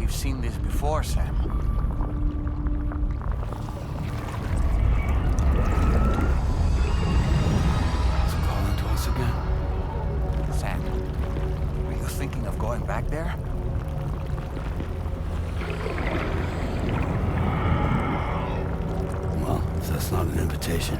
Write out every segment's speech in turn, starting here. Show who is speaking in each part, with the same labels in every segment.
Speaker 1: we've seen this before, Sam.
Speaker 2: It's calling to us again.
Speaker 1: Sam, are you thinking of going back there?
Speaker 2: Well, if that's not an invitation.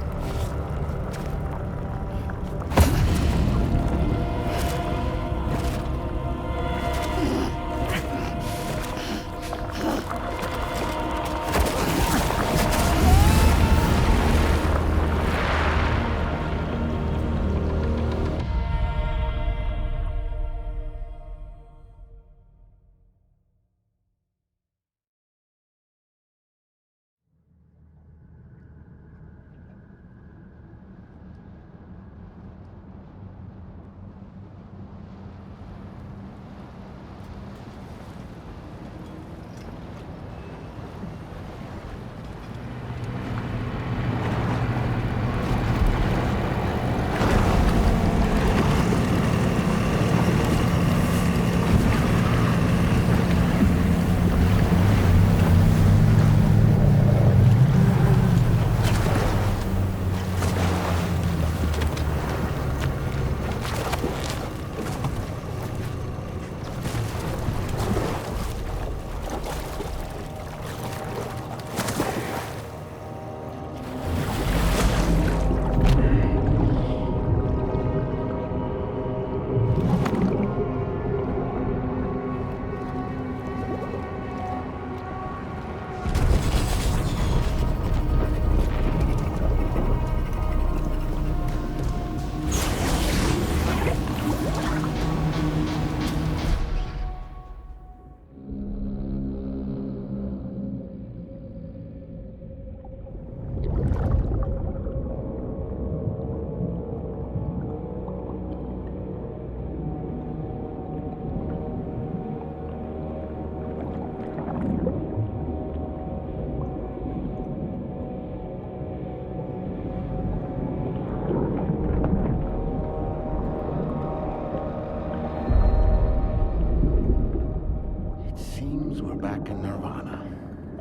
Speaker 1: Back in Nirvana,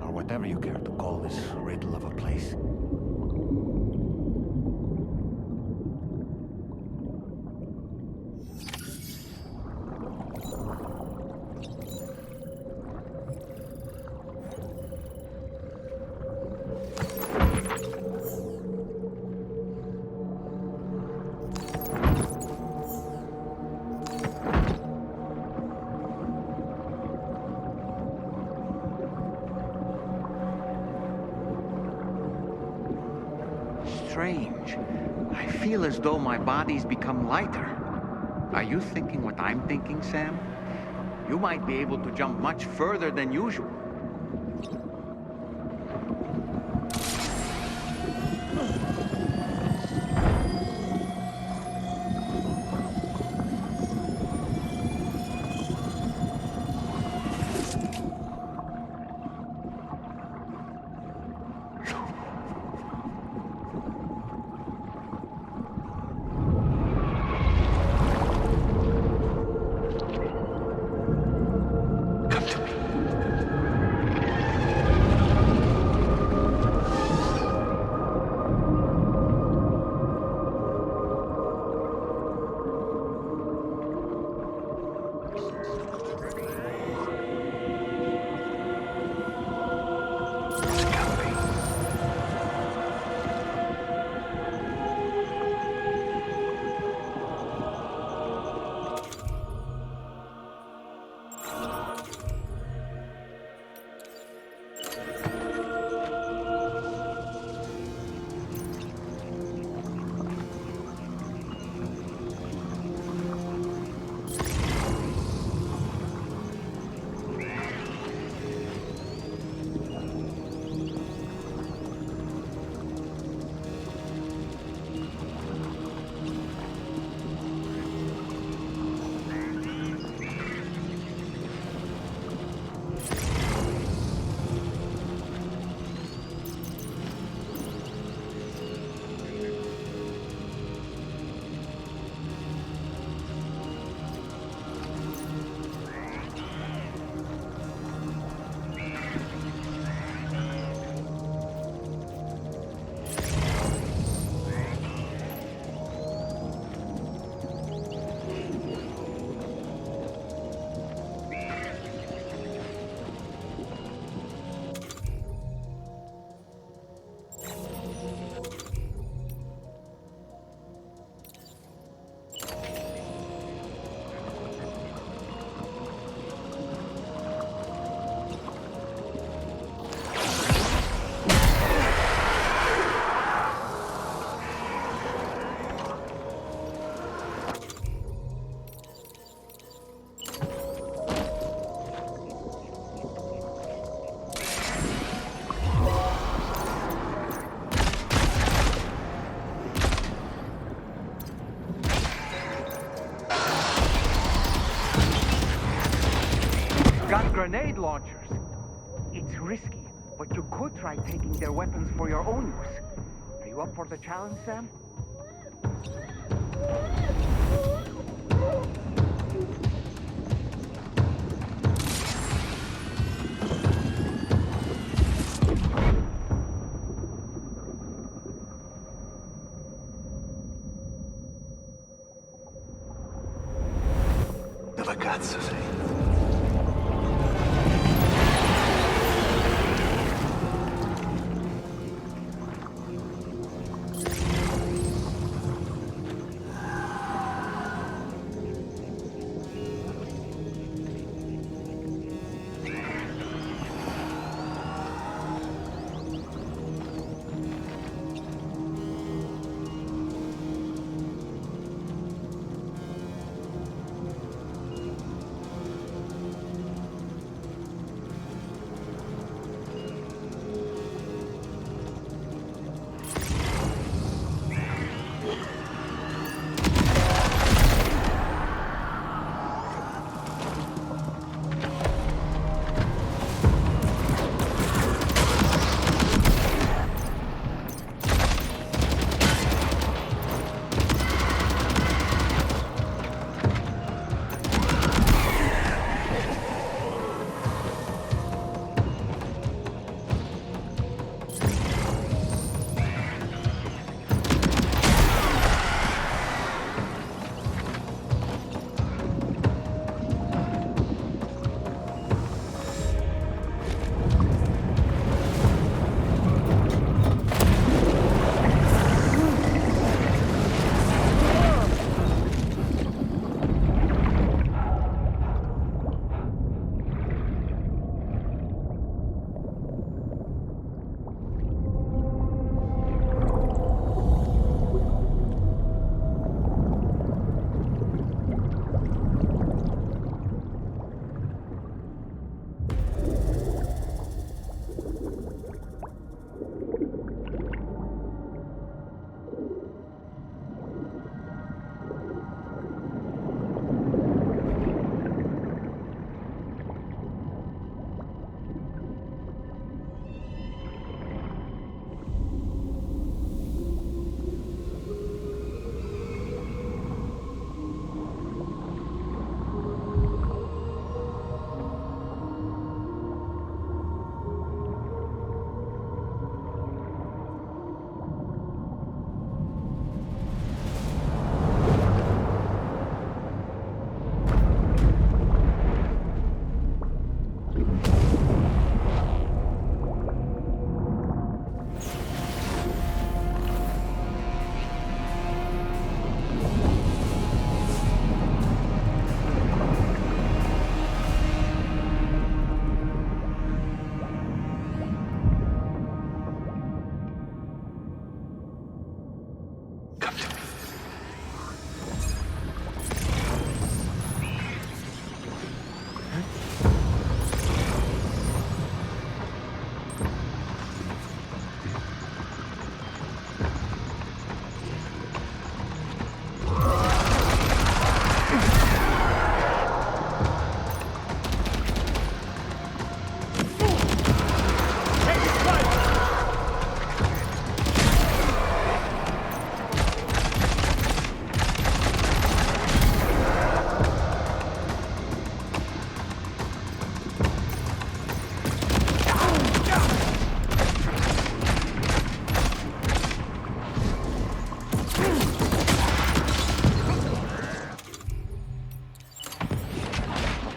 Speaker 1: or whatever you care to call this riddle of a place. Strange. I feel as though my body's become lighter. Are you thinking what I'm thinking, Sam? You might be able to jump much further than usual.
Speaker 2: Come to me.
Speaker 1: got grenade launchers. It's risky, but you could try taking their weapons for your own use. Are you up for the challenge, Sam?
Speaker 3: Dove cazzo sei?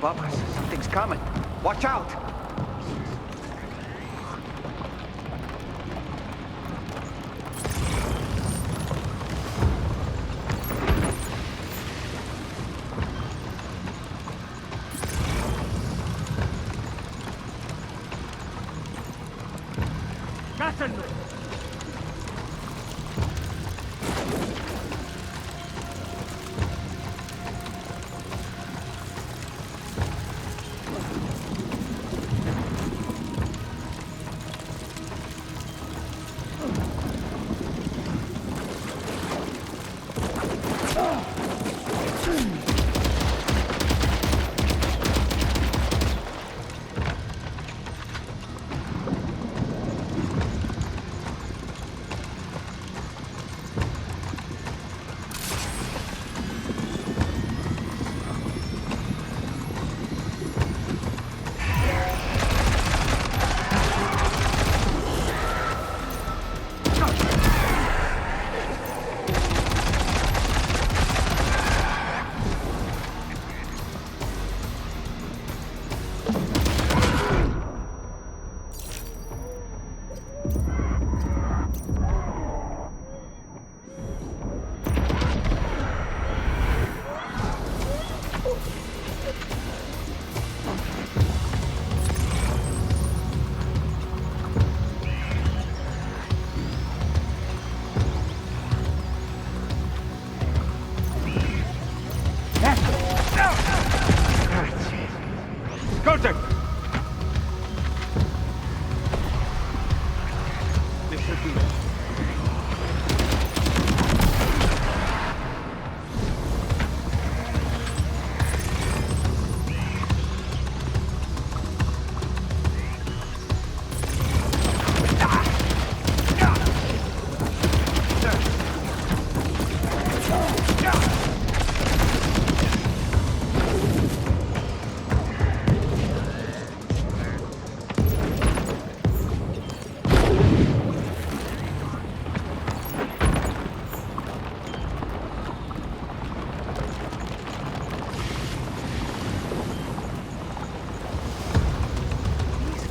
Speaker 1: Above us, something's coming. Watch out! Cásenlo!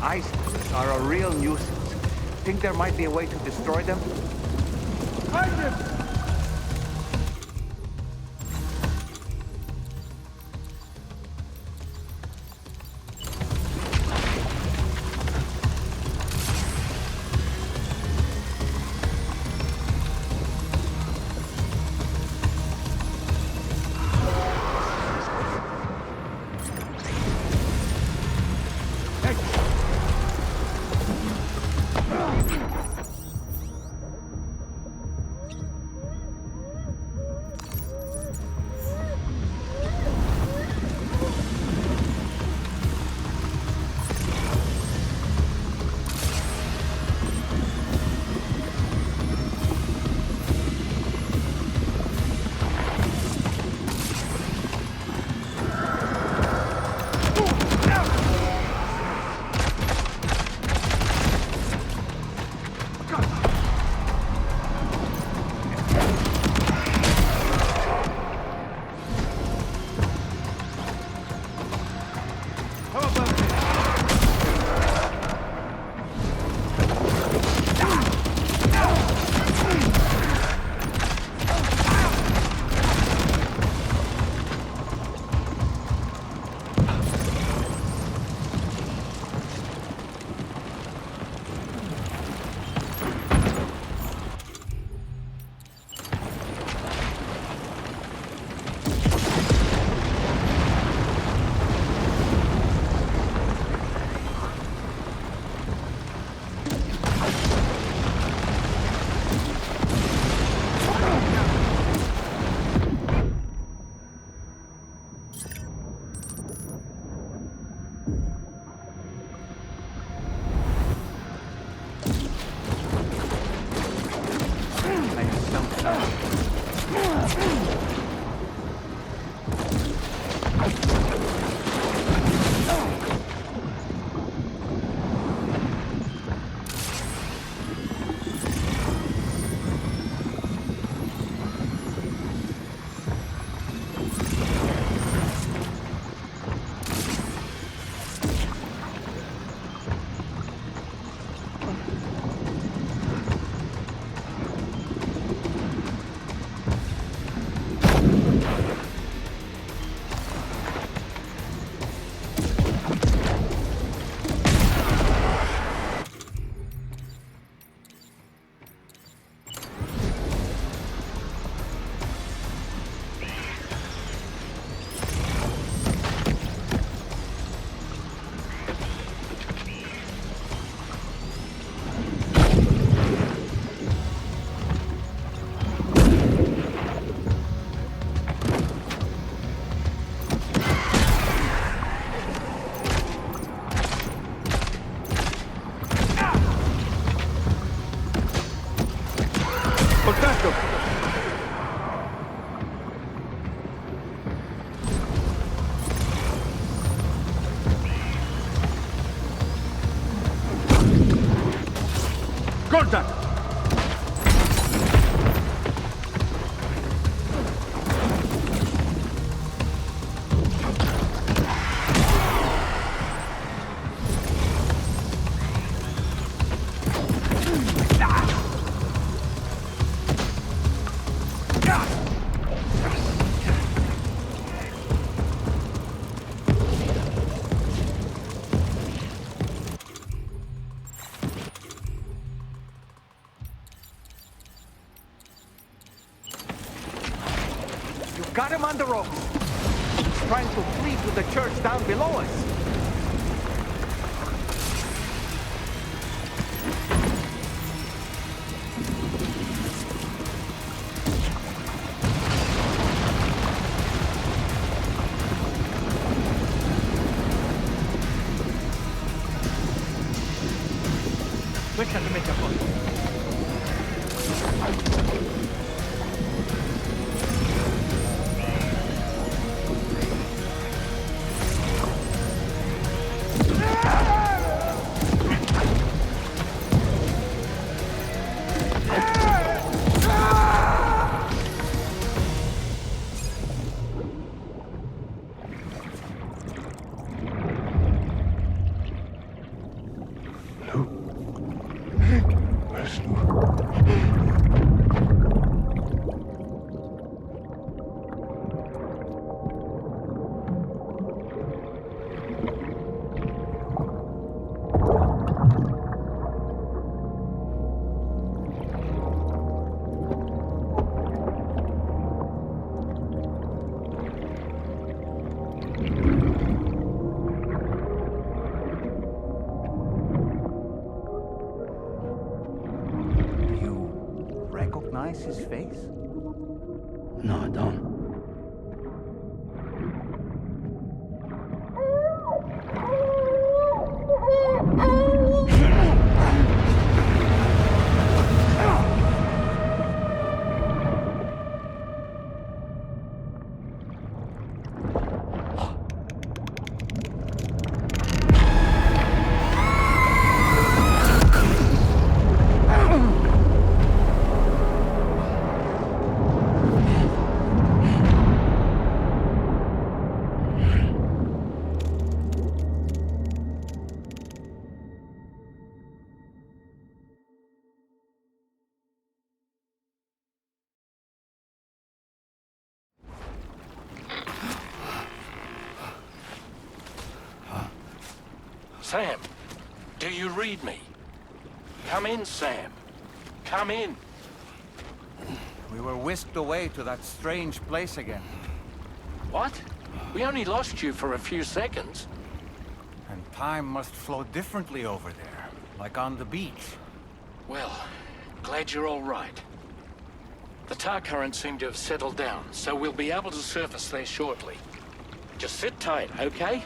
Speaker 1: Islands are a real nuisance. Think there might be a way to destroy them?
Speaker 3: Find him! Contact!
Speaker 1: Got him on the ropes. He's trying to flee to the church down below us. his face?
Speaker 2: No, I don't.
Speaker 4: Sam, do you read me? Come in, Sam. Come in.
Speaker 1: We were whisked away to that strange place again.
Speaker 4: What? We only lost you for a few seconds.
Speaker 1: And time must flow differently over there, like on the beach.
Speaker 4: Well, glad you're all right. The tar currents seem to have settled down, so we'll be able to surface there shortly. Just sit tight, okay?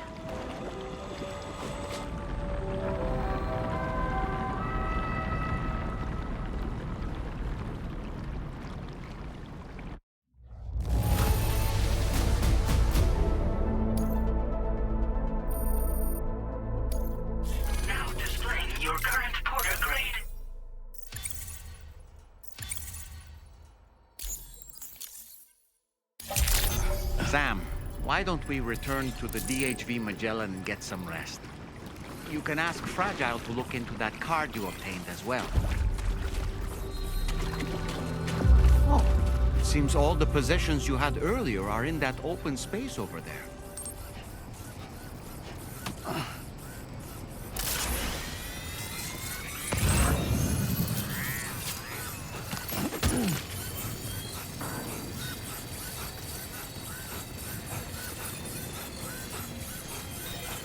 Speaker 5: Now displaying your current porter grade.
Speaker 1: Sam, why don't we return to the DHV Magellan and get some rest? You can ask Fragile to look into that card you obtained as well. Oh, it seems all the possessions you had earlier are in that open space over there.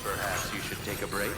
Speaker 1: Perhaps you should take a break?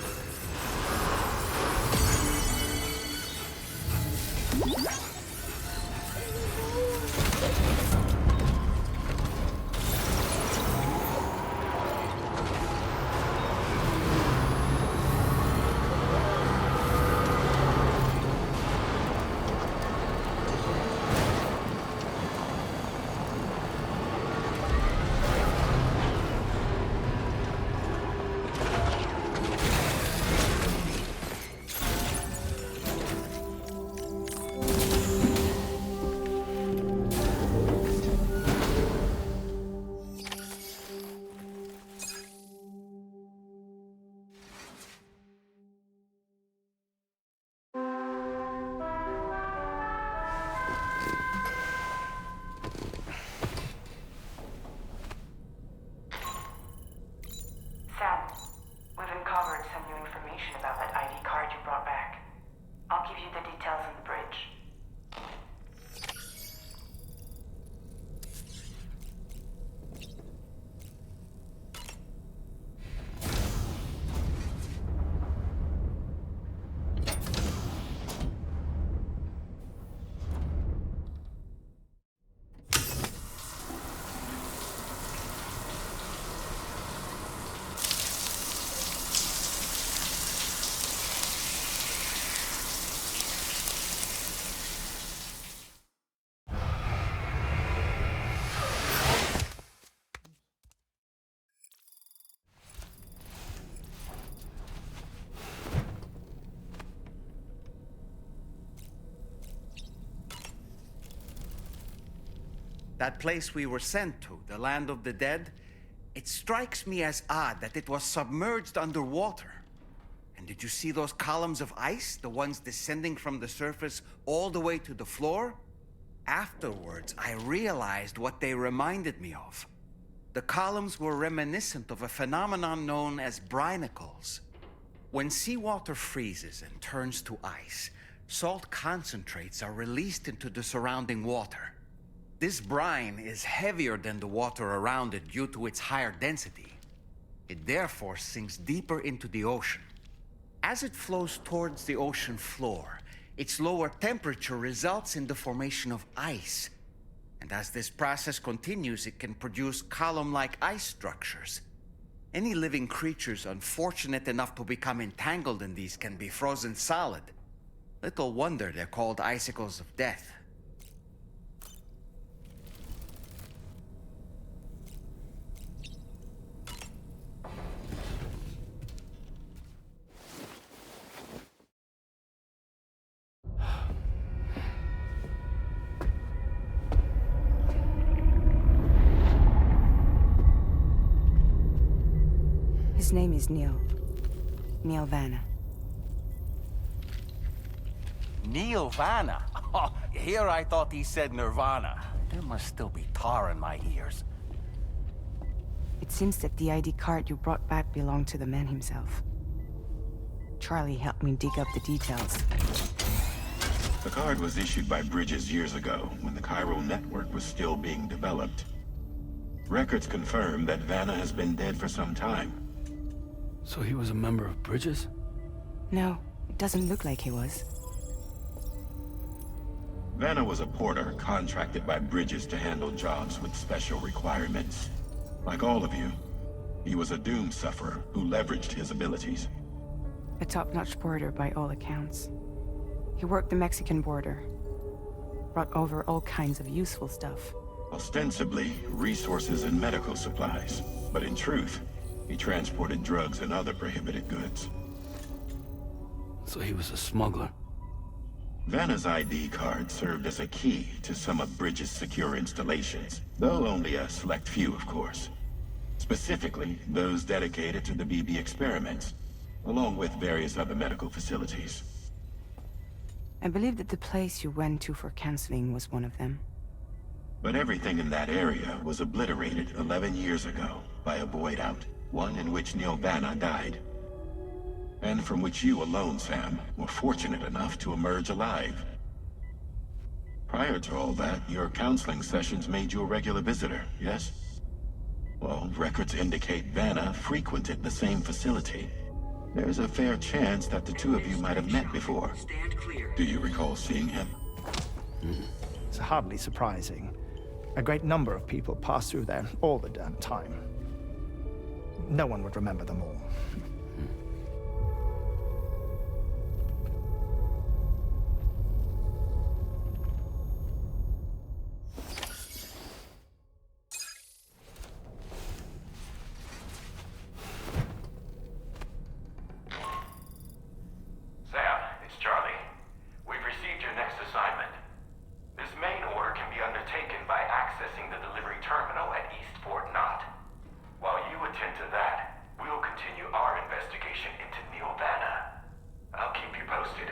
Speaker 5: Sam, we've uncovered some new information about that ID card you brought back. I'll give you the details on the bridge.
Speaker 1: That place we were sent to, the land of the dead, it strikes me as odd that it was submerged underwater. And did you see those columns of ice, the ones descending from the surface all the way to the floor? Afterwards, I realized what they reminded me of. The columns were reminiscent of a phenomenon known as brinicles. When seawater freezes and turns to ice, salt concentrates are released into the surrounding water. This brine is heavier than the water around it due to its higher density. It therefore sinks deeper into the ocean. As it flows towards the ocean floor, Its lower temperature results in the formation of ice. And as this process continues, it can produce column-like ice structures. Any living creatures unfortunate enough to become entangled in these can be frozen solid. Little wonder they're called icicles of death.
Speaker 6: His name is Neil. Neil Vanna.
Speaker 7: Neil Vanna? Oh, here I thought he said Nirvana. There must still be tar in my ears.
Speaker 6: It seems that the ID card you brought back belonged to the man himself. Charlie helped me dig up the details.
Speaker 8: The card was issued by Bridges years ago, when the chiral network was still being developed. Records confirm that Vanna has been dead for some time.
Speaker 2: So he was a member of Bridges?
Speaker 6: No, it doesn't look like he was.
Speaker 8: Vanna was a porter contracted by Bridges to handle jobs with special requirements. Like all of you, he was a doom sufferer who leveraged his abilities.
Speaker 6: A top-notch porter by all accounts. He worked the Mexican border. Brought over all kinds of useful stuff.
Speaker 8: Ostensibly, resources and medical supplies. But in truth, he transported drugs and other prohibited goods.
Speaker 2: So he was a smuggler.
Speaker 8: Vanna's ID card served as a key to some of Bridges' secure installations, though only a select few, of course. Specifically, those dedicated to the BB experiments, along with various other medical facilities.
Speaker 6: I believe that the place you went to for counseling was one of them.
Speaker 8: But everything in that area was obliterated 11 years ago by a void out, one in which Neil Vanna died. And from which you alone, Sam, were fortunate enough to emerge alive. Prior to all that, your counseling sessions made you a regular visitor, yes? Well, records indicate Vanna frequented the same facility. There's a fair chance that the two of you might have met before. Do you recall seeing him?
Speaker 9: It's hardly surprising. A great number of people pass through there all the damn time. No one would remember them all.
Speaker 10: Sam, it's Charlie. We've received your next assignment. This main order can be undertaken by accessing the delivery terminal at East Fort Knott. While you attend to that, we'll continue our investigation into Neil Vanna. I'll keep you posted.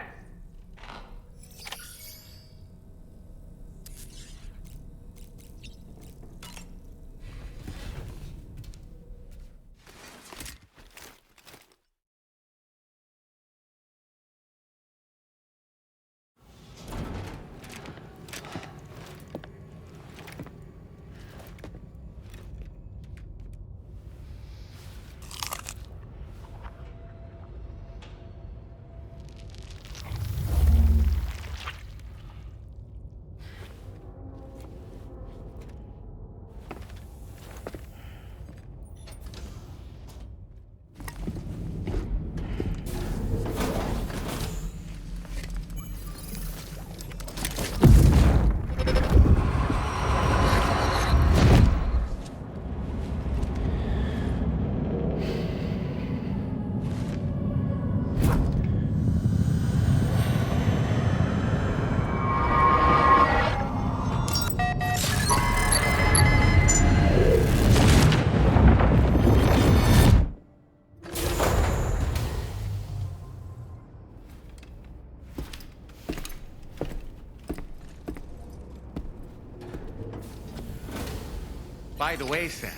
Speaker 1: By the way, Sam,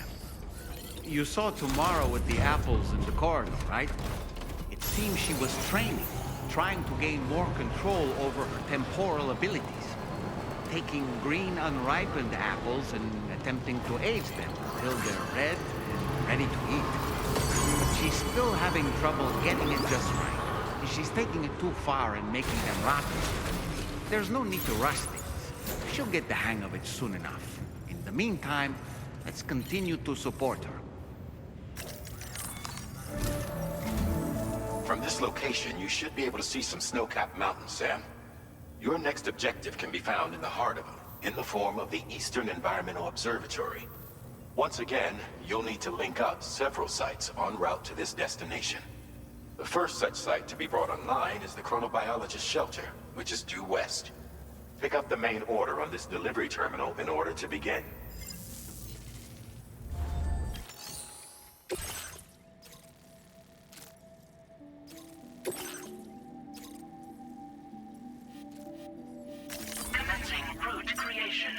Speaker 1: you saw Tomorrow with the apples in the corridor, right? It seems she was training, trying to gain more control over her temporal abilities. Taking green unripened apples and attempting to age them until they're red and ready to eat. But she's still having trouble getting it just right. If she's taking it too far and making them rotten, there's no need to rush things. She'll get the hang of it soon enough. In the meantime, let's continue to support her.
Speaker 8: From this location, you should be able to see some snow-capped mountains, Sam. Your next objective can be found in the heart of them, in the form of the Eastern Environmental Observatory. Once again, you'll need to link up several sites en route to this destination. The first such site to be brought online is the Chronobiologist Shelter, which is due west. Pick up the main order on this delivery terminal in order to begin.
Speaker 5: Commencing route creation.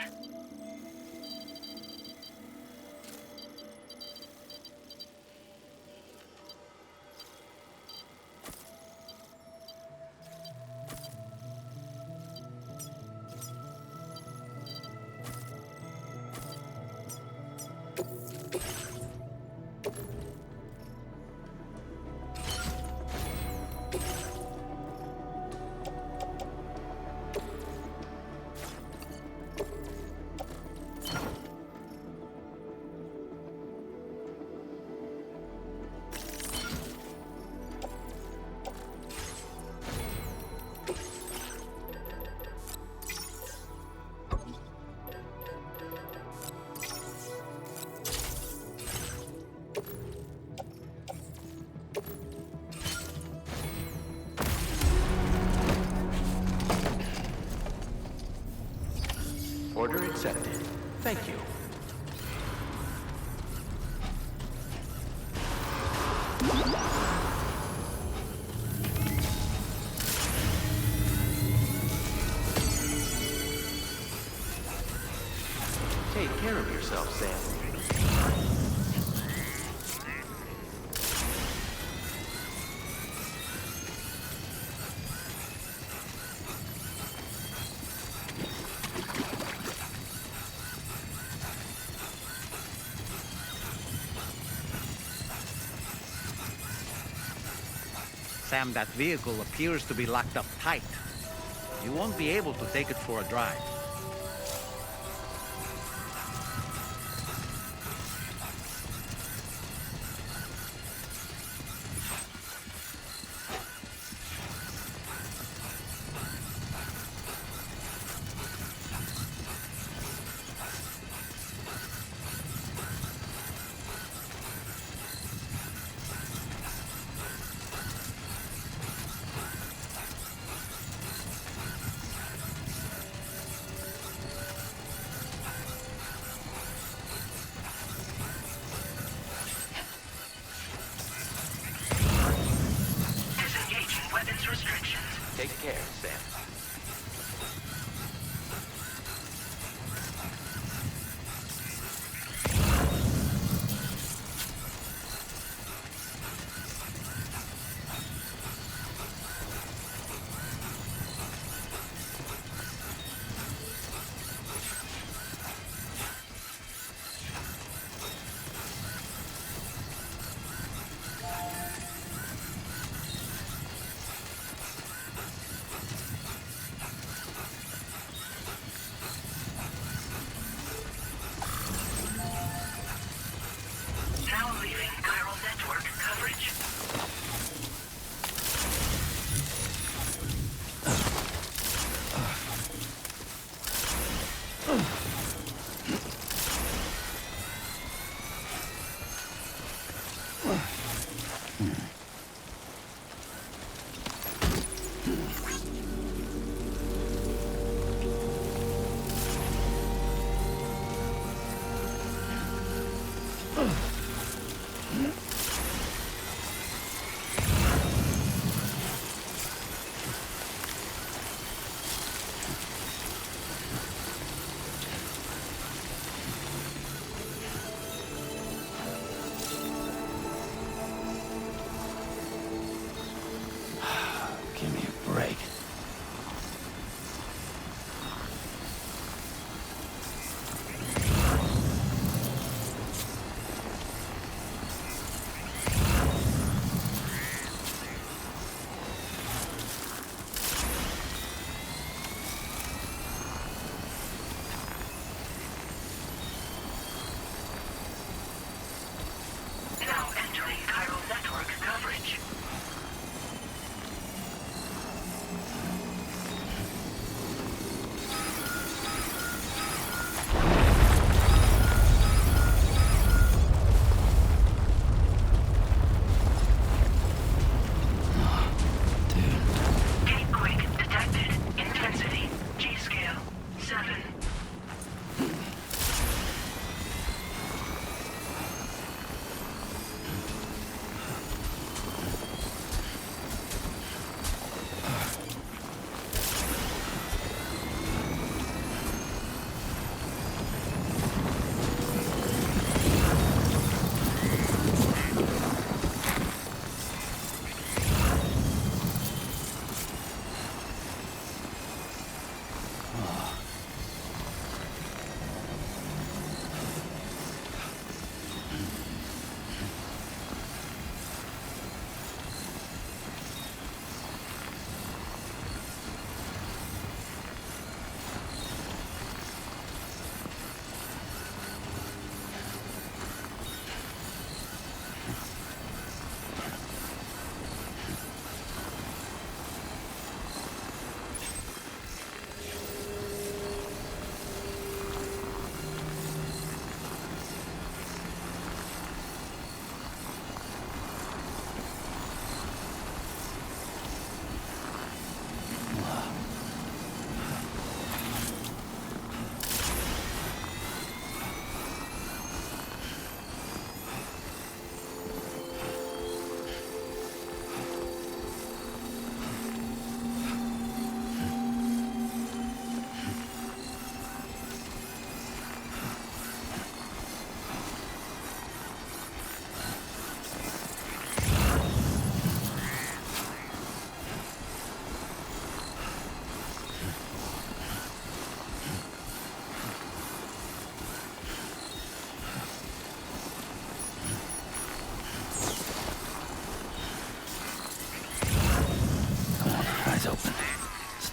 Speaker 4: Order accepted. Thank you. Take care of yourself, Sam.
Speaker 1: Sam, that vehicle appears to be locked up tight. You won't be able to take it for a drive.
Speaker 4: Take care, Sam.
Speaker 2: Give me a break.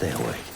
Speaker 2: Stay awake.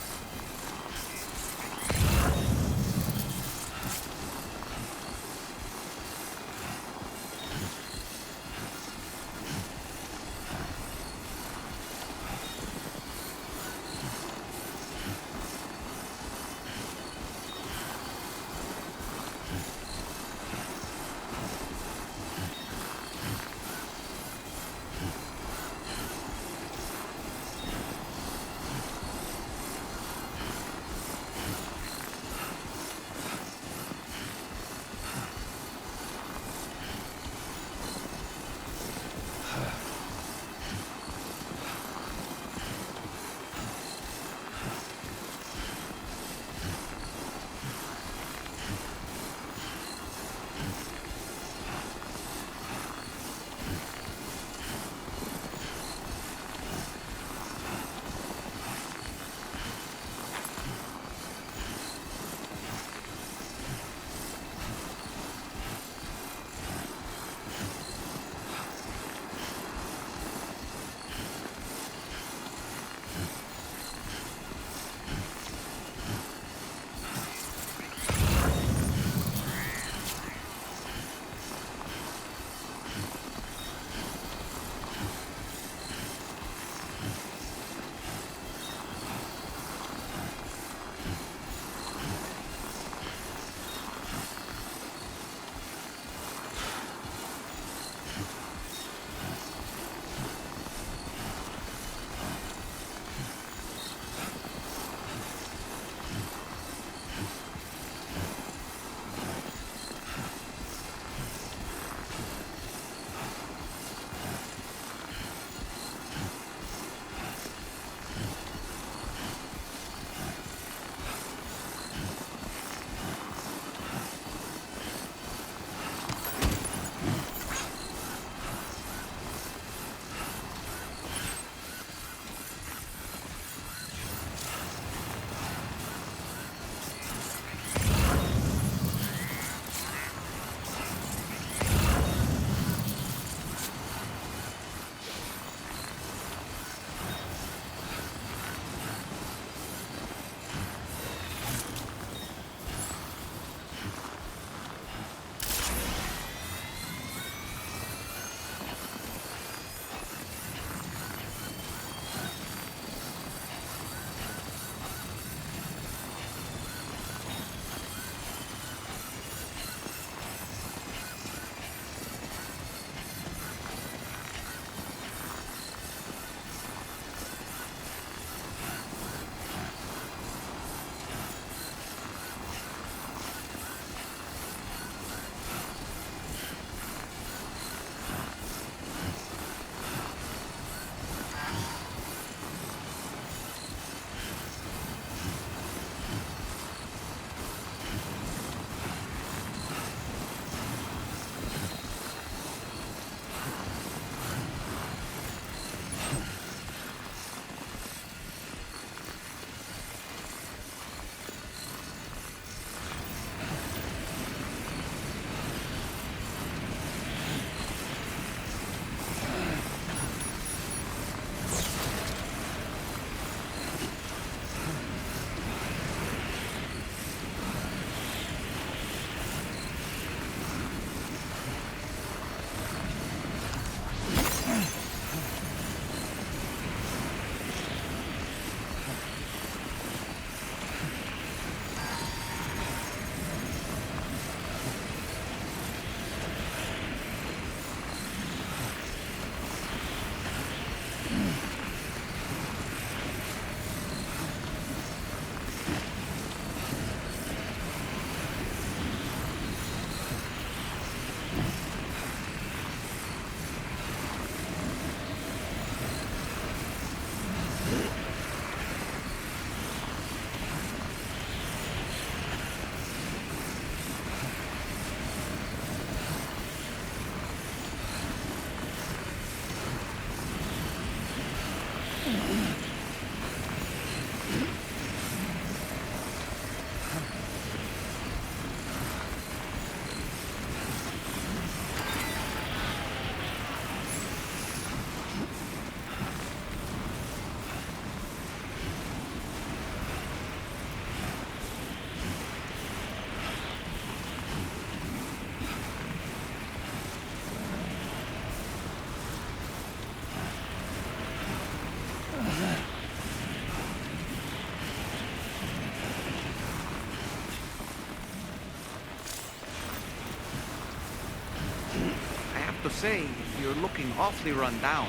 Speaker 1: to say, if you're looking awfully run down,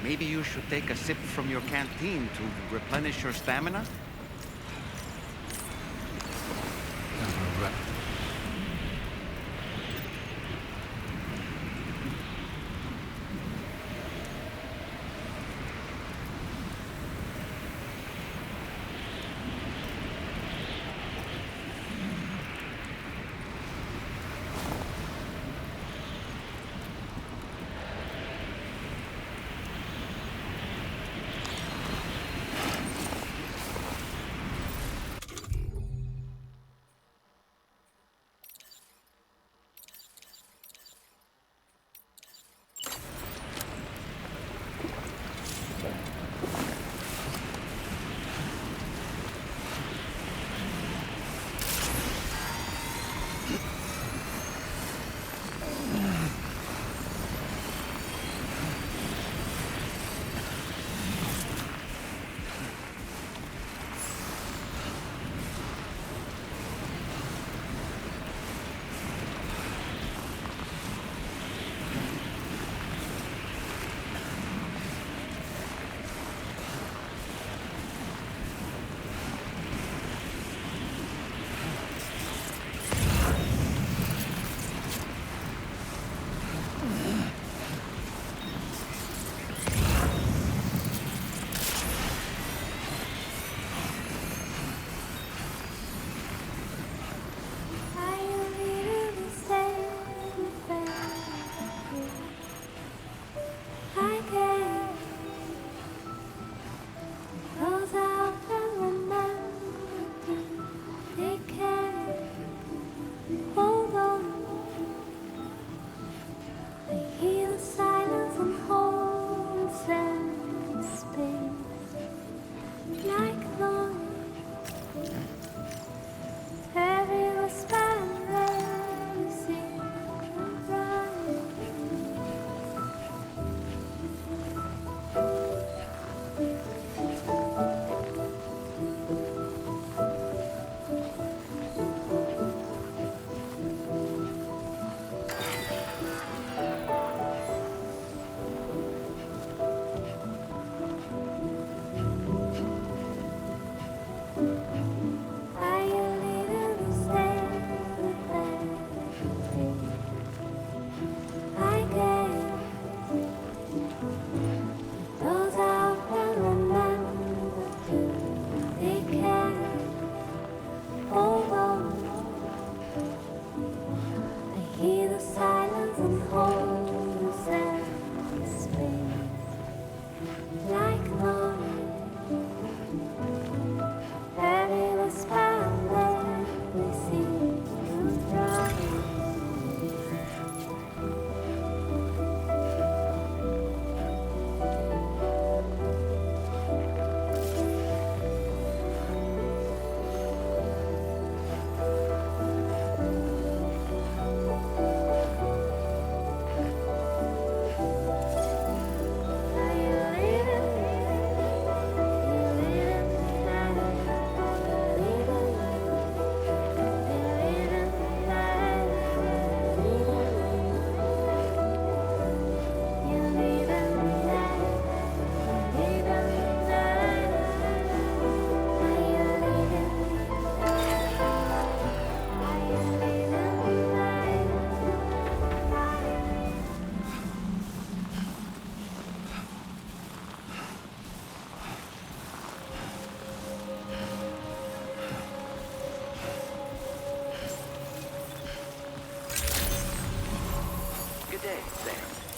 Speaker 1: maybe you should take a sip from your canteen to replenish your stamina?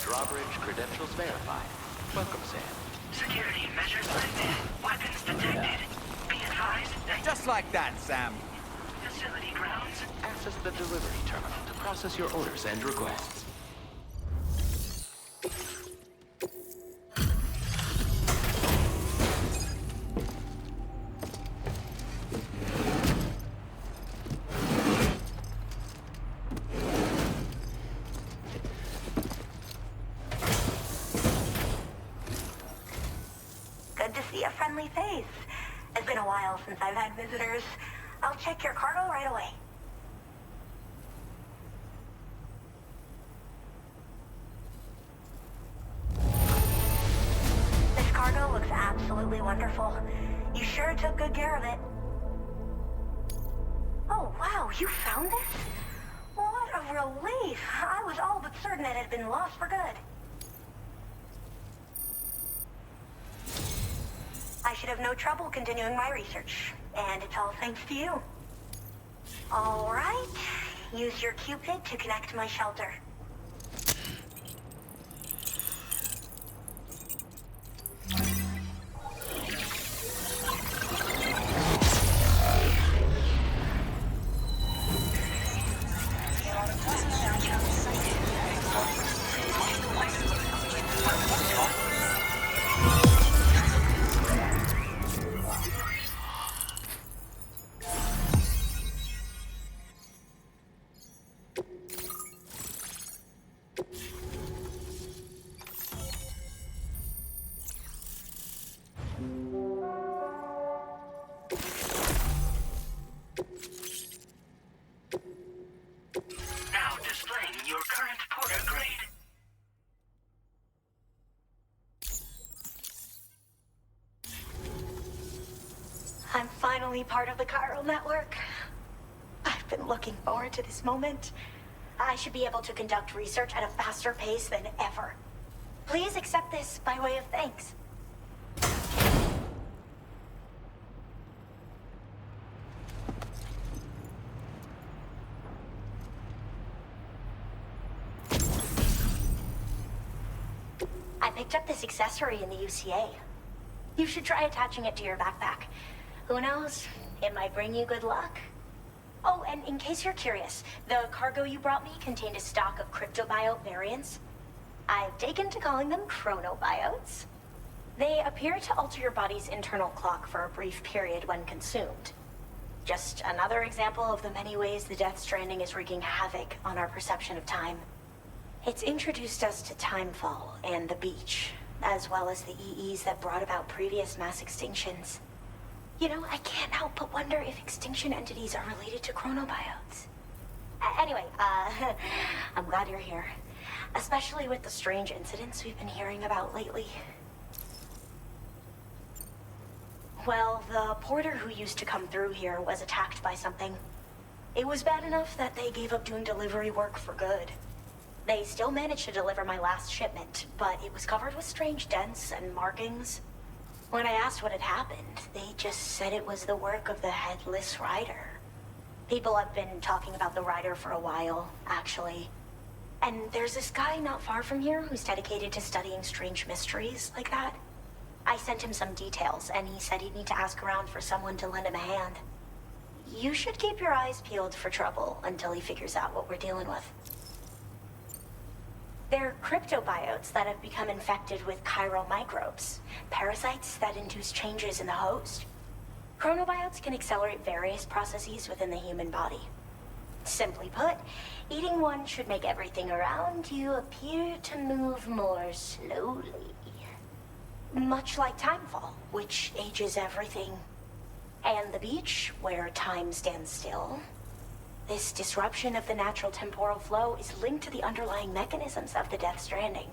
Speaker 11: Drawbridge credentials verified. Welcome, Sam.
Speaker 5: Security measures lifted. Weapons detected. Be advised that
Speaker 1: Just like that, Sam.
Speaker 5: facility grounds.
Speaker 11: Access the delivery terminal to process your orders and requests.
Speaker 12: Good to see a friendly face. It's been a while since I've had visitors. I'll check your cargo right away. absolutely wonderful. You sure took good care of it. Oh, wow, you found this? What a relief. I was all but certain it had been lost for good. I should have no trouble continuing my research, and it's all thanks to you. All right, use your Cupid to connect to my shelter.
Speaker 11: Now displaying your current porter grade.
Speaker 12: I'm finally part of the chiral network. I've been looking forward to this moment. I should be able to conduct research at a faster pace than ever. Please accept this by way of thanks. I picked up this accessory in the UCA. You should try attaching it to your backpack. Who knows? It might bring you good luck. Oh, and in case you're curious, the cargo you brought me contained a stock of cryptobiote variants. I've taken to calling them chronobiotes. They appear to alter your body's internal clock for a brief period when consumed. Just another example of the many ways the Death Stranding is wreaking havoc on our perception of time. It's introduced us to Timefall and the beach, as well as the EEs that brought about previous mass extinctions. You know, I can't help but wonder if extinction entities are related to chronobiotes. Anyway, I'm glad you're here. Especially with the strange incidents we've been hearing about lately. Well, the porter who used to come through here was attacked by something. It was bad enough that they gave up doing delivery work for good. They still managed to deliver my last shipment, but it was covered with strange dents and markings. When I asked what had happened, they just said it was the work of the Headless Rider. People have been talking about the Rider for a while, actually. And there's this guy not far from here who's dedicated to studying strange mysteries like that. I sent him some details, and he said he'd need to ask around for someone to lend him a hand. You should keep your eyes peeled for trouble until he figures out what we're dealing with. They're cryptobiotes that have become infected with chiral microbes, parasites that induce changes in the host. Chronobiotes can accelerate various processes within the human body. Simply put, eating one should make everything around you appear to move more slowly. Much like Timefall, which ages everything. And the beach, where time stands still. This disruption of the natural temporal flow is linked to the underlying mechanisms of the Death Stranding.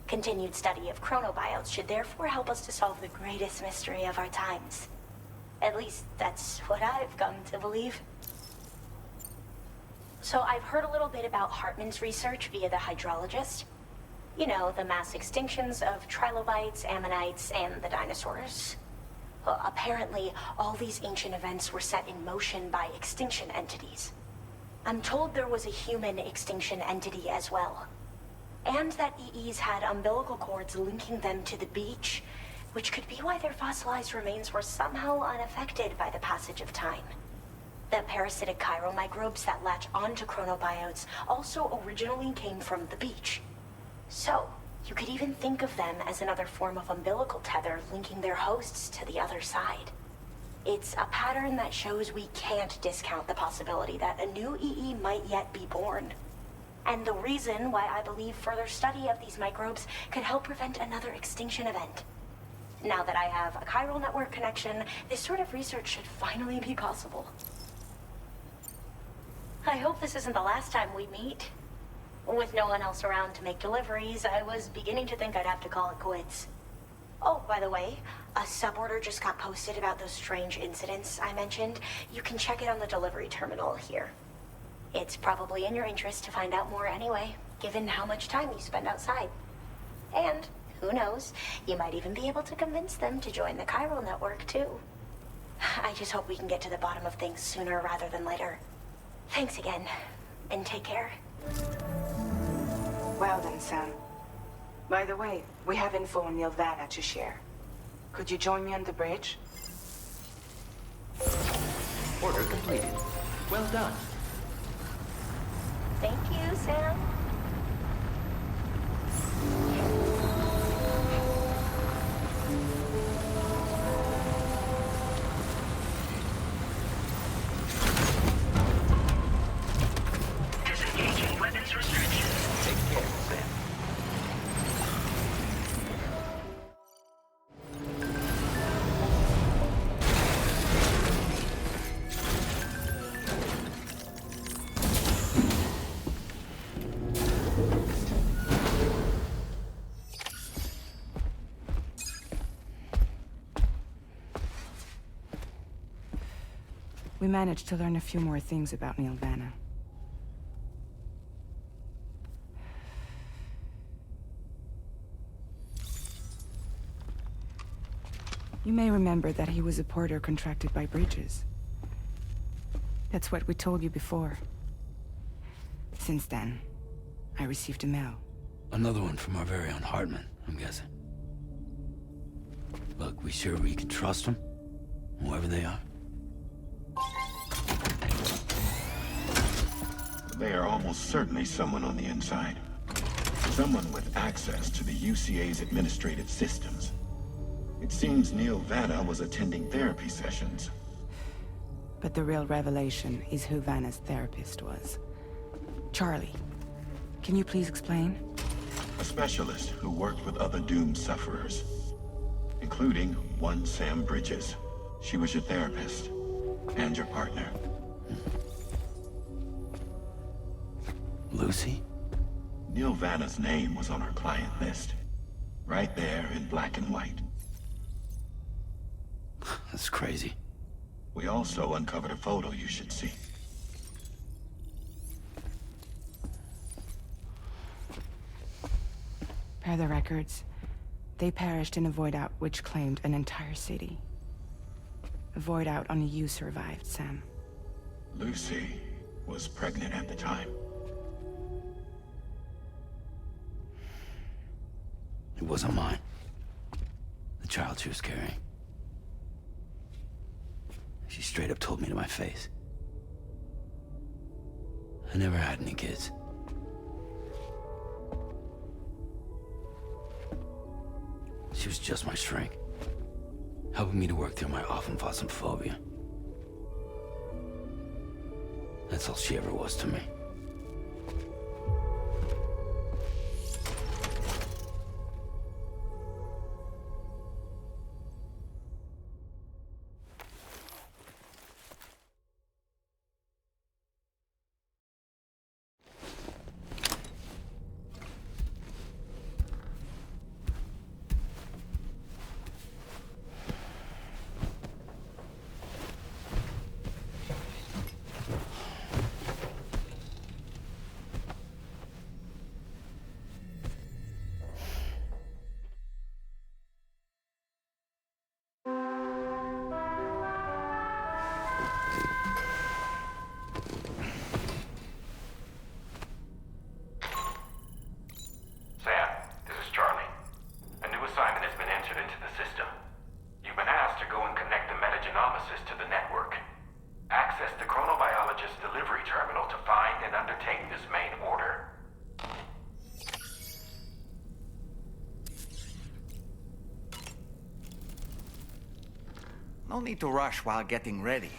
Speaker 12: Continued study of chronobiotes should therefore help us to solve the greatest mystery of our times. At least, that's what I've come to believe. So I've heard a little bit about Hartman's research via the hydrologist. You know, the mass extinctions of trilobites, ammonites, and the dinosaurs. Well, apparently, all these ancient events were set in motion by extinction entities. I'm told there was a human extinction entity as well. And that EEs had umbilical cords linking them to the beach, which could be why their fossilized remains were somehow unaffected by the passage of time. The parasitic chiral microbes that latch onto chronobiotes also originally came from the beach. So, you could even think of them as another form of umbilical tether linking their hosts to the other side. It's a pattern that shows we can't discount the possibility that a new EE might yet be born. And the reason why I believe further study of these microbes could help prevent another extinction event. Now that I have a chiral network connection, this sort of research should finally be possible. I hope this isn't the last time we meet. With no one else around to make deliveries, I was beginning to think I'd have to call it quits. Oh, by the way, a suborder just got posted about those strange incidents I mentioned. You can check it on the delivery terminal here. It's probably in your interest to find out more anyway, given how much time you spend outside. And, who knows, you might even be able to convince them to join the chiral network, too. I just hope we can get to the bottom of things sooner rather than later. Thanks again, and take care.
Speaker 6: Well then, Sam. By the way, we have info on Nilvana to share. Could you join me on the bridge?
Speaker 11: Order completed. Well done.
Speaker 12: Thank you, Sam.
Speaker 11: Disengaging weapons restrictions. Take care, Sam.
Speaker 6: We managed to learn a few more things about Nilvana. You may remember that he was a porter contracted by Bridges. That's what we told you before. Since then, I received a mail.
Speaker 2: Another one from our very own Hartman, I'm guessing. Look, we sure we can trust them? Whoever they are?
Speaker 8: They are almost certainly someone on the inside. Someone with access to the UCA's administrative systems. It seems Neil Vanna was attending therapy sessions.
Speaker 6: But the real revelation is who Vanna's therapist was. Charlie, can you please explain?
Speaker 8: A specialist who worked with other doomed sufferers, including one Sam Bridges. She was your therapist and your partner.
Speaker 2: Lucy?
Speaker 8: Neil Vanna's name was on her client list. Right there in black and white.
Speaker 2: That's crazy.
Speaker 8: We also uncovered a photo you should see.
Speaker 6: Per the records, they perished in a void out which claimed an entire city. A void out only you survived, Sam.
Speaker 8: Lucy was pregnant at the time.
Speaker 2: It wasn't mine. The child she was carrying. She straight up told me to my face. I never had any kids. She was just my shrink, helping me to work through my often phobia. That's all she ever was to me.
Speaker 10: Sam, this is Charlie. A new assignment has been entered into the system. You've been asked to go and connect the metagenomicist to the network. Access the chronobiologist delivery terminal to find and undertake this main order.
Speaker 1: No need to rush while getting ready.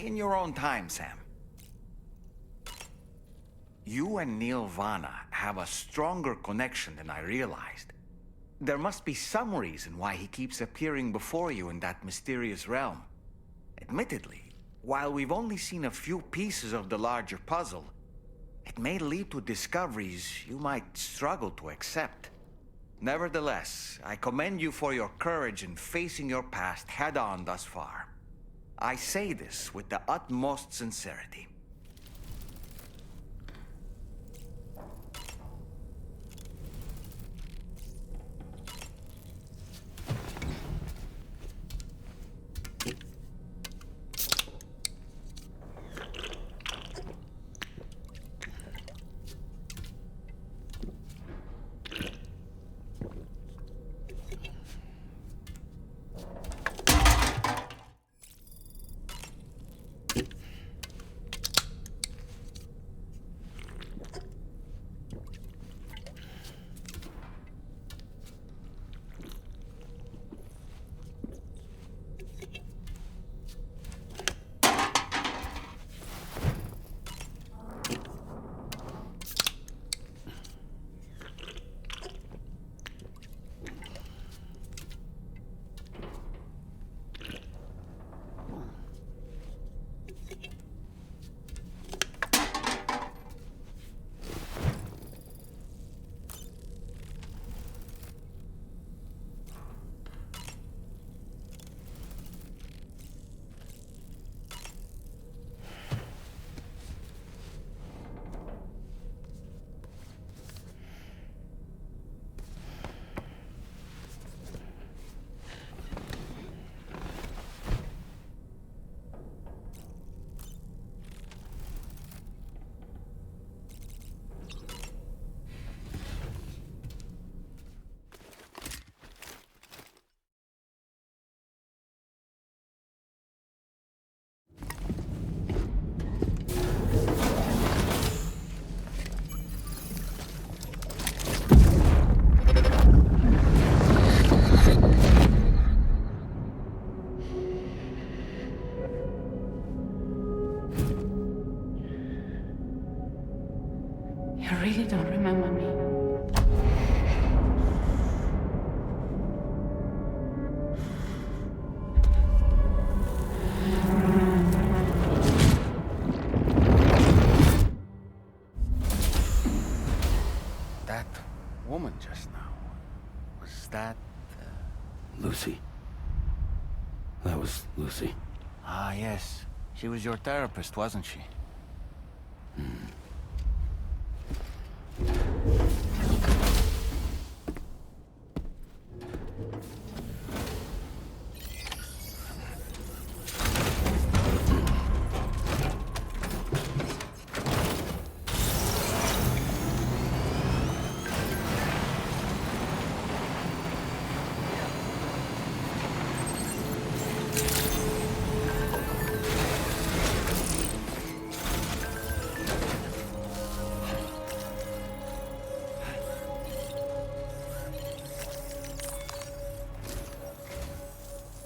Speaker 1: In your own time, Sam. You and Neil Vanna have a stronger connection than I realized. There must be some reason why he keeps appearing before you in that mysterious realm. Admittedly, while we've only seen a few pieces of the larger puzzle, it may lead to discoveries you might struggle to accept. Nevertheless, I commend you for your courage in facing your past head-on thus far. I say this with the utmost sincerity.
Speaker 6: You really don't remember me.
Speaker 7: That woman just now, was that...
Speaker 2: Lucy. That was Lucy.
Speaker 7: Ah, yes. She was your therapist, wasn't she?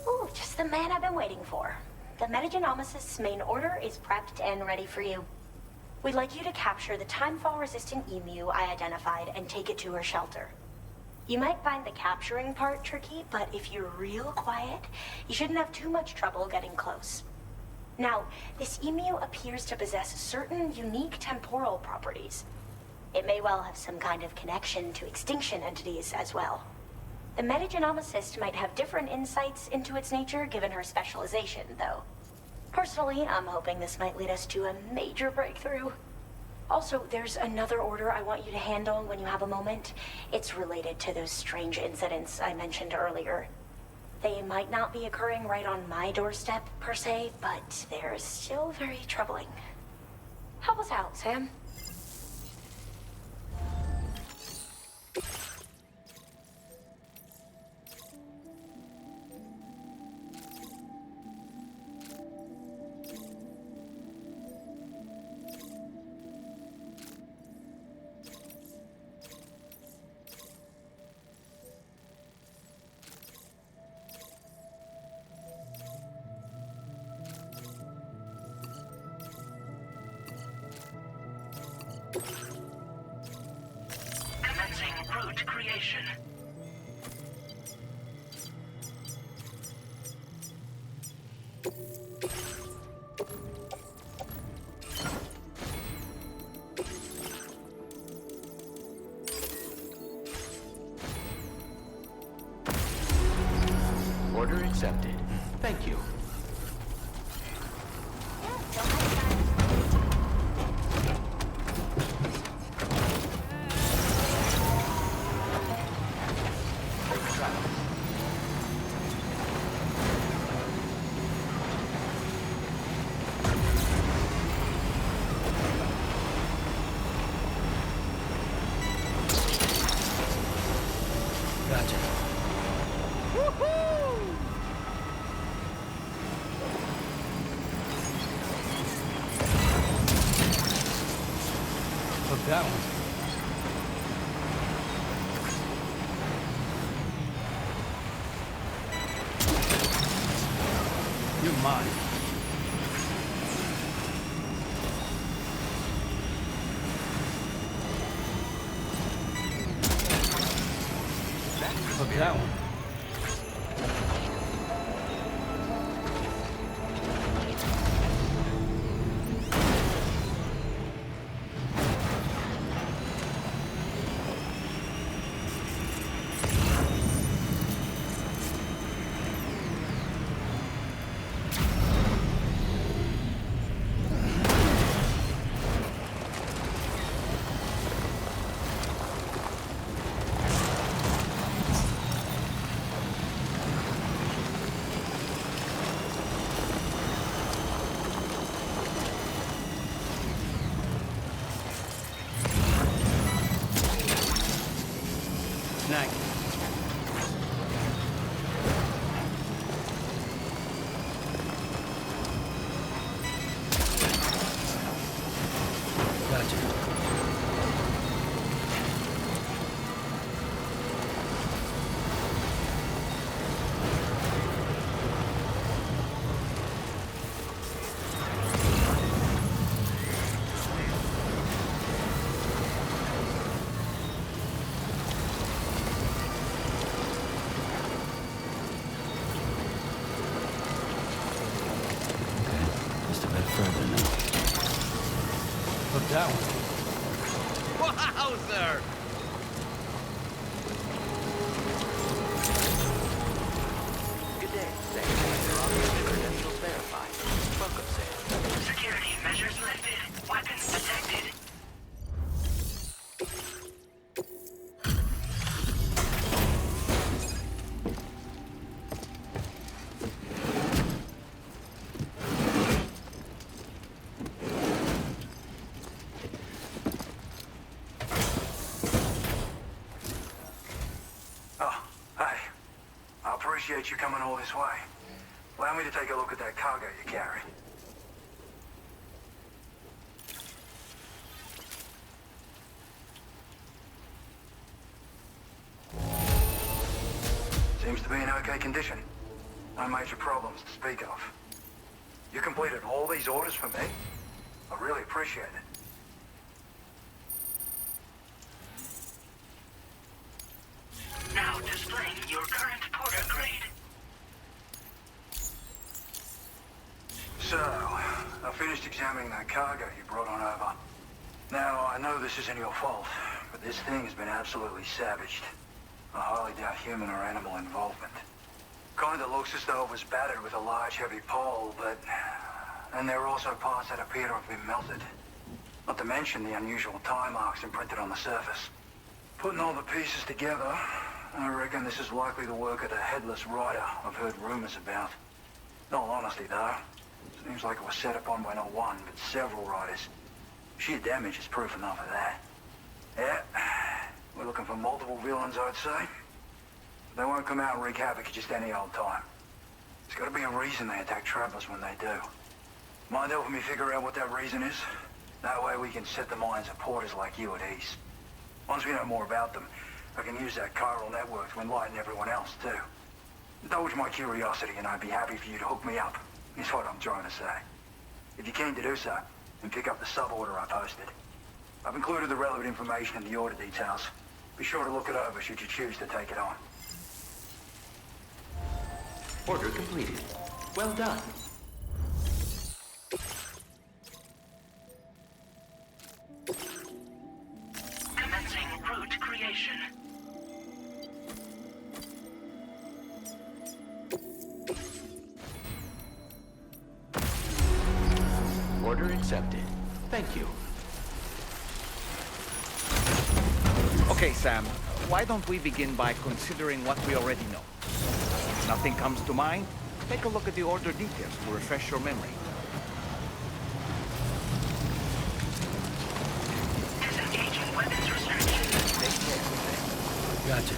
Speaker 12: Ooh, just the man I've been waiting for. The Metagenomicist's main order is prepped and ready for you. We'd like you to capture the timefall-resistant emu I identified and take it to her shelter. You might find the capturing part tricky, but if you're real quiet, you shouldn't have too much trouble getting close. Now, this emu appears to possess certain unique temporal properties. It may well have some kind of connection to extinction entities as well. The metagenomicist might have different insights into its nature given her specialization, though. Personally, I'm hoping this might lead us to a major breakthrough. Also, there's another order I want you to handle when you have a moment. It's related to those strange incidents I mentioned earlier. They might not be occurring right on my doorstep, per se, but they're still very troubling. Help us out, Sam.
Speaker 5: Commencing root creation.
Speaker 11: Order accepted. Thank you.
Speaker 2: Gotcha. Took that one. You're mine. Took that one. Snack. Gotcha. Just a bit further now. Took that one.
Speaker 1: Wowzer!
Speaker 11: Good day. Thank you for your officer's credentials verified. Welcome, Sam.
Speaker 5: Security measures lifted. Weapons detected.
Speaker 13: Oh, hey. I appreciate you coming all this way. Allow me to take a look at that cargo you carry. Seems to be in okay condition. No major problems to speak of. You completed all these orders for me? I really appreciate it.
Speaker 5: Now displaying your current porter grade.
Speaker 13: So, I finished examining that cargo you brought on over. Now, I know this isn't your fault, but this thing has been absolutely savaged. I highly doubt human or animal involvement. Kinda looks as though it was battered with a large heavy pole, but... And there are also parts that appear to have been melted. Not to mention the unusual tie marks imprinted on the surface. Putting all the pieces together, I reckon this is likely the work of the headless rider I've heard rumors about. In all honesty, though, seems like it was set upon by not one, but several riders. Sheer damage is proof enough of that. Yeah, we're looking for multiple villains, I'd say. They won't come out and wreak havoc at just any old time. There's got to be a reason they attack travelers when they do. Mind helping me figure out what that reason is? That way we can set the minds of porters like you at ease. Once we know more about them, I can use that chiral network to enlighten everyone else, too. Indulge my curiosity and I'd be happy for you to hook me up, is what I'm trying to say. If you're keen to do so, then pick up the sub-order I posted. I've included the relevant information in the order details. Be sure to look it over should you choose to take it on.
Speaker 11: Order completed. Well done.
Speaker 5: Commencing route creation.
Speaker 11: accepted. Thank you.
Speaker 1: Okay, Sam. Why don't we begin by considering what we already know? If nothing comes to mind, take a look at the order details to refresh your memory.
Speaker 5: Disengaging weapons restriction.
Speaker 2: Gotcha.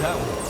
Speaker 2: That one.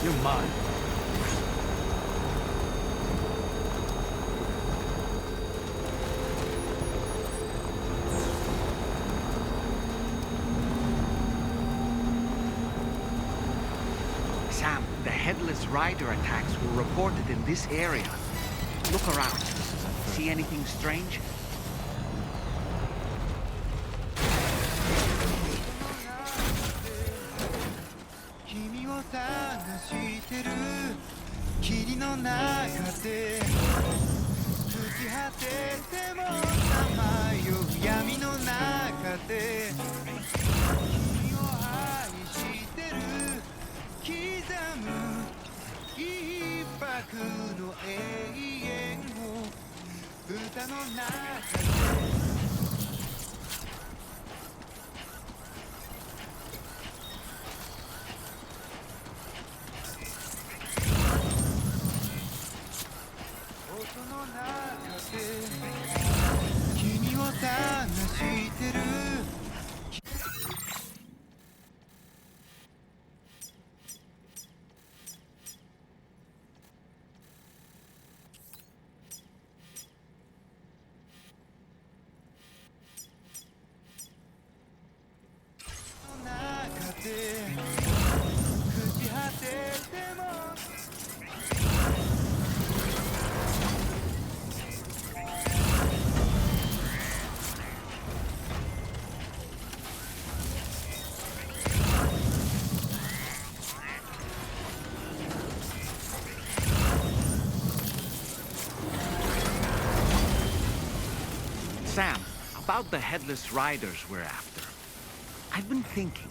Speaker 2: You're mine.
Speaker 1: Sam, the Headless Rider attacks were reported in this area. Look around. See anything strange? Sam, about the Headless Riders we're after. I've been thinking,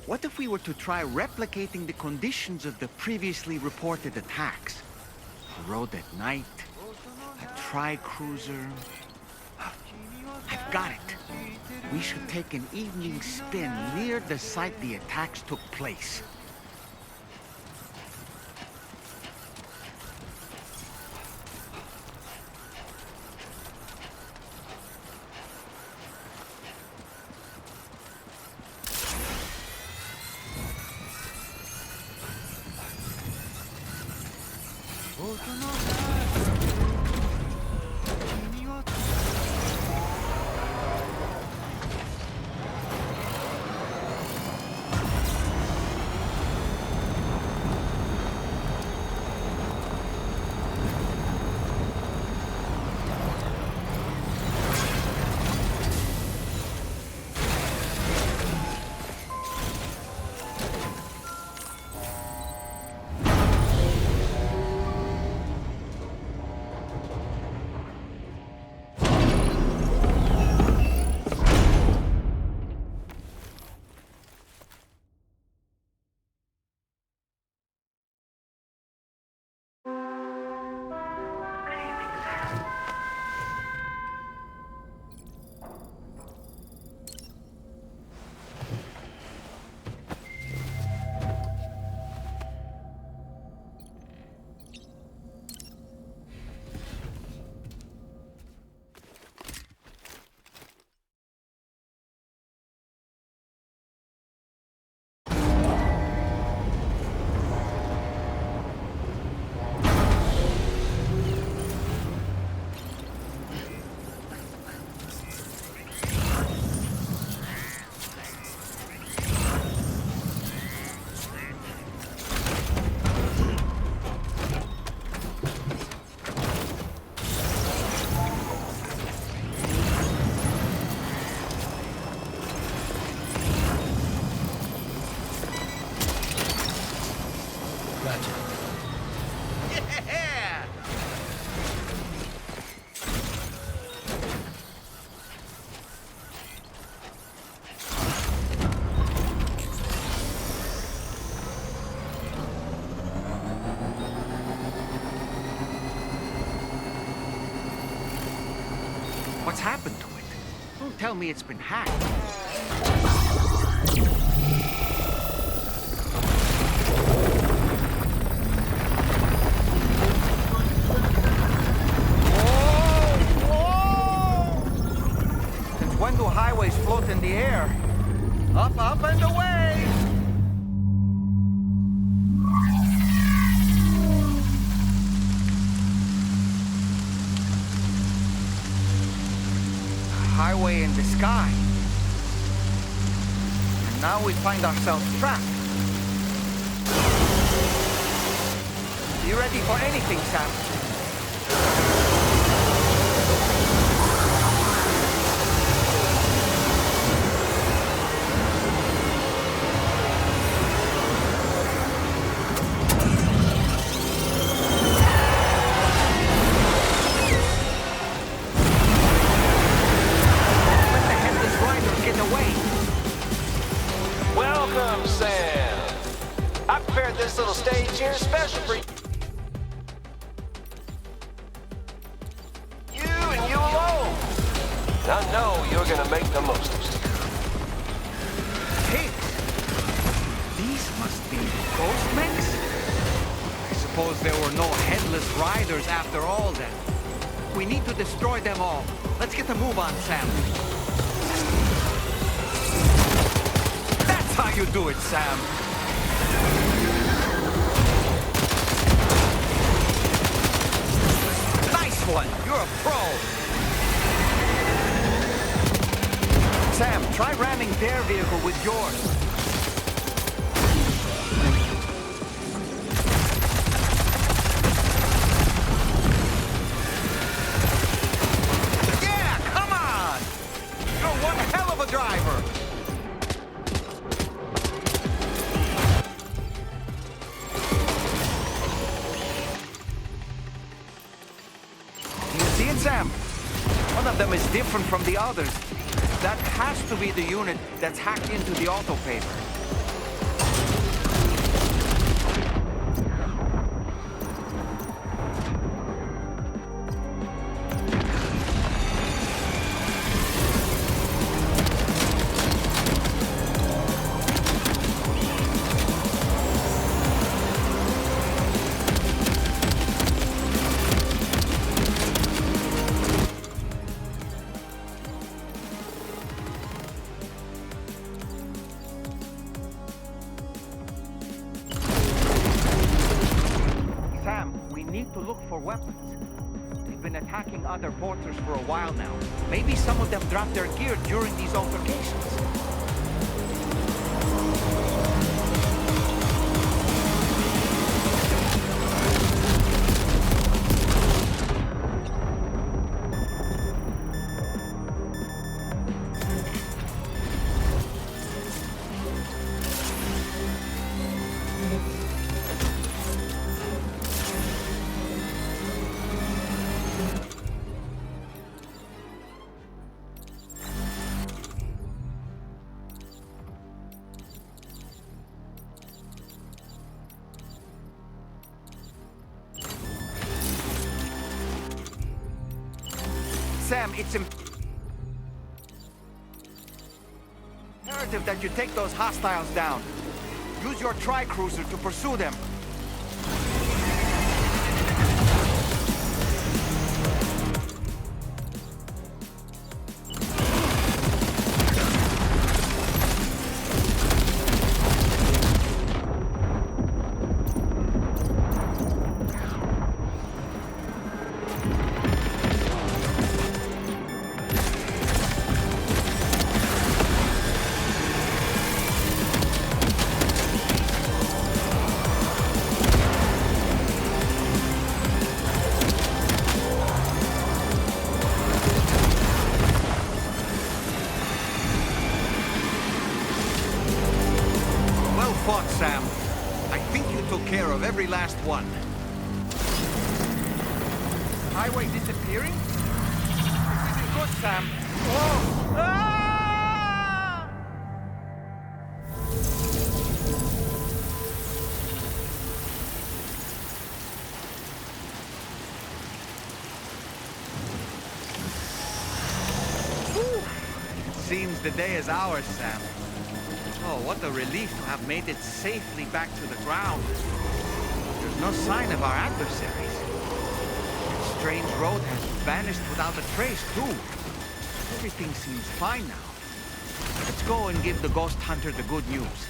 Speaker 1: what if we were to try replicating the conditions of the previously reported attacks? A road at night, a tri-cruiser. I've got it. We should take an evening spin near the site the attacks took place. What's happened to it? Don't tell me it's been hacked.
Speaker 7: Since when do highways float in the air? Up, up, and away! Highway in the sky. And now we find ourselves trapped. You ready for anything, Sam?
Speaker 11: Welcome, Sam. I prepared this little stage here special for you. You and you alone. I know you're gonna make the most of it.
Speaker 1: Hey, these must be ghost mechs? I suppose there were no headless riders after all then. We need to destroy them all. Let's get a move on, Sam.
Speaker 7: That's how you do it, Sam. Nice one. You're a pro. Sam, try ramming their vehicle with yours. Yeah, come on! You're one hell of a driver. See it, Sam? One of them is different from the others. That has to be the unit that's hacked into the auto paper. To look for weapons. They've been attacking other porters for a while now. Maybe some of them dropped their gear during these altercations. Sam, it's imperative that you take those hostiles down. Use your tri-cruiser to pursue them. Fought, Sam. I think you took care of every last one. Highway disappearing? This isn't good, Sam. Whoa! Ah!
Speaker 1: seems the day is ours, Sam. Oh, what a relief to have made it safely back to the ground. There's no sign of our adversaries. That strange road has vanished without a trace, too. Everything seems fine now. Let's go and give the ghost hunter the good news.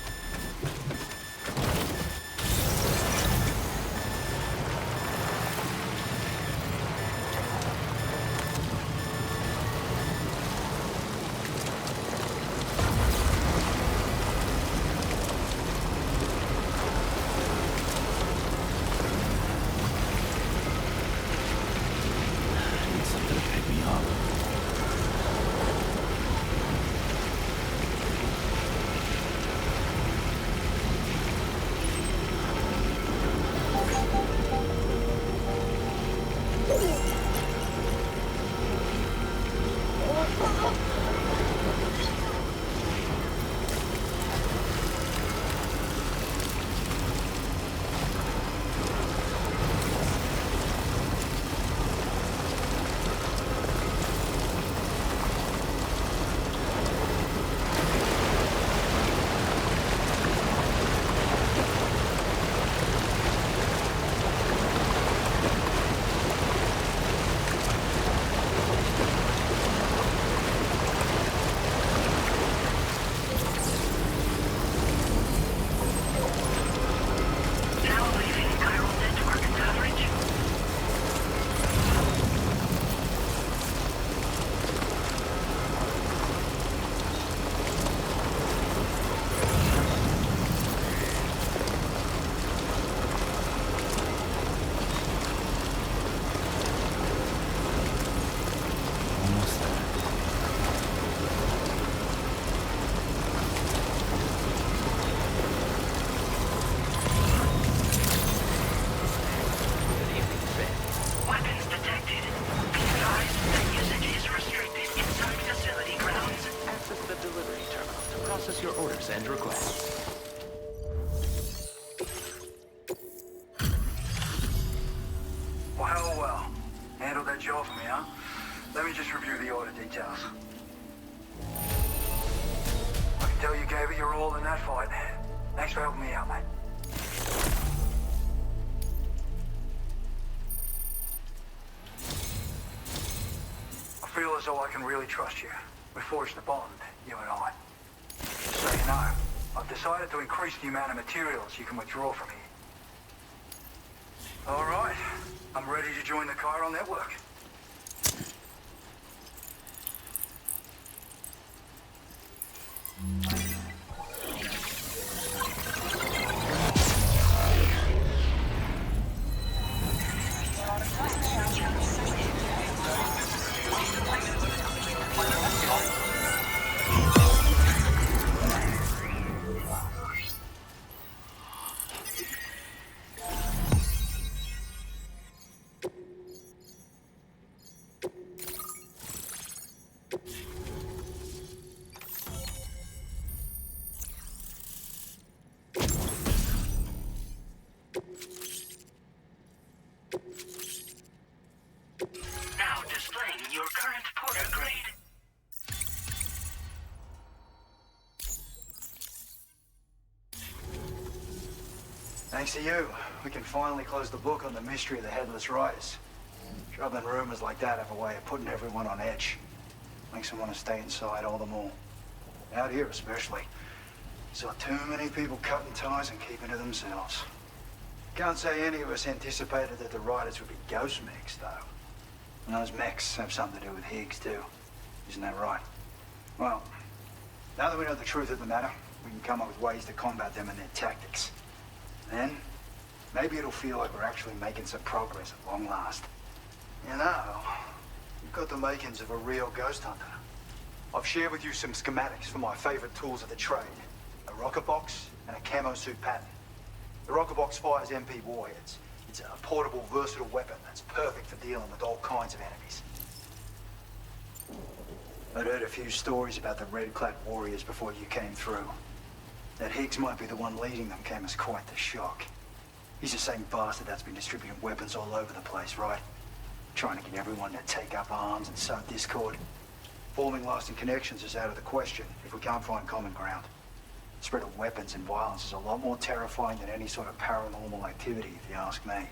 Speaker 2: Your orders and requests.
Speaker 13: Well. Handled that job for me, huh? Let me just review the order details. I can tell you gave it your all in that fight. Thanks for helping me out, mate. I feel as though I can really trust you. We forged a bond, you and I. So you know, I've decided to increase the amount of materials you can withdraw from here. All right, I'm ready to join the chiral network.
Speaker 14: Thanks to you, we can finally close the book on the mystery of the Headless Riders. Troubling rumors like that have a way of putting everyone on edge. Makes them want to stay inside all the more. Out here especially. Saw too many people cutting ties and keeping to themselves. Can't say any of us anticipated that the Riders would be ghost mechs, though. And those mechs have something to do with Higgs, too. Isn't that right? Well, now that we know the truth of the matter, we can come up with ways to combat them and their tactics. Then, maybe it'll feel like we're actually making some progress at long last. You know, you've got the makings of a real ghost hunter. I've shared with you some schematics for my favorite tools of the trade. A rocket box and a camo suit pattern. The rocket box fires MP warheads. It's a portable, versatile weapon that's perfect for dealing with all kinds of enemies. I'd heard a few stories about the red-clad warriors before you came through. That Higgs might be the one leading them came as quite the shock. He's the same bastard that's been distributing weapons all over the place, right? Trying to get everyone to take up arms and sow discord. Forming lasting connections is out of the question if we can't find common ground. The spread of weapons and violence is a lot more terrifying than any sort of paranormal activity, if you ask me.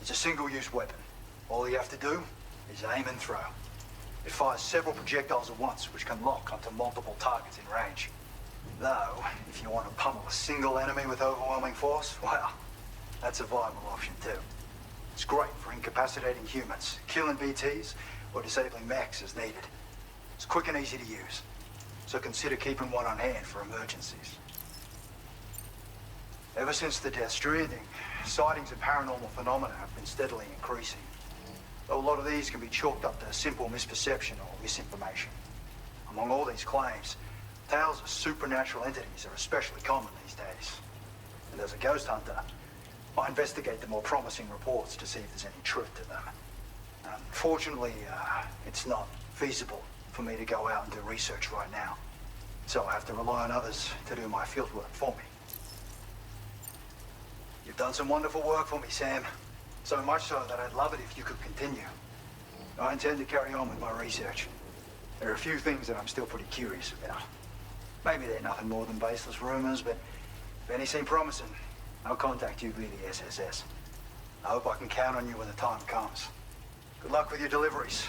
Speaker 14: It's a single-use weapon. All you have to do is aim and throw. It fires several projectiles at once, which can lock onto multiple targets in range. Though, if you want to pummel a single enemy with overwhelming force, well, that's a viable option too. It's great for incapacitating humans, killing BTs, or disabling mechs as needed. It's quick and easy to use, so consider keeping one on hand for emergencies. Ever since the death Stranding, sightings of paranormal phenomena have been steadily increasing. Though a lot of these can be chalked up to simple misperception or misinformation. Among all these claims, tales of supernatural entities are especially common these days. And as a ghost hunter, I investigate the more promising reports to see if there's any truth to them. Unfortunately, it's not feasible for me to go out and do research right now. So I have to rely on others to do my fieldwork for me. You've done some wonderful work for me, Sam. So much so that I'd love it if you could continue. I intend to carry on with my research. There are a few things that I'm still pretty curious about. Maybe they're nothing more than baseless rumors, but if any seem promising, I'll contact you via the SSS. I hope I can count on you when the time comes. Good luck with your deliveries.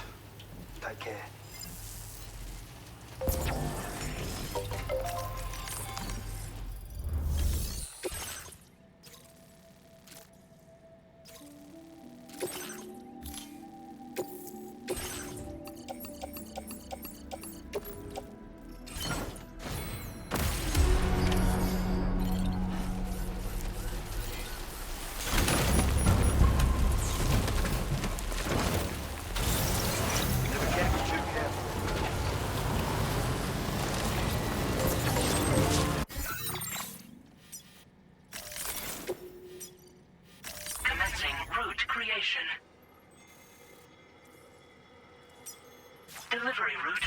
Speaker 14: Take care.
Speaker 5: Delivery route.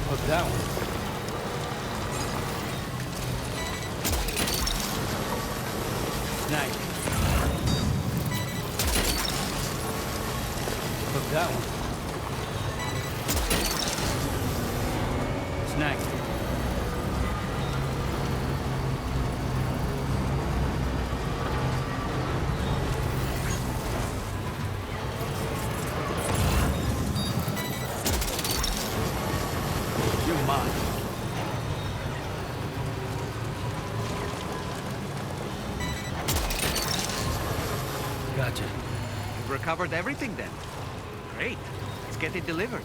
Speaker 2: What's that one? Nice. What's that one? Snack. You're mine. Gotcha.
Speaker 7: You've recovered everything then. Great. Let's get it delivered.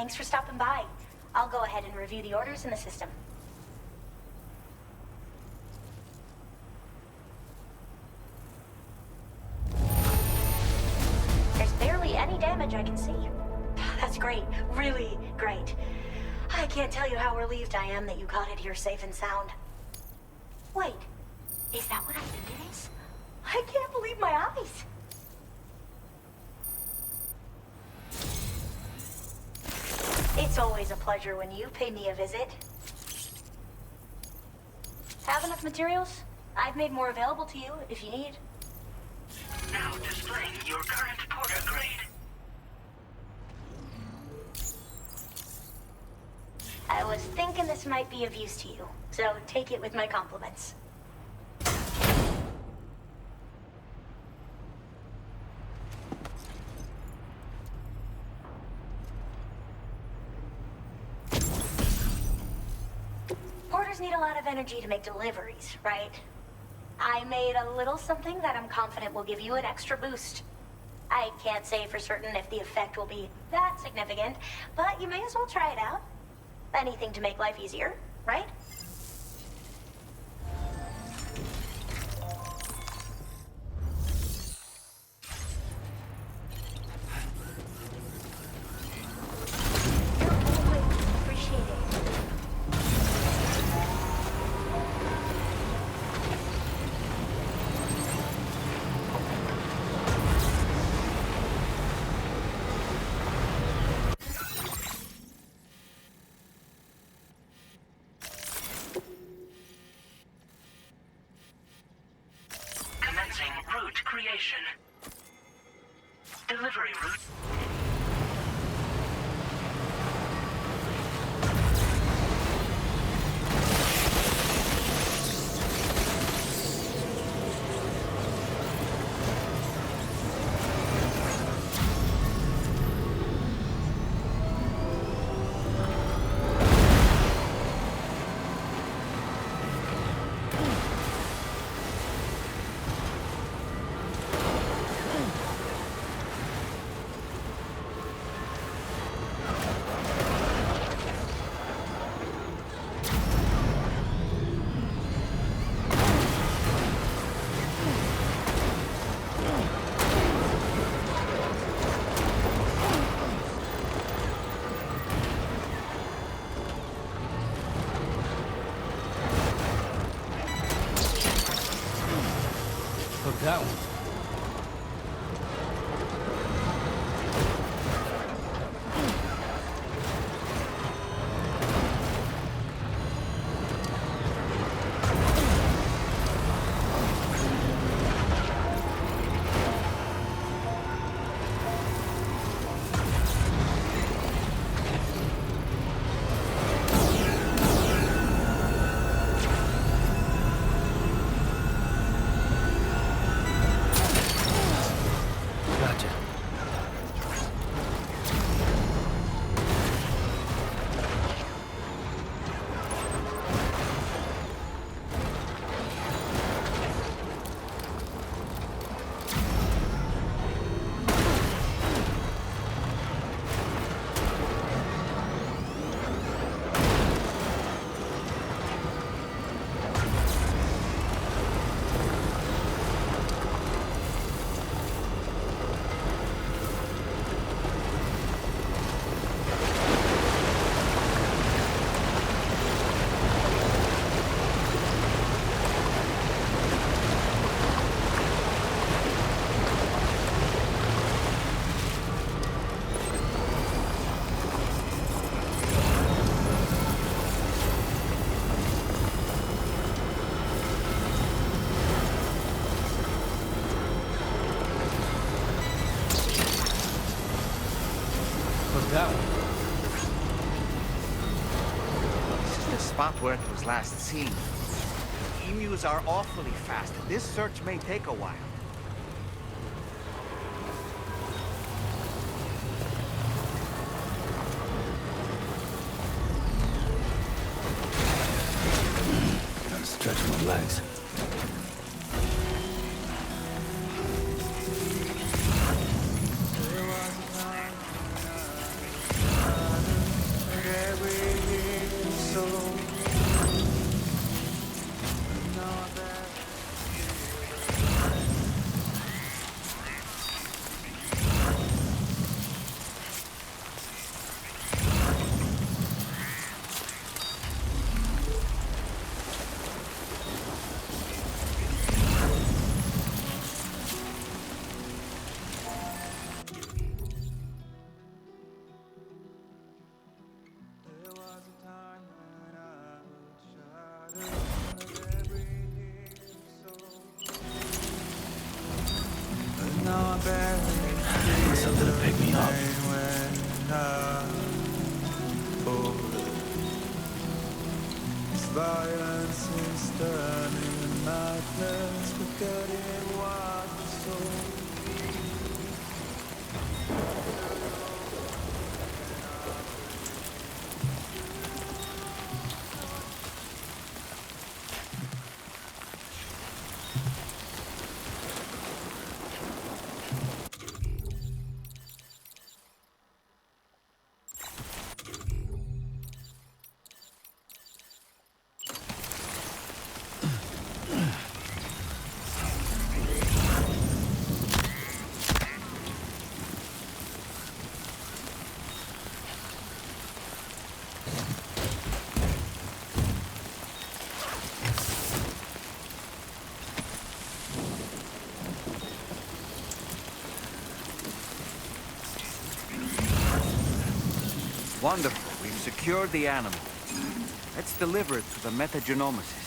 Speaker 12: thanks for stopping by. I'll go ahead and review the orders in the system. There's barely any damage I can see. That's great. Really great. I can't tell you how relieved I am that you got it here safe and sound. Wait, is that what I think it is? I can't believe my eyes. It's always a pleasure when you pay me a visit. Have enough materials? I've made more available to you if you need.
Speaker 5: Now displaying your current porter grade.
Speaker 12: I was thinking this might be of use to you, so take it with my compliments. Porters need a lot of energy to make deliveries, right? I made a little something that I'm confident will give you an extra boost. I can't say for certain if the effect will be that significant, but you may as well try it out. Anything to make life easier, right? You're always appreciated.
Speaker 5: Commencing route creation. Delivery route.
Speaker 2: Look that one. Gotcha. Look that one.
Speaker 1: This is the spot where it was last seen. Emus are awfully fast. This search may take a while.
Speaker 2: Gotta stretch my legs. Need something to pick me up.
Speaker 15: Violence is turning madness, forgetting what we saw.
Speaker 1: Wonderful. We've secured the animal. Let's deliver it to the metagenomicist.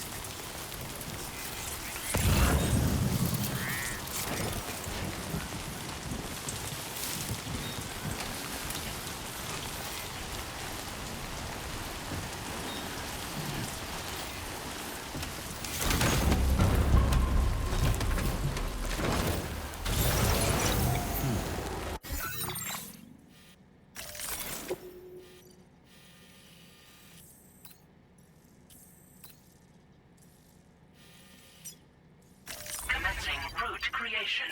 Speaker 5: Route creation.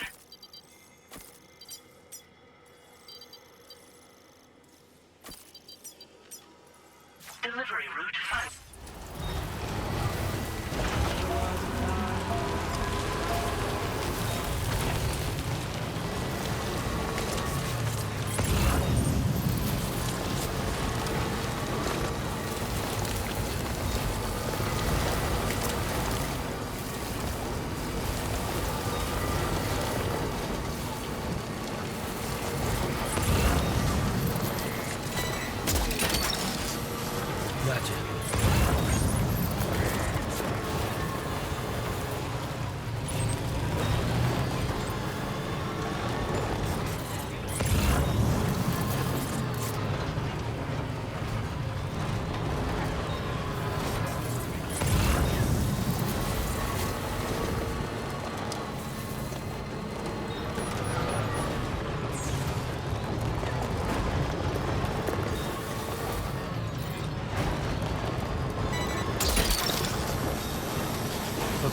Speaker 5: Delivery route 5.
Speaker 2: Gotcha.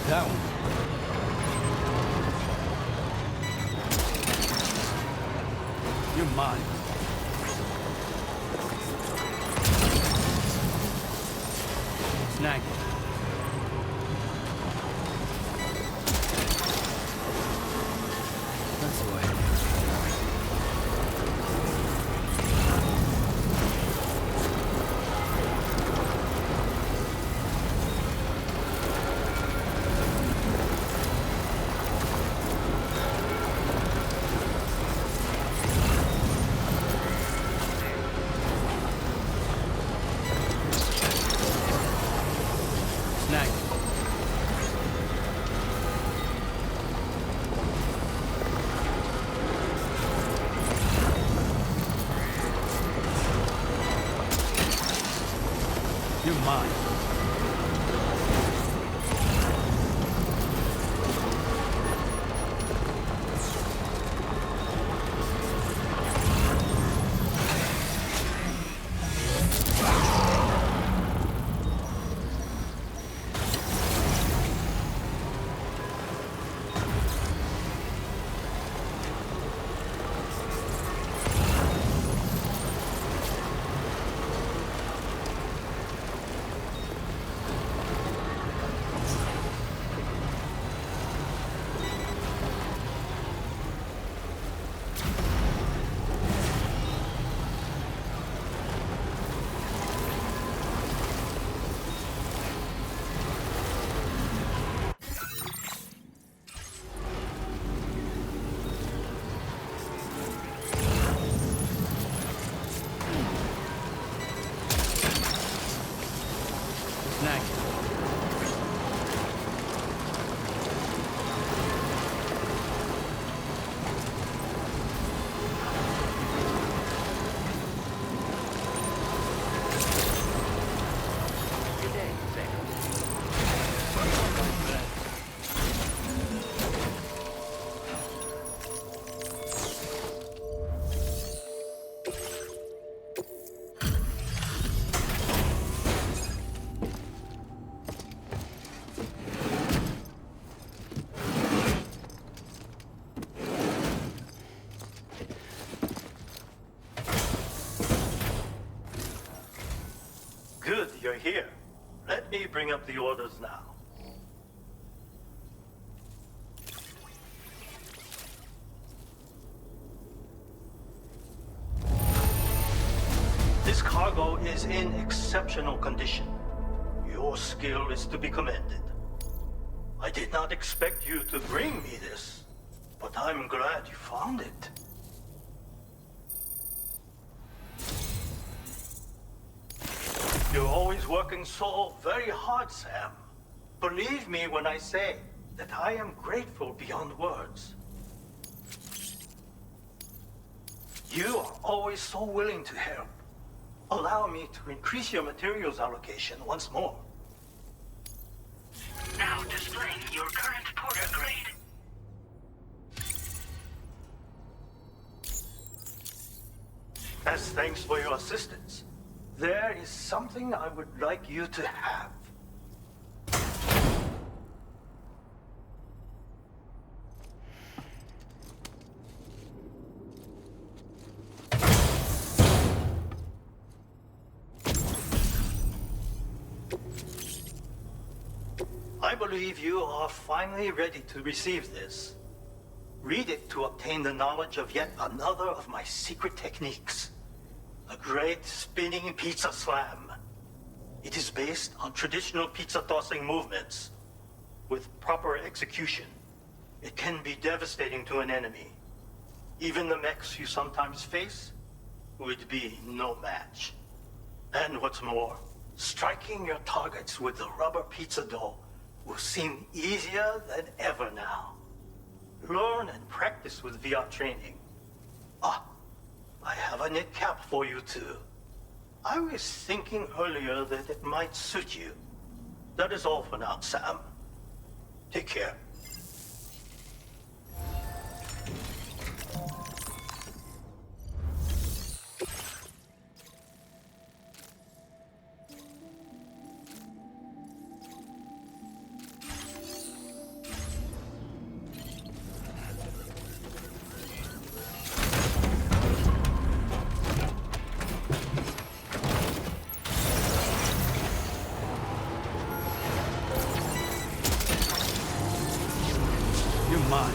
Speaker 2: That one. You're mine. Snag it. That's the way. Snag it.
Speaker 16: you're here, let me bring up the orders now. This cargo is in exceptional condition. Your skill is to be commended. I did not expect you to bring me this, but I'm glad you found it. You're always working so very hard, Sam. Believe me when I say that I am grateful beyond words. You are always so willing to help. Allow me to increase your materials allocation once more.
Speaker 5: Now displaying your current porter grade.
Speaker 16: As thanks for your assistance, there is something I would like you to have. I believe you are finally ready to receive this. Read it to obtain the knowledge of yet another of my secret techniques. A great spinning pizza slam. It is based on traditional pizza tossing movements. With proper execution, it can be devastating to an enemy. Even the mechs you sometimes face would be no match. And what's more, striking your targets with the rubber pizza dough will seem easier than ever now. Learn and practice with VR training. Ah, I have a knit cap for you too. I was thinking earlier that it might suit you. That is all for now, Sam. Take care.
Speaker 3: You're mine.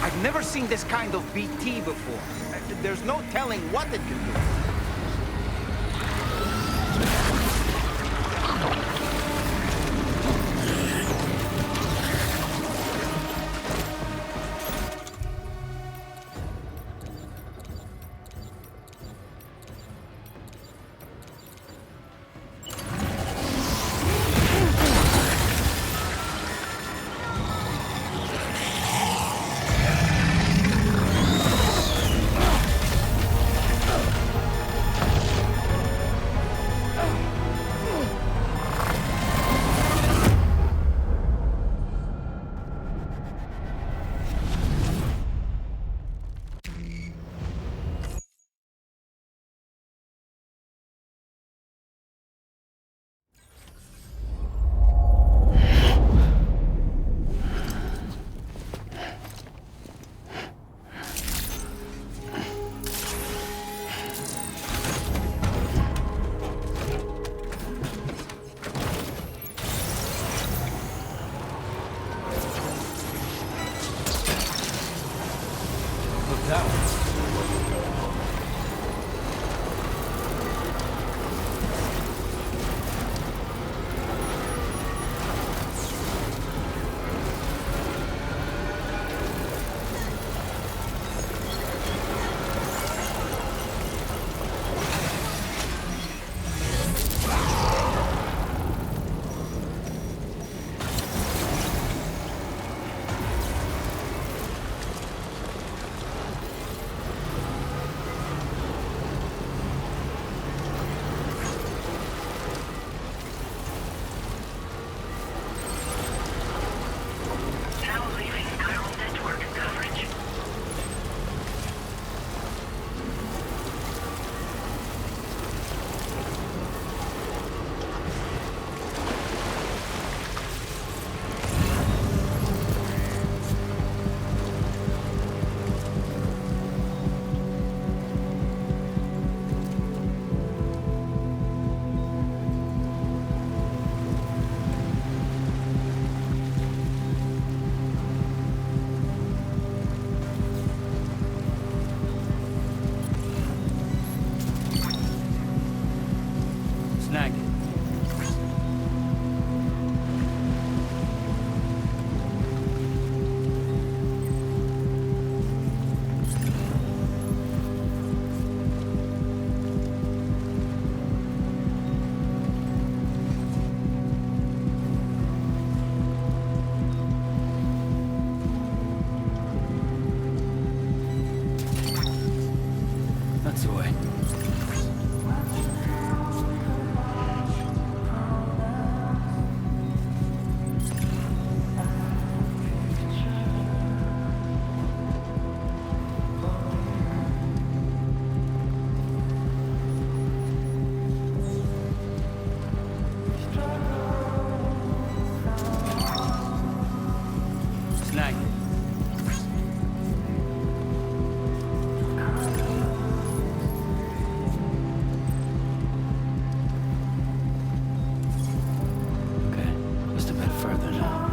Speaker 1: I've never seen this kind of BT before. There's no telling what it can do.
Speaker 2: That's the way. Snag. Okay, just a bit further now.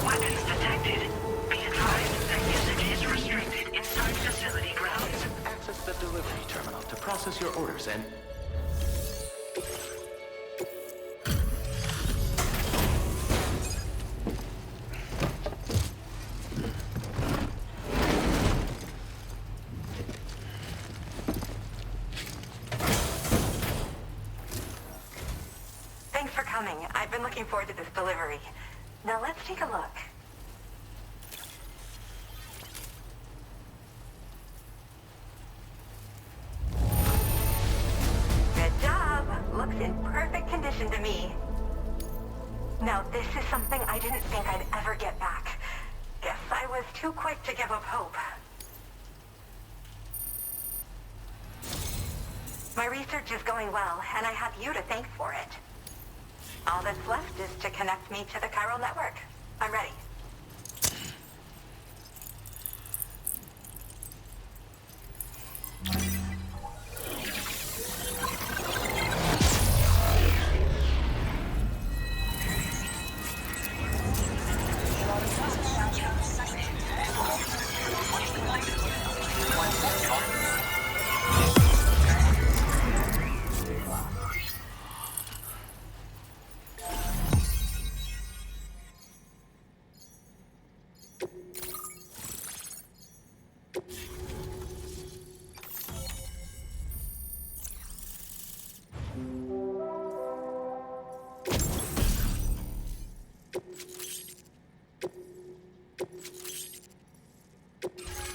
Speaker 5: Weapons detected. Be advised that usage is restricted inside facility grounds.
Speaker 11: Access the delivery terminal to process your orders and...
Speaker 5: Thanks for coming. I've been looking forward to this delivery. Now let's take a look. Good job. Looks in perfect condition to me. Now this is something I didn't think I'd ever get back. Guess I was too quick to give up hope. My research is going well, and I have you to thank for it. All that's left is to connect me to the chiral network. I'm ready.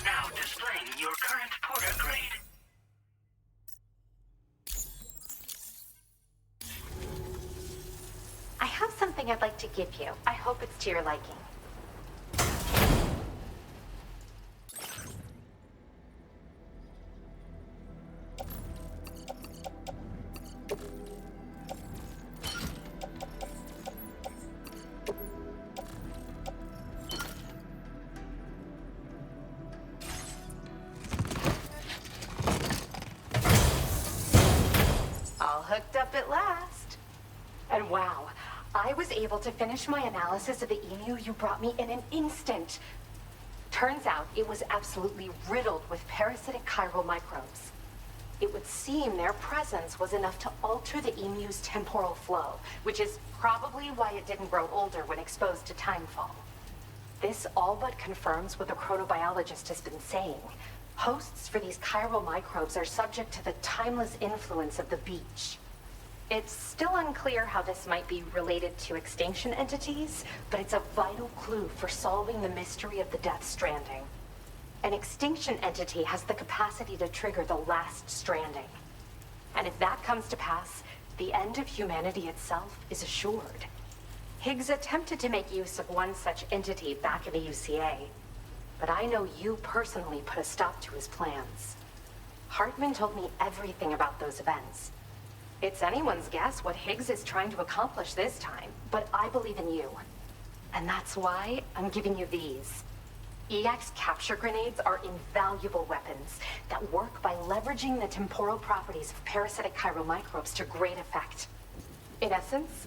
Speaker 5: Now displaying your current porter grade.
Speaker 17: I have something I'd like to give you. I hope it's to your liking. All hooked up at last. And wow, I was able to finish my analysis of the emu you brought me in an instant. Turns out it was absolutely riddled with parasitic chiral microbes. It would seem their presence was enough to alter the emu's temporal flow, which is probably why it didn't grow older when exposed to timefall. This all but confirms what the chronobiologist has been saying. Hosts for these chiral microbes are subject to the timeless influence of the beach. It's still unclear how this might be related to extinction entities, but it's a vital clue for solving the mystery of the Death Stranding. An extinction entity has the capacity to trigger the last stranding. And if that comes to pass, the end of humanity itself is assured. Higgs attempted to make use of one such entity back in the UCA, but I know you personally put a stop to his plans. Hartman told me everything about those events. It's anyone's guess what Higgs is trying to accomplish this time, but I believe in you. And that's why I'm giving you these. EX capture grenades are invaluable weapons that work by leveraging the temporal properties of parasitic chiral microbes to great effect. In essence,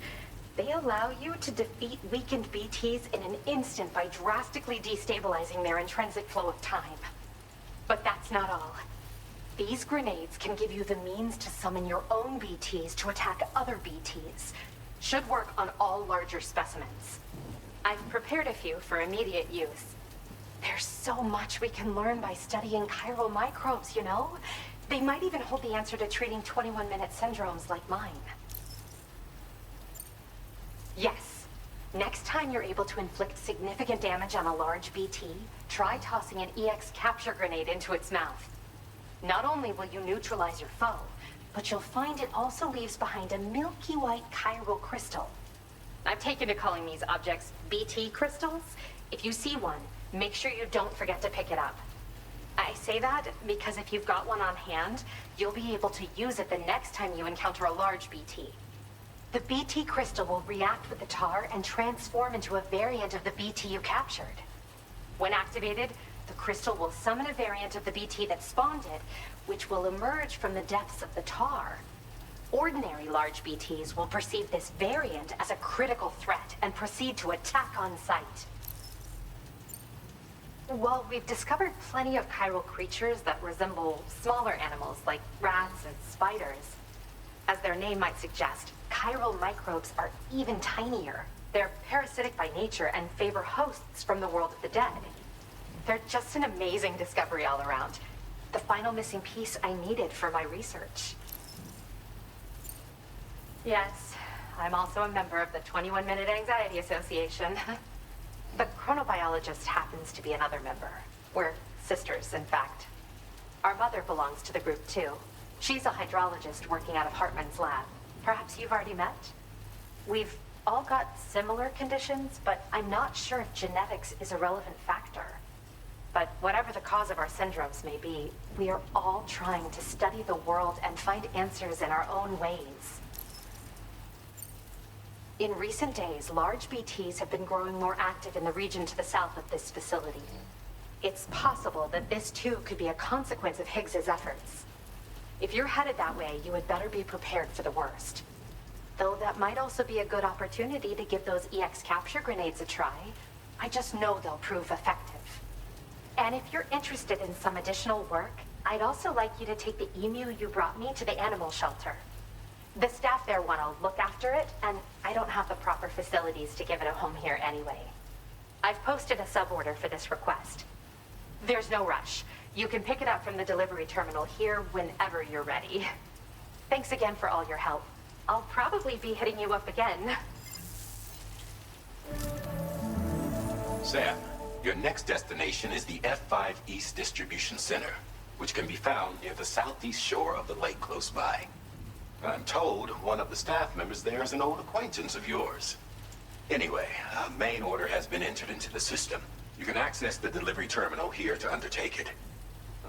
Speaker 17: they allow you to defeat weakened BTs in an instant by drastically destabilizing their intrinsic flow of time. But that's not all. These grenades can give you the means to summon your own BTs to attack other BTs. Should work on all larger specimens. I've prepared a few for immediate use. There's so much we can learn by studying chiral microbes, you know? They might even hold the answer to treating 21-minute syndromes like mine. Yes, Next time you're able to inflict significant damage on a large BT, try tossing an EX capture grenade into its mouth. Not only will you neutralize your foe, but you'll find it also leaves behind a milky white chiral crystal. I've taken to calling these objects BT crystals. If you see one, make sure you don't forget to pick it up. I say that because if you've got one on hand, you'll be able to use it the next time you encounter a large BT. The BT crystal will react with the tar and transform into a variant of the BT you captured. When activated, the crystal will summon a variant of the BT that spawned it, which will emerge from the depths of the tar. Ordinary large BTs will perceive this variant as a critical threat and proceed to attack on sight. While we've discovered plenty of chiral creatures that resemble smaller animals like rats and spiders, as their name might suggest, chiral microbes are even tinier. They're parasitic by nature and favor hosts from the world of the dead. They're just an amazing discovery all around. The final missing piece I needed for my research. Yes, I'm also a member of the 21-Minute Anxiety Association. The chronobiologist happens to be another member. We're sisters, in fact. Our mother belongs to the group, too. She's a hydrologist working out of Hartman's lab. Perhaps you've already met? We've all got similar conditions, but I'm not sure if genetics is a relevant factor. But whatever the cause of our syndromes may be, we are all trying to study the world and find answers in our own ways. In recent days, large BTs have been growing more active in the region to the south of this facility. It's possible that this too could be a consequence of Higgs's efforts. If you're headed that way, you had better be prepared for the worst. Though that might also be a good opportunity to give those EX capture grenades a try. I just know they'll prove effective. And if you're interested in some additional work, I'd also like you to take the emu you brought me to the animal shelter. The staff there want to look after it, and I don't have the proper facilities to give it a home here anyway. I've posted a suborder for this request. There's no rush. You can pick it up from the delivery terminal here whenever you're ready. Thanks again for all your help. I'll probably be hitting you up again.
Speaker 10: Sam, your next destination is the F5 East Distribution Center, which can be found near the southeast shore of the lake close by. I'm told one of the staff members there is an old acquaintance of yours. Anyway, a main order has been entered into the system. You can access the delivery terminal here to undertake it.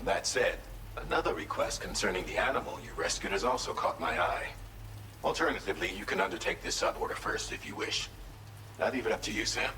Speaker 10: That said, another request concerning the animal you rescued has also caught my eye. Alternatively, you can undertake this suborder first if you wish. I'll leave it up to you, Sam.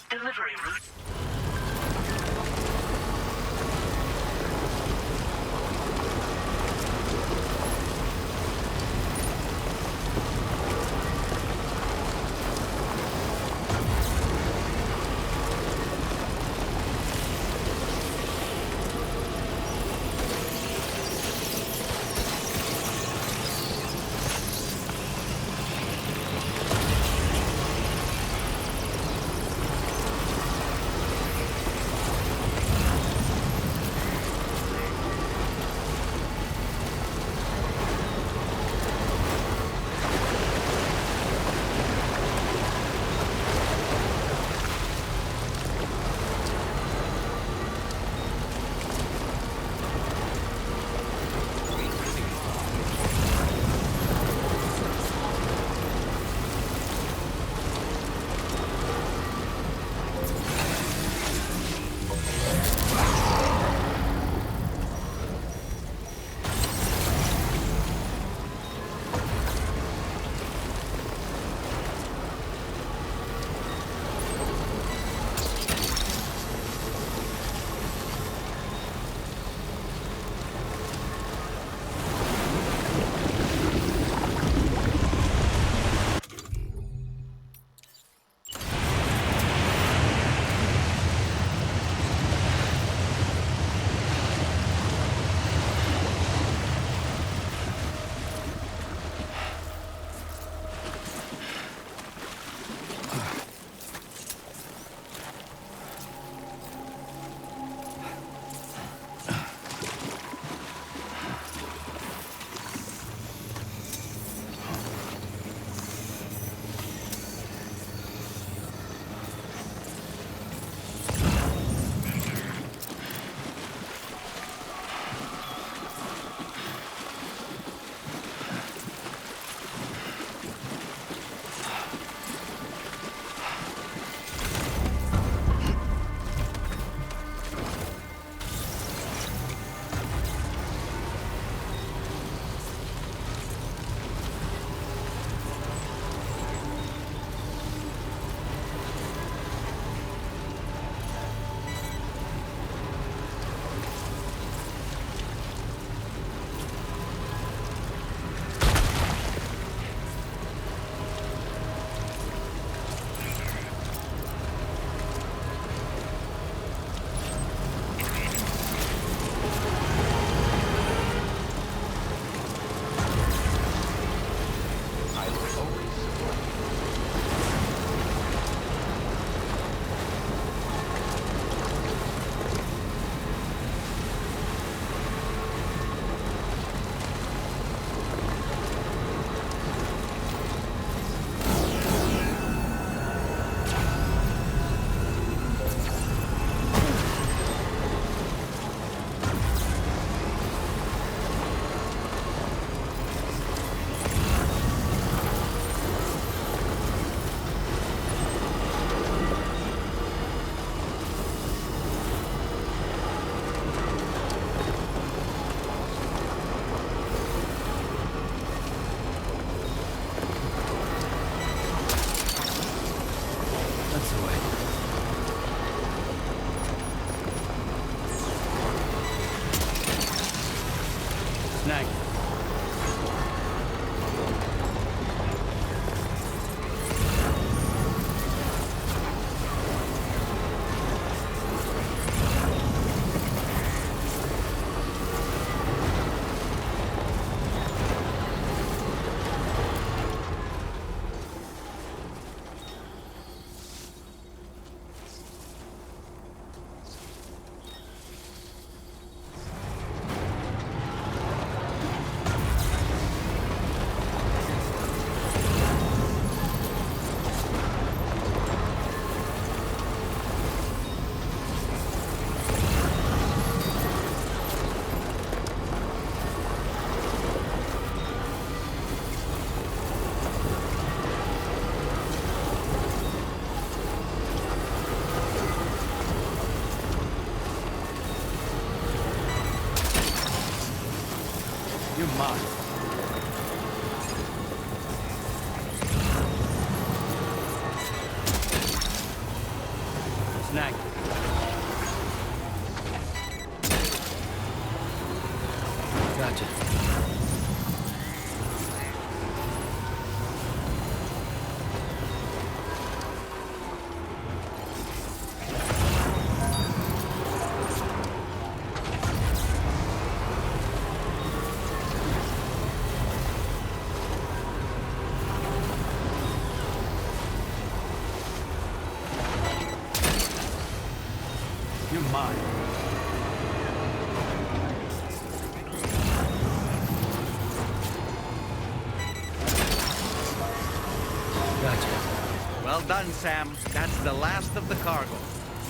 Speaker 18: Delivery route.
Speaker 2: Snag.
Speaker 3: You're mine.
Speaker 2: Snag. Gotcha.
Speaker 3: You're mine.
Speaker 2: Gotcha.
Speaker 1: Well done, Sam. That's the last of the cargo.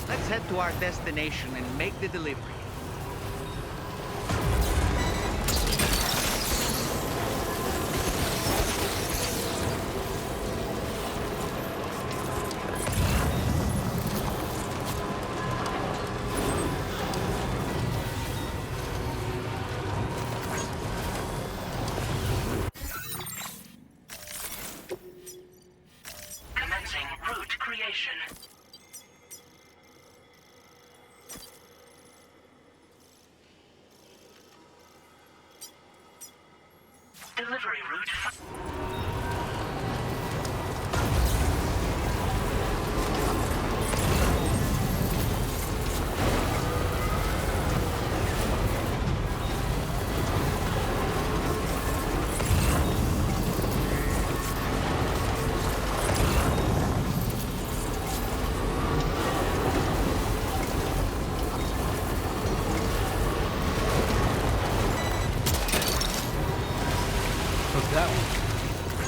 Speaker 1: Let's head to our destination and make the delivery.
Speaker 5: Commencing route creation. Delivery route.
Speaker 2: Took that one.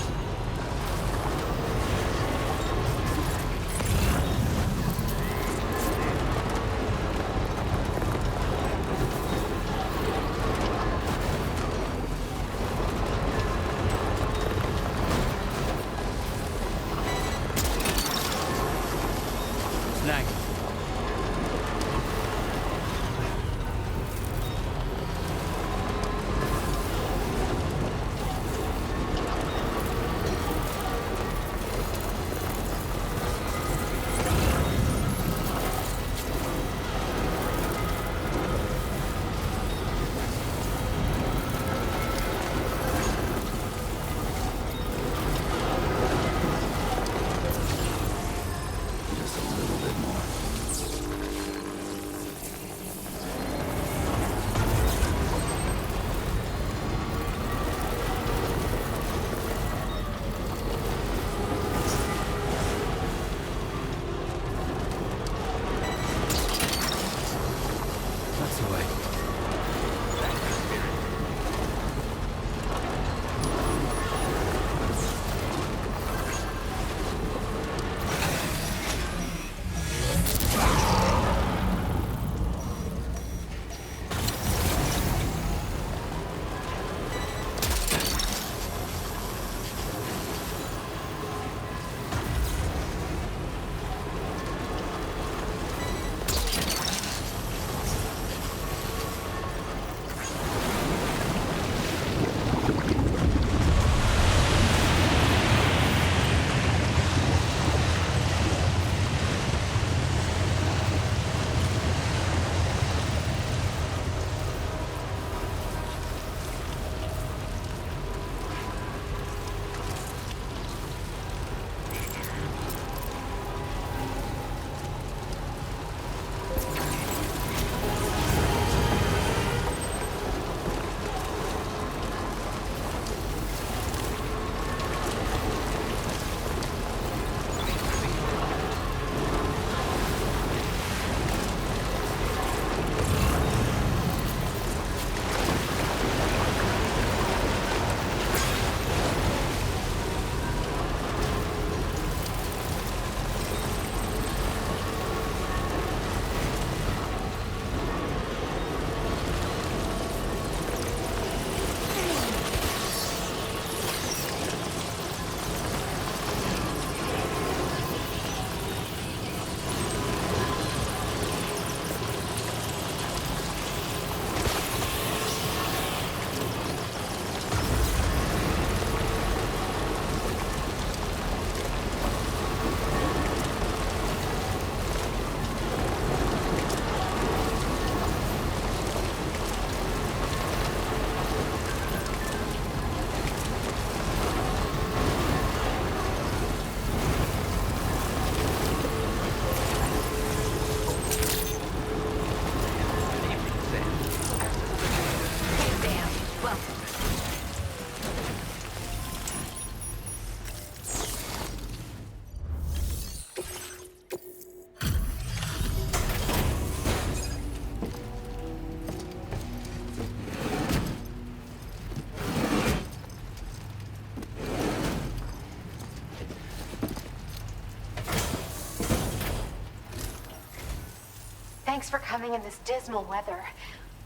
Speaker 17: Thanks for coming in this dismal weather.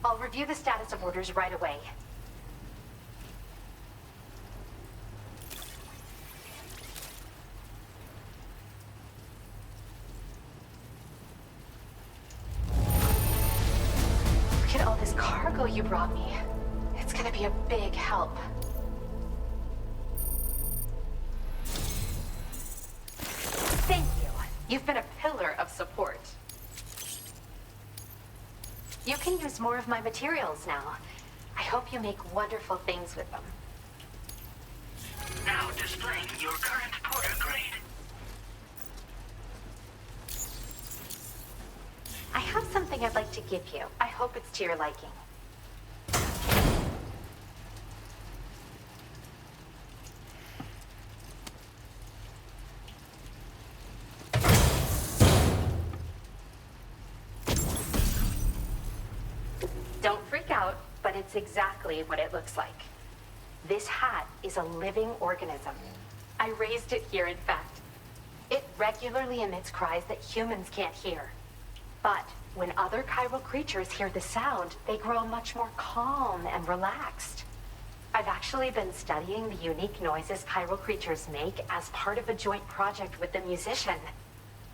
Speaker 17: I'll review the status of orders right away. Look at all this cargo you brought me. It's gonna be a big help. Thank you. You've been a pillar of support. You can use more of my materials now. I hope you make wonderful things with them.
Speaker 18: Now displaying your current Porter grade.
Speaker 17: I have something I'd like to give you. I hope it's to your liking. Don't freak out, but it's exactly what it looks like. This hat is a living organism. I raised it here, in fact. It regularly emits cries that humans can't hear. But when other chiral creatures hear the sound, they grow much more calm and relaxed. I've actually been studying the unique noises chiral creatures make as part of a joint project with the musician.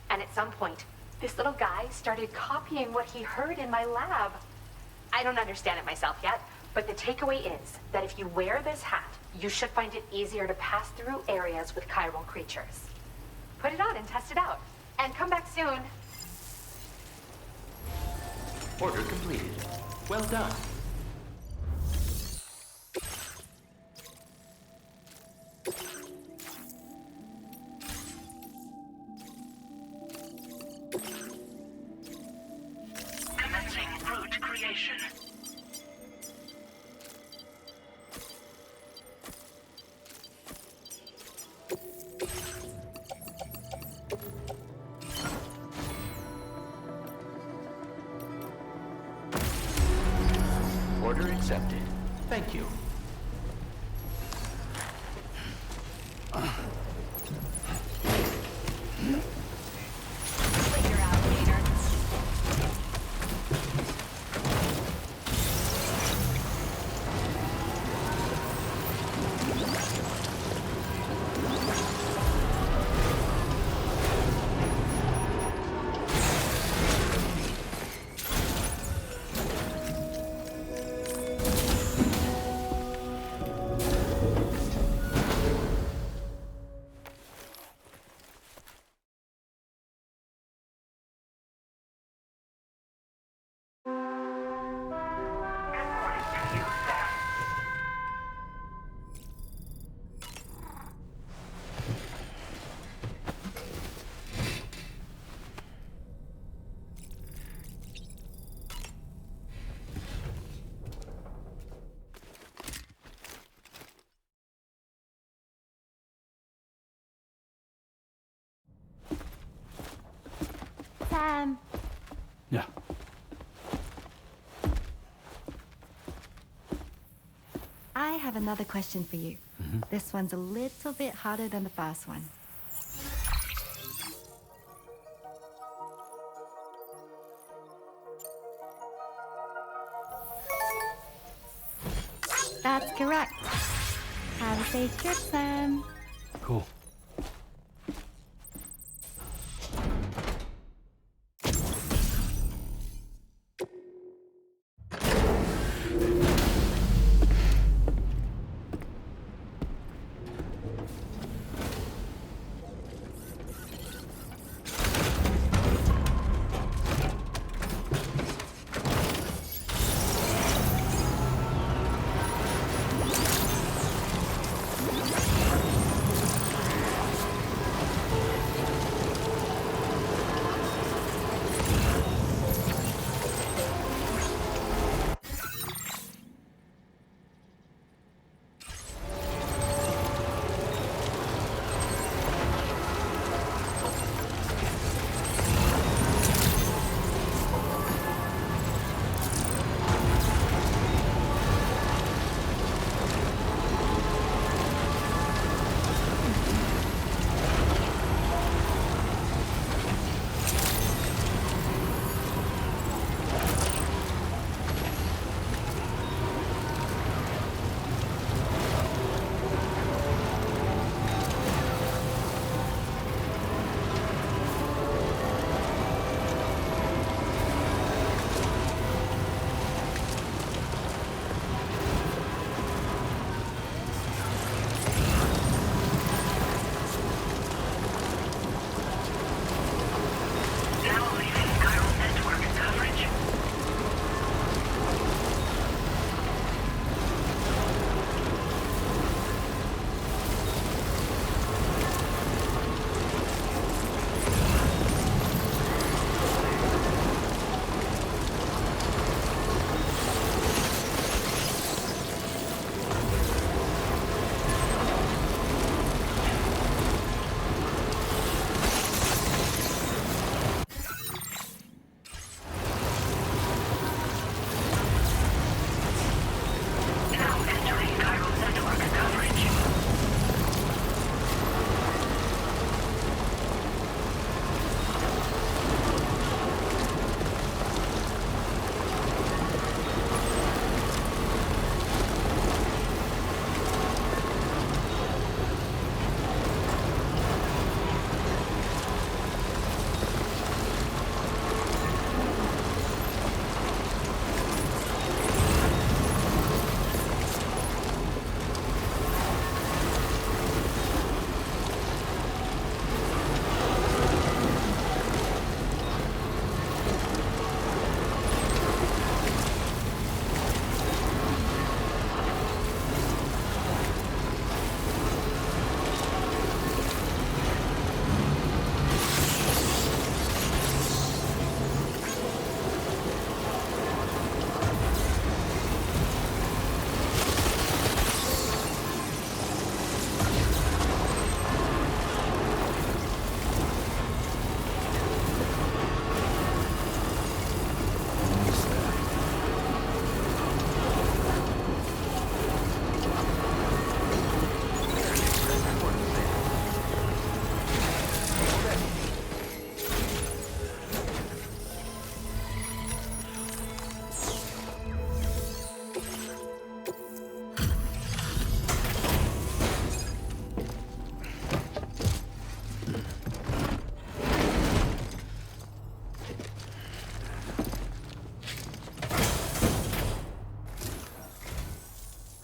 Speaker 17: And at some point, this little guy started copying what he heard in my lab. I don't understand it myself yet, but the takeaway is that if you wear this hat, you should find it easier to pass through areas with chiral creatures. Put it on and test it out. And come back soon.
Speaker 11: Order completed. Well done.
Speaker 18: Commencing root creation.
Speaker 11: Order accepted. Thank you.
Speaker 17: Figure out later. Sam.
Speaker 3: Yeah.
Speaker 19: I have another question for you. This one's a little bit harder than the first one. That's correct. Have a safe trip, Sam.
Speaker 3: Cool.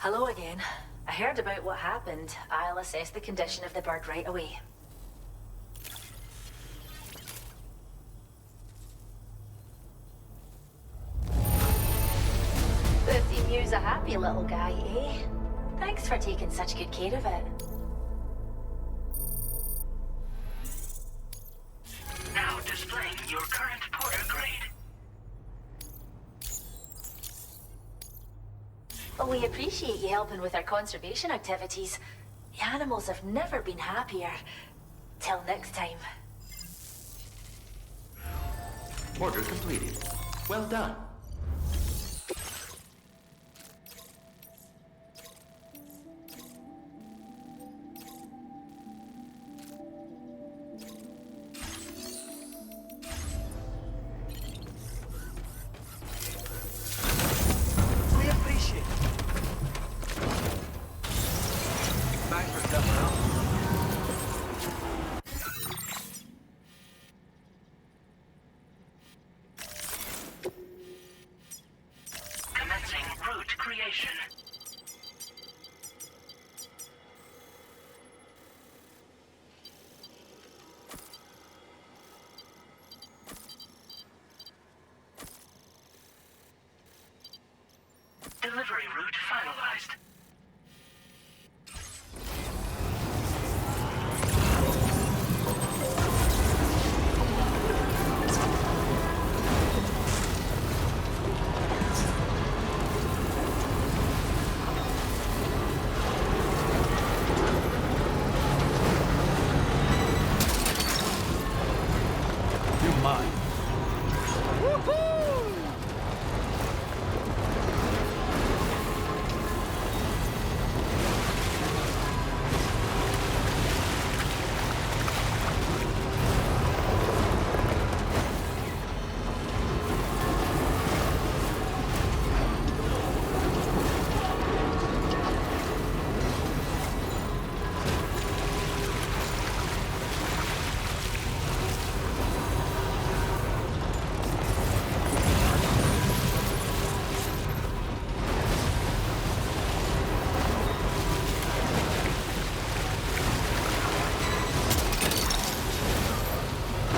Speaker 20: Hello again. I heard about what happened. I'll assess the condition of the bird right away. The emu's a happy little guy, eh? Thanks for taking such good care of it.
Speaker 18: Now displaying your current porter grade.
Speaker 20: Well, we appreciate you helping with our conservation activities. The animals have never been happier. Till next time.
Speaker 11: Order completed. Well done.
Speaker 7: We appreciate it. Thanks for stepping up.
Speaker 18: Commencing route creation. Delivery route finalized.
Speaker 3: You're mine.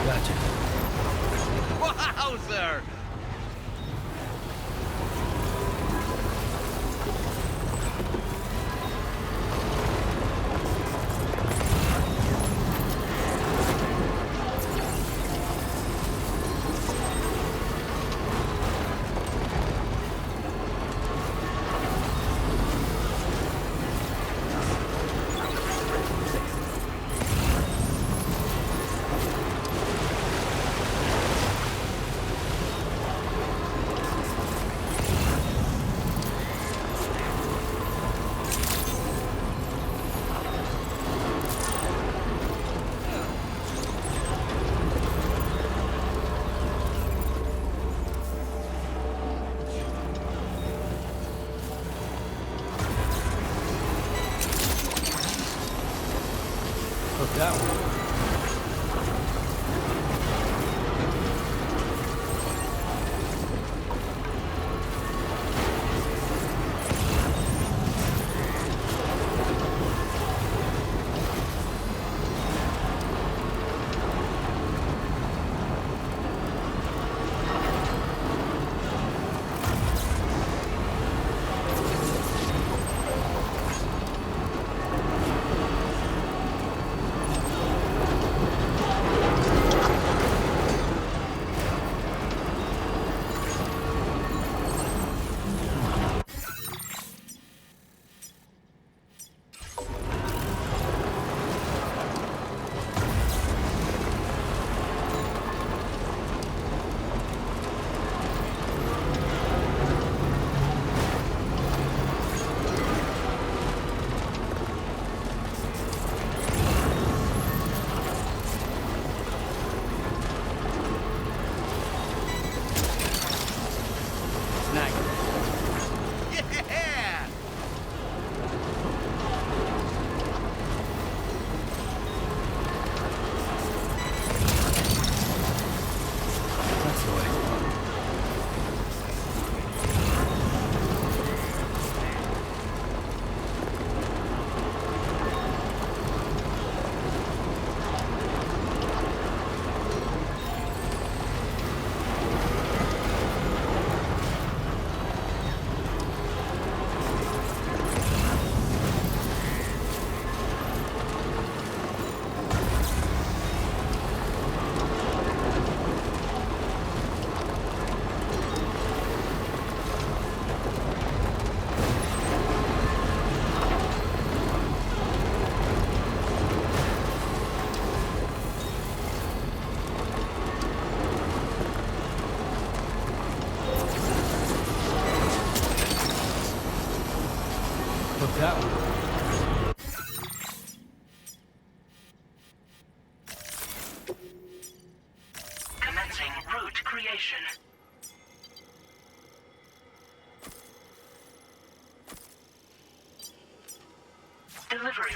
Speaker 2: Gotcha.
Speaker 1: Wowzer!
Speaker 3: Look that one. that one.
Speaker 18: Commencing route creation. Delivery.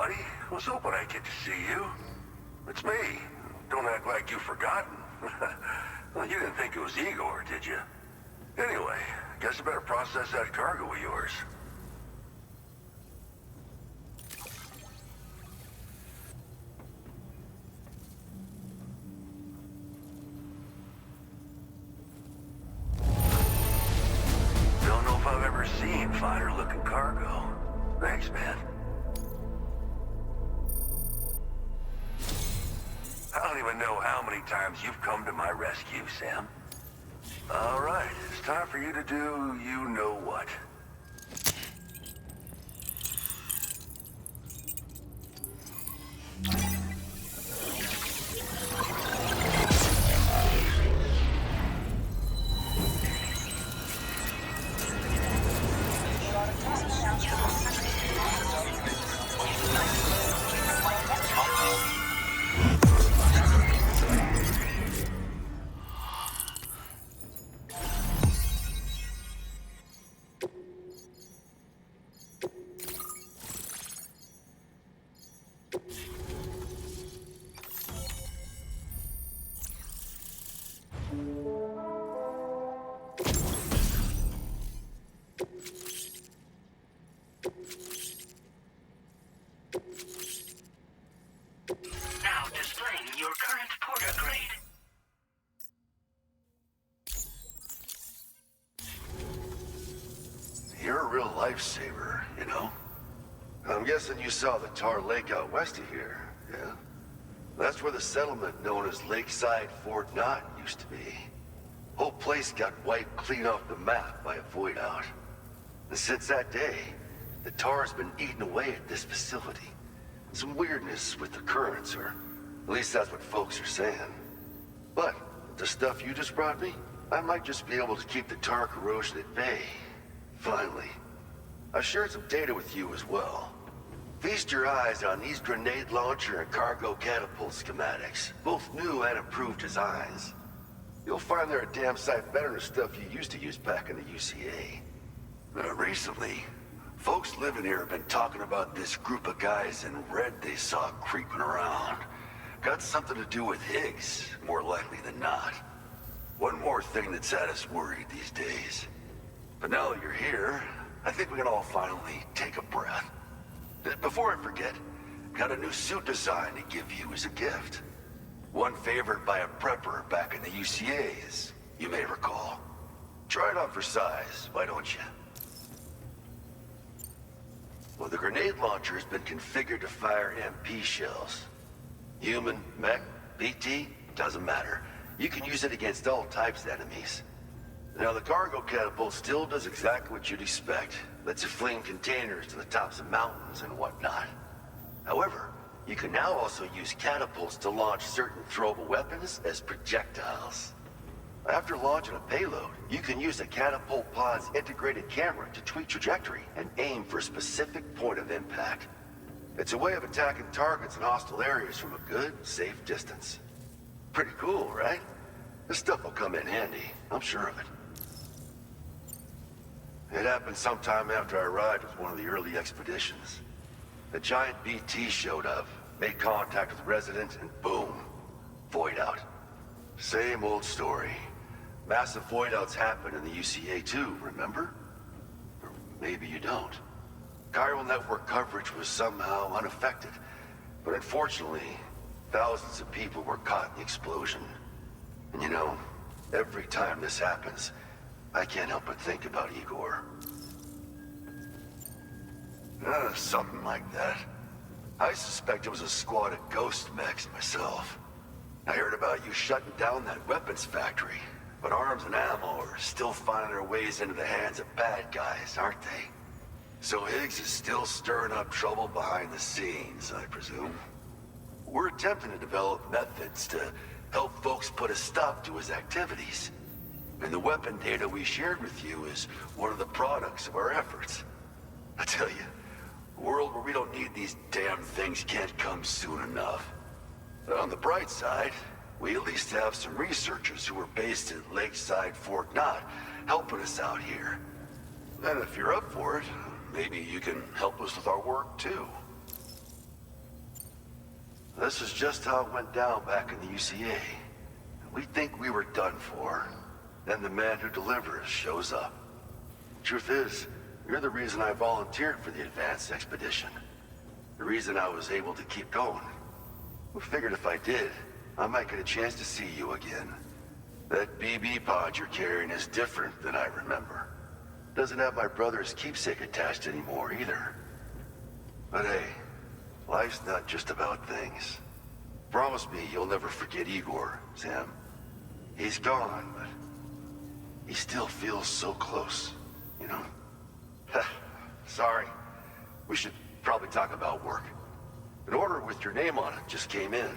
Speaker 13: buddy. Was hoping I'd get to see you. It's me. Don't act like you've forgotten. Well, you didn't think it was Igor, did you? Anyway, guess I better process that cargo of yours. Don't know if I've ever seen finer looking cargo. Thanks, man. I don't even know how many times you've come to my rescue, Sam. All right, it's time for you to do you-know-what.
Speaker 18: Now displaying your current porter grade.
Speaker 21: You're a real lifesaver, you know? I'm guessing you saw the Tar Lake out west of here, yeah? That's where the settlement known as Lakeside Fort Knott used to be. Whole place got wiped clean off the map by a void out. And since that day, the tar's been eating away at this facility. Some weirdness with the currents, or at least that's what folks are saying. But with the stuff you just brought me, I might just be able to keep the tar corrosion at bay. Finally. I shared some data with you as well. Feast your eyes on these grenade launcher and cargo catapult schematics, both new and improved designs. You'll find they're a damn sight better than stuff you used to use back in the UCA. Recently, folks living here have been talking about this group of guys in red they saw creeping around. Got something to do with Higgs, more likely than not. One more thing that's had us worried these days. But now that you're here, I think we can all finally take a breath. Before I forget, got a new suit design to give you as a gift. One favored by a prepper back in the UCA, as you may recall. Try it on for size, why don't you? Well, the grenade launcher has been configured to fire MP shells. Human, mech, BT, doesn't matter. You can use it against all types of enemies. Now, the cargo catapult still does exactly what you'd expect. Lets you fling containers to the tops of mountains and whatnot. However, you can now also use catapults to launch certain throwable weapons as projectiles. After launching a payload, you can use the catapult pod's integrated camera to tweak trajectory and aim for a specific point of impact. It's a way of attacking targets in hostile areas from a good, safe distance. Pretty cool, right? This stuff will come in handy, I'm sure of it. It happened sometime after I arrived with one of the early expeditions. A giant BT showed up, made contact with residents, and boom, void out. Same old story. Massive void outs happen in the UCA too, remember? Or maybe you don't. Chiral network coverage was somehow unaffected, but unfortunately, thousands of people were caught in the explosion. And you know, every time this happens, I can't help but think about Igor. Something like that. I suspect it was a squad of ghost mechs myself. I heard about you shutting down that weapons factory, but arms and ammo are still finding their ways into the hands of bad guys, aren't they? So Higgs is still stirring up trouble behind the scenes, I presume. We're attempting to develop methods to help folks put a stop to his activities. And the weapon data we shared with you is one of the products of our efforts. I tell you, a world where we don't need these damn things can't come soon enough. But on the bright side, we at least have some researchers who are based at Lakeside Fort Knott helping us out here. And if you're up for it, maybe you can help us with our work too. This is just how it went down back in the UCA. We think we were done for. Then the man who delivers shows up. Truth is, you're the reason I volunteered for the advanced expedition. The reason I was able to keep going. We figured if I did, I might get a chance to see you again. That BB pod you're carrying is different than I remember. Doesn't have my brother's keepsake attached anymore either. But hey, life's not just about things. Promise me you'll never forget Igor, Sam. He's gone, but he still feels so close, you know? Sorry. We should probably talk about work. An order with your name on it just came in.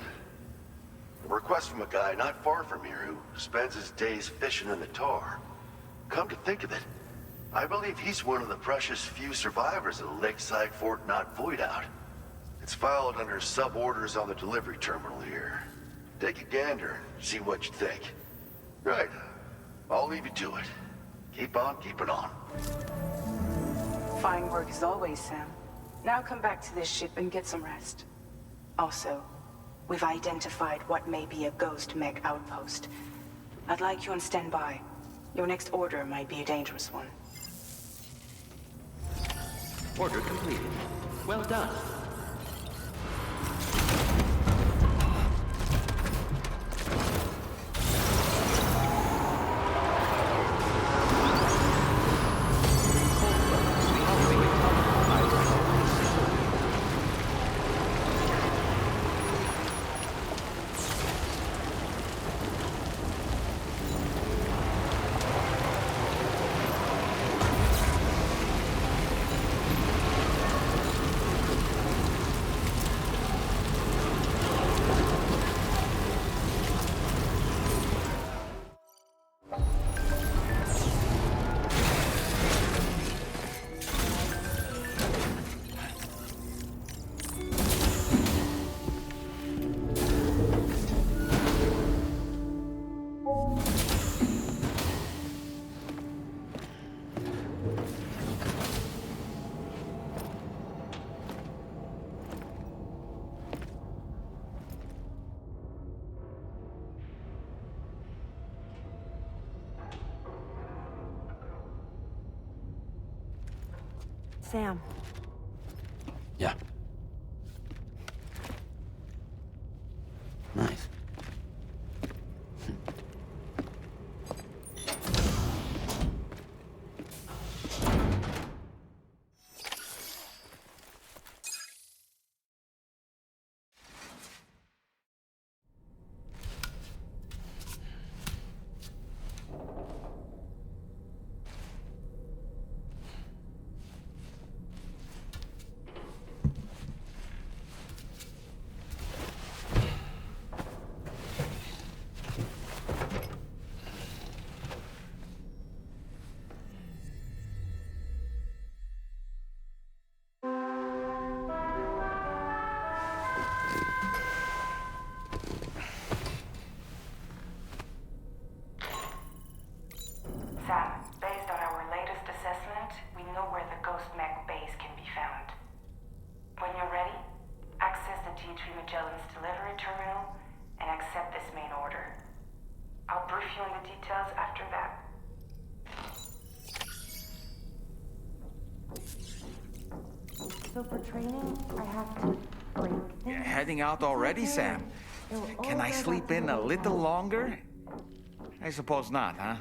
Speaker 21: A request from a guy not far from here who spends his days fishing in the tar. Come to think of it, I believe he's one of the precious few survivors of the Lakeside Fort Knott Voidout. It's filed under sub-orders on the delivery terminal here. Take a gander, see what you think. Right. I'll leave you to it. Keep on keeping on.
Speaker 6: Fine work as always, Sam. Now come back to this ship and get some rest. Also, we've identified what may be a ghost mech outpost. I'd like you on standby. Your next order might be a dangerous one.
Speaker 11: Order completed. Well done.
Speaker 9: Sam.
Speaker 2: Yeah. Nice.
Speaker 6: Sam, based on our latest assessment, we know where the Ghost Mech base can be found. When you're ready, access the T3 Magellan's delivery terminal and accept this main order. I'll brief you on the details after that.
Speaker 9: So for training, I have to break things.
Speaker 1: Heading out already, Sam? Can I sleep in a little longer? I suppose not, huh?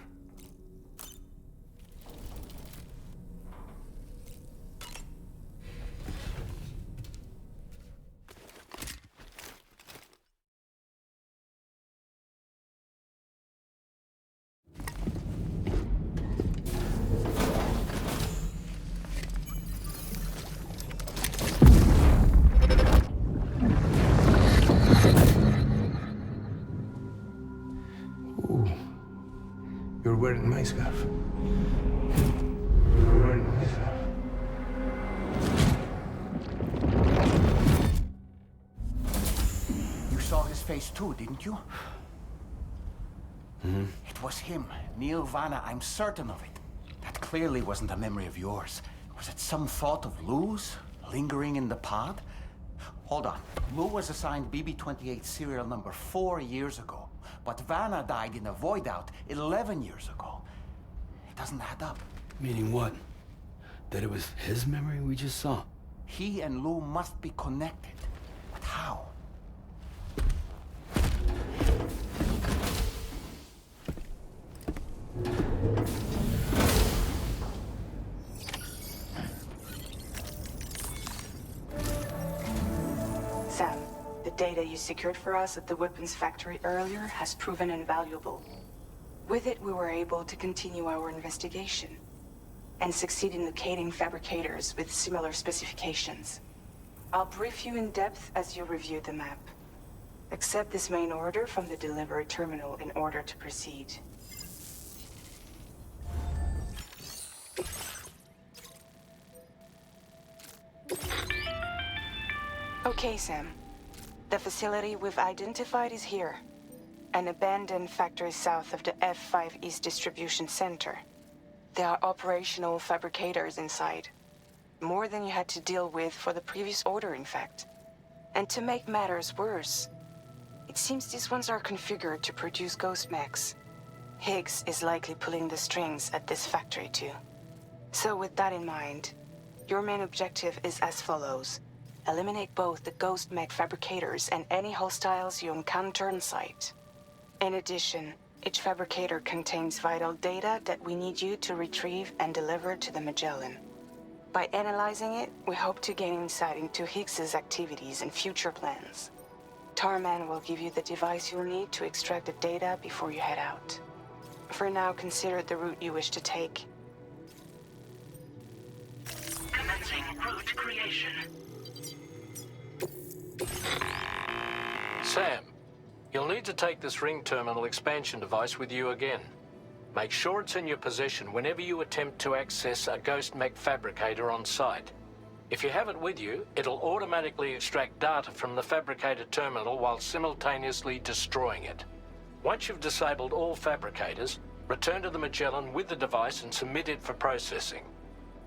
Speaker 3: You're wearing my scarf. You're wearing my scarf.
Speaker 1: You saw his face too, didn't you?
Speaker 2: Mm-hmm.
Speaker 1: It was him, Neil Vanna, I'm certain of it. That clearly wasn't a memory of yours. Was it some thought of Lou's, lingering in the pod? Hold on. Lou was assigned BB-28 serial number 4 years ago, but Vanna died in a void out 11 years ago. It doesn't add up.
Speaker 2: Meaning what? That it was his memory we just saw?
Speaker 1: He and Lou must be connected. But how?
Speaker 6: Sam, the data you secured for us at the weapons factory earlier has proven invaluable. With it, we were able to continue our investigation and succeed in locating fabricators with similar specifications. I'll brief you in depth as you review the map. Accept this main order from the delivery terminal in order to proceed. Okay, Sam. The facility we've identified is here. An abandoned factory south of the F5 East Distribution Center. There are operational fabricators inside. More than you had to deal with for the previous order, in fact. And to make matters worse, it seems these ones are configured to produce ghost mechs. Higgs is likely pulling the strings at this factory too. So with that in mind, your main objective is as follows. Eliminate both the ghost mech fabricators and any hostiles you encounter on site. In addition, each fabricator contains vital data that we need you to retrieve and deliver to the Magellan. By analyzing it, we hope to gain insight into Higgs's activities and future plans. Tarman will give you the device you'll need to extract the data before you head out. For now, consider the route you wish to take.
Speaker 18: Commencing route creation.
Speaker 4: Sam, you'll need to take this ring terminal expansion device with you again. Make sure it's in your possession whenever you attempt to access a ghost mech fabricator on site. If you have it with you, it'll automatically extract data from the fabricator terminal while simultaneously destroying it. Once you've disabled all fabricators, return to the Magellan with the device and submit it for processing.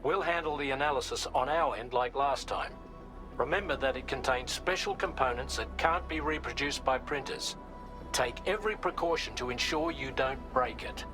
Speaker 4: We'll handle the analysis on our end like last time. Remember that it contains special components that can't be reproduced by printers. Take every precaution to ensure you don't break it.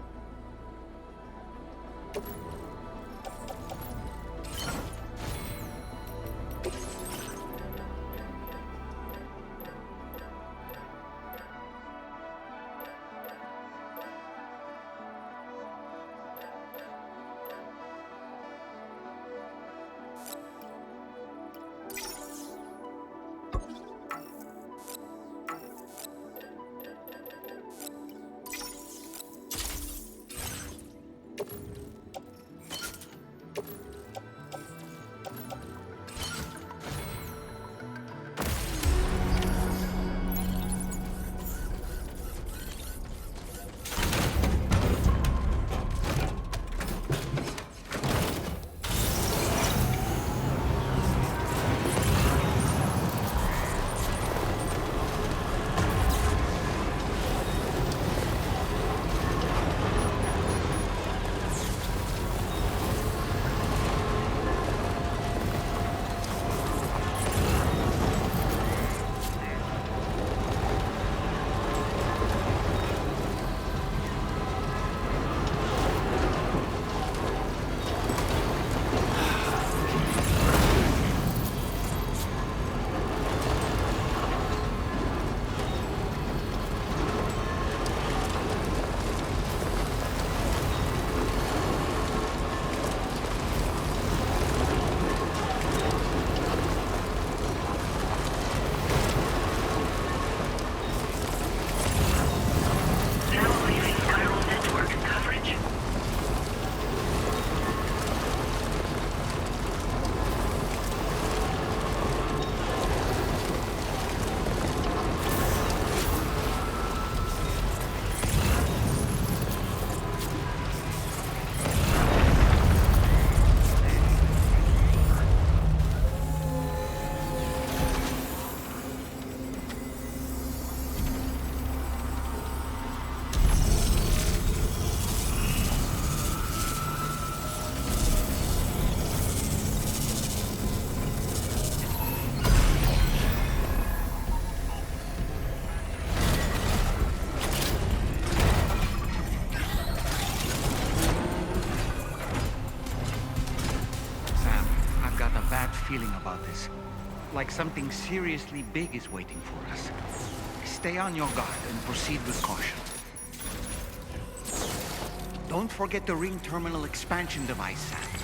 Speaker 7: about this. Like something seriously big is waiting for us. Stay on your guard and proceed with caution. Don't forget the ring terminal expansion device, Sam.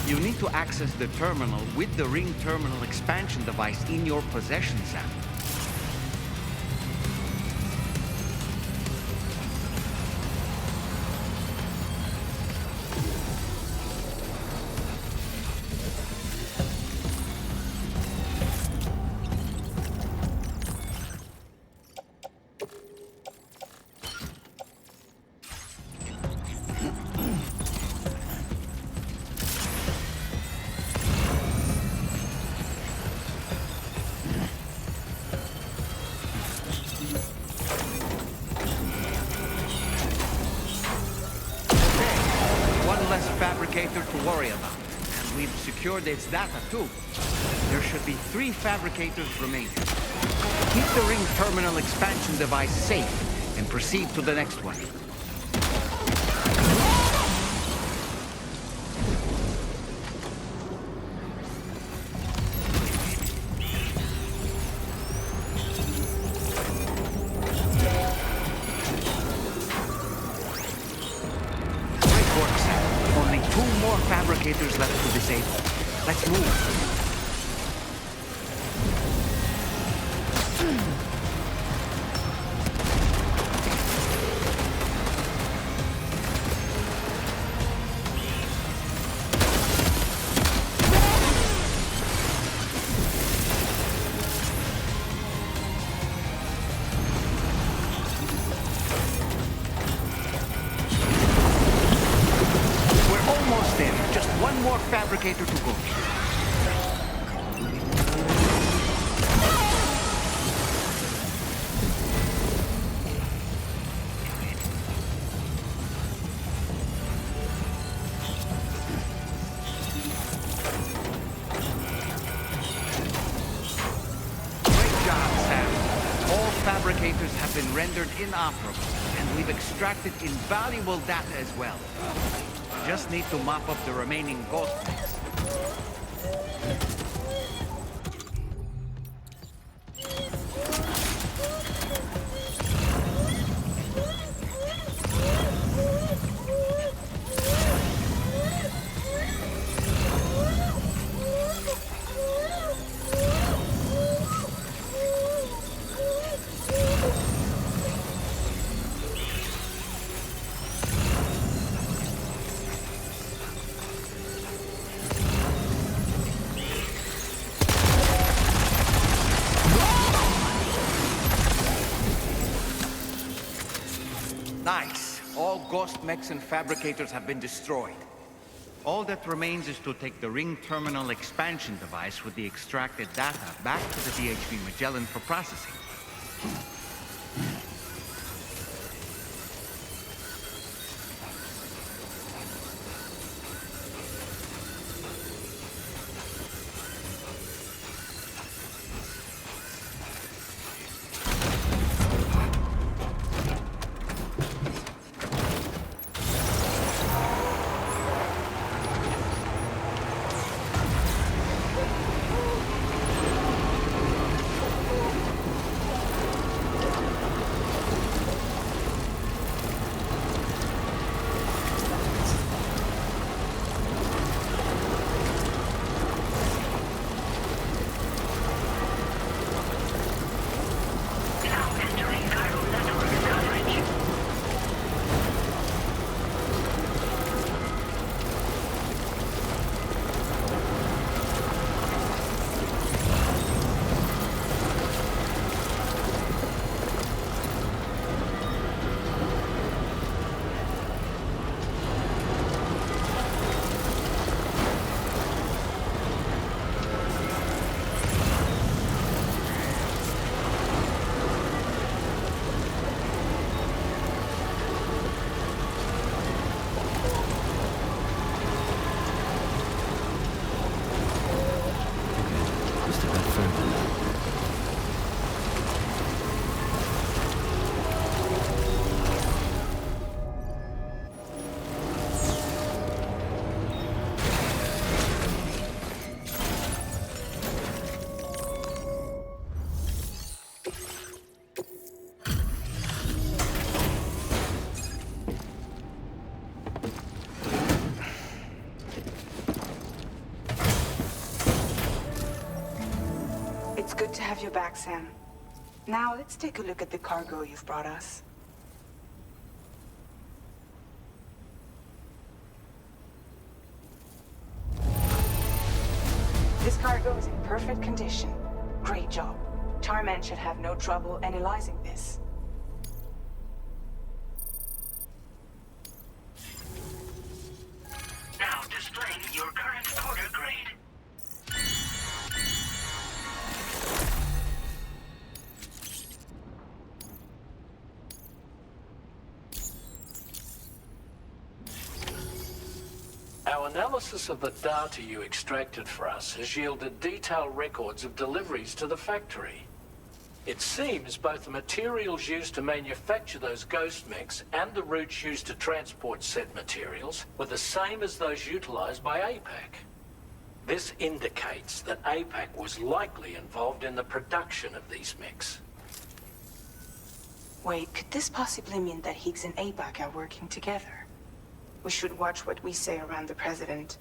Speaker 7: You need to access the terminal with the ring terminal expansion device in your possession, Sam.
Speaker 1: fabricator to worry about. And we've secured its data too. There should be 3 fabricators remaining. Keep the ring terminal expansion device safe and proceed to the next one. Fabricators left to disable. Let's move. Fabricator to go. Fabricators have been rendered inoperable, and we've extracted invaluable data as well. We just need to mop up the remaining ghost mix. Nice. All ghost mechs and fabricators have been destroyed. All that remains is to take the ring terminal expansion device with the extracted data back to the DHV Magellan for processing.
Speaker 6: It's good to have you back, Sam. Now, let's take a look at the cargo you've brought us. This cargo is in perfect condition. Great job. Tarman should have no trouble analyzing this.
Speaker 18: Now displaying your current porter grade.
Speaker 4: Our analysis of the data you extracted for us has yielded detailed records of deliveries to the factory. It seems both the materials used to manufacture those ghost mechs and the routes used to transport said materials were the same as those utilized by APAC. This indicates that APAC was likely involved in the production of these mechs.
Speaker 6: Wait, could this possibly mean that Higgs and APAC are working together? We should watch what we say around the President.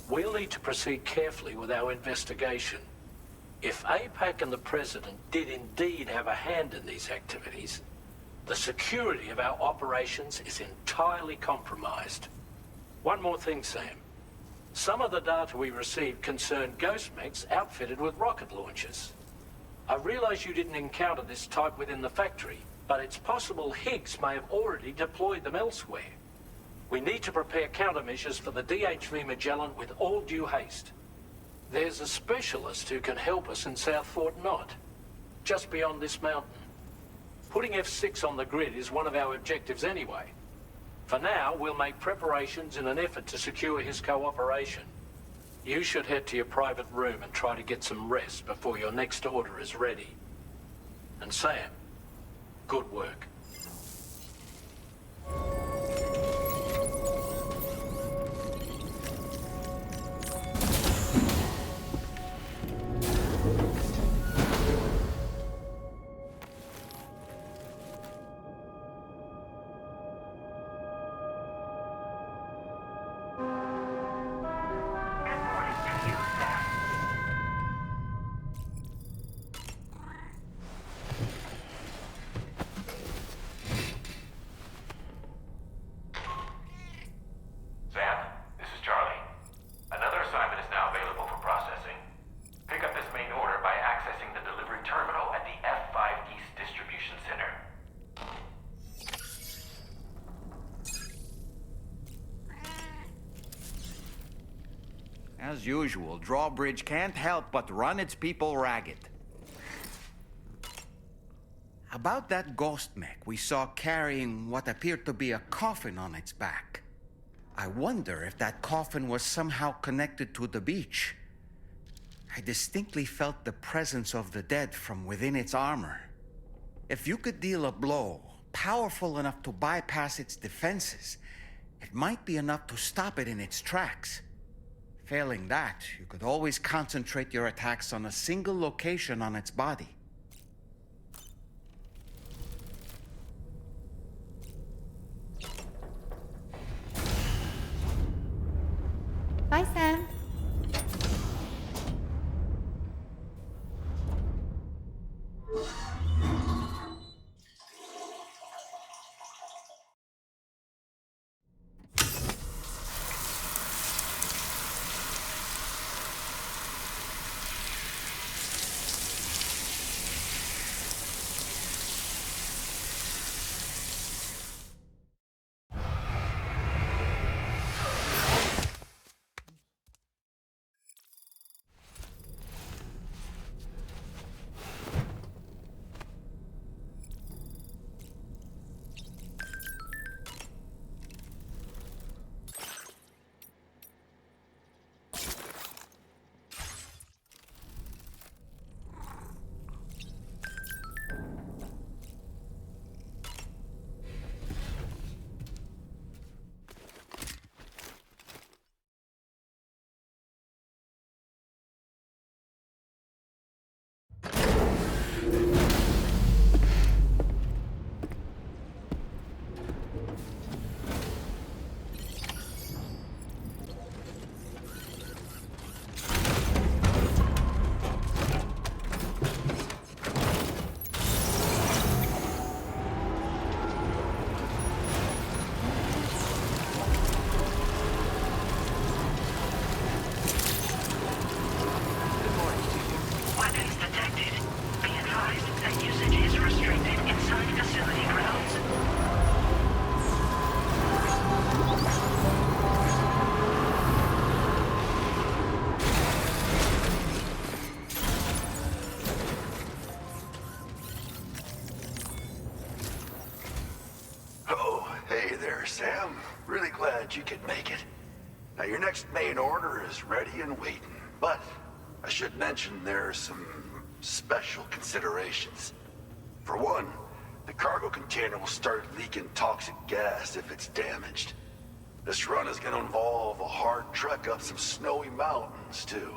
Speaker 4: We'll need to proceed carefully with our investigation. If APAC and the President did indeed have a hand in these activities, the security of our operations is entirely compromised. One more thing, Sam. Some of the data we received concerned ghost mechs outfitted with rocket launchers. I realize you didn't encounter this type within the factory, but it's possible Higgs may have already deployed them elsewhere. We need to prepare countermeasures for the DHV Magellan with all due haste. There's a specialist who can help us in South Fort Knott, just beyond this mountain. Putting F6 on the grid is one of our objectives anyway. For now, we'll make preparations in an effort to secure his cooperation. You should head to your private room and try to get some rest before your next order is ready. And Sam, good work.
Speaker 1: As usual, Drawbridge can't help but run its people ragged. About that ghost mech we saw carrying what appeared to be a coffin on its back. I wonder if that coffin was somehow connected to the beach. I distinctly felt the presence of the dead from within its armor. If you could deal a blow powerful enough to bypass its defenses, it might be enough to stop it in its tracks. Failing that, you could always concentrate your attacks on a single location on its body.
Speaker 19: Bye, Sam.
Speaker 21: there, Sam. Really glad you could make it. Now, your next main order is ready and waiting. But I should mention there are some special considerations. For one, the cargo container will start leaking toxic gas if it's damaged. This run is going to involve a hard trek up some snowy mountains, too.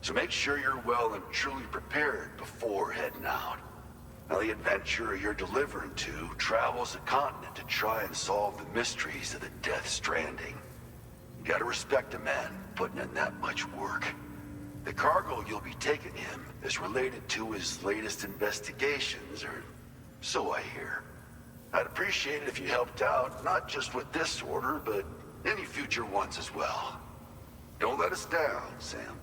Speaker 21: So make sure you're well and truly prepared before heading out. Now, the adventurer you're delivering to travels the continent to try and solve the mysteries of the Death Stranding. You gotta respect a man putting in that much work. The cargo you'll be taking him is related to his latest investigations, or so I hear. I'd appreciate it if you helped out, not just with this order, but any future ones as well. Don't let us down, Sam.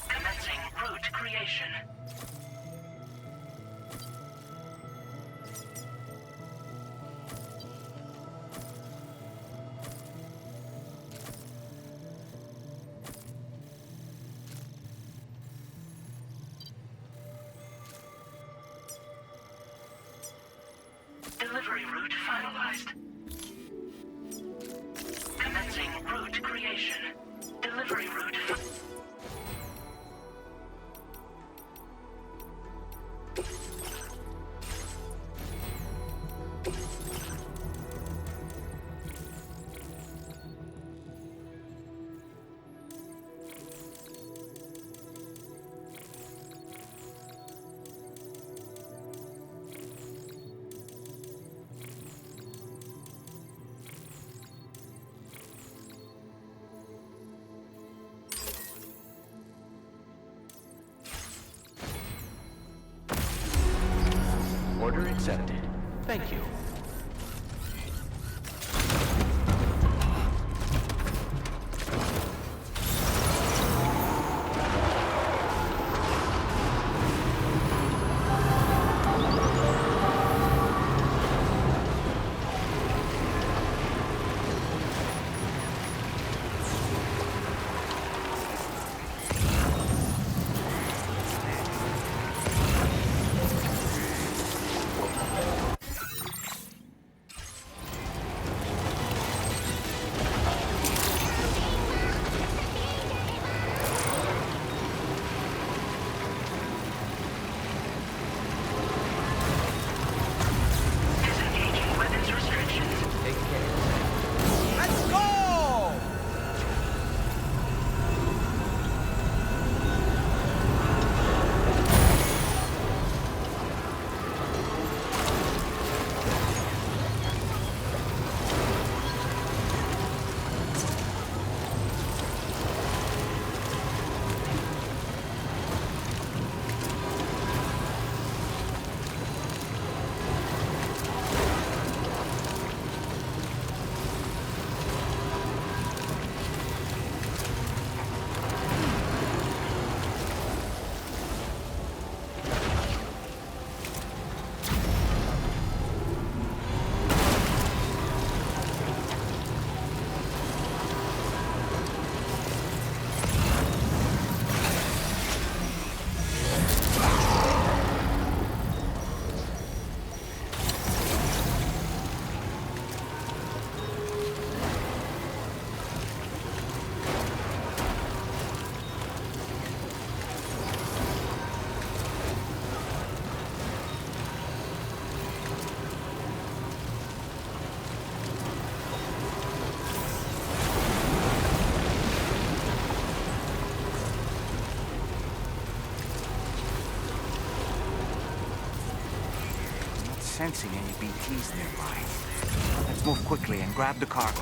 Speaker 18: Commencing route creation. Delivery route finalized. Commencing route creation. Delivery route.
Speaker 11: Order accepted. Thank you.
Speaker 7: Sensing any BTs nearby. Let's move quickly and grab the cargo.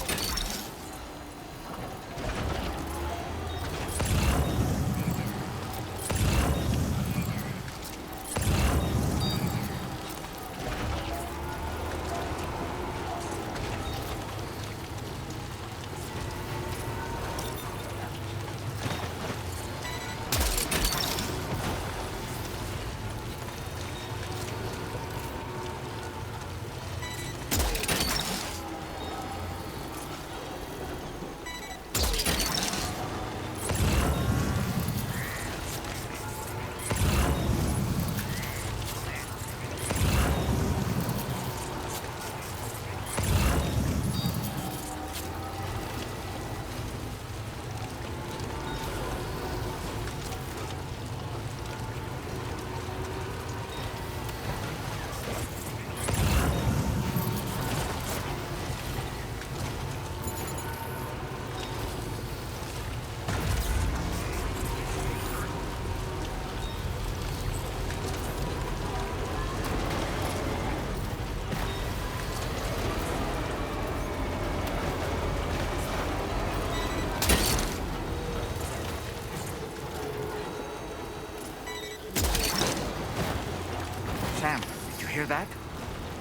Speaker 1: hear that?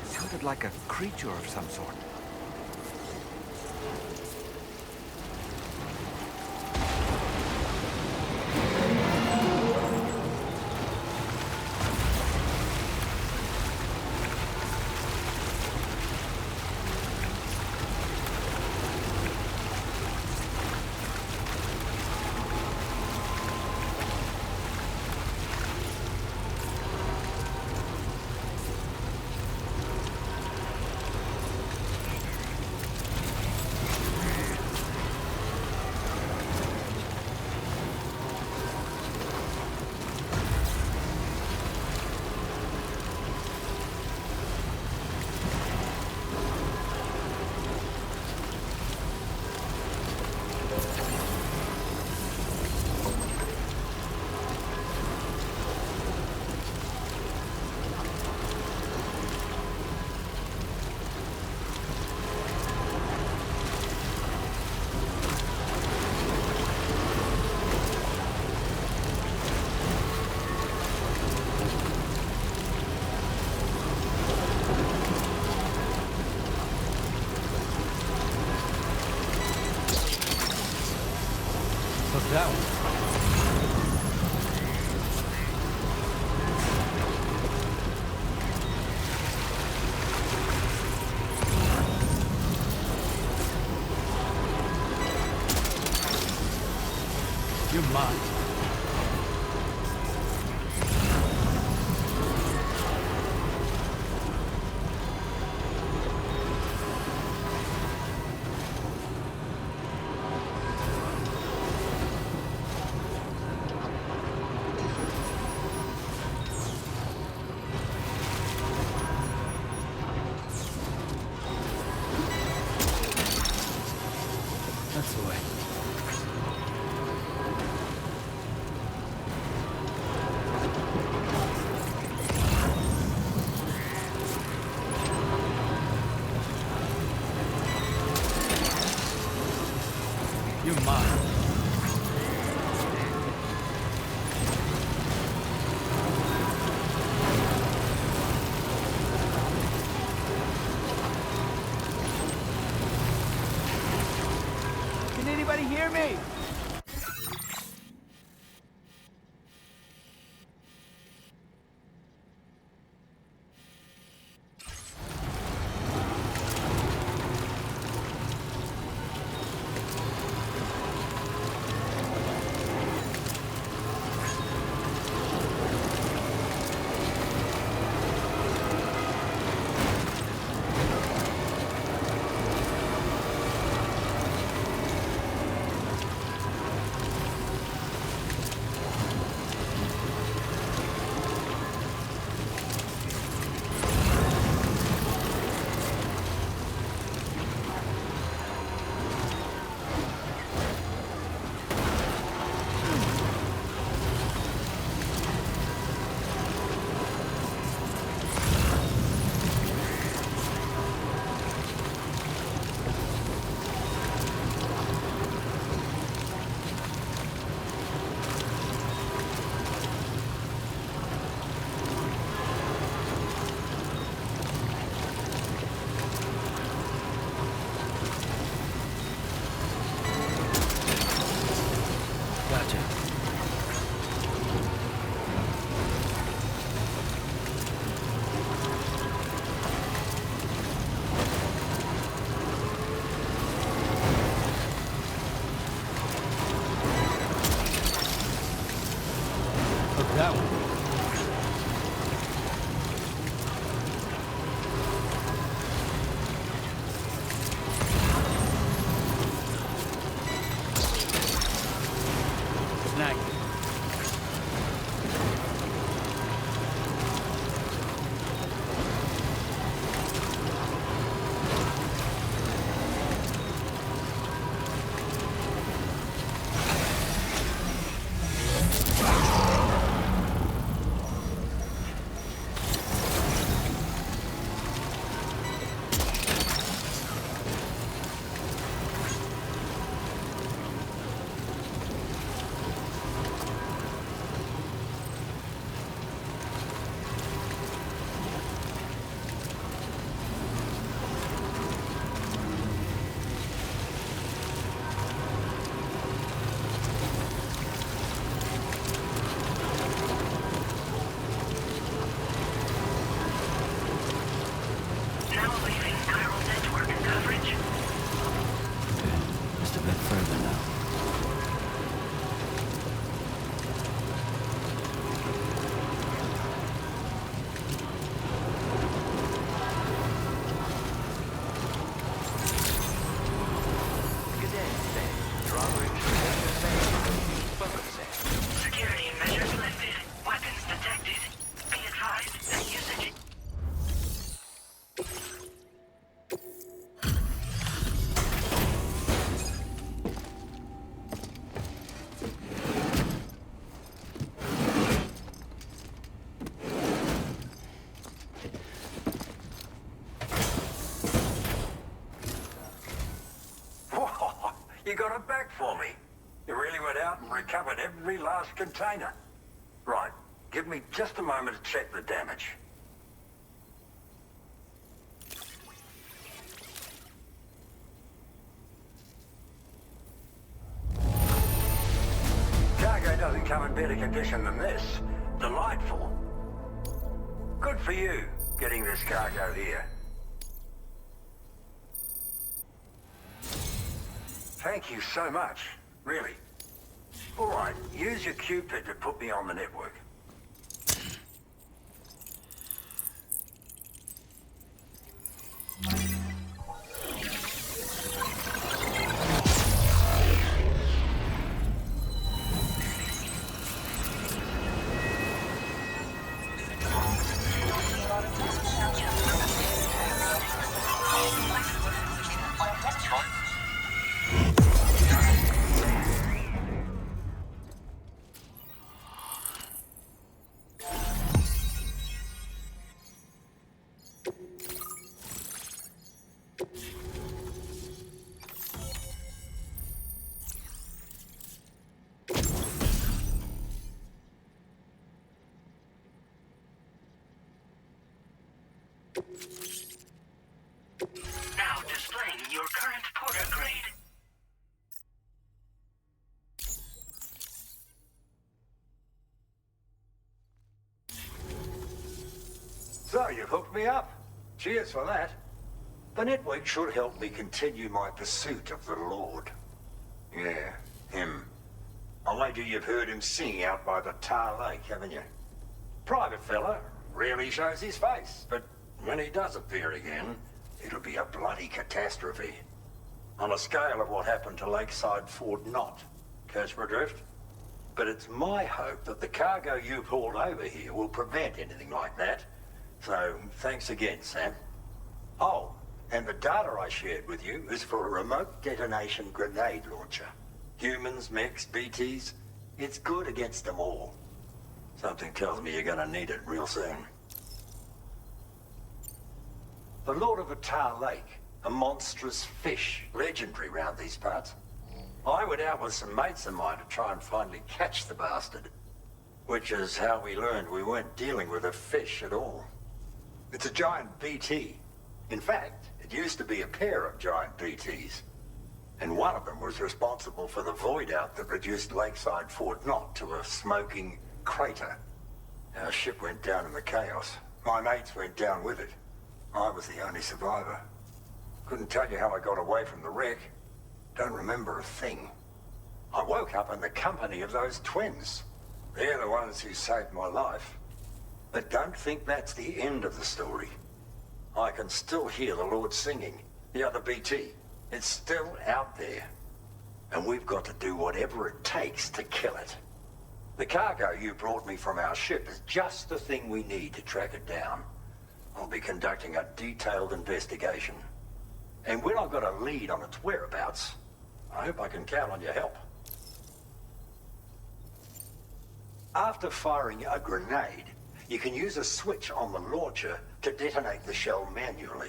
Speaker 1: It sounded like a creature of some sort.
Speaker 2: What's that one? You're mine. That's the way. You're mine.
Speaker 7: Can anybody hear me?
Speaker 2: Gotcha. Look at that one. Snag it.
Speaker 13: You got it back for me. You really went out and recovered every last container. Right, give me just a moment to check the damage. Cargo doesn't come in better condition than this. Delightful. Good for you, getting this cargo here. Thank you so much, really. All right, use your Cupid to put me on the network.
Speaker 18: Now displaying your current porter grade.
Speaker 8: So, you've hooked me up. Cheers for that. The network should help me continue my pursuit of the Lord. Yeah, him. I wager you've heard him sing out by the Tar Lake, haven't you? Private fella, rarely shows his face, but when he does appear again, it'll be a bloody catastrophe. On a scale of what happened to Lakeside Fort Knott. Catch my drift? But it's my hope that the cargo you pulled over here will prevent anything like that. So, thanks again, Sam. Oh, and the data I shared with you is for a remote detonation grenade launcher. Humans, mechs, BTs, it's good against them all. Something tells me you're gonna need it real soon. The Lord of the Tar Lake, a monstrous fish, legendary round these parts. I went out with some mates of mine to try and finally catch the bastard. Which is how we learned we weren't dealing with a fish at all. It's a giant BT. In fact, it used to be a pair of giant BTs. And one of them was responsible for the void out that reduced Lakeside Fort Knott to a smoking crater. Our ship went down in the chaos. My mates went down with it. I was the only survivor. Couldn't tell you how I got away from the wreck. Don't remember a thing. I woke up in the company of those twins. They're the ones who saved my life. But don't think that's the end of the story. I can still hear the Lord singing, the other BT. It's still out there. And we've got to do whatever it takes to kill it. The cargo you brought me from our ship is just the thing we need to track it down. I'll be conducting a detailed investigation. And when I've got a lead on its whereabouts, I hope I can count on your help. After firing a grenade, you can use a switch on the launcher to detonate the shell manually.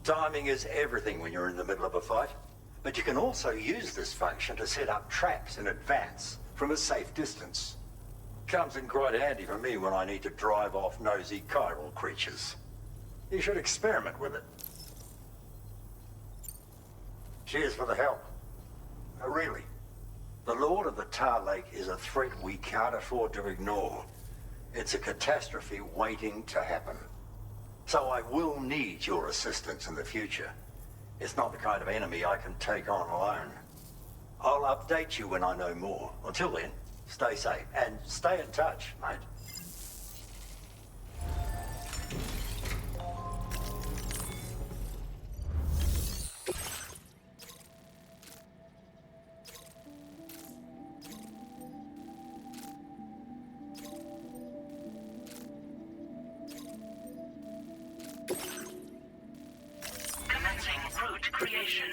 Speaker 8: Timing is everything when you're in the middle of a fight, but you can also use this function to set up traps in advance from a safe distance. Comes in quite handy for me when I need to drive off nosy chiral creatures. You should experiment with it. Cheers for the help. Really. The Lord of the Tar Lake is a threat we can't afford to ignore. It's a catastrophe waiting to happen. So I will need your assistance in the future. It's not the kind of enemy I can take on alone. I'll update you when I know more. Until then, stay safe and stay in touch, mate.
Speaker 18: Commencing route creation.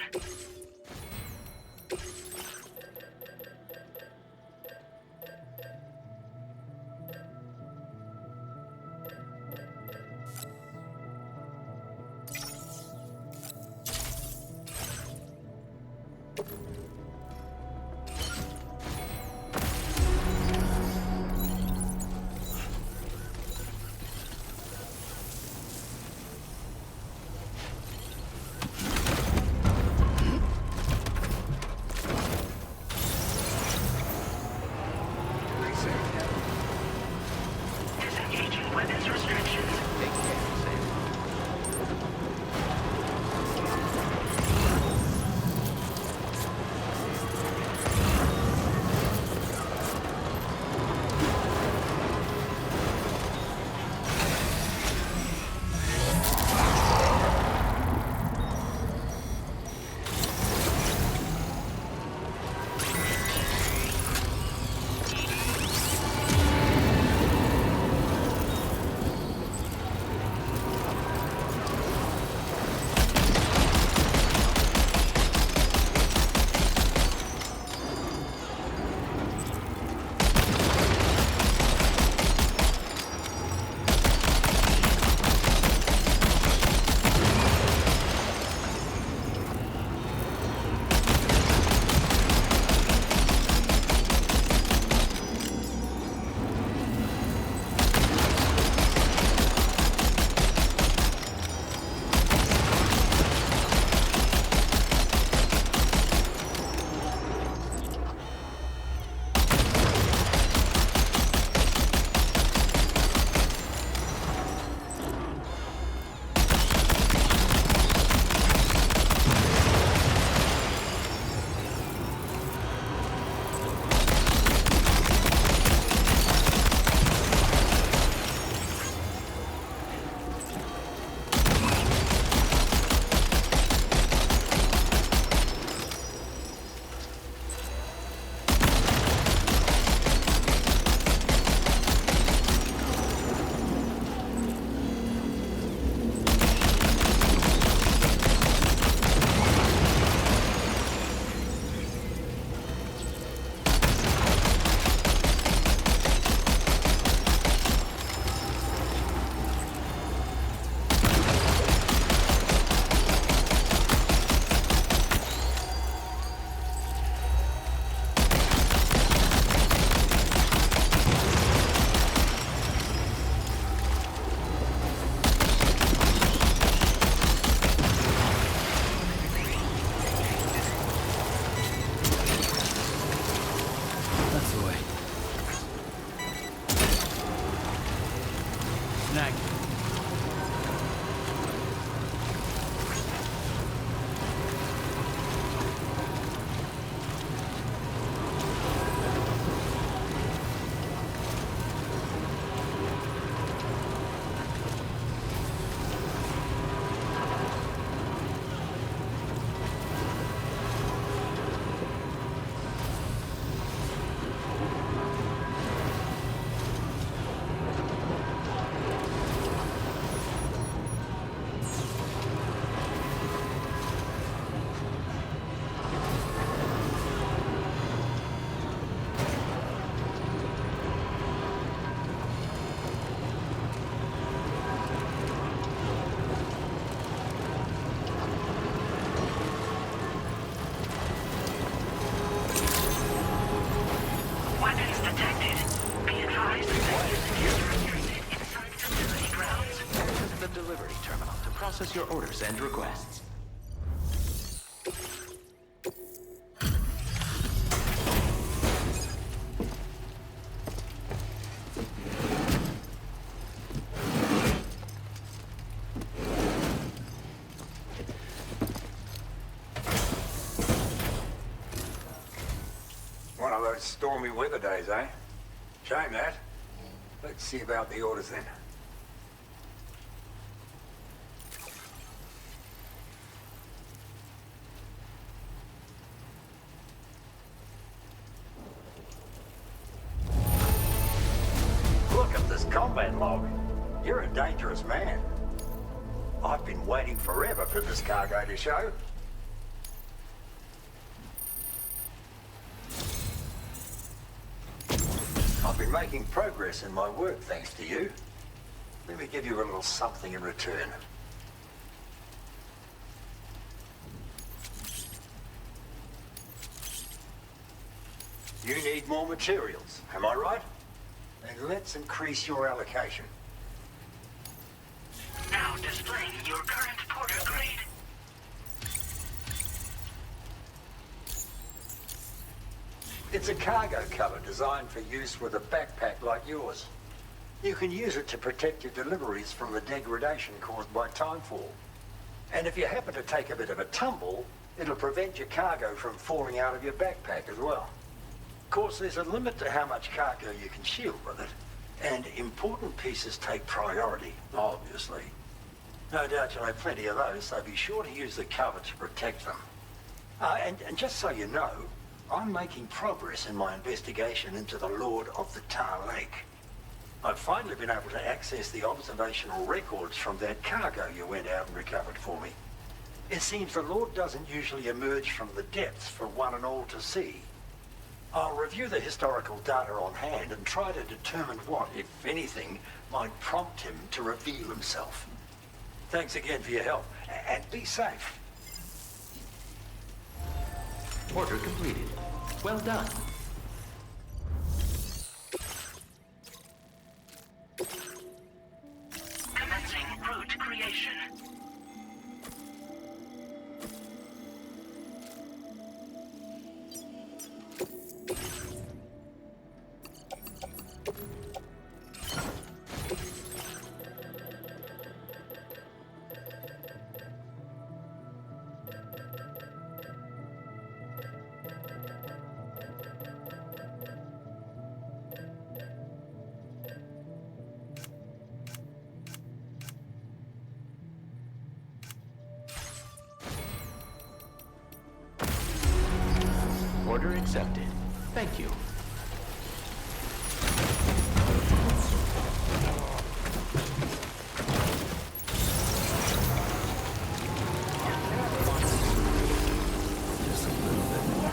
Speaker 11: process your orders and requests.
Speaker 13: One of those stormy weather days, eh? Shame that. Let's see about the orders then. Look at this combat log. You're a dangerous man. I've been waiting forever for this cargo to show. I've been making progress in my work thanks to you. Let me give you a little something in return. You need more materials, am I right? Then let's increase your allocation.
Speaker 18: Now displaying your current porter grade.
Speaker 13: It's a cargo cover designed for use with a backpack like yours. You can use it to protect your deliveries from the degradation caused by timefall. And if you happen to take a bit of a tumble, it'll prevent your cargo from falling out of your backpack as well. Of course, there's a limit to how much cargo you can shield with it, and important pieces take priority, obviously. No doubt you'll have plenty of those, so be sure to use the cover to protect them. And just so you know, I'm making progress in my investigation into the Lord of the Tar Lake. I've finally been able to access the observational records from that cargo you went out and recovered for me. It seems the Lord doesn't usually emerge from the depths for one and all to see. I'll review the historical data on hand and try to determine what, if anything, might prompt him to reveal himself. Thanks again for your help, and be safe.
Speaker 11: Order completed. Well done.
Speaker 18: Commencing route creation.
Speaker 11: Order accepted. Thank you.
Speaker 3: Just a little bit more.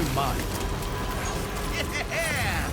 Speaker 2: in mind.
Speaker 1: Yeah!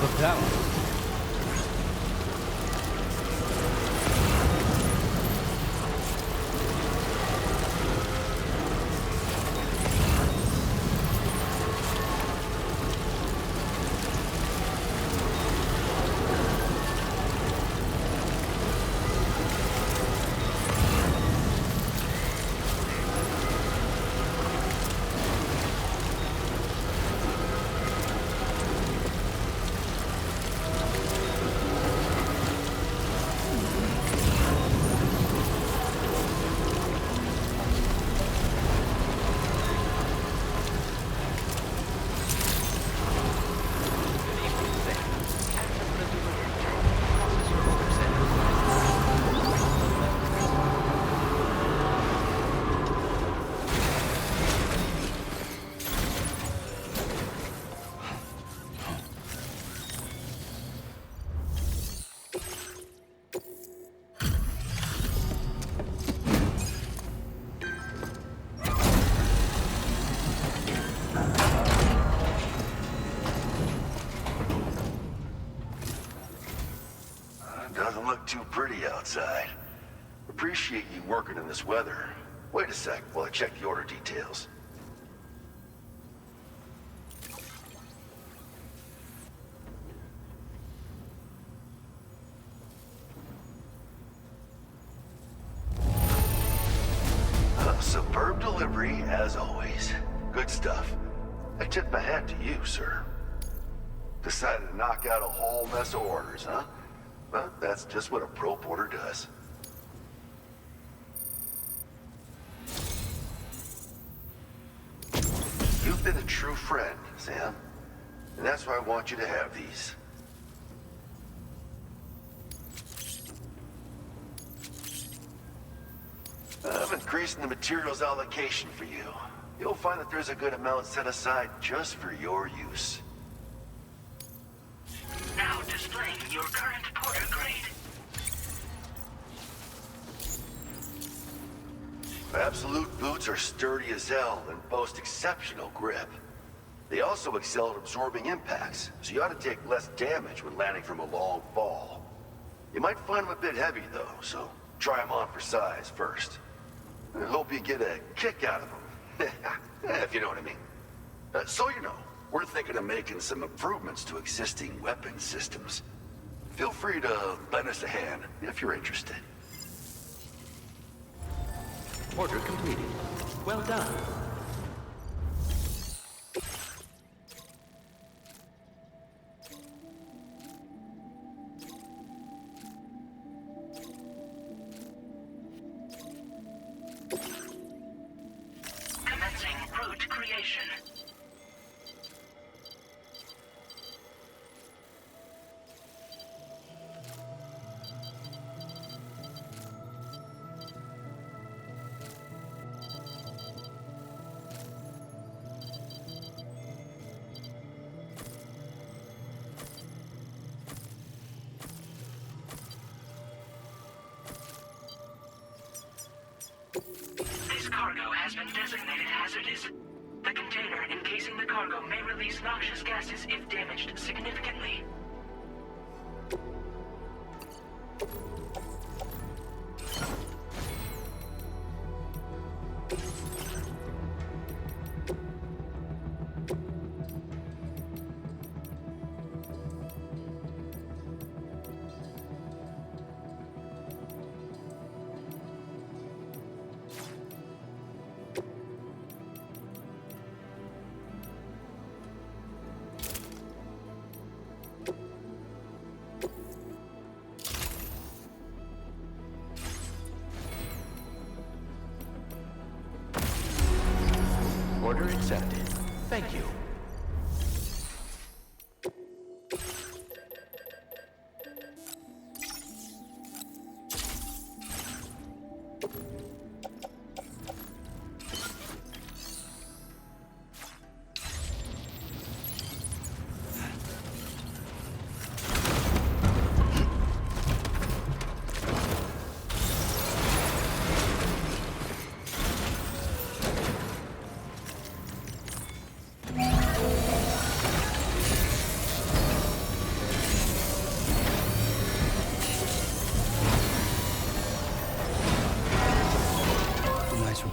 Speaker 2: Look that one.
Speaker 21: Doesn't look too pretty outside. Appreciate you working in this weather. Wait a sec while I check the order details. Superb delivery, as always. Good stuff. I tip my hat to you, sir. Decided to knock out a whole mess of orders, huh? Well, that's just what a pro porter does. You've been a true friend, Sam. And that's why I want you to have these. I'm increasing the materials allocation for you. You'll find that there's a good amount set aside just for your use.
Speaker 18: Now displaying your current porter grade.
Speaker 21: Absolute boots are sturdy as hell and boast exceptional grip. They also excel at absorbing impacts, so you ought to take less damage when landing from a long fall. You might find them a bit heavy though, so try them on for size first. I hope you get a kick out of them, if you know what I mean. So you know, we're thinking of making some improvements to existing weapon systems. Feel free to lend us a hand if you're interested.
Speaker 11: Order completed. Well done.
Speaker 18: Commencing route creation. This cargo has been designated hazardous. The container encasing the cargo may release noxious gases if damaged significantly.
Speaker 11: Order accepted. Thank you.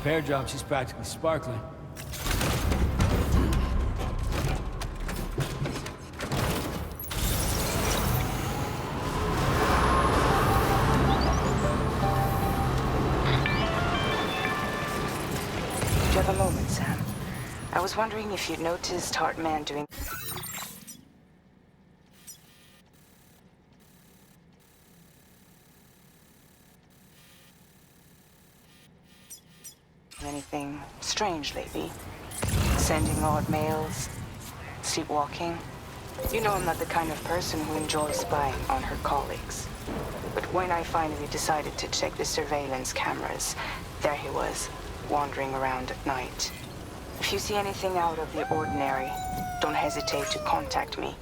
Speaker 2: Repair job, she's practically sparkling.
Speaker 6: Do you have a moment, Sam? I was wondering if you'd noticed Hartman doing... anything strange lately? Sending odd mails? Sleepwalking? You know I'm not the kind of person who enjoys spying on her colleagues. But when I finally decided to check the surveillance cameras, there he was, wandering around at night. If you see anything out of the ordinary, don't hesitate to contact me.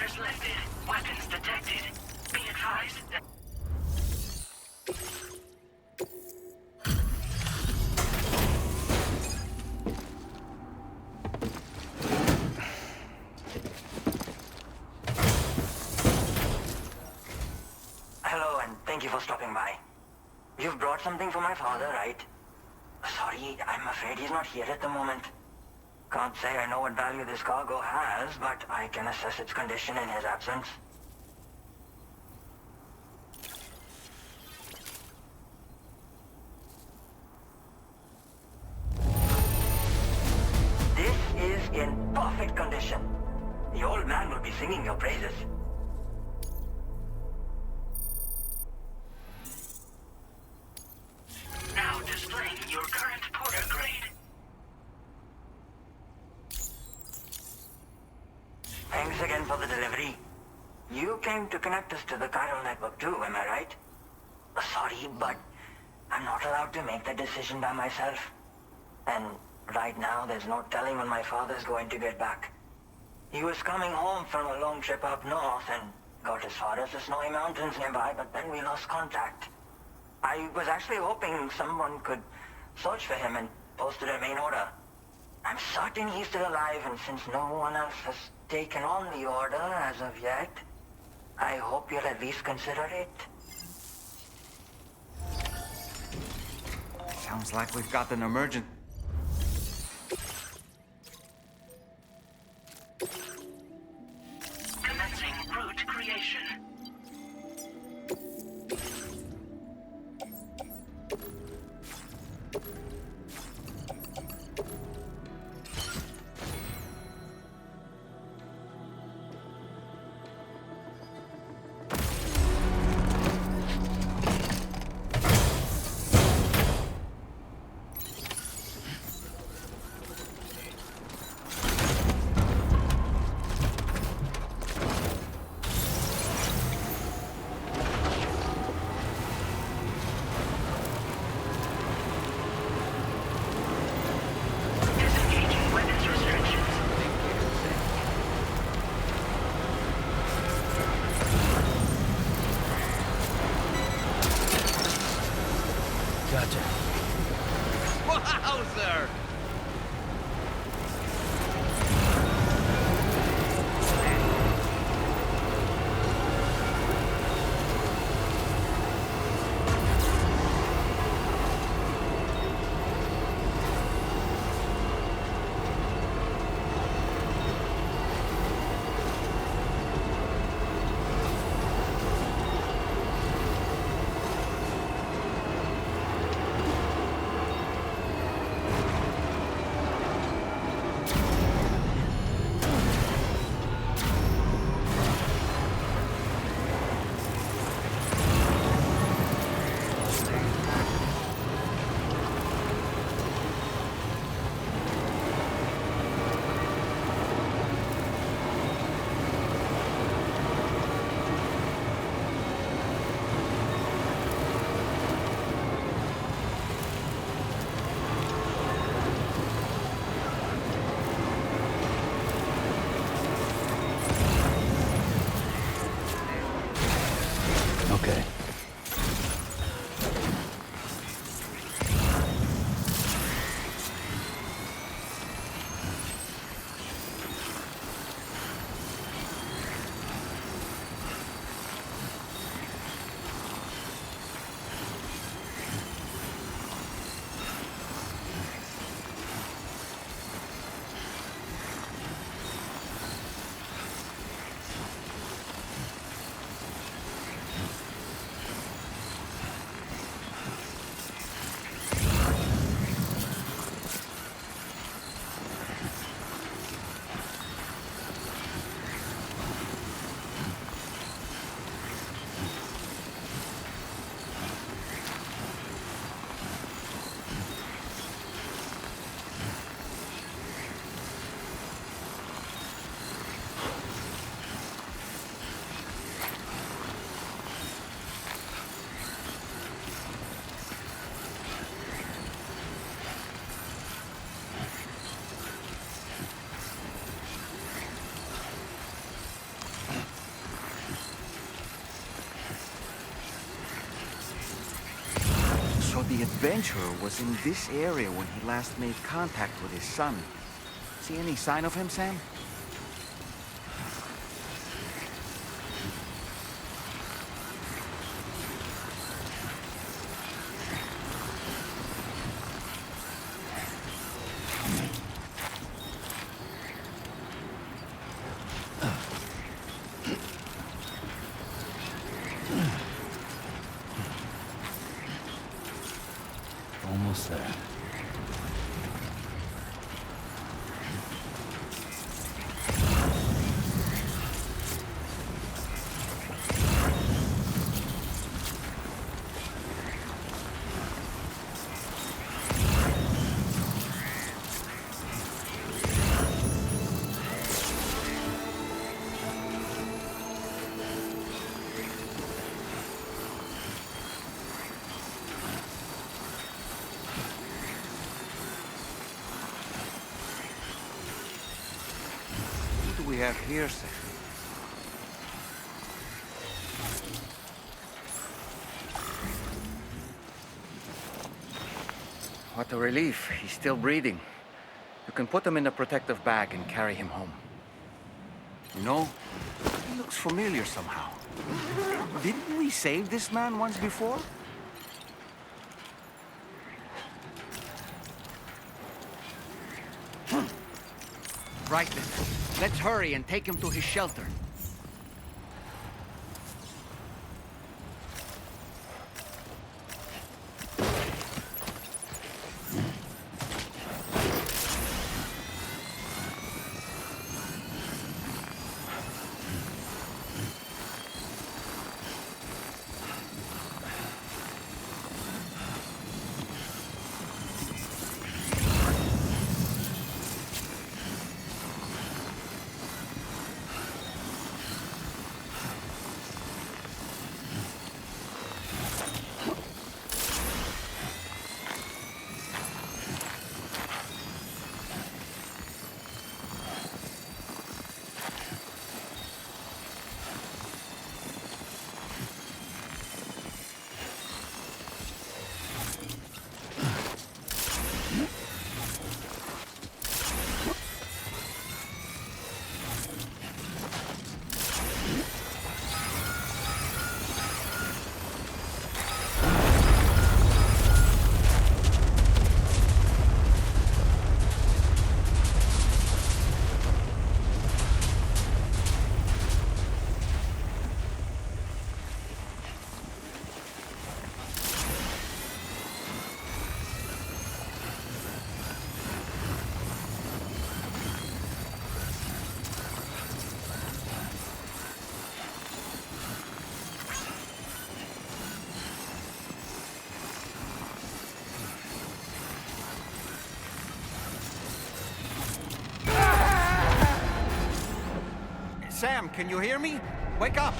Speaker 18: Signatures lifted. Weapons detected. Be advised that...
Speaker 13: Hello, and thank you for stopping by. You've brought something for my father, right? Sorry, I'm afraid he's not here at the moment. Can't say I know what value this cargo has, but I can assess its condition in his absence. This is in perfect condition. The old man will be singing your praises.
Speaker 18: Now displaying your current porter grade.
Speaker 13: Thanks again for the delivery. You came to connect us to the chiral network too, am I right? Sorry, but I'm not allowed to make the decision by myself. And right now, there's no telling when my father's going to get back. He was coming home from a long trip up north and got as far as the snowy mountains nearby, but then we lost contact. I was actually hoping someone could search for him and posted a main order. I'm certain he's still alive, and since no one else has taken on the order as of yet, I hope you'll at least consider it.
Speaker 1: Sounds like we've got an emergent.
Speaker 18: Commencing route creation. Disengaging weapons restrictions.
Speaker 2: Gotcha.
Speaker 1: Wowzer!
Speaker 2: Okay.
Speaker 1: the adventurer was in this area when he last made contact with his son. See any sign of him, Sam?
Speaker 2: Almost there.
Speaker 1: What do we have here, Sam? What a relief. He's still breathing. You can put him in a protective bag and carry him home. You know, he looks familiar somehow. Didn't we save this man once before? Right then. Let's hurry and take him to his shelter. Sam, can you hear me? Wake up!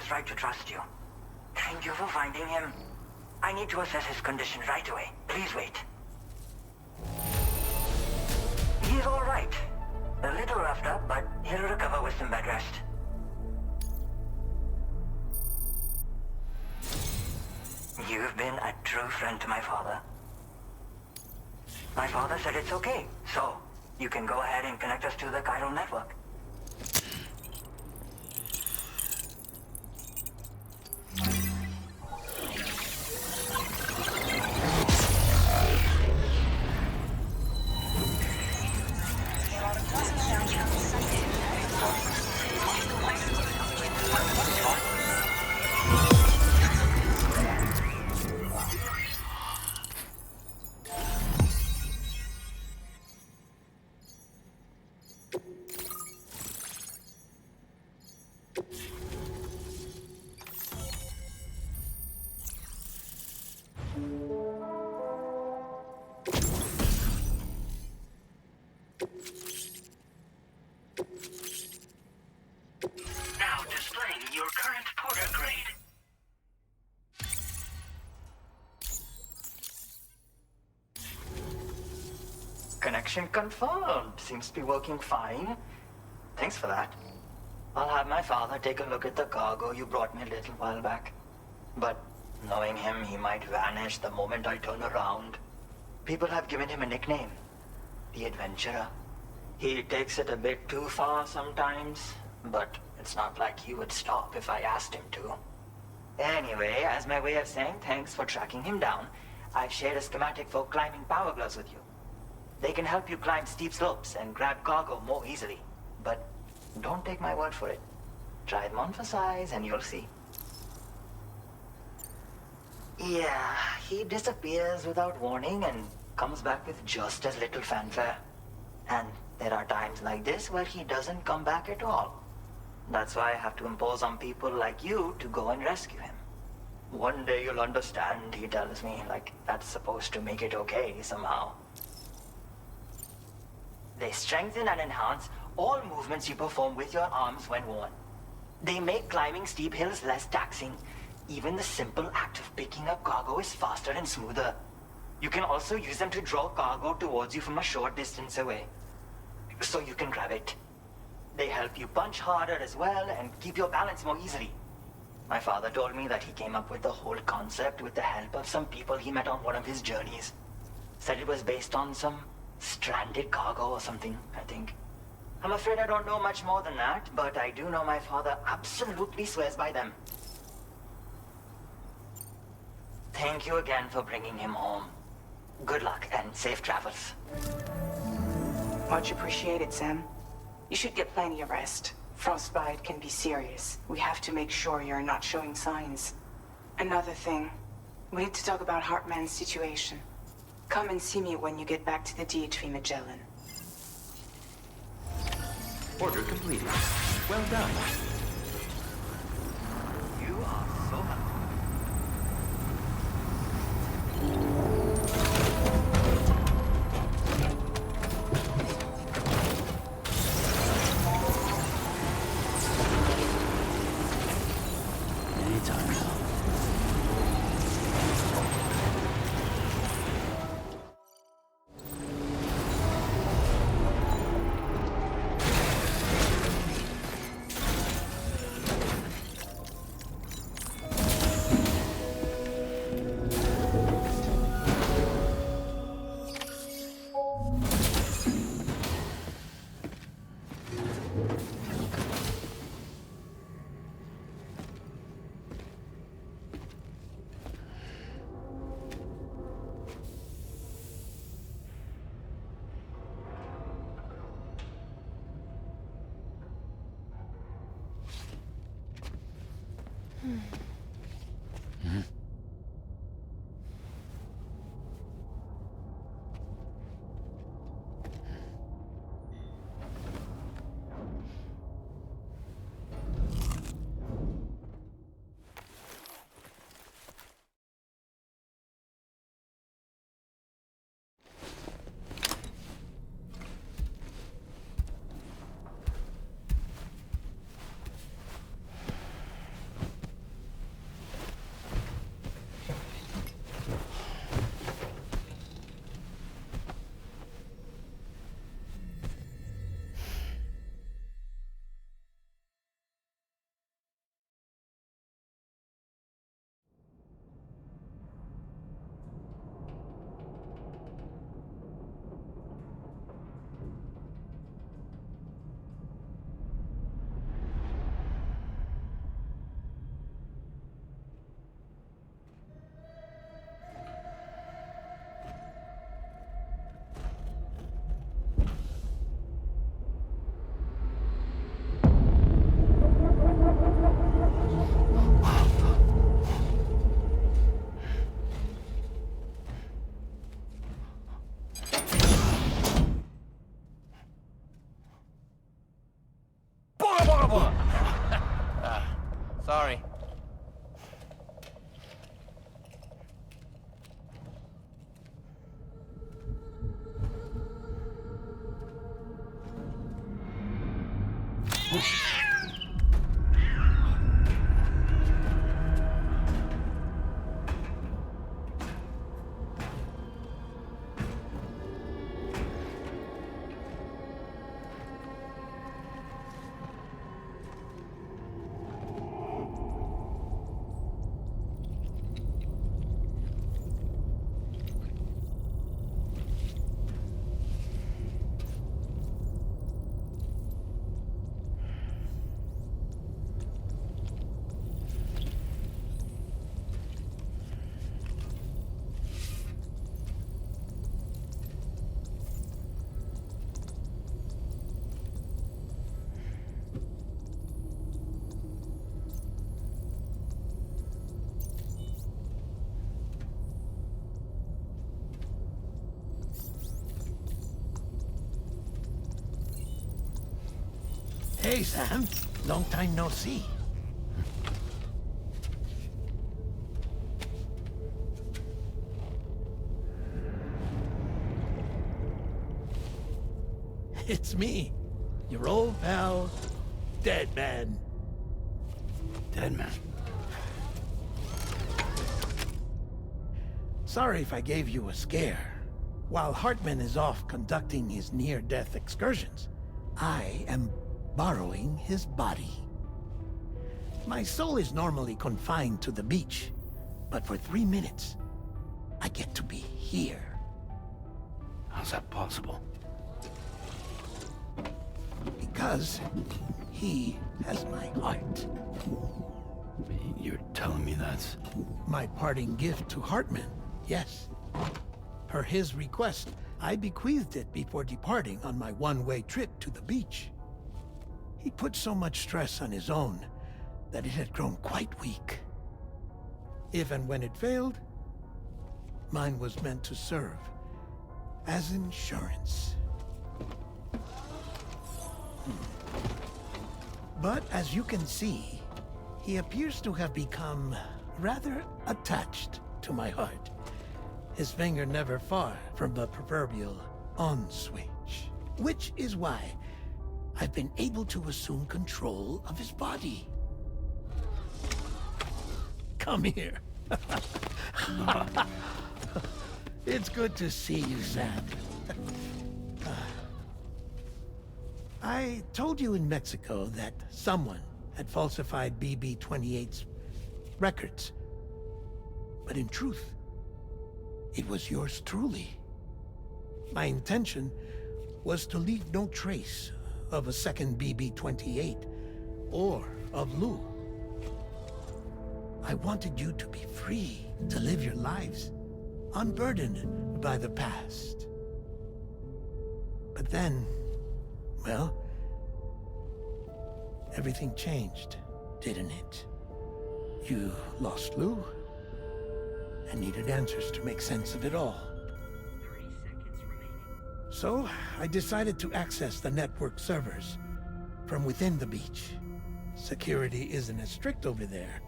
Speaker 5: was right to trust you. Thank you for finding him. I need to assess his condition right away. Please wait. He's all right. A little roughed up, but he'll recover with some bed rest. You've been a true friend to my father. My father said it's okay, so you can go ahead and connect us to the chiral network.
Speaker 18: Now displaying your current porter grade.
Speaker 14: Connection confirmed. Seems to be working fine. Thanks for that. I'll have my father take a look at the cargo you brought me a little while back. But knowing him, he might vanish the moment I turn around. People have given him a nickname. The Adventurer. He takes it a bit too far sometimes, but it's not like he would stop if I asked him to. Anyway, as my way of saying thanks for tracking him down, I've shared a schematic for climbing power gloves with you. They can help you climb steep slopes and grab cargo more easily. But don't take my word for it. Try them on for size and you'll see. Yeah, he disappears without warning and comes back with just as little fanfare. And there are times like this where he doesn't come back at all. That's why I have to impose on people like you to go and rescue him. One day you'll understand, he tells me, like that's supposed to make it okay somehow. They strengthen and enhance all movements you perform with your arms when worn. They make climbing steep hills less taxing. Even the simple act of picking up cargo is faster and smoother. You can also use them to draw cargo towards you from a short distance away, so you can grab it. They help you punch harder as well and keep your balance more easily. My father told me that he came up with the whole concept with the help of some people he met on one of his journeys. Said it was based on some stranded cargo or something, I think. I'm afraid I don't know much more than that, but I do know my father absolutely swears by them. Thank you again for bringing him home. Good luck and safe travels.
Speaker 6: Much appreciated, Sam. You should get plenty of rest. Frostbite can be serious. We have to make sure you're not showing signs. Another thing, we need to talk about Hartman's situation. Come and see me when you get back to the DHV Magellan.
Speaker 11: Order completed. Well done.
Speaker 14: You are so happy.
Speaker 2: Anytime now.
Speaker 7: Sorry.
Speaker 3: Hey, Sam. Long time no see. It's me, your old pal, Dead Man.
Speaker 2: Dead Man?
Speaker 3: Sorry if I gave you a scare. While Hartman is off conducting his near-death excursions, I am borrowing his body. My soul is normally confined to the beach, but for 3 minutes, I get to be here.
Speaker 2: How's that possible?
Speaker 3: Because he has my heart.
Speaker 2: You're telling me that's...
Speaker 3: My parting gift to Hartman, yes. Per his request, I bequeathed it before departing on my one-way trip to the beach. He put so much stress on his own that it had grown quite weak. If and when it failed, mine was meant to serve as insurance. But as you can see, he appears to have become rather attached to my heart. His finger never far from the proverbial on switch. Which is why I've been able to assume control of his body. Come here. It's good to see you, Sam. I told you in Mexico that someone had falsified BB-28's records. But in truth, it was yours truly. My intention was to leave no trace of a second BB-28 or of Lou. I wanted you to be free to live your lives, unburdened by the past. But then, well, everything changed, didn't it? You lost Lou, and needed answers to make sense of it all.
Speaker 11: 30 seconds remaining.
Speaker 3: So, I decided to access the network servers from within the beach. Security isn't as strict over there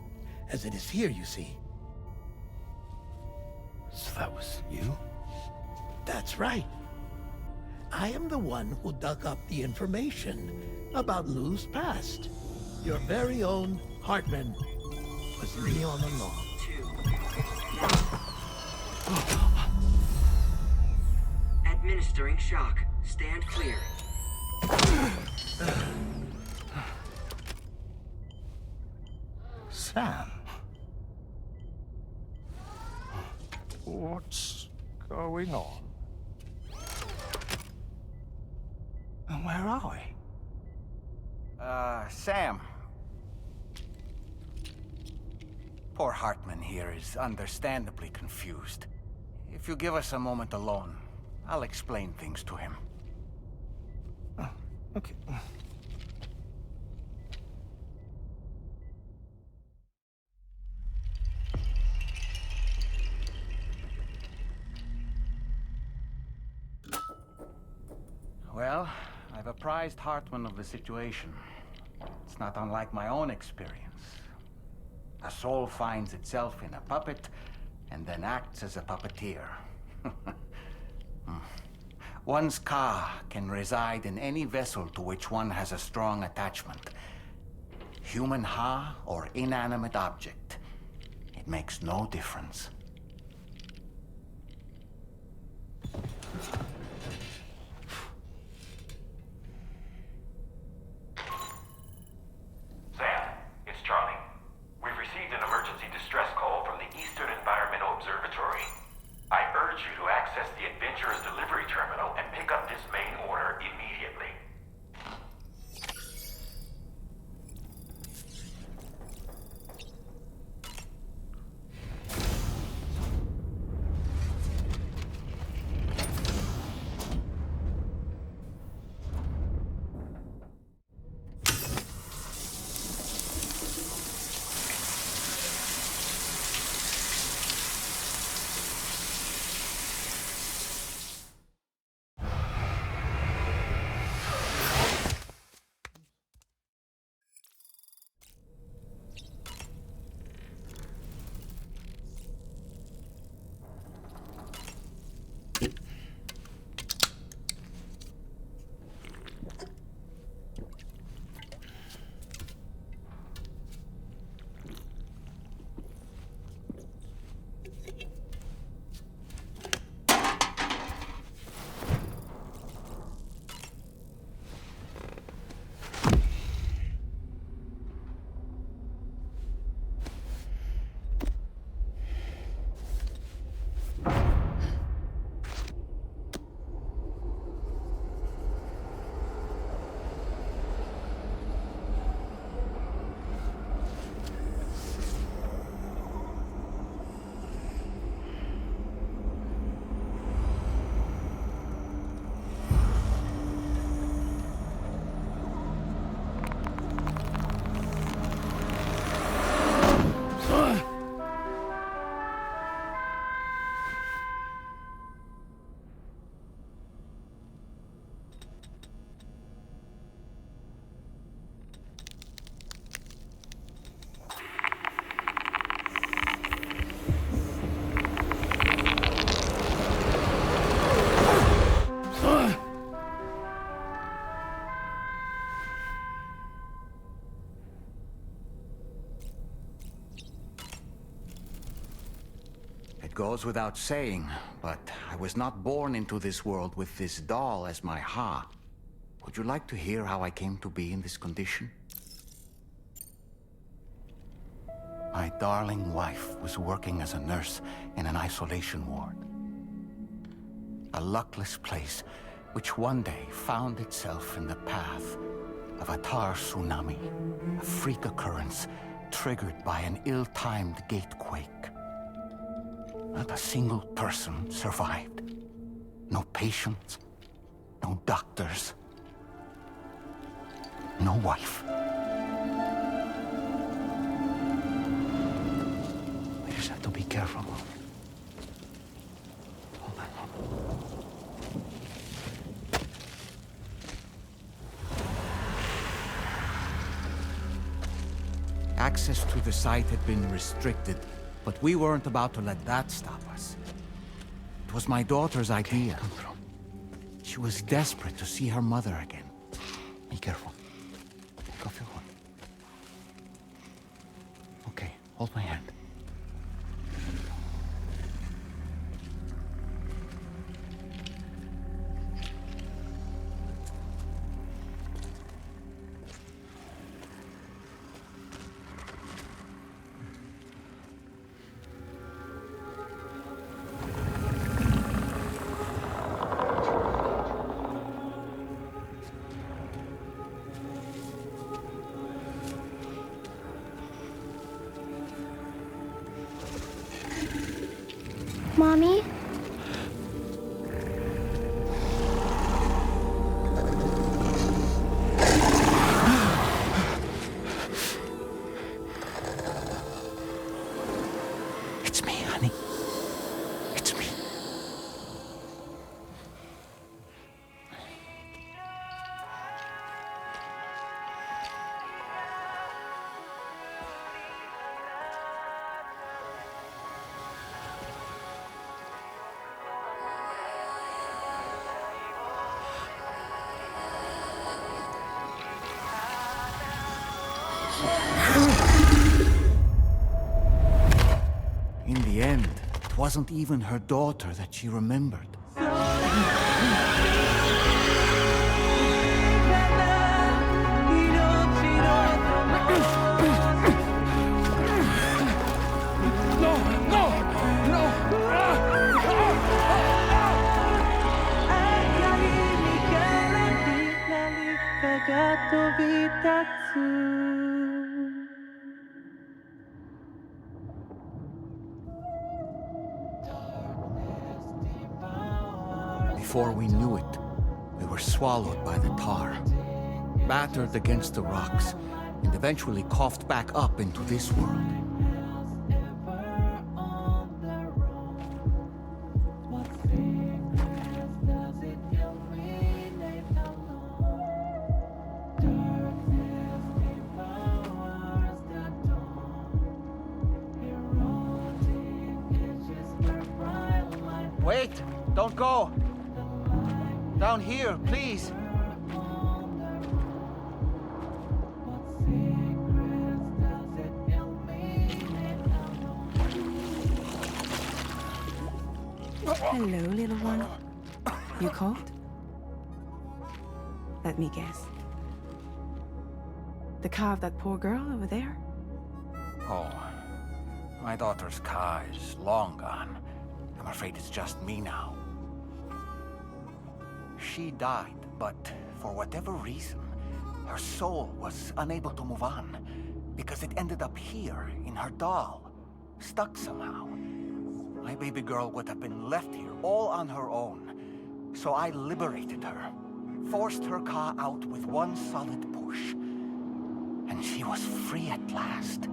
Speaker 3: as it is here, you see.
Speaker 2: So that was you?
Speaker 3: That's right. I am the one who dug up the information about Lou's past. Your very own Hartman was me all along.
Speaker 11: Administering shock. Stand clear.
Speaker 16: Sam. What's going on? And where are we?
Speaker 7: Sam. Poor Hartman here is understandably confused. If you give us a moment alone, I'll explain things to him.
Speaker 16: Oh, okay.
Speaker 7: Well, I've apprised Hartman of the situation. It's not unlike my own experience.
Speaker 1: A soul finds itself in a puppet and then acts as a puppeteer. One's ka can reside in any vessel to which one has a strong attachment. Human ha or inanimate object. It makes no difference.
Speaker 10: Sam, it's Charlie. We've received an emergency distress call from the Eastern Environmental Observatory. I urge you to access the Adventurer's delivery terminal and pick up this main order immediately.
Speaker 1: It goes without saying, but I was not born into this world with this doll as my ha. Would you like to hear how I came to be in this condition? My darling wife was working as a nurse in an isolation ward. A luckless place which one day found itself in the path of a tar tsunami, a freak occurrence triggered by an ill-timed gatequake. Not a single person survived. No patients, no doctors, no wife. We just have to be careful. Hold on. Access to the site had been restricted, but we weren't about to let that stop us. It was my daughter's idea. She was desperate to see her mother again. Be careful. Take off your one. Okay, hold my hand.
Speaker 12: Mommy?
Speaker 1: It's me, honey. It's me. wasn't even her daughter that she remembered. Before we knew it, we were swallowed by the tar, battered against the rocks, and eventually coughed back up into this world. Wait! Don't go! Down here, please!
Speaker 12: Hello, little one. You cold? Let me guess. The car of that poor girl over there?
Speaker 1: Oh, my daughter's car is long gone. I'm afraid it's just me now. She died, but for whatever reason, her soul was unable to move on because it ended up here in her doll, stuck somehow. My baby girl would have been left here all on her own, so I liberated her, forced her car out with one solid push, and she was free at last.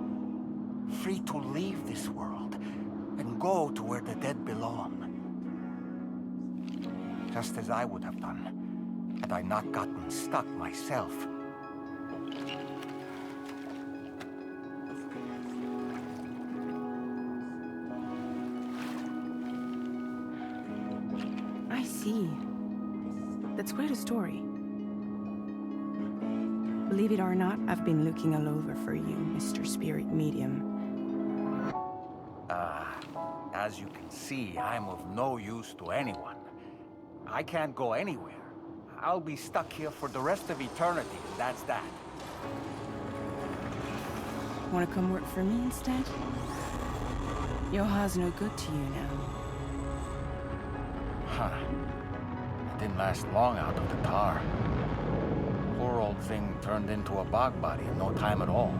Speaker 1: Free to leave this world and go to where the dead belong. Just as I would have done, had I not gotten stuck myself.
Speaker 12: I see. That's quite a story. Believe it or not, I've been looking all over for you, Mr. Spirit Medium.
Speaker 1: As you can see, I'm of no use to anyone. I can't go anywhere. I'll be stuck here for the rest of eternity, and that's that.
Speaker 12: Want to come work for me instead? Yoha's no good to you now.
Speaker 1: Huh. It didn't last long out of the tar. Poor old thing turned into a bog body in no time at all.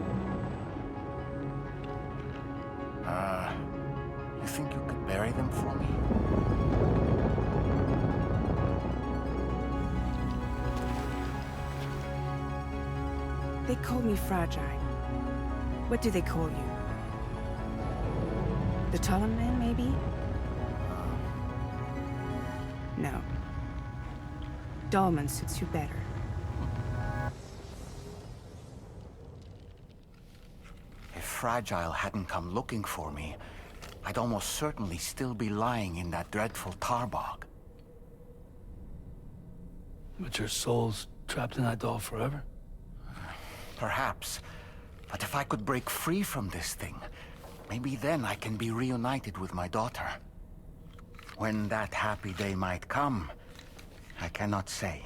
Speaker 1: You think you could bury them for me?
Speaker 12: They call me fragile. What do they call you? The Talon Man, maybe? No. Dolman suits you better.
Speaker 1: If Fragile hadn't come looking for me, I'd almost certainly still be lying in that dreadful tar bog.
Speaker 2: But your soul's trapped in that doll forever?
Speaker 1: Perhaps. But if I could break free from this thing, maybe then I can be reunited with my daughter. When that happy day might come, I cannot say.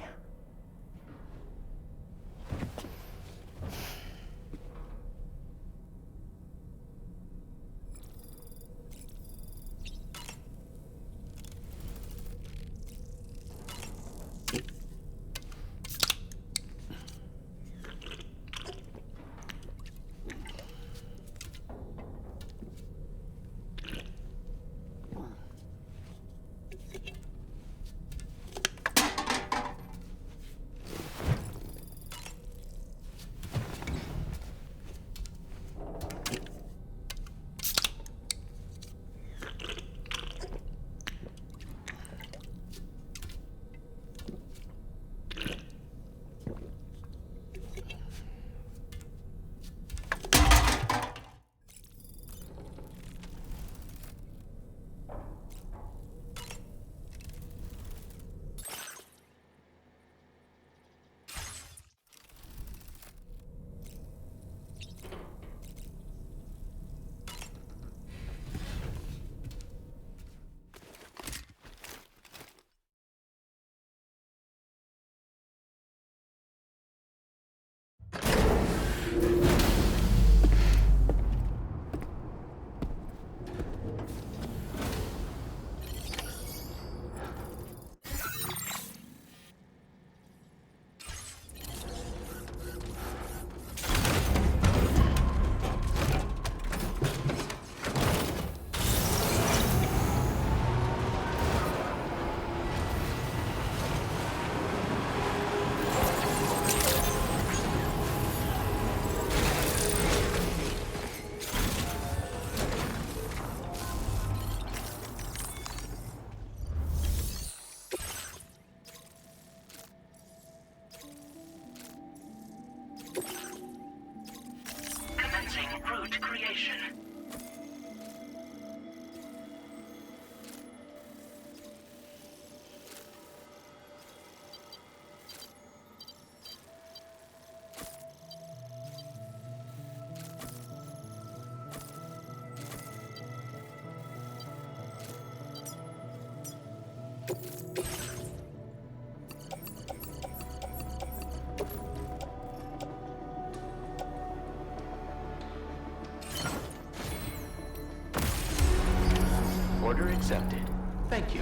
Speaker 11: accepted. Thank you.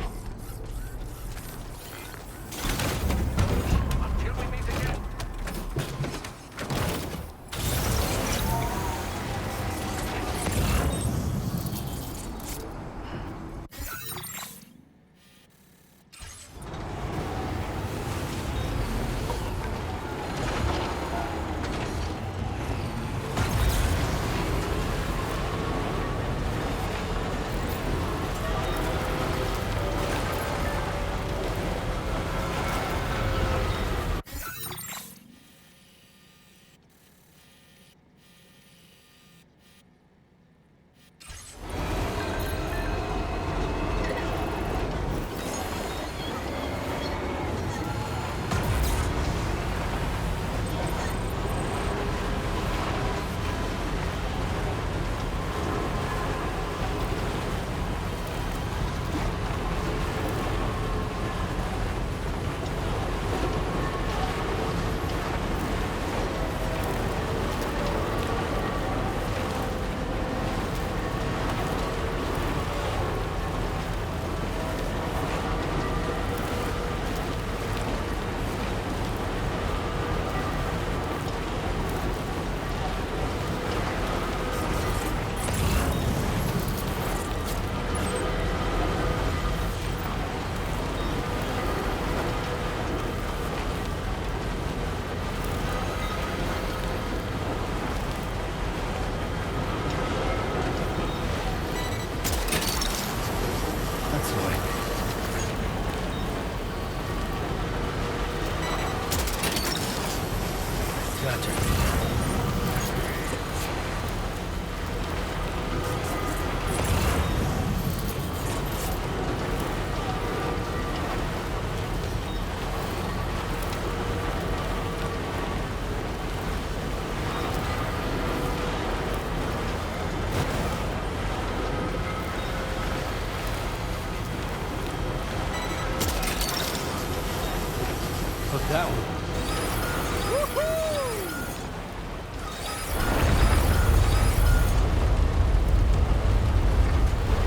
Speaker 10: Until we meet again.
Speaker 2: That one.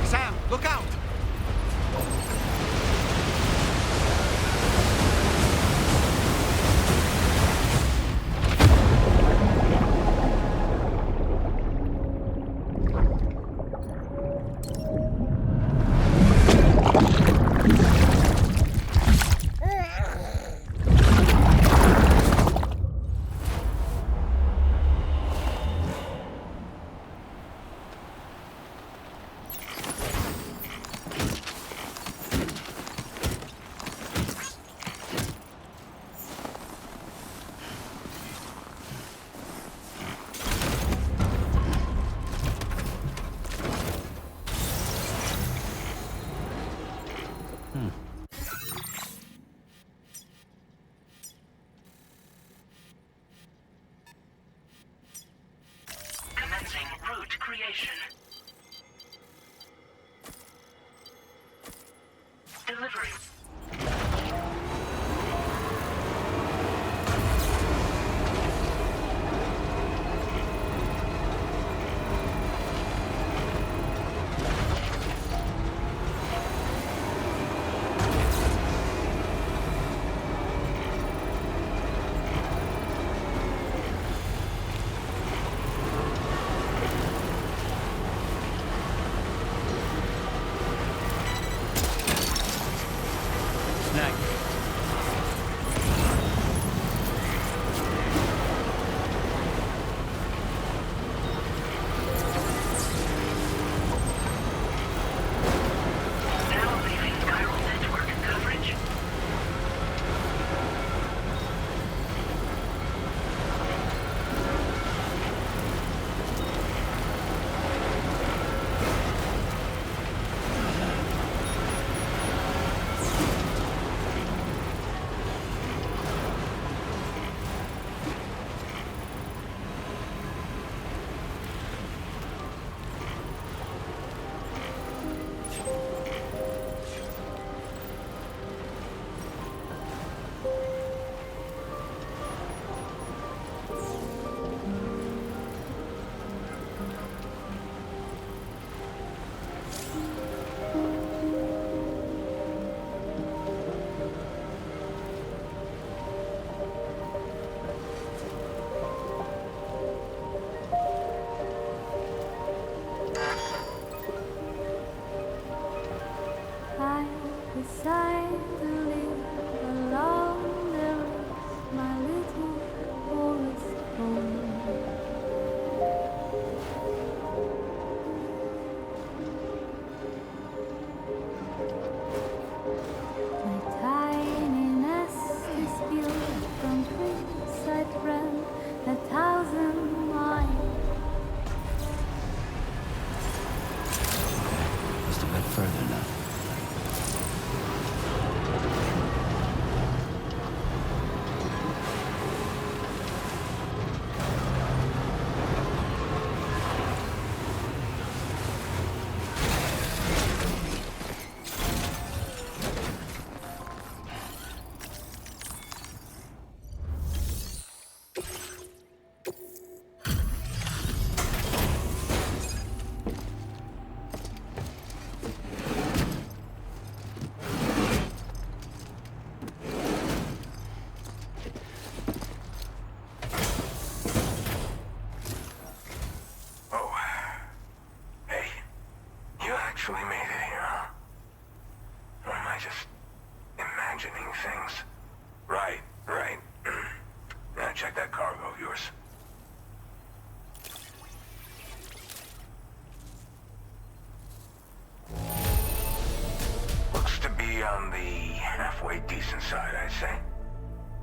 Speaker 1: Sam, look out!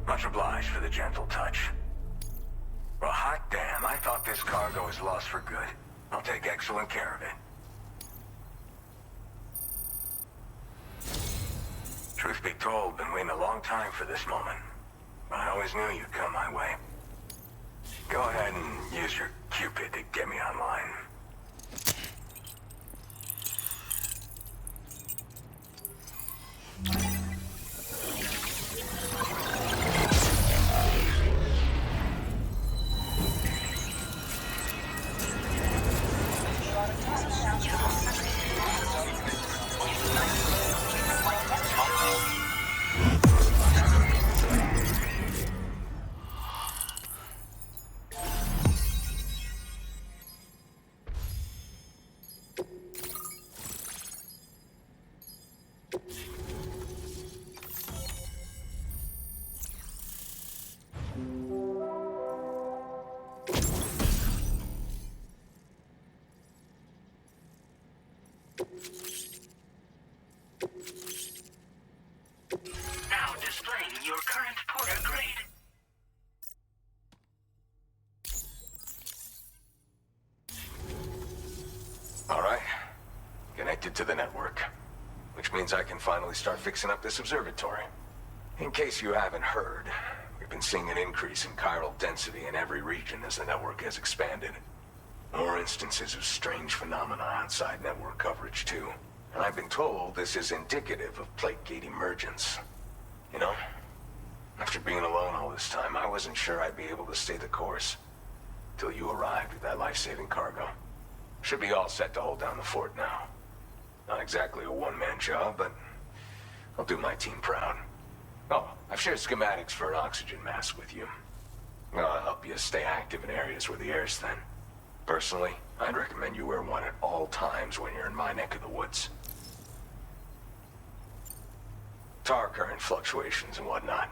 Speaker 13: Much obliged for the gentle touch. Well, hot damn, I thought this cargo was lost for good. I'll take excellent care of it. Truth be told, been waiting a long time for this moment. But I always knew you'd come my way. Go ahead and use your Cupid to get me online.
Speaker 18: Now displaying your current porter grade.
Speaker 10: All right. Connected to the network. Which means I can finally start fixing up this observatory. In case you haven't heard, we've been seeing an increase in chiral density in every region as the network has expanded. More instances of strange phenomena outside network coverage, too. And I've been told this is indicative of plate gate emergence. You know, after being alone all this time, I wasn't sure I'd be able to stay the course. Till you arrived with that life-saving cargo. Should be all set to hold down the fort now. Not exactly a one-man job, but I'll do my team proud. Oh, I've shared schematics for an oxygen mask with you. I'll help you stay active in areas where the air's thin. Personally, I'd recommend you wear one at all times when you're in my neck of the woods. Tar current fluctuations and whatnot.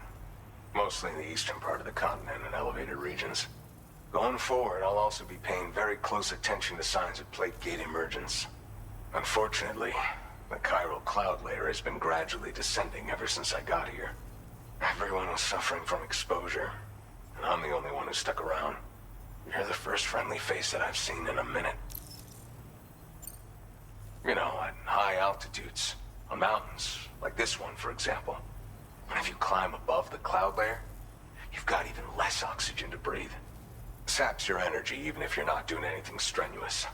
Speaker 10: Mostly in the eastern part of the continent and elevated regions. Going forward, I'll also be paying very close attention to signs of plate gate emergence. Unfortunately, the chiral cloud layer has been gradually descending ever since I got here. Everyone was suffering from exposure, and I'm the only one who stuck around. You're the first friendly face that I've seen in a minute. You know, at high altitudes, on mountains, like this one, for example. And if you climb above the cloud layer, you've got even less oxygen to breathe. Saps your energy even if you're not doing anything strenuous.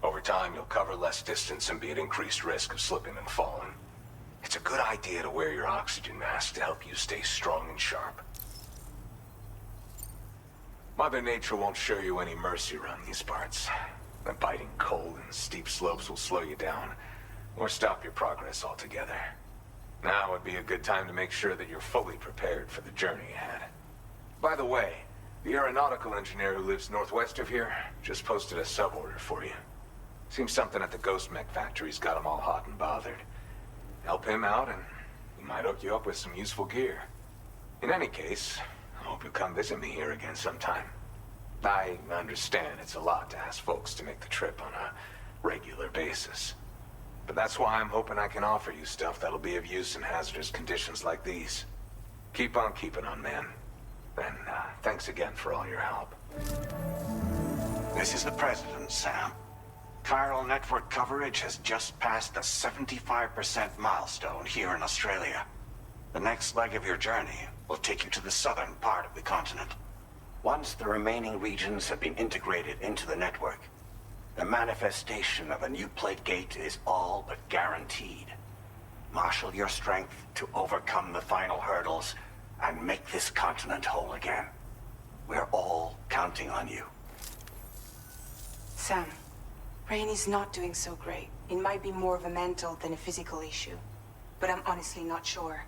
Speaker 10: Over time, you'll cover less distance and be at increased risk of slipping and falling. It's a good idea to wear your oxygen mask to help you stay strong and sharp. Mother Nature won't show you any mercy around these parts. The biting cold and steep slopes will slow you down, or stop your progress altogether. Now would be a good time to make sure that you're fully prepared for the journey ahead. By the way, the aeronautical engineer who lives northwest of here just posted a sub-order for you. Seems something at the Ghost Mech factory's got him all hot and bothered. Help him out and he might hook you up with some useful gear. In any case, I hope you'll come visit me here again sometime. I understand it's a lot to ask folks to make the trip on a regular basis. But that's why I'm hoping I can offer you stuff that'll be of use in hazardous conditions like these. Keep on keeping on, man. And thanks again for all your help.
Speaker 15: This is the President, Sam. Chiral network coverage has just passed the 75% milestone here in Australia. The next leg of your journey will take you to the southern part of the continent. Once the remaining regions have been integrated into the network, the manifestation of a new plate gate is all but guaranteed. Marshal your strength to overcome the final hurdles and make this continent whole again. We're all counting on you.
Speaker 22: Sam, Rainy's not doing so great. It might be more of a mental than a physical issue, but I'm honestly not sure.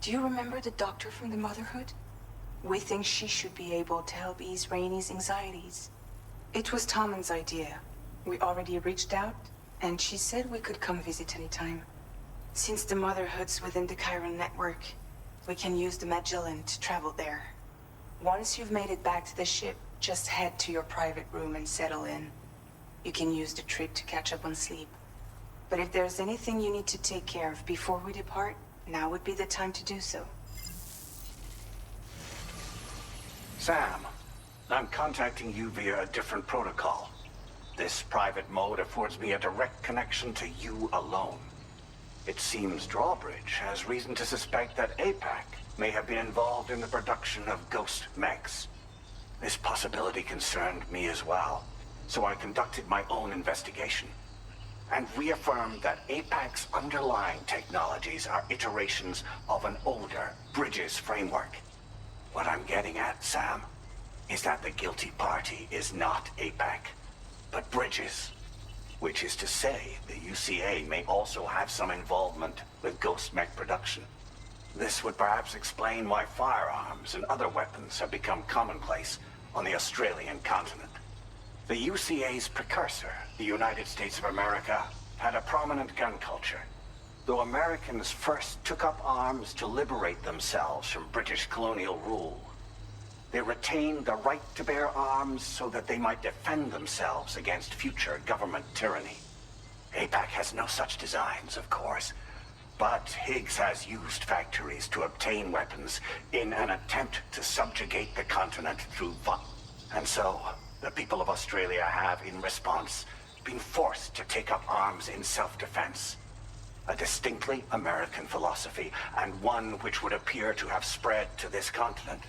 Speaker 22: Do you remember the doctor from the Motherhood? We think she should be able to help ease Rainy's anxieties. It was Tommen's idea. We already reached out, and she said we could come visit anytime. Since the Motherhood's within the Chiron network, we can use the Magellan to travel there. Once you've made it back to the ship, just head to your private room and settle in. You can use the trip to catch up on sleep. But if there's anything you need to take care of before we depart, now would be the time to do so.
Speaker 15: Sam, I'm contacting you via a different protocol. This private mode affords me a direct connection to you alone. It seems Drawbridge has reason to suspect that APAC may have been involved in the production of ghost mechs. This possibility concerned me as well, so I conducted my own investigation and reaffirmed that APAC's underlying technologies are iterations of an older Bridges framework. What I'm getting at, Sam, is that the guilty party is not APAC, but Bridges. Which is to say, the UCA may also have some involvement with ghost mech production. This would perhaps explain why firearms and other weapons have become commonplace on the Australian continent. The UCA's precursor, the United States of America, had a prominent gun culture. Though Americans first took up arms to liberate themselves from British colonial rule, they retained the right to bear arms so that they might defend themselves against future government tyranny. APAC has no such designs, of course, but Higgs has used factories to obtain weapons in an attempt to subjugate the continent through And so, the people of Australia have, in response, been forced to take up arms in self-defense. A distinctly American philosophy, and one which would appear to have spread to this continent.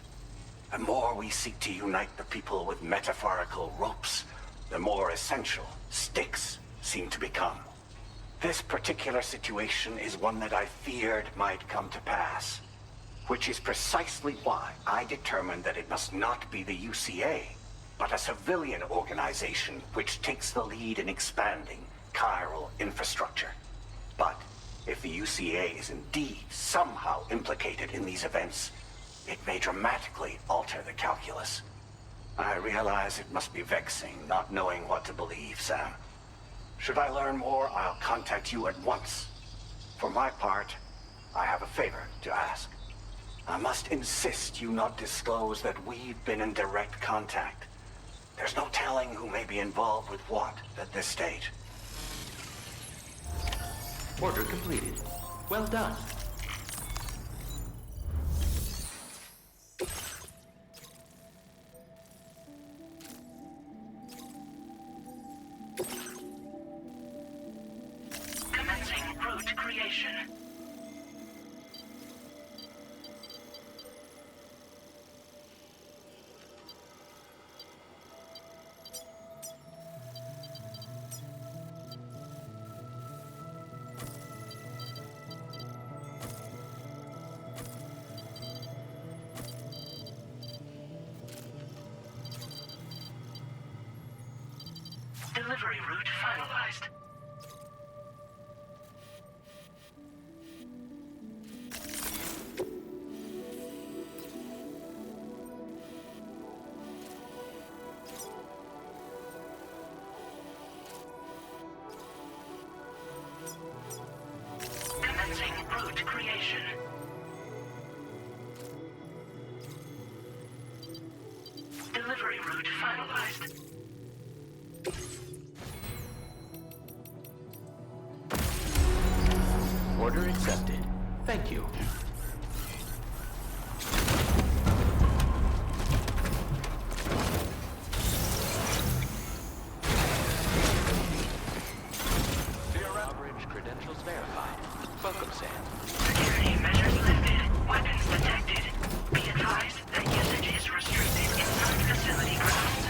Speaker 15: The more we seek to unite the people with metaphorical ropes, the more essential sticks seem to become. This particular situation is one that I feared might come to pass, which is precisely why I determined that it must not be the UCA, but a civilian organization which takes the lead in expanding chiral infrastructure. But if the UCA is indeed somehow implicated in these events, it may dramatically alter the calculus. I realize it must be vexing not knowing what to believe, Sam. Should I learn more, I'll contact you at once. For my part, I have a favor to ask. I must insist you not disclose that we've been in direct contact. There's no telling who may be involved with what at this stage.
Speaker 11: Order completed. Well done.
Speaker 18: Commencing route creation. Delivery route finalized. Commencing route creation. Delivery route finalized.
Speaker 11: Order accepted. Thank you. Drawbridge credentials verified. Welcome, Sam.
Speaker 18: Security measures lifted. Weapons detected. Be advised that usage is restricted inside facility grounds.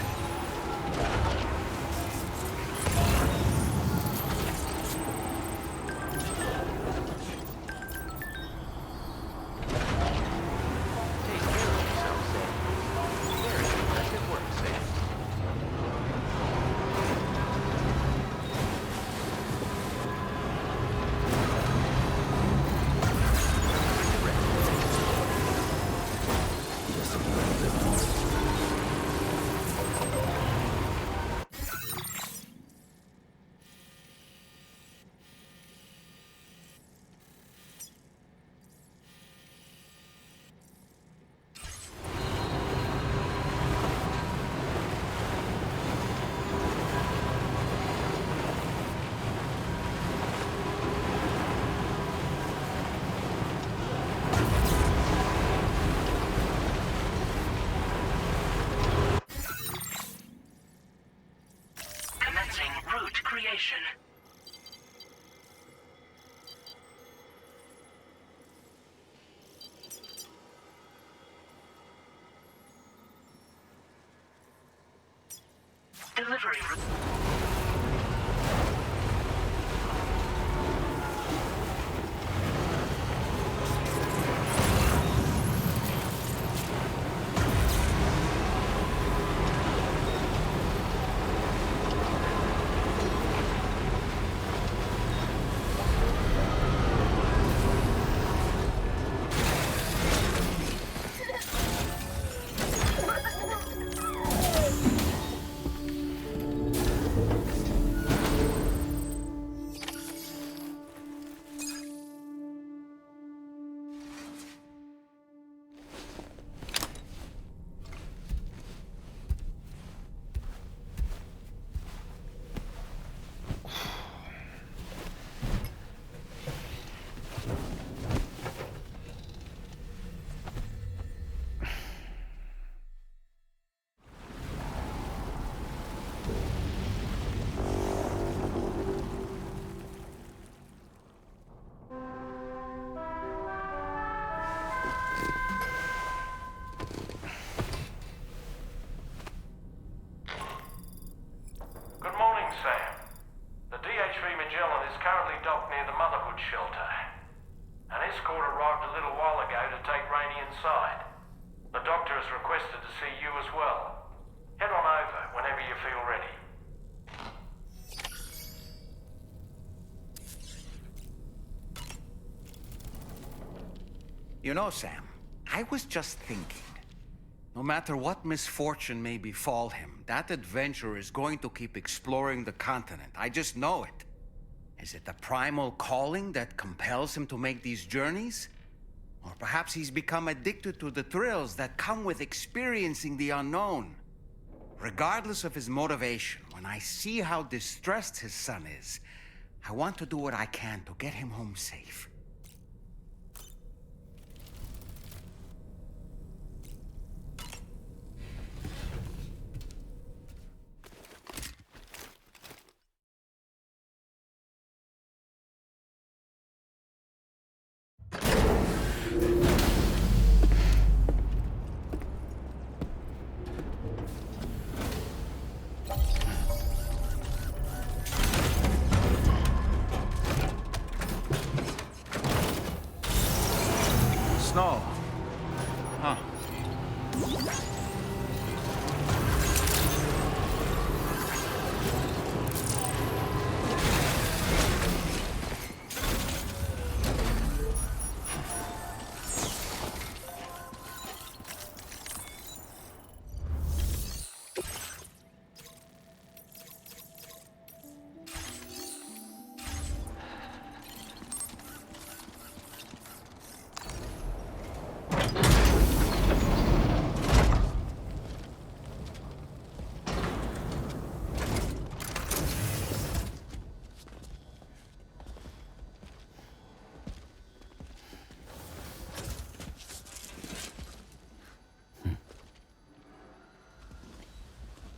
Speaker 18: Delivery.
Speaker 10: Good morning, Sam. The DH3 Magellan is currently docked near the Motherhood shelter. An escort arrived a little while ago to take Rainey inside. The doctor has requested to see you as well. Head on over whenever you feel ready.
Speaker 1: You know, Sam, I was just thinking. No matter what misfortune may befall him, that adventurer is going to keep exploring the continent. I just know it. Is it the primal calling that compels him to make these journeys? Or perhaps he's become addicted to the thrills that come with experiencing the unknown. Regardless of his motivation, when I see how distressed his son is, I want to do what I can to get him home safe. Snow. Huh.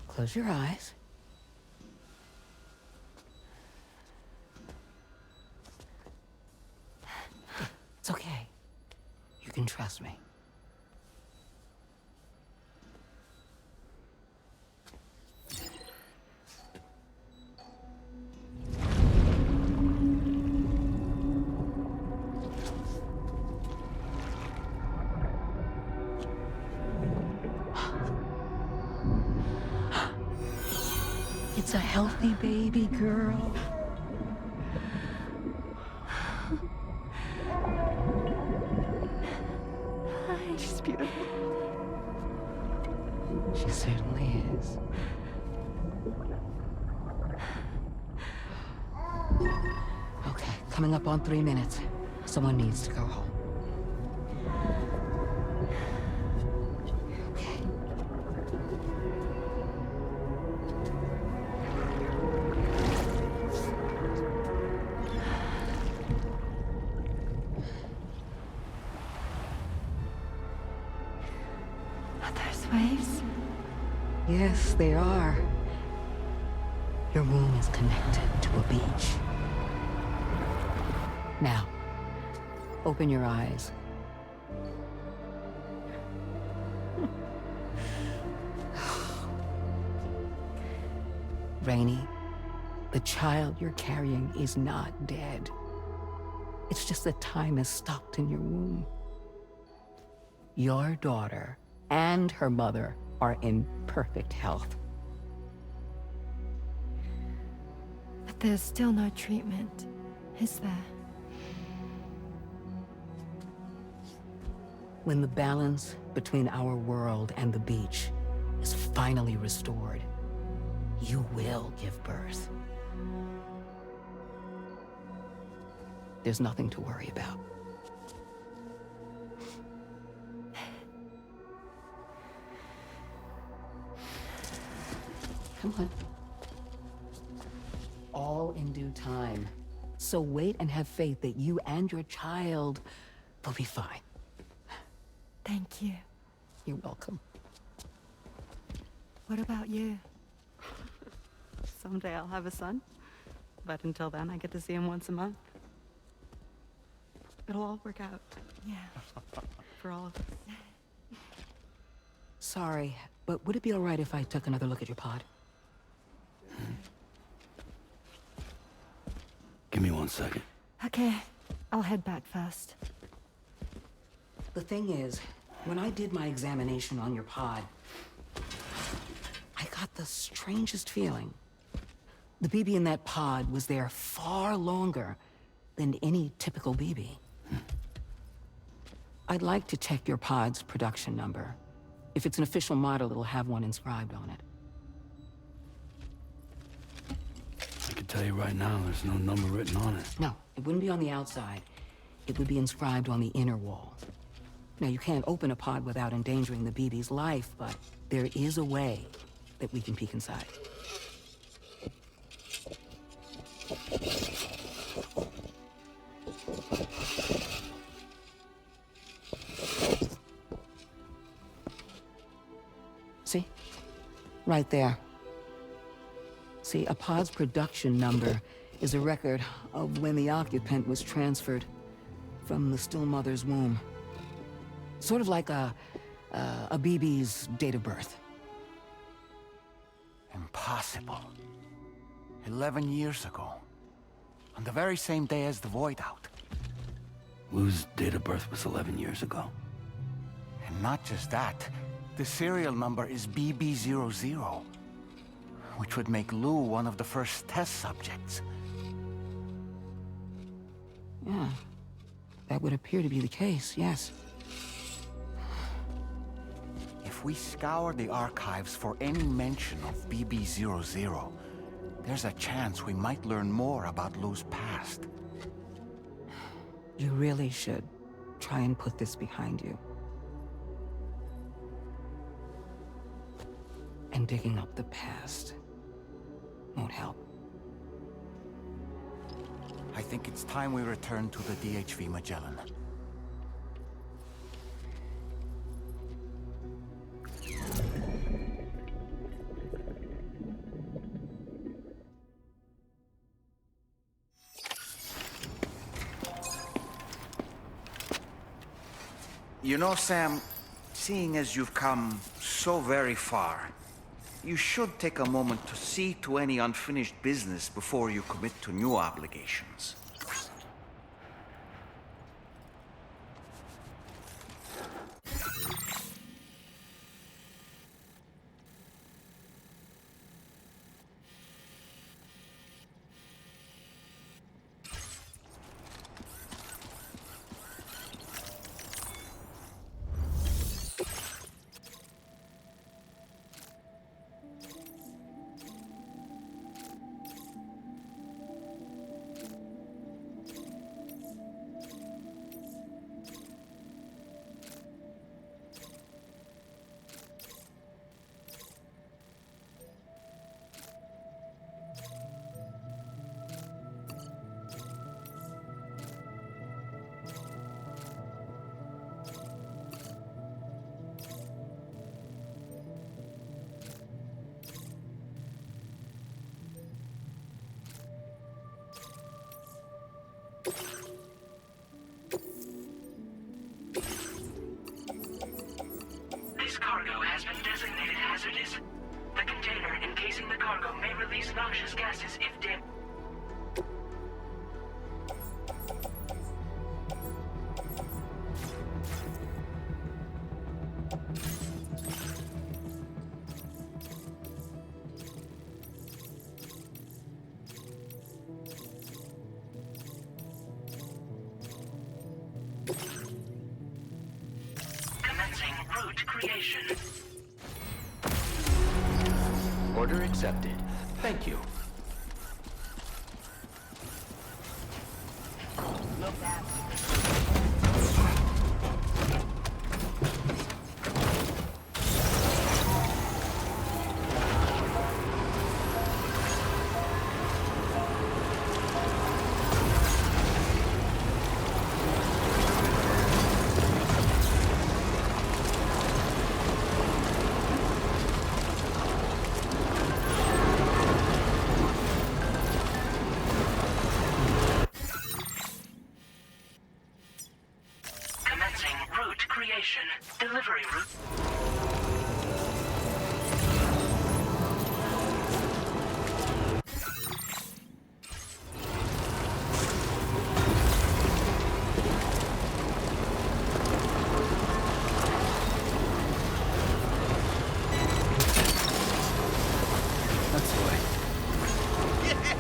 Speaker 17: Close your eyes. It's okay. You can trust me. It's a healthy baby girl. She's beautiful. She certainly is. Okay, coming up on 3 minutes. Someone needs to go home.
Speaker 19: Waves?
Speaker 17: Yes, they are. Your womb is connected to a beach. Now, open your eyes.
Speaker 9: Rainey, the child you're carrying is not dead. It's just that time has stopped in your womb. Your daughter and her mother are in perfect health.
Speaker 19: But there's still no treatment, is there?
Speaker 9: When the balance between our world and the beach is finally restored, you will give birth. There's nothing to worry about. Come on. All in due time. So wait and have faith that you and your child will be fine.
Speaker 19: Thank you.
Speaker 9: You're welcome.
Speaker 19: What about you?
Speaker 20: Someday I'll have a son, but until then I get to see him once a month. It'll all work out.
Speaker 19: Yeah.
Speaker 20: For all of us.
Speaker 9: Sorry, but would it be all right if I took another look at your pod?
Speaker 2: Give me 1 second.
Speaker 19: Okay, I'll head back first.
Speaker 9: The thing is, when I did my examination on your pod, I got the strangest feeling. The BB in that pod was there far longer than any typical BB. I'd like to check your pod's production number. If it's an official model, it'll have one inscribed on it.
Speaker 2: I can tell you right now, there's no number written on it.
Speaker 9: No, it wouldn't be on the outside. It would be inscribed on the inner wall. Now, you can't open a pod without endangering the BB's life, but there is a way that we can peek inside. See? Right there. See, a pod's production number is a record of when the occupant was transferred from the still mother's womb. Sort of like a BB's date of birth.
Speaker 1: Impossible. 11 years ago. On the very same day as the Void Out.
Speaker 2: Lou's date of birth was 11 years ago.
Speaker 1: And not just that, the serial number is BB00, which would make Lou one of the first test subjects.
Speaker 9: Yeah, that would appear to be the case, yes.
Speaker 1: If we scour the archives for any mention of BB00, there's a chance we might learn more about Lou's past.
Speaker 9: You really should try and put this behind you. And digging up the past won't help.
Speaker 1: I think it's time we return to the DHV Magellan. You know, Sam, seeing as you've come so very far, you should take a moment to see to any unfinished business before you commit to new obligations.
Speaker 18: This cargo has been designated hazardous. The container encasing the cargo may release noxious gases if damaged. Commencing route creation.
Speaker 11: Order accepted. Thank you.
Speaker 18: Commencing route creation. Delivery route.
Speaker 2: That's the way.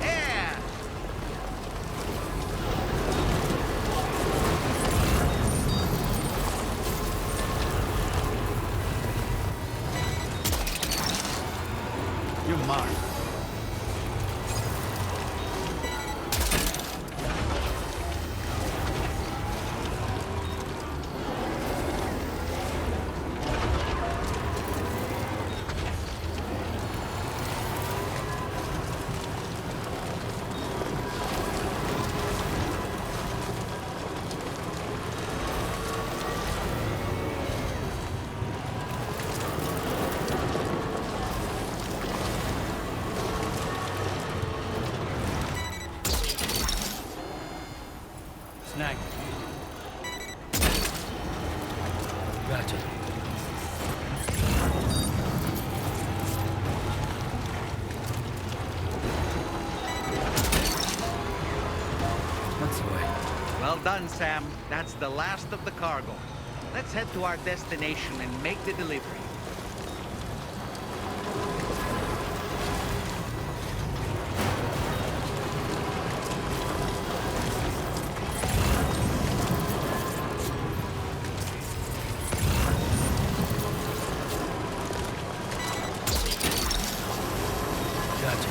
Speaker 1: Yeah!
Speaker 2: You're mine. Snag. Gotcha. That's the way.
Speaker 7: Well done, Sam. That's the last of the cargo. Let's head to our destination and make the delivery.
Speaker 2: Gotcha.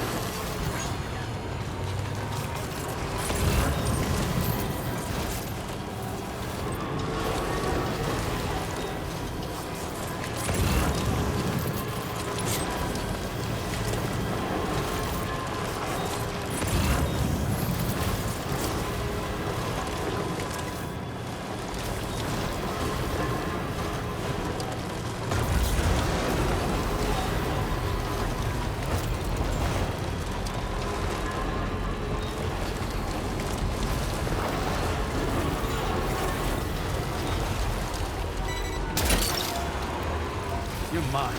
Speaker 2: You're mine.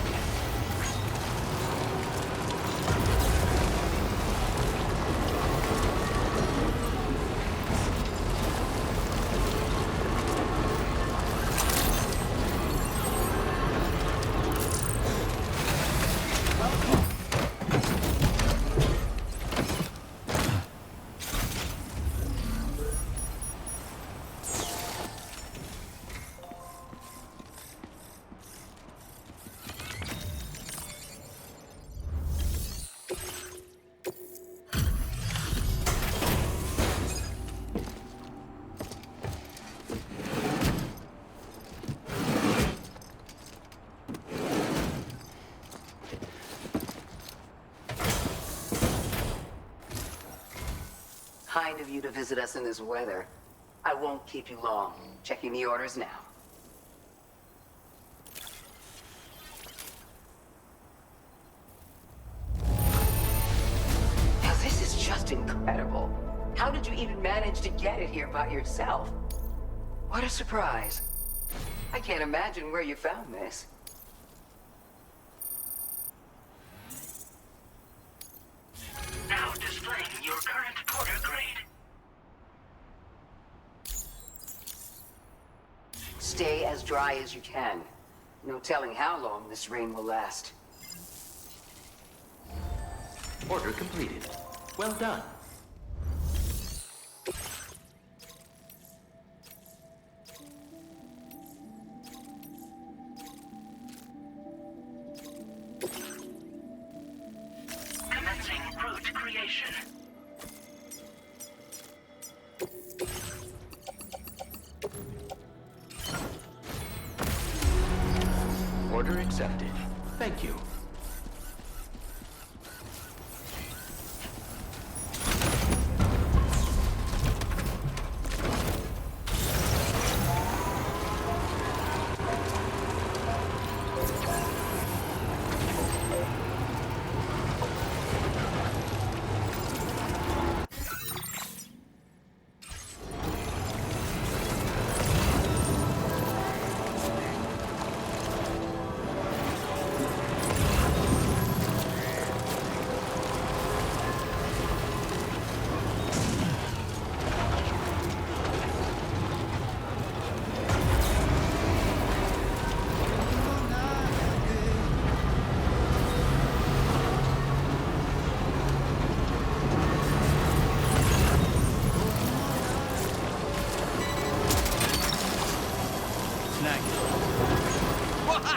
Speaker 9: Kind of you to visit us in this weather. I won't keep you long. Checking the orders now. Now this is just incredible. How did you even manage to get it here by yourself? What a surprise. I can't imagine where you found this.
Speaker 17: dry as you can. No telling how long this rain will last.
Speaker 11: Order completed. Well done.
Speaker 18: Commencing route creation.
Speaker 11: Order accepted. Thank you.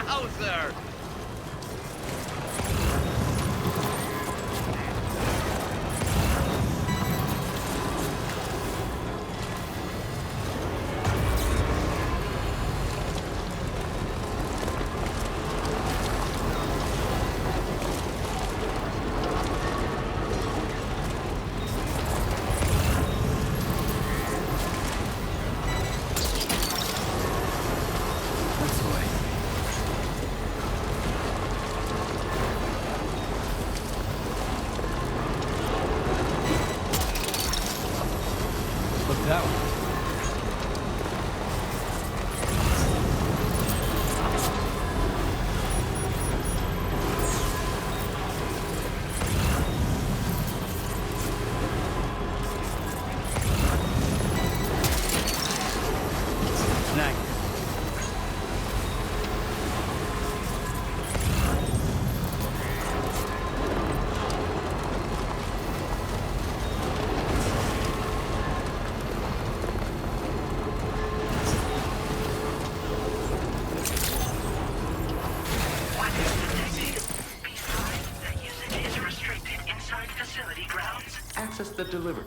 Speaker 1: Wowzer!
Speaker 2: That's the way. Look that way. Snag it.
Speaker 18: The usage is restricted inside facility grounds.
Speaker 11: Access the delivery.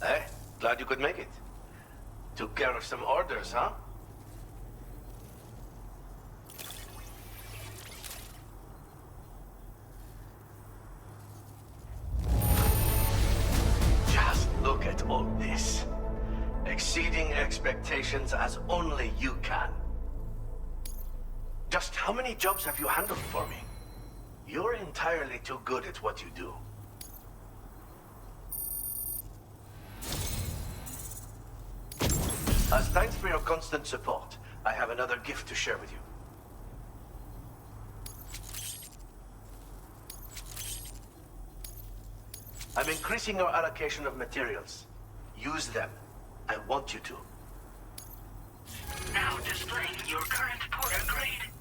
Speaker 21: Hey, glad you could make it. Took care of some orders, huh? Just look at all this. Exceeding expectations as only you can. Just how many jobs have you handled for me? You're entirely too good at what you do. As thanks for your constant support, I have another gift to share with you. I'm increasing your allocation of materials. Use them. I want you to.
Speaker 18: Now displaying your current porter grade.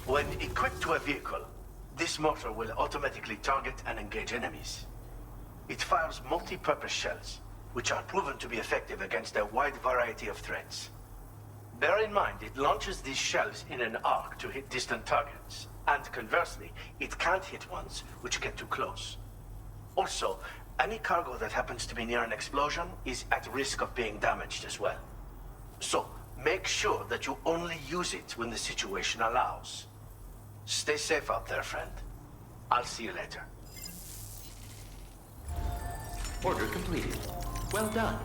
Speaker 21: When equipped to a vehicle, this mortar will automatically target and engage enemies. It fires multi-purpose shells, which are proven to be effective against a wide variety of threats. Bear in mind, it launches these shells in an arc to hit distant targets, and conversely, it can't hit ones which get too close. Also, any cargo that happens to be near an explosion is at risk of being damaged as well. So, make sure that you only use it when the situation allows. Stay safe out there, friend. I'll see you later.
Speaker 11: Order completed. Well done.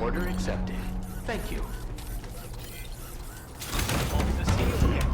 Speaker 11: Order accepted. Thank you.
Speaker 16: Hope to see you again.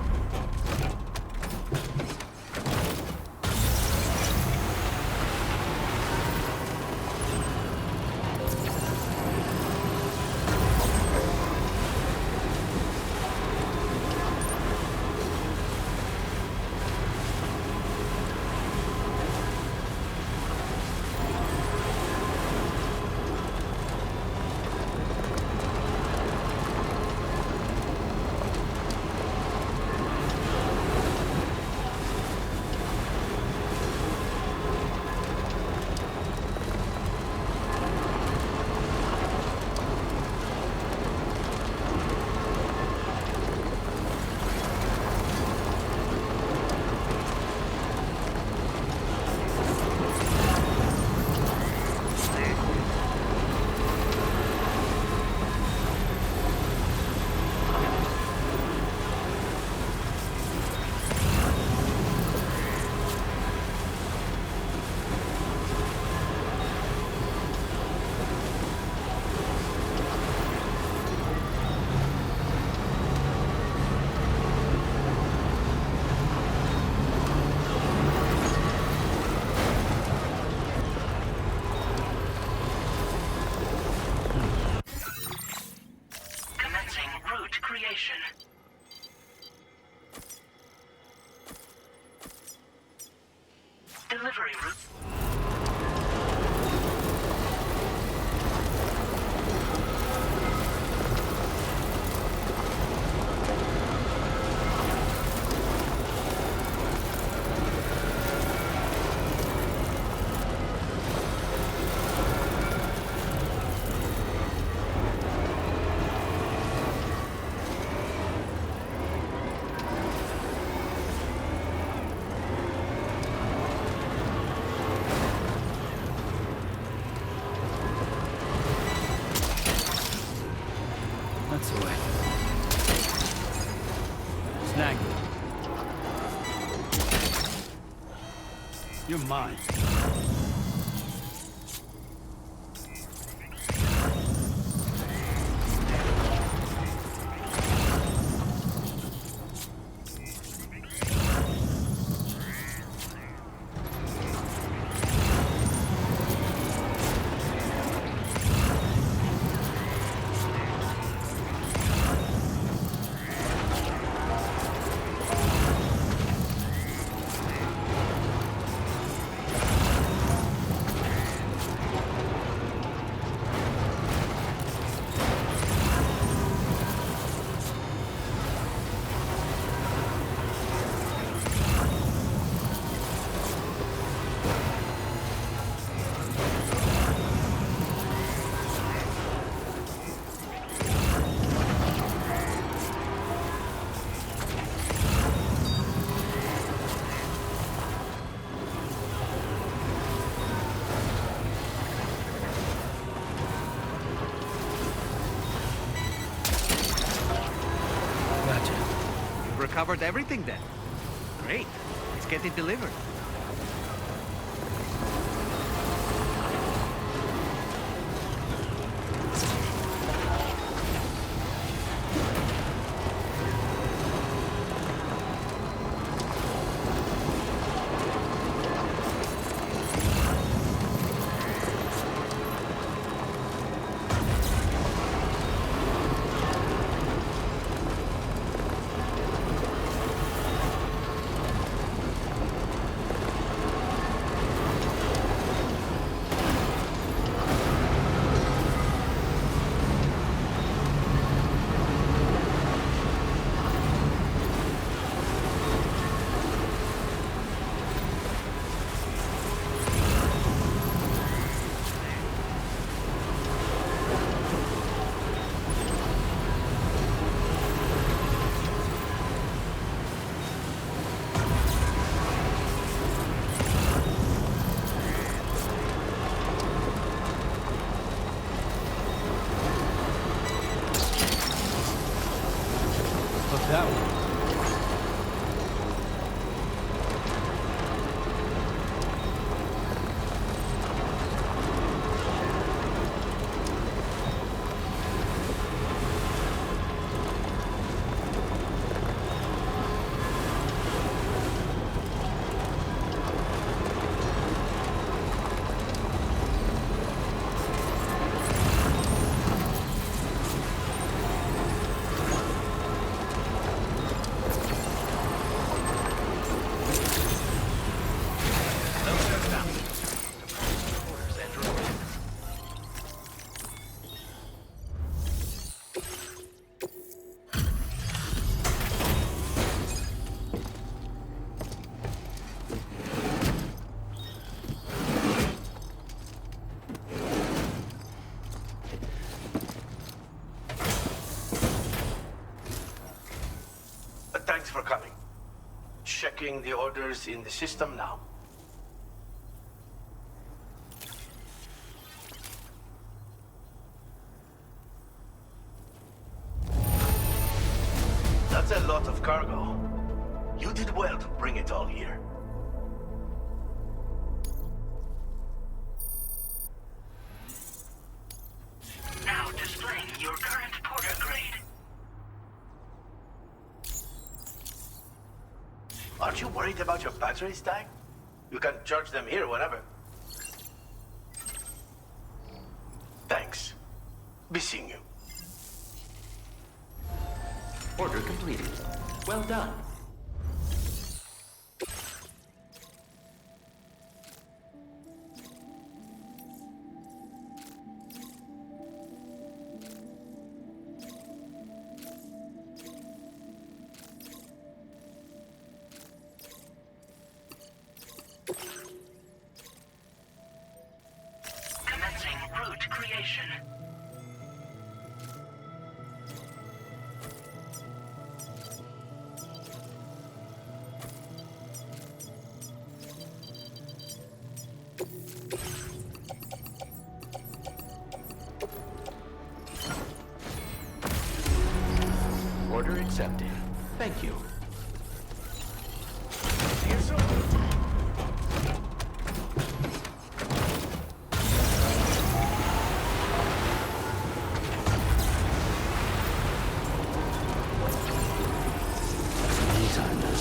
Speaker 18: Commencing route creation. Delivery route.
Speaker 2: That's the way. Snag it. You're mine.
Speaker 1: You've recovered everything then. Great. Let's get it delivered.
Speaker 2: That one.
Speaker 4: Thanks for coming. Checking the orders in the system now. That's a lot of cargo. You did well to bring it all here.
Speaker 18: Now displaying your current porter grade.
Speaker 4: Aren't you worried about your batteries dying? You can charge them here whenever. Thanks. Be seeing you.
Speaker 11: Order completed. Well done.
Speaker 18: Commencing route creation.
Speaker 11: Order accepted. Thank you.
Speaker 2: Anytime now.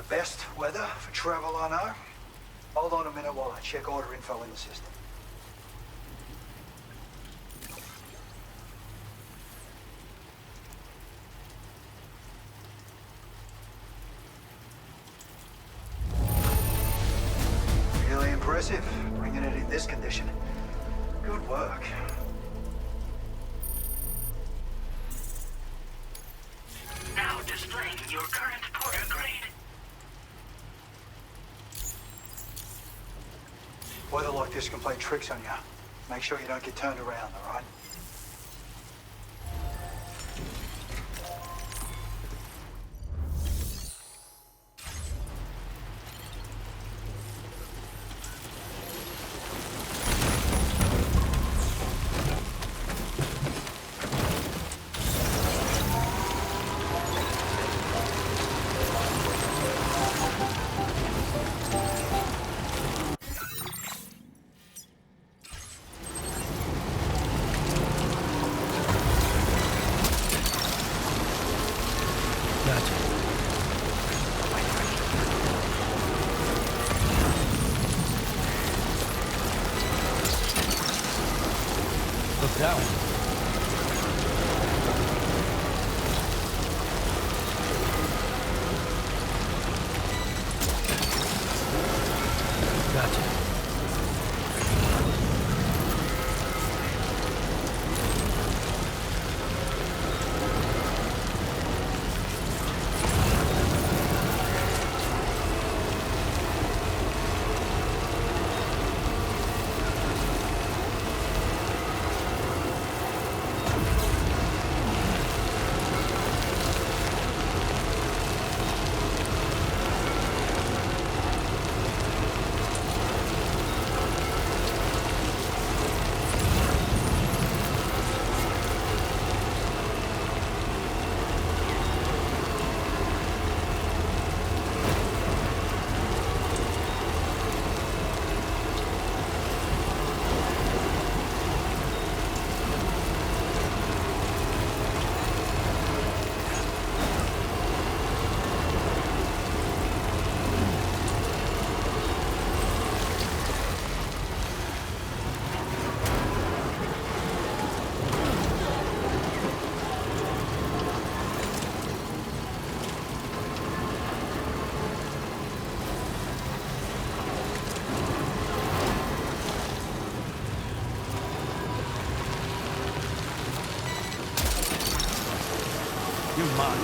Speaker 13: best weather for travel I know. Hold on a minute while I check order info in the system. Really impressive, bringing it in this condition. Good work.
Speaker 18: Now displaying your current porter grade.
Speaker 13: Weather like this can play tricks on you. Make sure you don't get turned around, all right?
Speaker 2: Look that one. Gotcha. You're mine.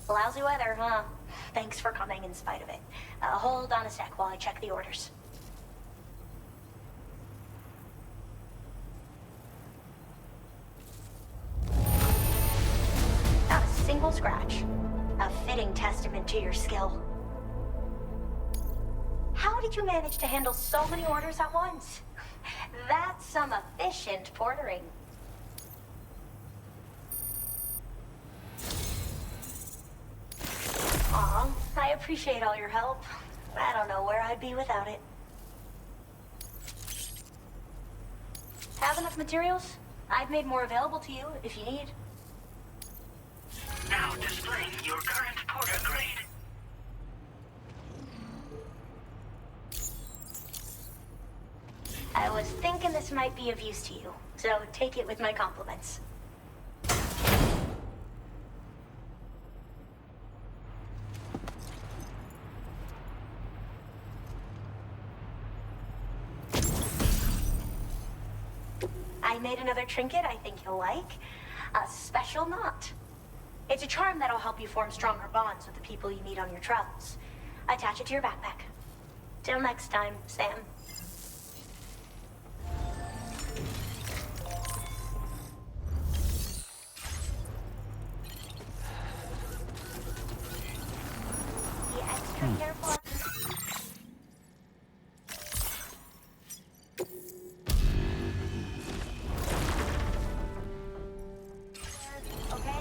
Speaker 5: Lousy weather, huh? Thanks for coming in spite of it. Hold on a sec while I check the orders. Not a single scratch. A fitting testament to your skill. How did you manage to handle so many orders at once? That's some efficient portering. Aw, I appreciate all your help. I don't know where I'd be without it. Have enough materials? I've made more available to you if you need.
Speaker 18: Now displaying your current porter grade.
Speaker 5: I was thinking this might be of use to you, so take it with my compliments. I made another trinket I think you'll like. A special knot. It's a charm that'll help you form stronger bonds with the people you meet on your travels. Attach it to your backpack. Till next time, Sam. Be extra careful. Okay?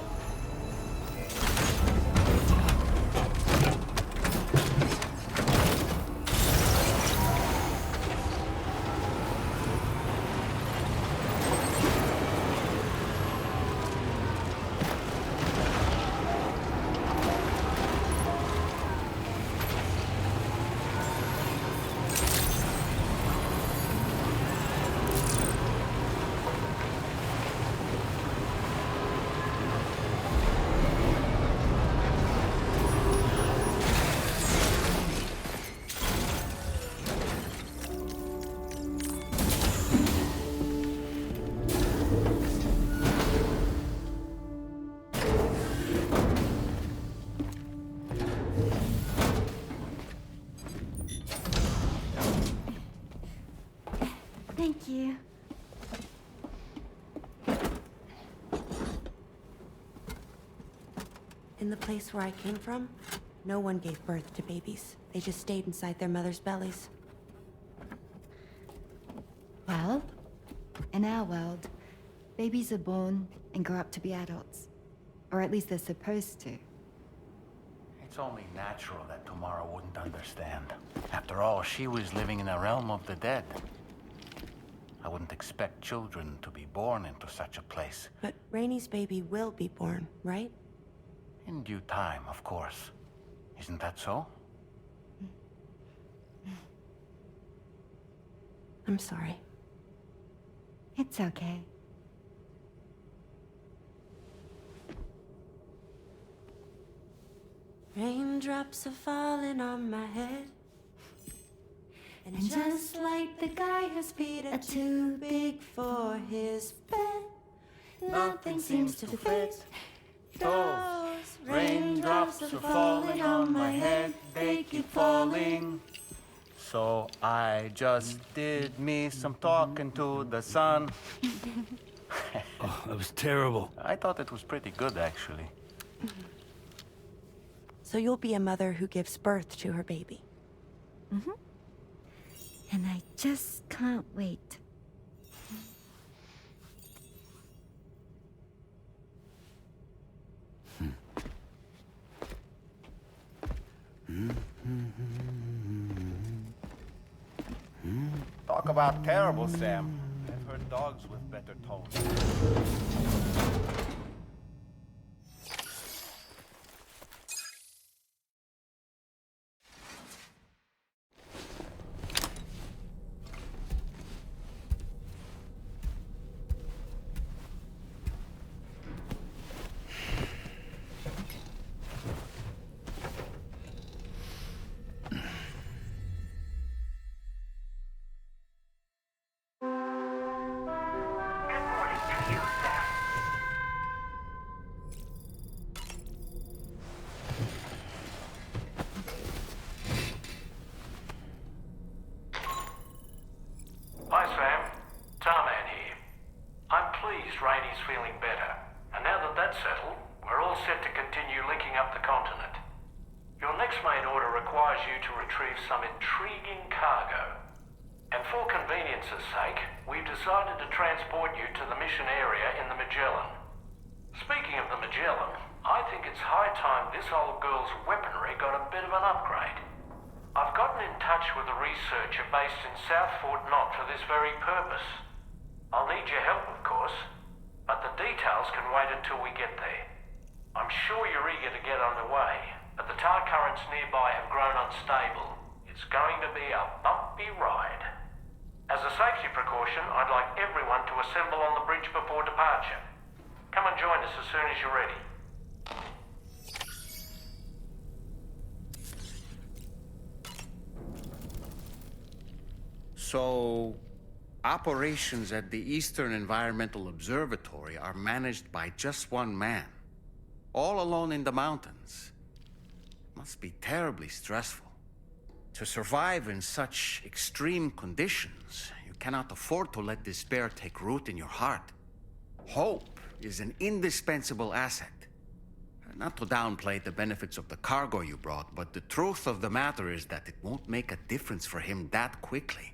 Speaker 19: Thank you.
Speaker 8: In the place where I came from, no one gave birth to babies. They just stayed inside their mother's bellies.
Speaker 19: Well, in our world, babies are born and grow up to be adults. Or at least they're supposed to.
Speaker 1: It's only natural that Tamara wouldn't understand. After all, she was living in a realm of the dead. I wouldn't expect children to be born into such a place.
Speaker 8: But Rainey's baby will be born, right?
Speaker 1: In due time, of course. Isn't that so?
Speaker 8: I'm sorry.
Speaker 19: It's okay.
Speaker 8: Raindrops are falling on my head. And just like the guy whose feet are too big for his bed, nothing seems to fit. Those raindrops are falling on my head, they keep falling.
Speaker 1: So I just did me some talking to the sun.
Speaker 2: Oh, that was terrible.
Speaker 1: I thought it was pretty good, actually.
Speaker 8: So you'll be a mother who gives birth to her baby.
Speaker 19: Mm-hmm. And I just can't wait.
Speaker 1: Talk about terrible, Sam. I've heard dogs with better tones.
Speaker 10: authorize you to retrieve some intriguing cargo. And for convenience's sake, we've decided to transport you to the mission area in the Magellan. Speaking of the Magellan, I think it's high time this old girl's weaponry got a bit of an upgrade. I've gotten in touch with a researcher based in South Fort Knott for this very purpose. I'll need your help, of course, but the details can wait until we get there. I'm sure you're eager to get underway, but the tar currents nearby have grown unstable. It's going to be a bumpy ride. As a safety precaution, I'd like everyone to assemble on the bridge before departure. Come and join us as soon as you're ready.
Speaker 1: So, operations at the Eastern Environmental Observatory are managed by just one man, all alone in the mountains. Must be terribly stressful. To survive in such extreme conditions, you cannot afford to let despair take root in your heart. Hope is an indispensable asset. Not to downplay the benefits of the cargo you brought, but the truth of the matter is that it won't make a difference for him that quickly.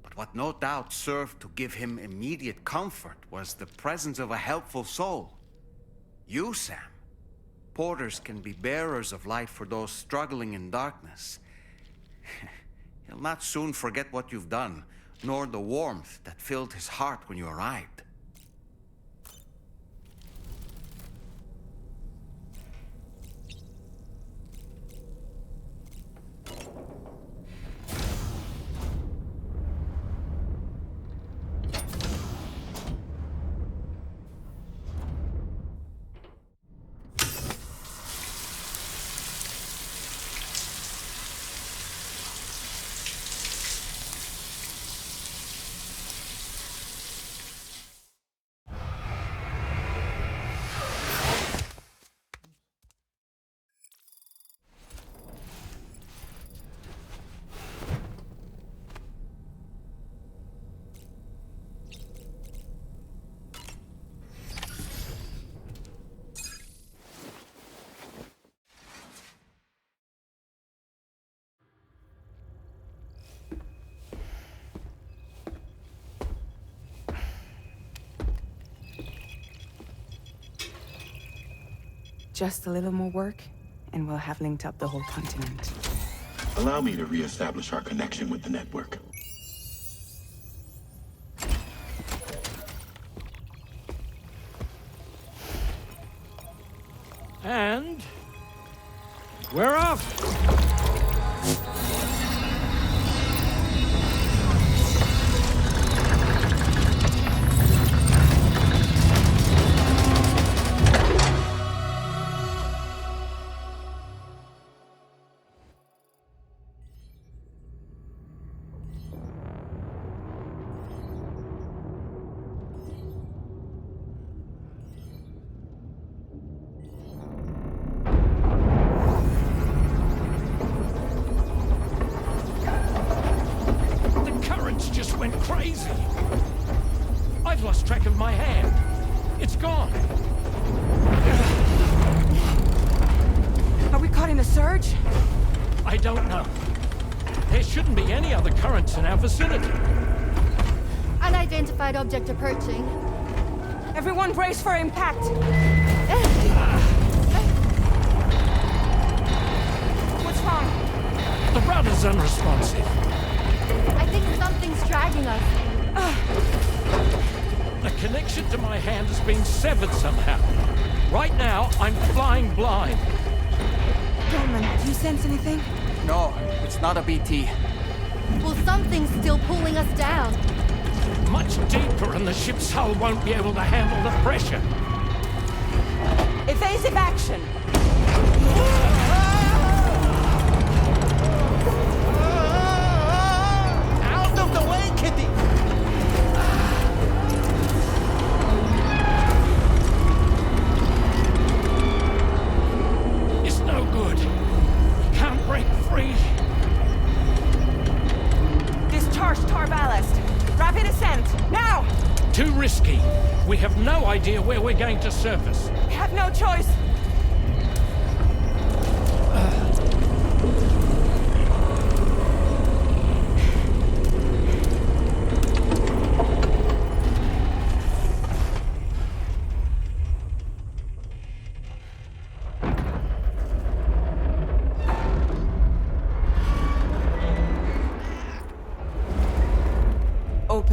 Speaker 1: But what no doubt served to give him immediate comfort was the presence of a helpful soul. You, Sam. Porters can be bearers of light for those struggling in darkness. He'll not soon forget what you've done, nor the warmth that filled his heart when you arrived.
Speaker 12: Just a little more work, and we'll have linked up the whole continent.
Speaker 6: Allow me to reestablish our connection with the network.
Speaker 14: And we're off! Crazy! I've lost track of my hand. It's gone.
Speaker 12: Are we caught in a surge?
Speaker 14: I don't know. There shouldn't be any other currents in our vicinity.
Speaker 23: Unidentified object approaching.
Speaker 12: Everyone brace for impact. What's wrong?
Speaker 14: The rudder's unresponsive.
Speaker 23: I think something's dragging us.
Speaker 14: The connection to my hand has been severed somehow. Right now, I'm flying blind.
Speaker 12: Gilman, do you sense anything?
Speaker 1: No, it's not a BT.
Speaker 23: Well, something's still pulling us down.
Speaker 14: Much deeper, and the ship's hull won't be able to handle the pressure.
Speaker 12: Evasive action!
Speaker 1: Out of the way, Kitty!
Speaker 14: It's no good. Can't break free.
Speaker 12: Discharge tar ballast. Rapid ascent, now!
Speaker 14: Too risky. We have no idea where we're going to surface.
Speaker 12: We have no choice.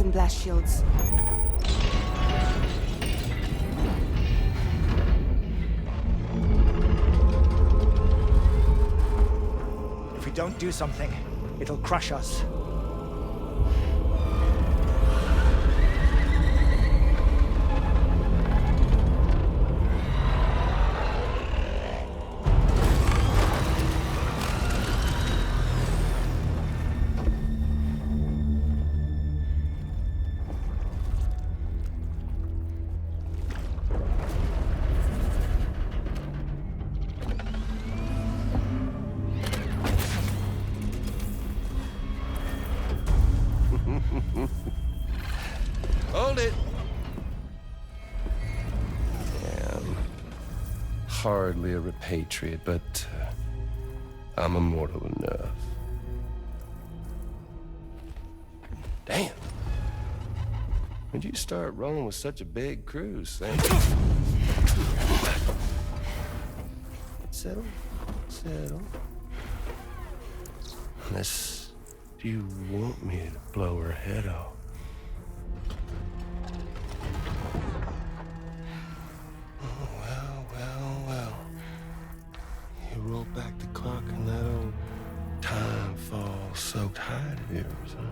Speaker 12: open blast shields.
Speaker 3: If we don't do something, it'll crush us.
Speaker 15: Hold it! Yeah, I'm hardly a repatriate, but I'm immortal enough. Damn. When'd you start rolling with such a big crew, Sam? Settle. Settle. Unless you want me to blow her head off. Well. You roll back the clock and that old time fall soaked hide of yours, huh?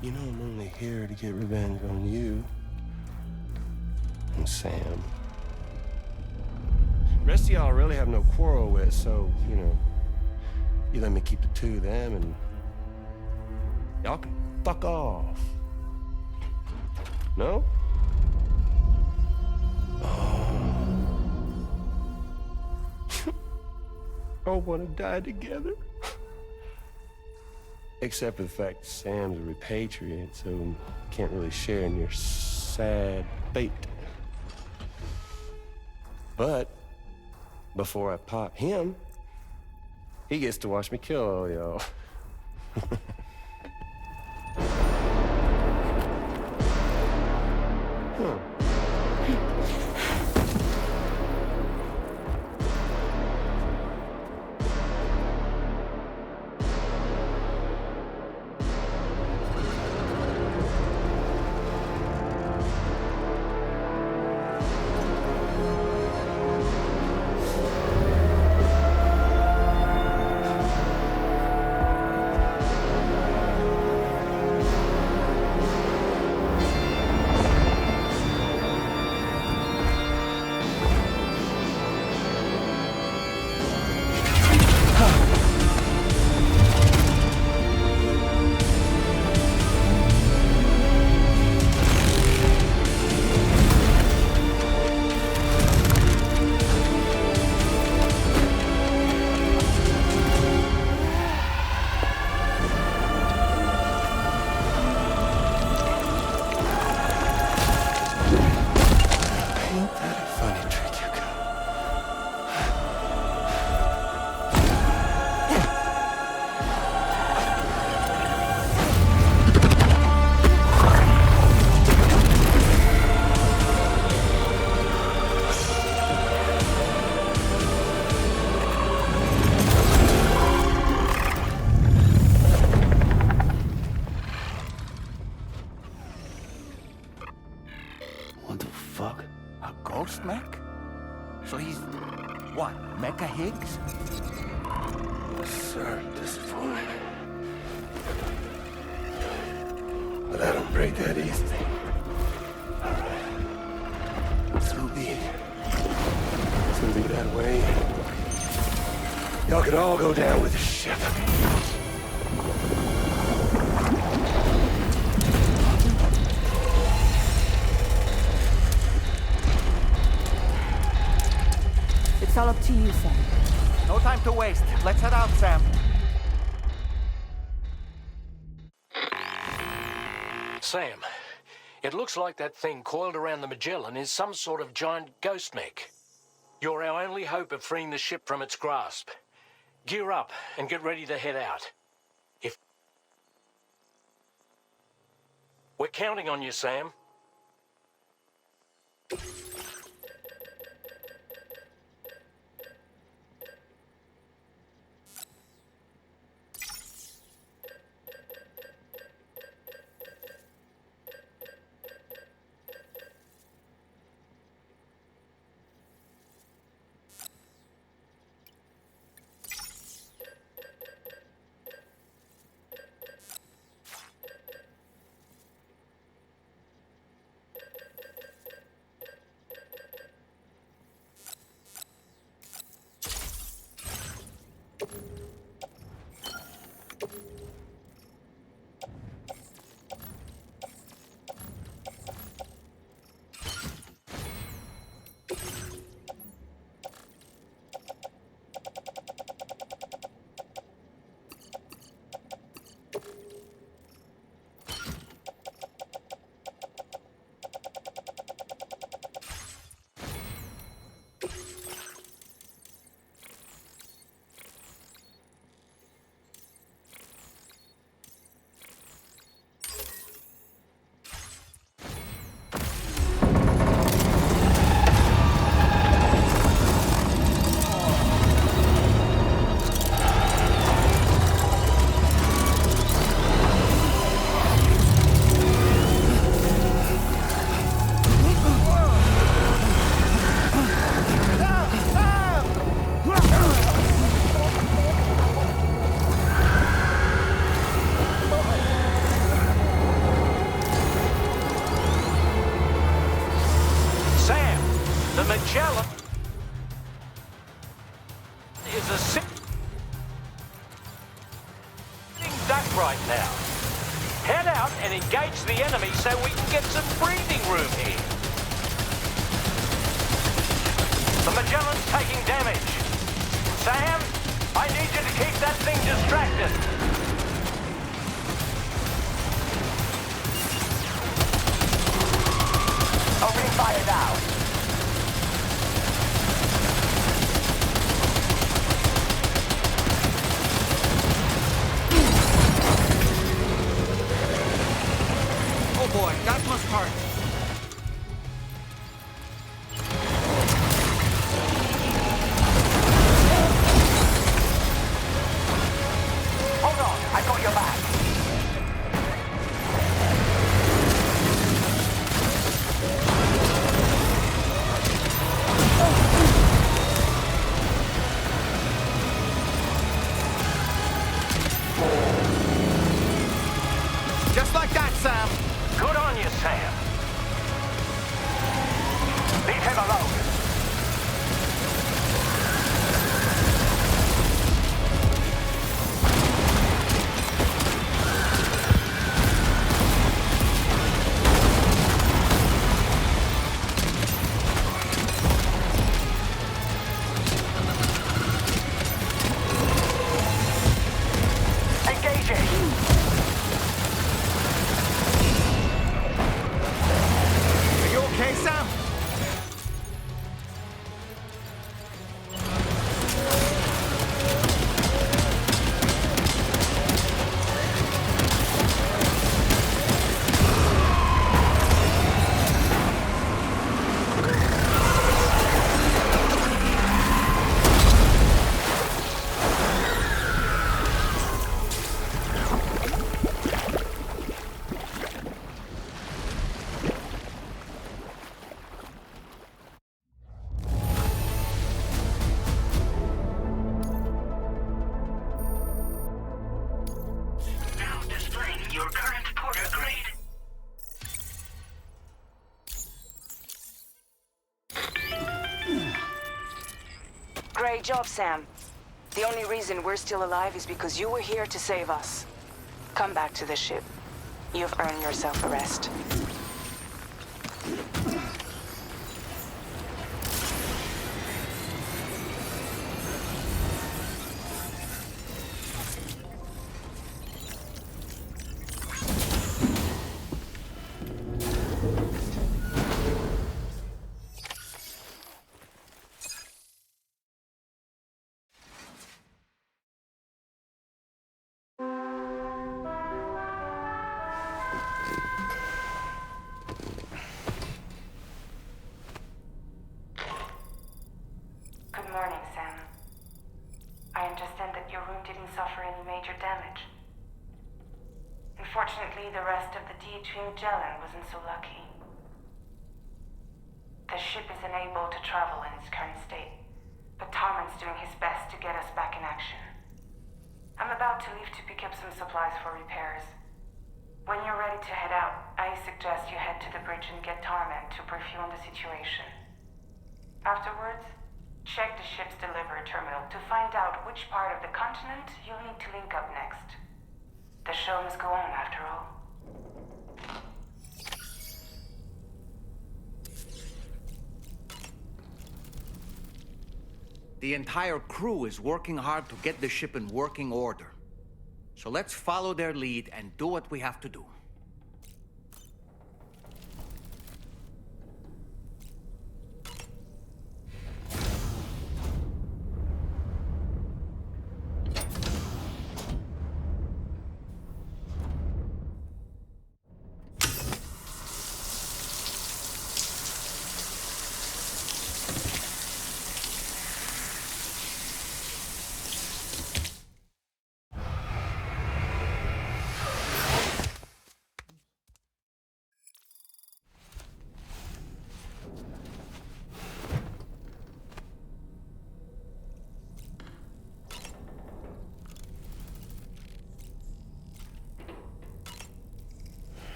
Speaker 15: You know I'm only here to get revenge on you and Sam. The rest of y'all really have no quarrel with, so, you know, you let me keep the two of them and y'all can fuck off. No? All want to die together. Except for the fact Sam's a repatriate, so can't really share in your sad fate. But before I pop him, he gets to watch me kill all y'all.
Speaker 7: What the fuck? A ghost mech? So he's... what, Mecha Higgs?
Speaker 15: Sorry, disappointed. But I don't break that easy. So be it. It's gonna be that way. Y'all could all go down with the ship.
Speaker 12: It's all up to you, Sam.
Speaker 7: No time to waste. Let's head out, Sam.
Speaker 14: Sam, it looks like that thing coiled around the Magellan is some sort of giant ghost mech. You're our only hope of freeing the ship from its grasp. Gear up and get ready to head out. We're counting on you, Sam. The Magellan is a sitting duck right now. Head out and engage the enemy so we can get some breathing room here. The Magellan's taking damage. Sam, I need you to keep that thing distracted.
Speaker 11: Opening fire now.
Speaker 7: Oh boy, that must hurt.
Speaker 11: Hold on, I got your back.
Speaker 7: Just like that, Sam.
Speaker 14: Good on you, Sam.
Speaker 11: Leave him alone. Engaging.
Speaker 7: Are you okay, Sam?
Speaker 18: Now displaying your current porter grade.
Speaker 9: Great job, Sam. The only reason we're still alive is because you were here to save us. Come back to the ship. You've earned yourself a rest. Good morning, Sam. I understand that your room didn't suffer any major damage. Unfortunately, the rest of the DH Magellan wasn't so lucky. The ship is unable to travel in its current state, but Tarman's doing his best to get us back in action. I'm about to leave to pick up some supplies for repairs. When you're ready to head out, I suggest you head to the bridge and get Tarman to brief you on the situation. Afterwards, check the ship's delivery terminal to find out which part of the continent you'll need to link up next. The show must go on, after all.
Speaker 1: The entire crew is working hard to get the ship in working order. So let's follow their lead and do what we have to do.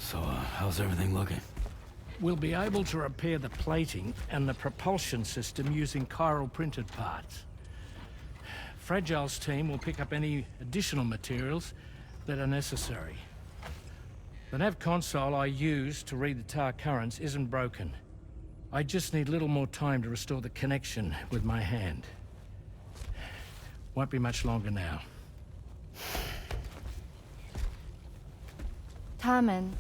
Speaker 2: So, how's everything looking?
Speaker 14: We'll be able to repair the plating and the propulsion system using chiral printed parts. Fragile's team will pick up any additional materials that are necessary. The nav console I use to read the tar currents isn't broken. I just need a little more time to restore the connection with my hand. Won't be much longer now.
Speaker 19: Tarman.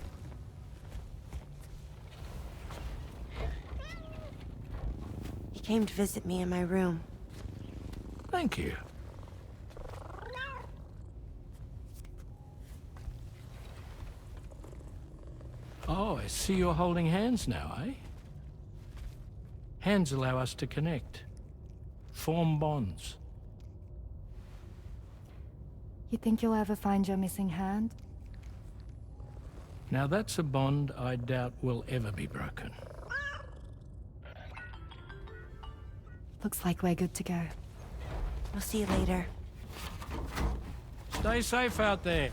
Speaker 8: He came to visit me in my room.
Speaker 14: Thank you. Oh, I see you're holding hands now, eh? Hands allow us to connect. Form bonds.
Speaker 19: You think you'll ever find your missing hand?
Speaker 14: Now that's a bond I doubt will ever be broken.
Speaker 19: Looks like we're good to go.
Speaker 8: We'll see you later.
Speaker 14: Stay safe out there.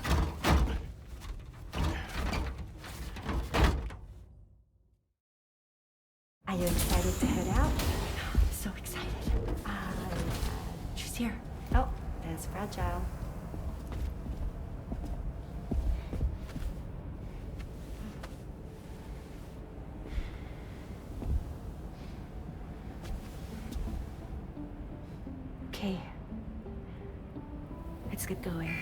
Speaker 8: Are you excited to head out? So excited. She's here.
Speaker 19: Oh, there's Fragile.
Speaker 8: Okay. Let's get going.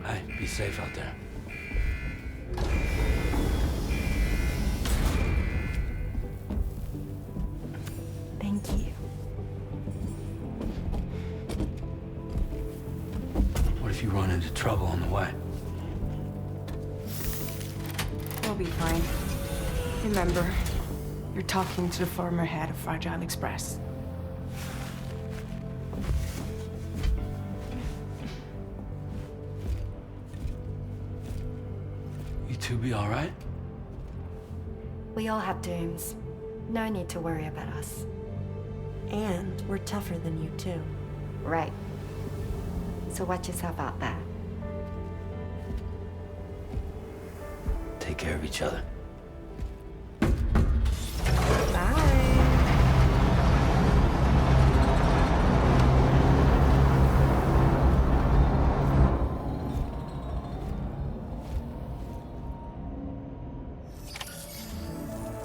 Speaker 2: Hey, be safe out there.
Speaker 8: Thank you.
Speaker 2: What if you run into trouble on the way?
Speaker 12: We'll be fine. Remember, you're talking to the former head of Fragile Express.
Speaker 2: You two be all right?
Speaker 19: We all have dooms. No need to worry about us.
Speaker 8: And we're tougher than you, too.
Speaker 19: Right. So watch yourself out there.
Speaker 2: Take care of each other.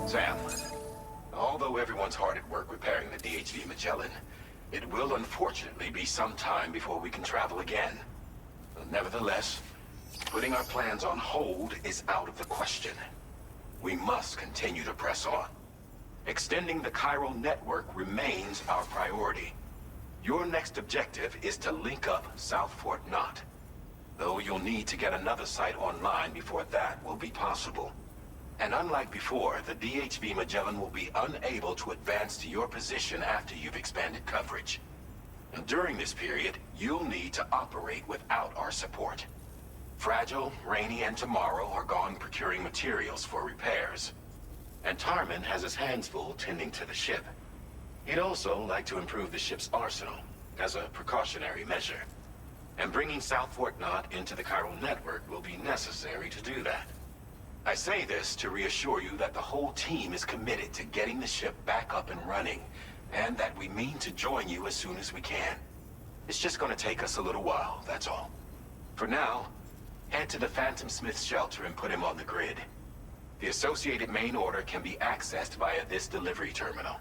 Speaker 21: Sam, although everyone's hard at work repairing the DHV Magellan, it will unfortunately be some time before we can travel again. Nevertheless, putting our plans on hold is out of the question. We must continue to press on. Extending the chiral network remains our priority. Your next objective is to link up South Fort Knot. Though you'll need to get another site online before that will be possible. And unlike before, the DHV Magellan will be unable to advance to your position after you've expanded coverage. And during this period, you'll need to operate without our support. Fragile, Rainy, and Tomorrow are gone procuring materials for repairs. And Tarman has his hands full tending to the ship. He'd also like to improve the ship's arsenal, as a precautionary measure. And bringing South Fort Knot into the chiral network will be necessary to do that. I say this to reassure you that the whole team is committed to getting the ship back up and running, and that we mean to join you as soon as we can. It's just gonna take us a little while, that's all. For now, head to the Phantom Smith's shelter and put him on the grid. The associated main order can be accessed via this delivery terminal.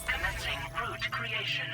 Speaker 18: Commencing route creation.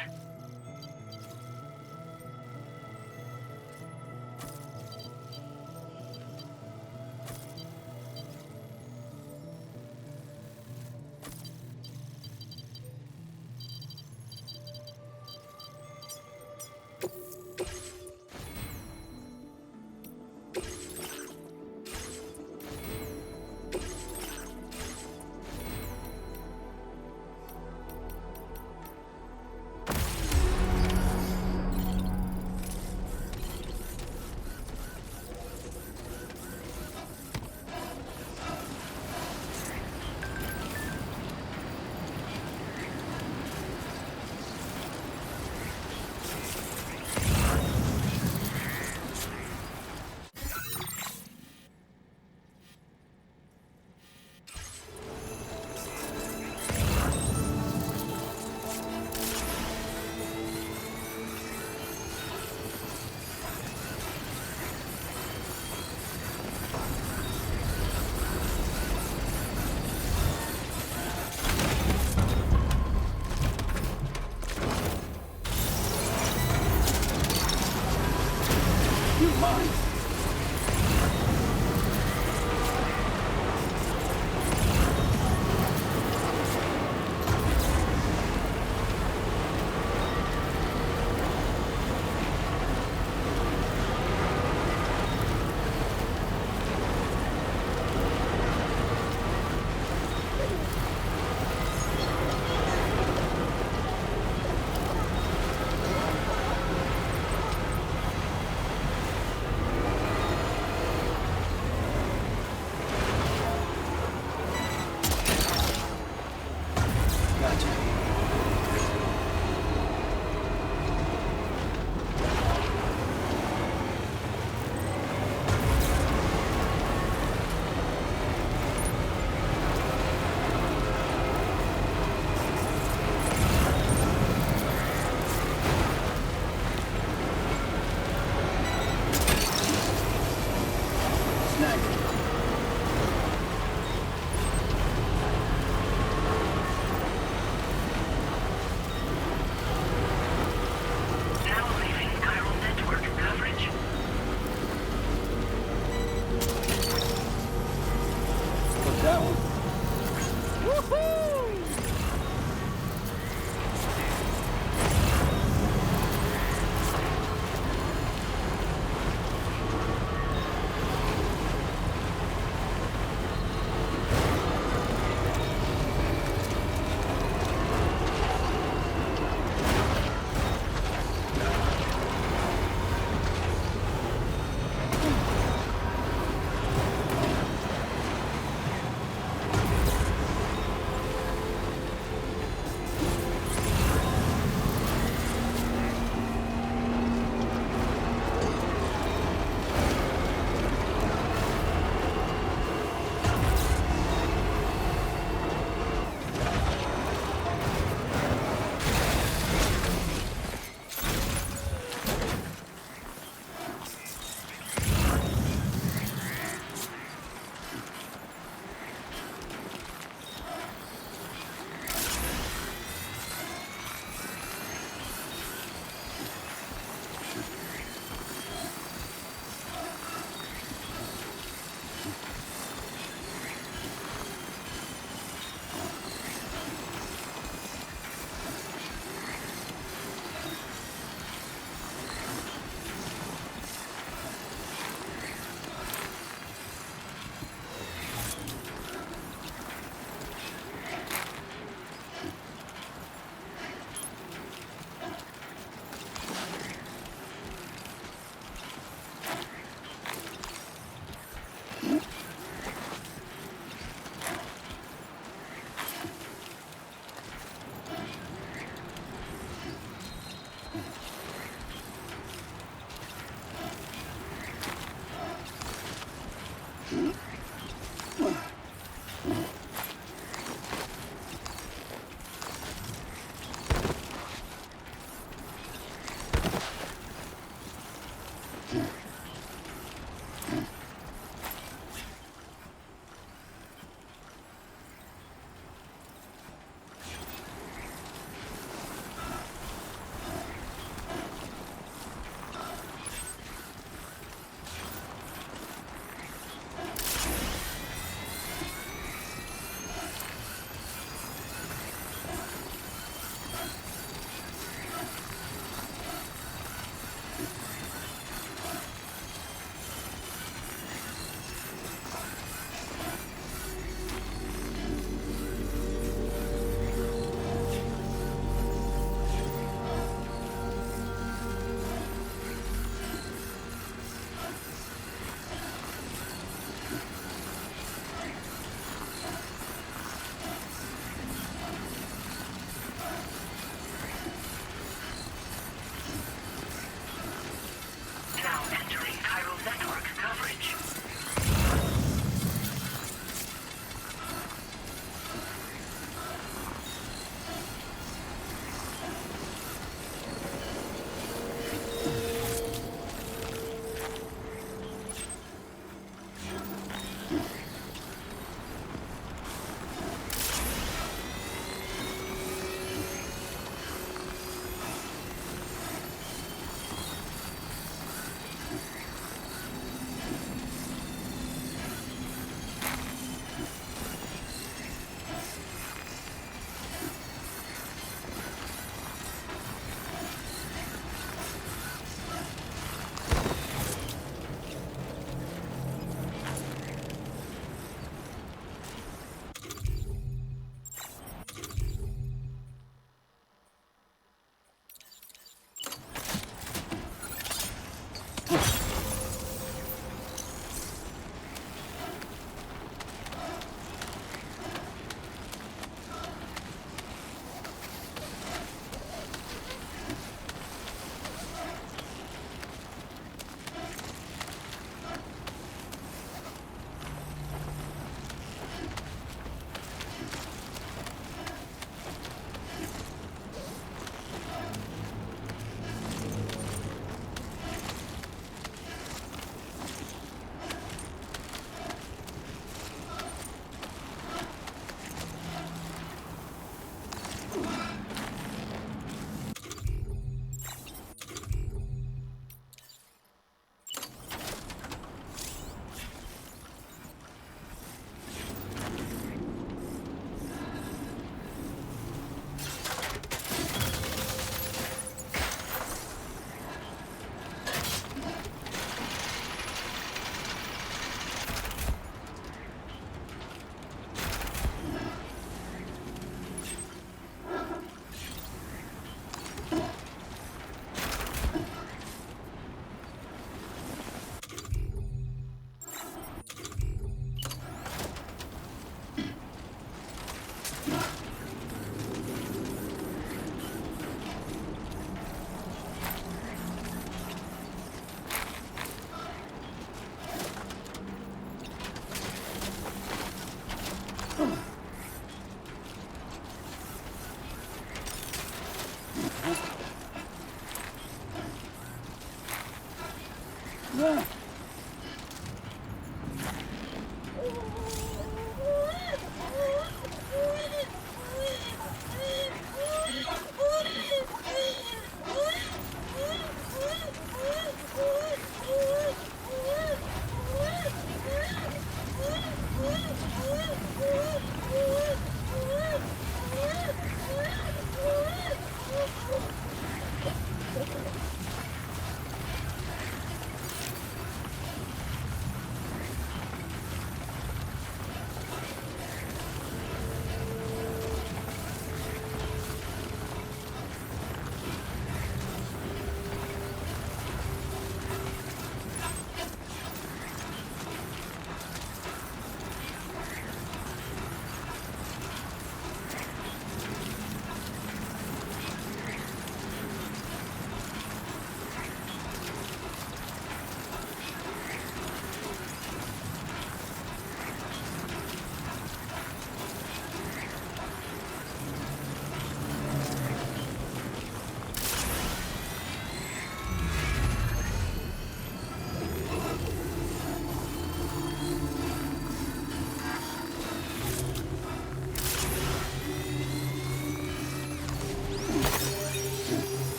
Speaker 17: Nice.
Speaker 18: Now leaving chiral network coverage.
Speaker 17: What's that one?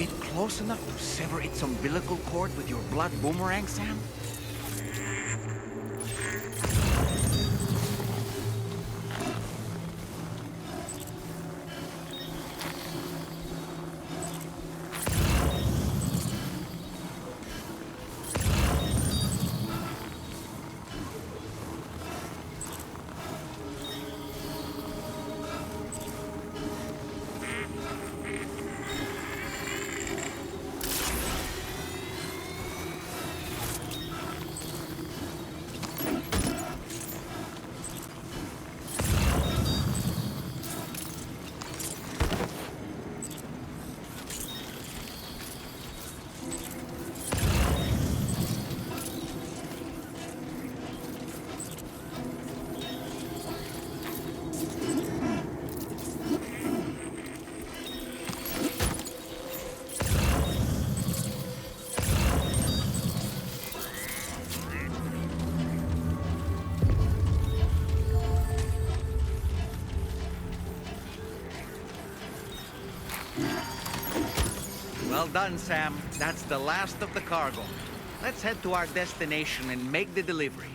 Speaker 7: get close enough to sever its umbilical cord with your blood boomerang, Sam? Well done, Sam. That's the last of the cargo. Let's head to our destination and make the delivery.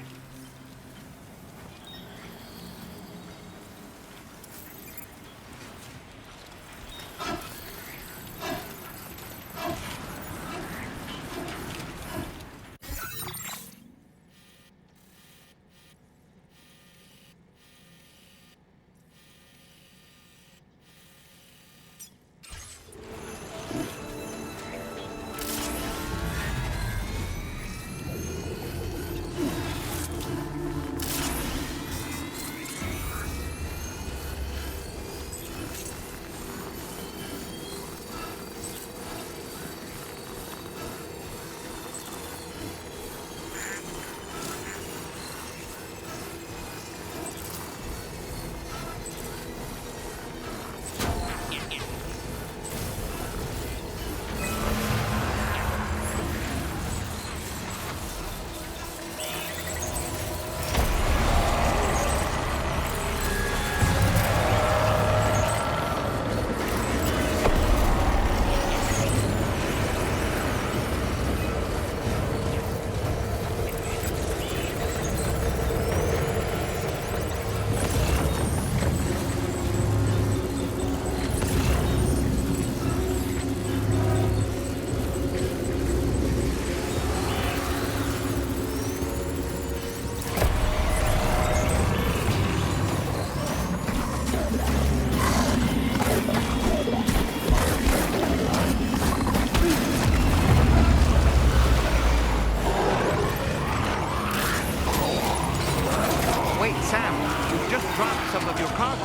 Speaker 7: Wait, Sam, you just dropped some of your cargo.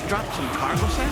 Speaker 7: Drop some cargo, Sam?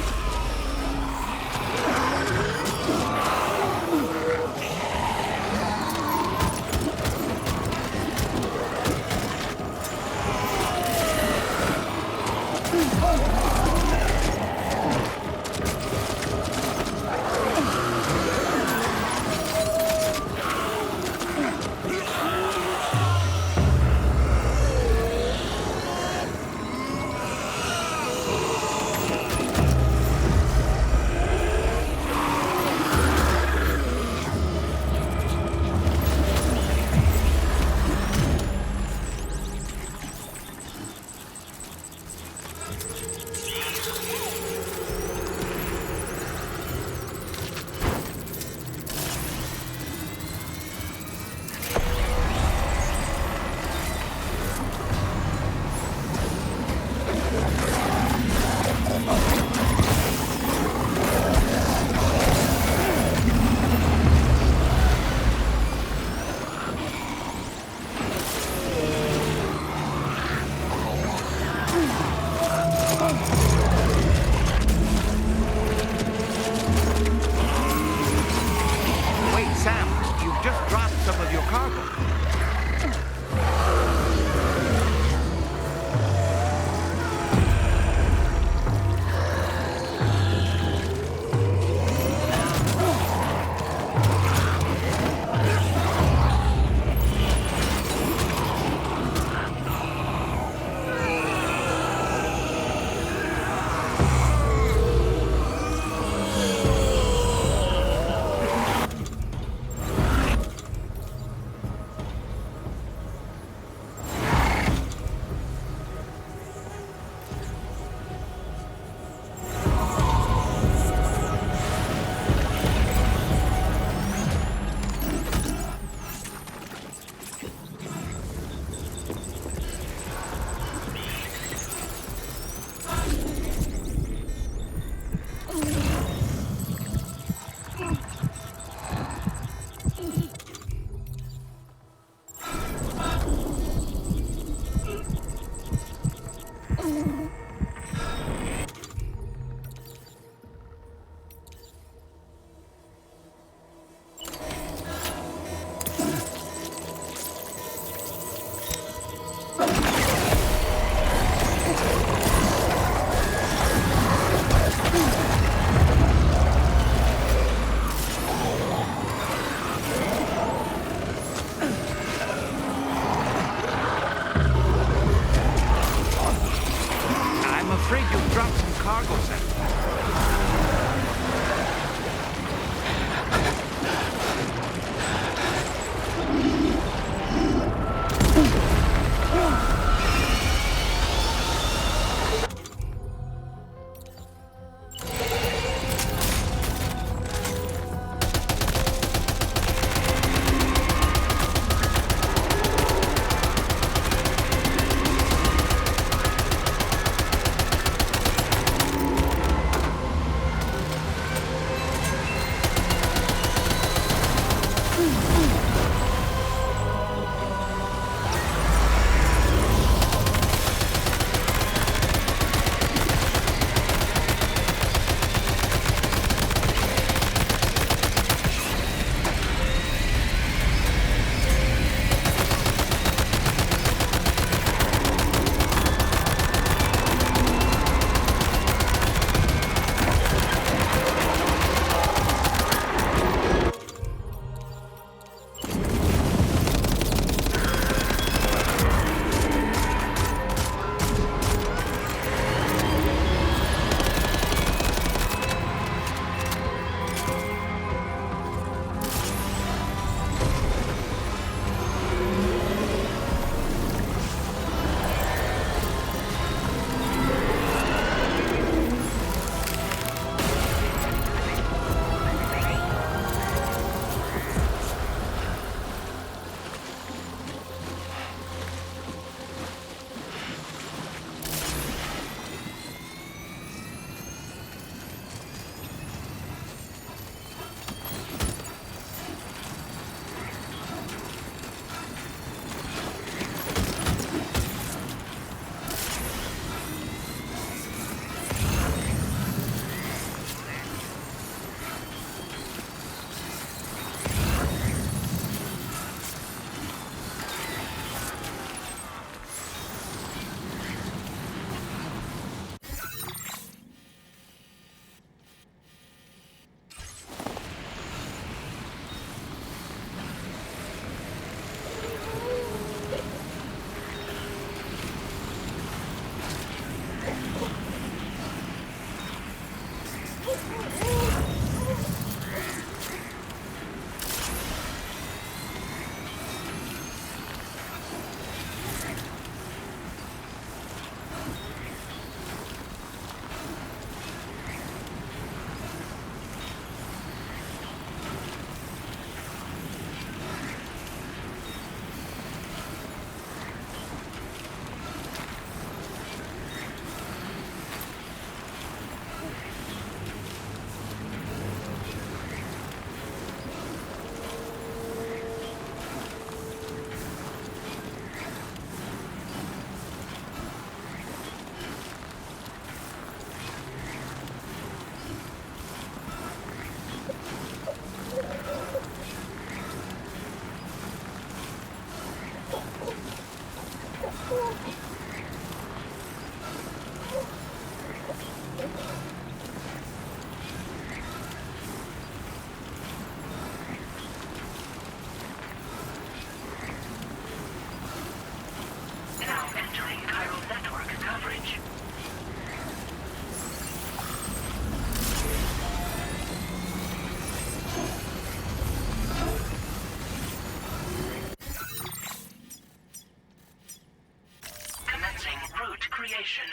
Speaker 18: creation.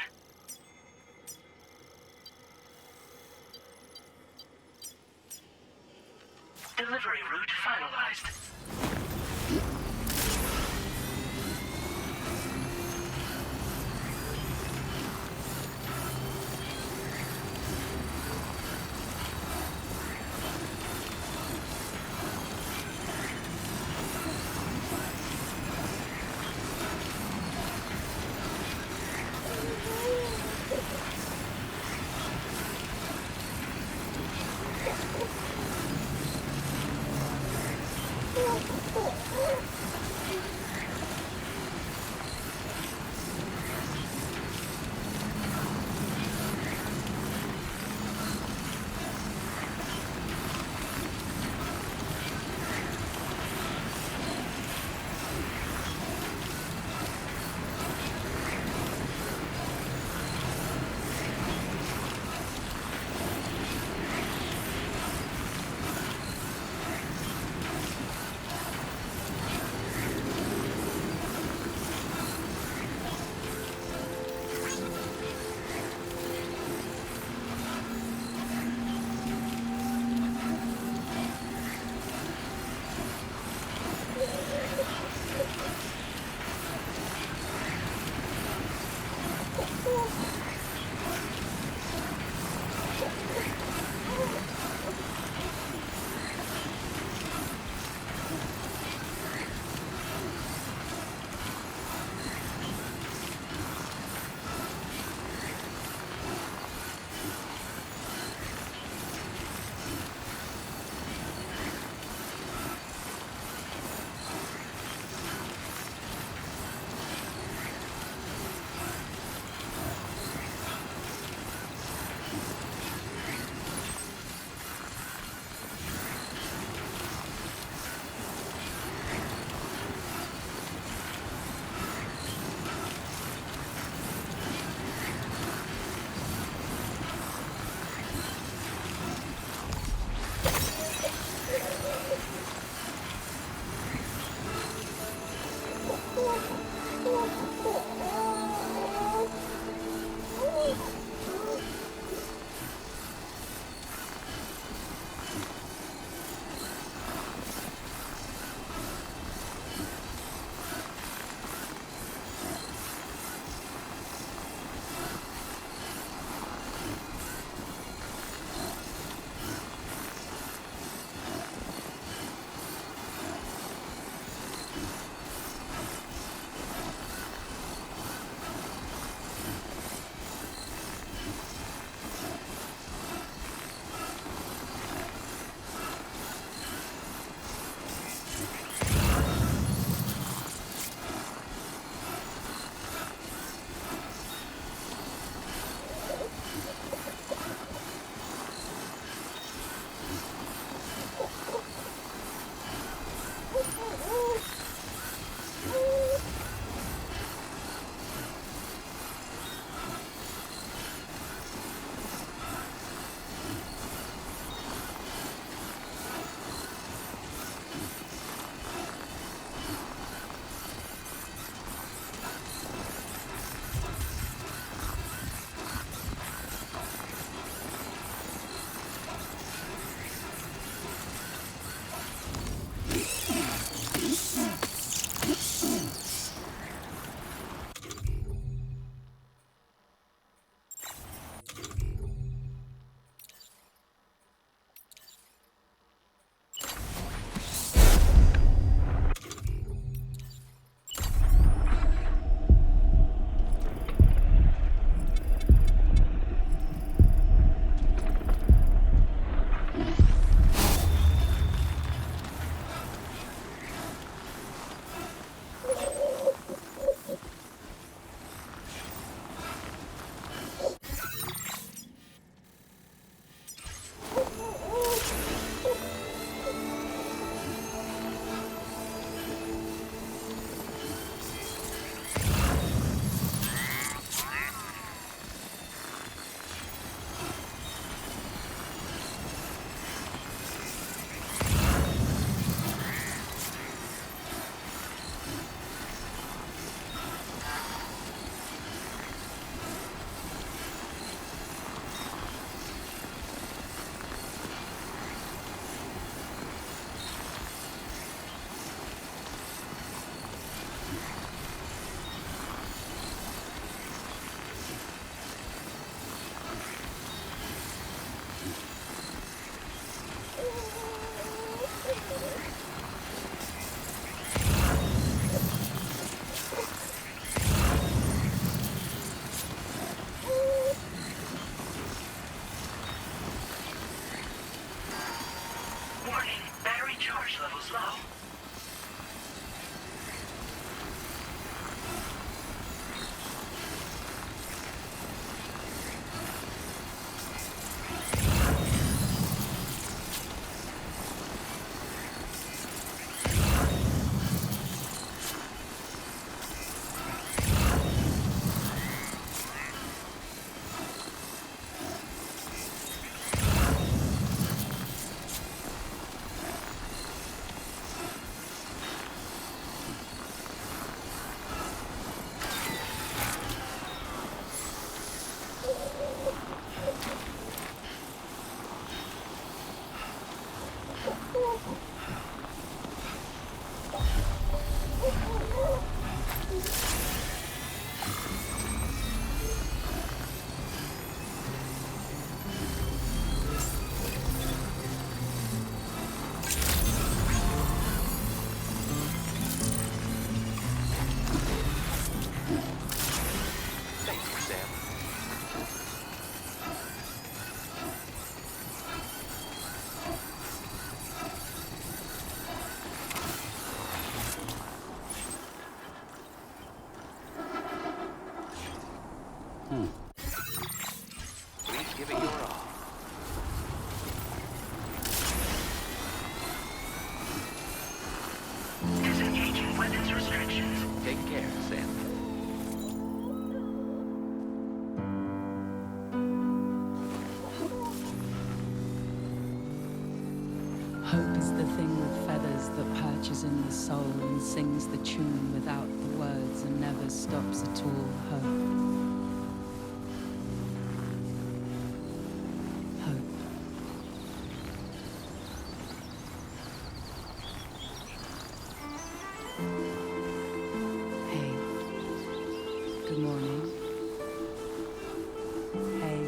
Speaker 18: Delivery route finalized. slow.
Speaker 11: Please give it your all.
Speaker 18: Disengaging weapons restrictions.
Speaker 11: Take care, Sam.
Speaker 16: Hope is the thing with feathers that perches in the soul and sings the tune without the words and never stops at all. Hope. Hey. Good morning. Hey.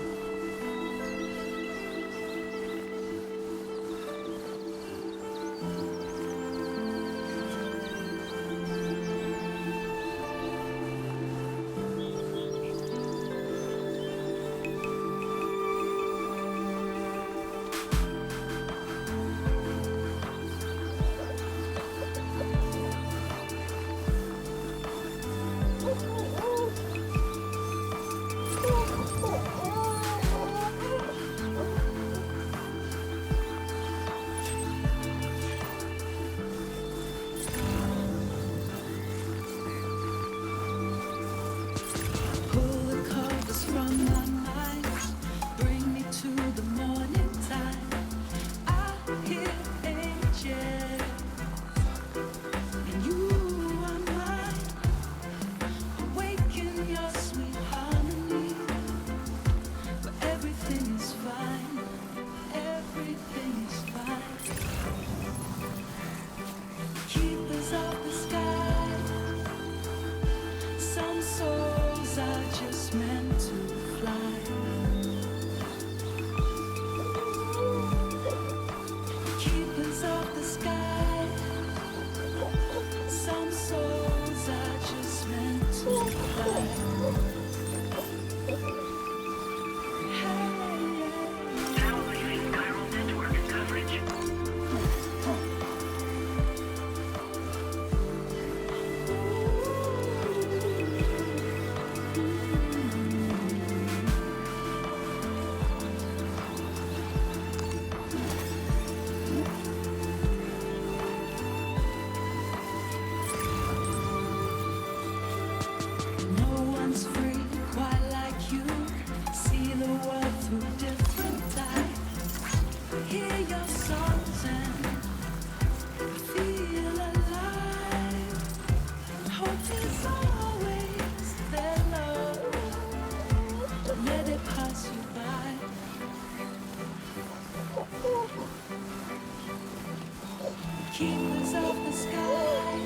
Speaker 8: Keepers of the sky.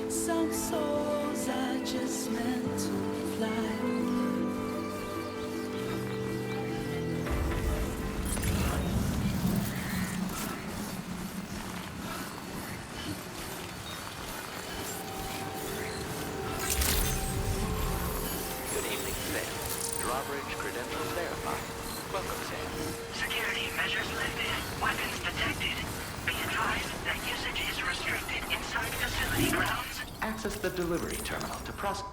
Speaker 8: Some souls are just meant to fly.
Speaker 11: Good evening, Sam. Drawbridge credentials verified. Welcome, Sam.
Speaker 18: Security measures lifted. Weapons detected. Be advised,
Speaker 11: the delivery terminal to process.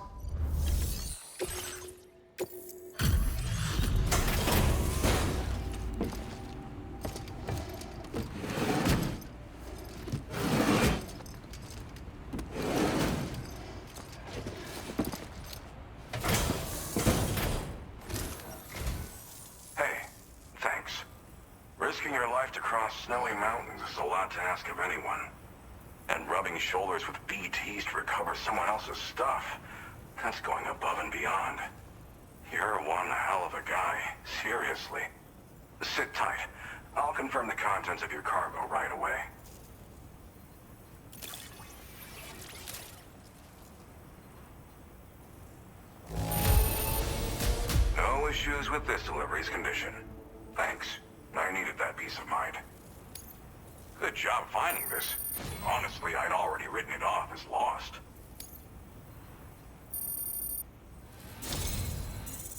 Speaker 13: Hey, thanks. Risking your life to cross snowy mountains is a lot to ask of anyone. And rubbing shoulders with BTs to recover someone else's stuff, that's going above and beyond. You're one hell of a guy, seriously. Sit tight. I'll confirm the contents of your cargo right away. No issues with this delivery's condition. Thanks. I needed that peace of mind. Good job finding this. Honestly, I'd already written it off as lost.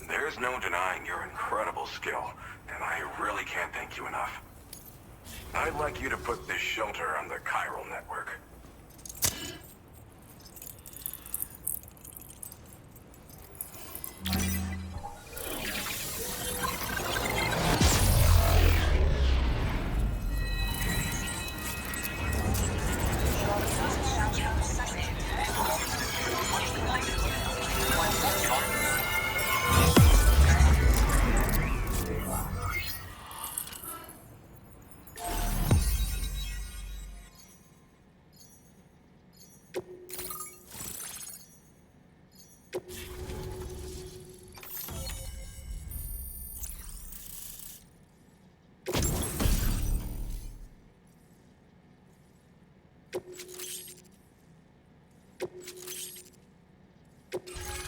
Speaker 13: There's no denying your incredible skill, and I really can't thank you enough. I'd like you to put this shelter on the chiral network.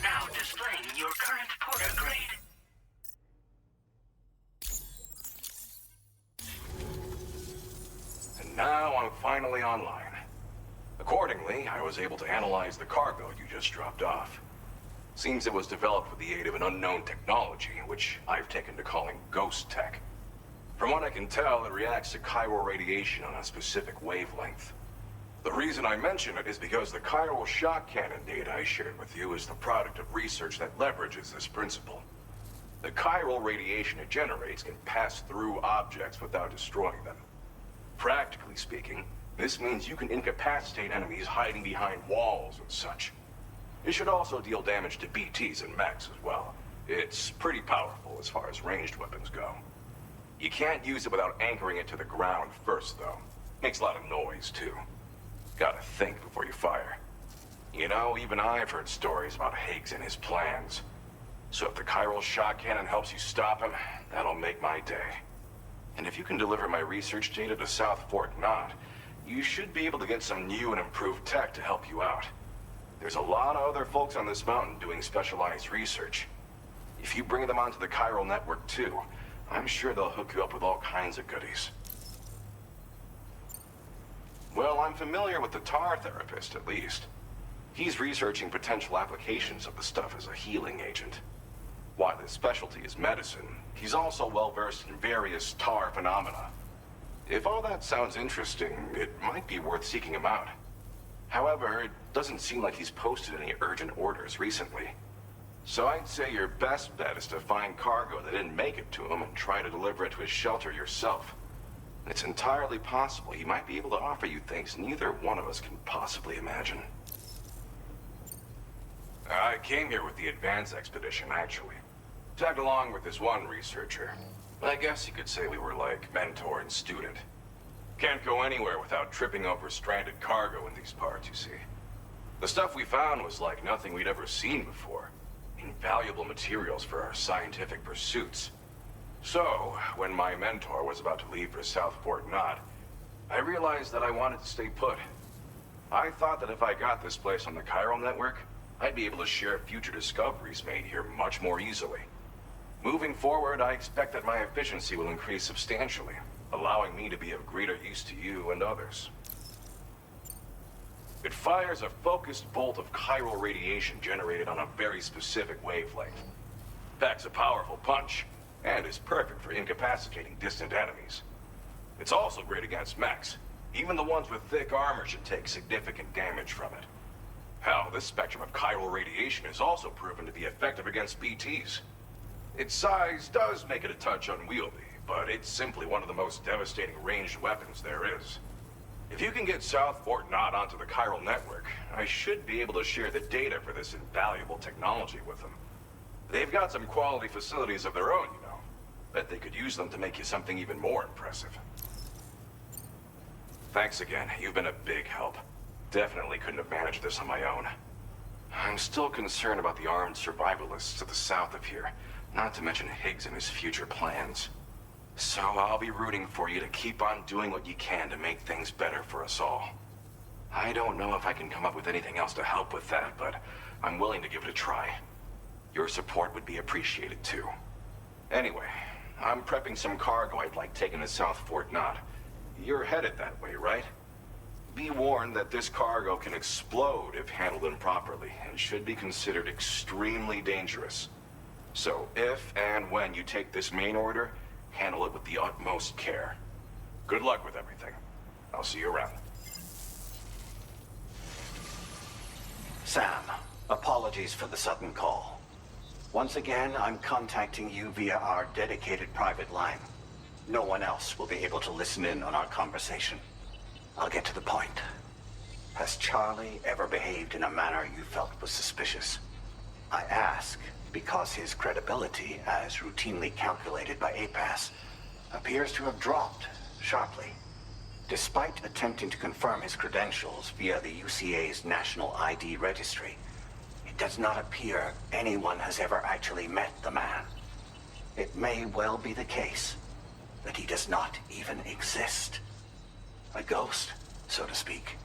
Speaker 18: Now displaying your current porter grade.
Speaker 13: And now I'm finally online. Accordingly, I was able to analyze the cargo you just dropped off. Seems it was developed with the aid of an unknown technology, which I've taken to calling ghost tech. From what I can tell, it reacts to chiral radiation on a specific wavelength. The reason I mention it is because the chiral shock cannon data I shared with you is the product of research that leverages this principle. The chiral radiation it generates can pass through objects without destroying them. Practically speaking, this means you can incapacitate enemies hiding behind walls and such. It should also deal damage to BTs and mechs as well. It's pretty powerful as far as ranged weapons go. You can't use it without anchoring it to the ground first, though. Makes a lot of noise, too. Gotta think before you fire. You know, even I've heard stories about Higgs and his plans. So if the chiral shock cannon helps you stop him, that'll make my day. And if you can deliver my research data to South Fort Knot, you should be able to get some new and improved tech to help you out. There's a lot of other folks on this mountain doing specialized research. If you bring them onto the chiral network too, I'm sure they'll hook you up with all kinds of goodies. Well, I'm familiar with the tar therapist, at least. He's researching potential applications of the stuff as a healing agent. While his specialty is medicine, he's also well-versed in various tar phenomena. If all that sounds interesting, it might be worth seeking him out. However, it doesn't seem like he's posted any urgent orders recently. So I'd say your best bet is to find cargo that didn't make it to him and try to deliver it to his shelter yourself. It's entirely possible he might be able to offer you things neither one of us can possibly imagine. I came here with the advance expedition, actually. Tagged along with this one researcher. I guess you could say we were like mentor and student. Can't go anywhere without tripping over stranded cargo in these parts, you see. The stuff we found was like nothing we'd ever seen before. Invaluable materials for our scientific pursuits. So, when my mentor was about to leave for South Fort Knot, I realized that I wanted to stay put. I thought that if I got this place on the chiral network, I'd be able to share future discoveries made here much more easily. Moving forward, I expect that my efficiency will increase substantially, allowing me to be of greater use to you and others. It fires a focused bolt of chiral radiation generated on a very specific wavelength. Packs a powerful punch, and is perfect for incapacitating distant enemies. It's also great against mechs. Even the ones with thick armor should take significant damage from it.
Speaker 10: Hell, this spectrum of chiral radiation is also proven to be effective against BTs. Its size does make it a touch unwieldy, but it's simply one of the most devastating ranged weapons there is. If you can get South Fort Knott onto the chiral network, I should be able to share the data for this invaluable technology with them. They've got some quality facilities of their own, you know. Bet they could use them to make you something even more impressive. Thanks again. You've been a big help. Definitely couldn't have managed this on my own. I'm still concerned about the armed survivalists to the south of here, not to mention Higgs and his future plans. So I'll be rooting for you to keep on doing what you can to make things better for us all. I don't know if I can come up with anything else to help with that, but I'm willing to give it a try. Your support would be appreciated too. Anyway, I'm prepping some cargo I'd like taken to South Fort Knott. You're headed that way, right? Be warned that this cargo can explode if handled improperly, and should be considered extremely dangerous. So if and when you take this main order, handle it with the utmost care. Good luck with everything. I'll see you around.
Speaker 4: Sam, apologies for the sudden call. Once again, I'm contacting you via our dedicated private line. No one else will be able to listen in on our conversation. I'll get to the point. Has Charlie ever behaved in a manner you felt was suspicious? I ask because his credibility, as routinely calculated by APAS, appears to have dropped sharply. Despite attempting to confirm his credentials via the UCA's National ID Registry, it does not appear anyone has ever actually met the man. It may well be the case that he does not even exist. A ghost, so to speak.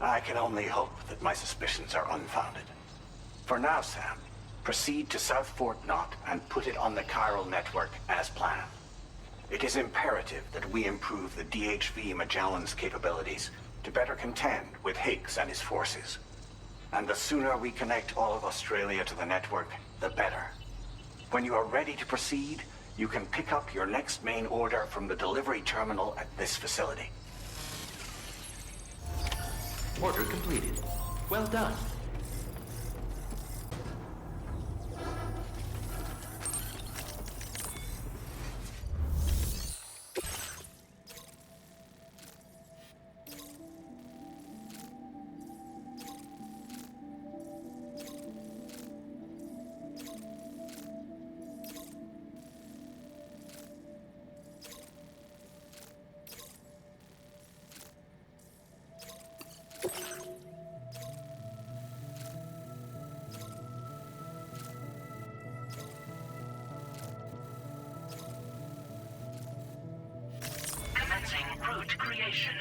Speaker 4: I can only hope that my suspicions are unfounded. For now, Sam, proceed to South Fort Knott and put it on the chiral network as planned. It is imperative that we improve the DHV Magellan's capabilities to better contend with Higgs and his forces. And the sooner we connect all of Australia to the network, the better. When you are ready to proceed, you can pick up your next main order from the delivery terminal at this facility.
Speaker 11: Order completed. Well done.
Speaker 18: Commencing route creation.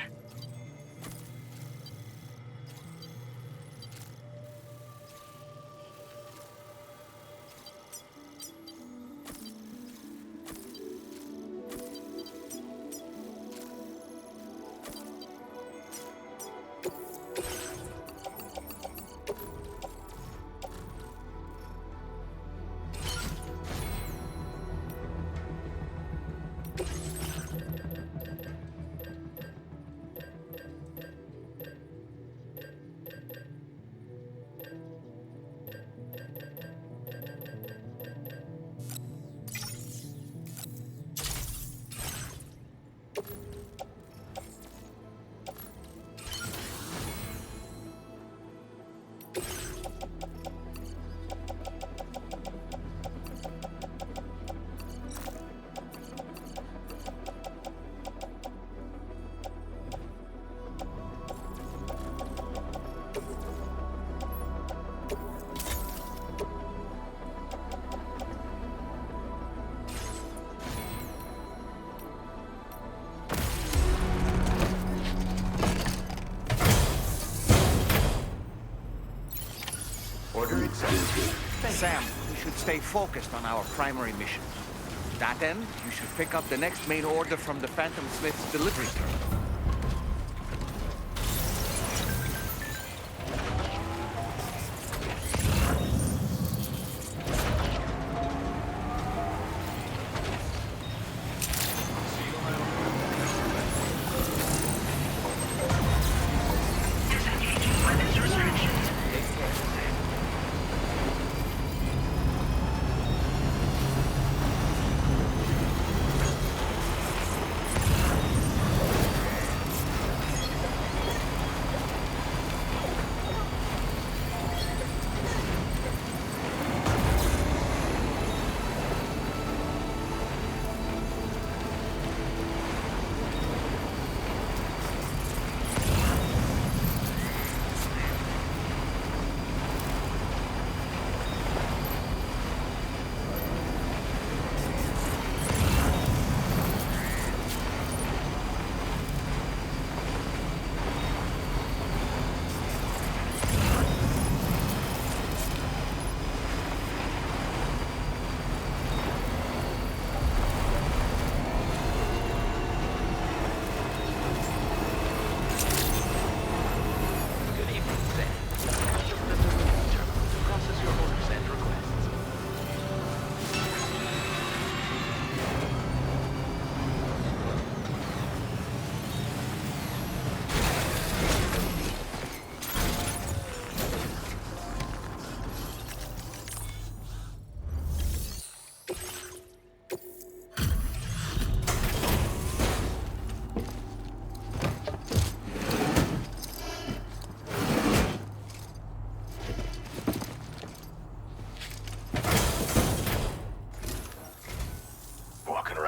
Speaker 11: Order accepted.
Speaker 7: Sam, we should stay focused on our primary mission. To that end, you should pick up the next main order from the Phantom Smith's delivery terminal.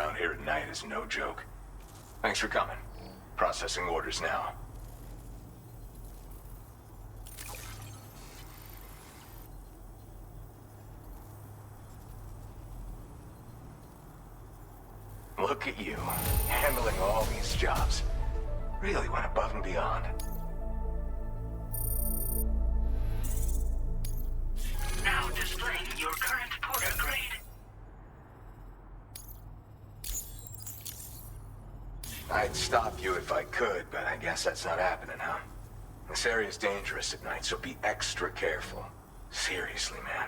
Speaker 10: around here at night is no joke. Thanks for coming. Processing orders now. Look at you, handling all these jobs. Really went above and beyond.
Speaker 18: Now displaying your current porter grade.
Speaker 10: I'd stop you if I could, but I guess that's not happening, huh? This area's dangerous at night, so be extra careful. Seriously, man.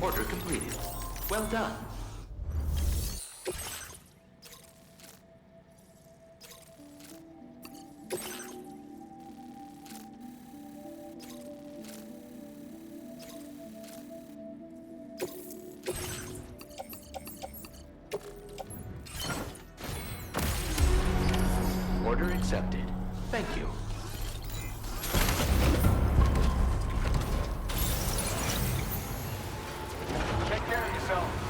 Speaker 11: Order completed. Well done. Order accepted. Thank you.
Speaker 10: Take care of yourself.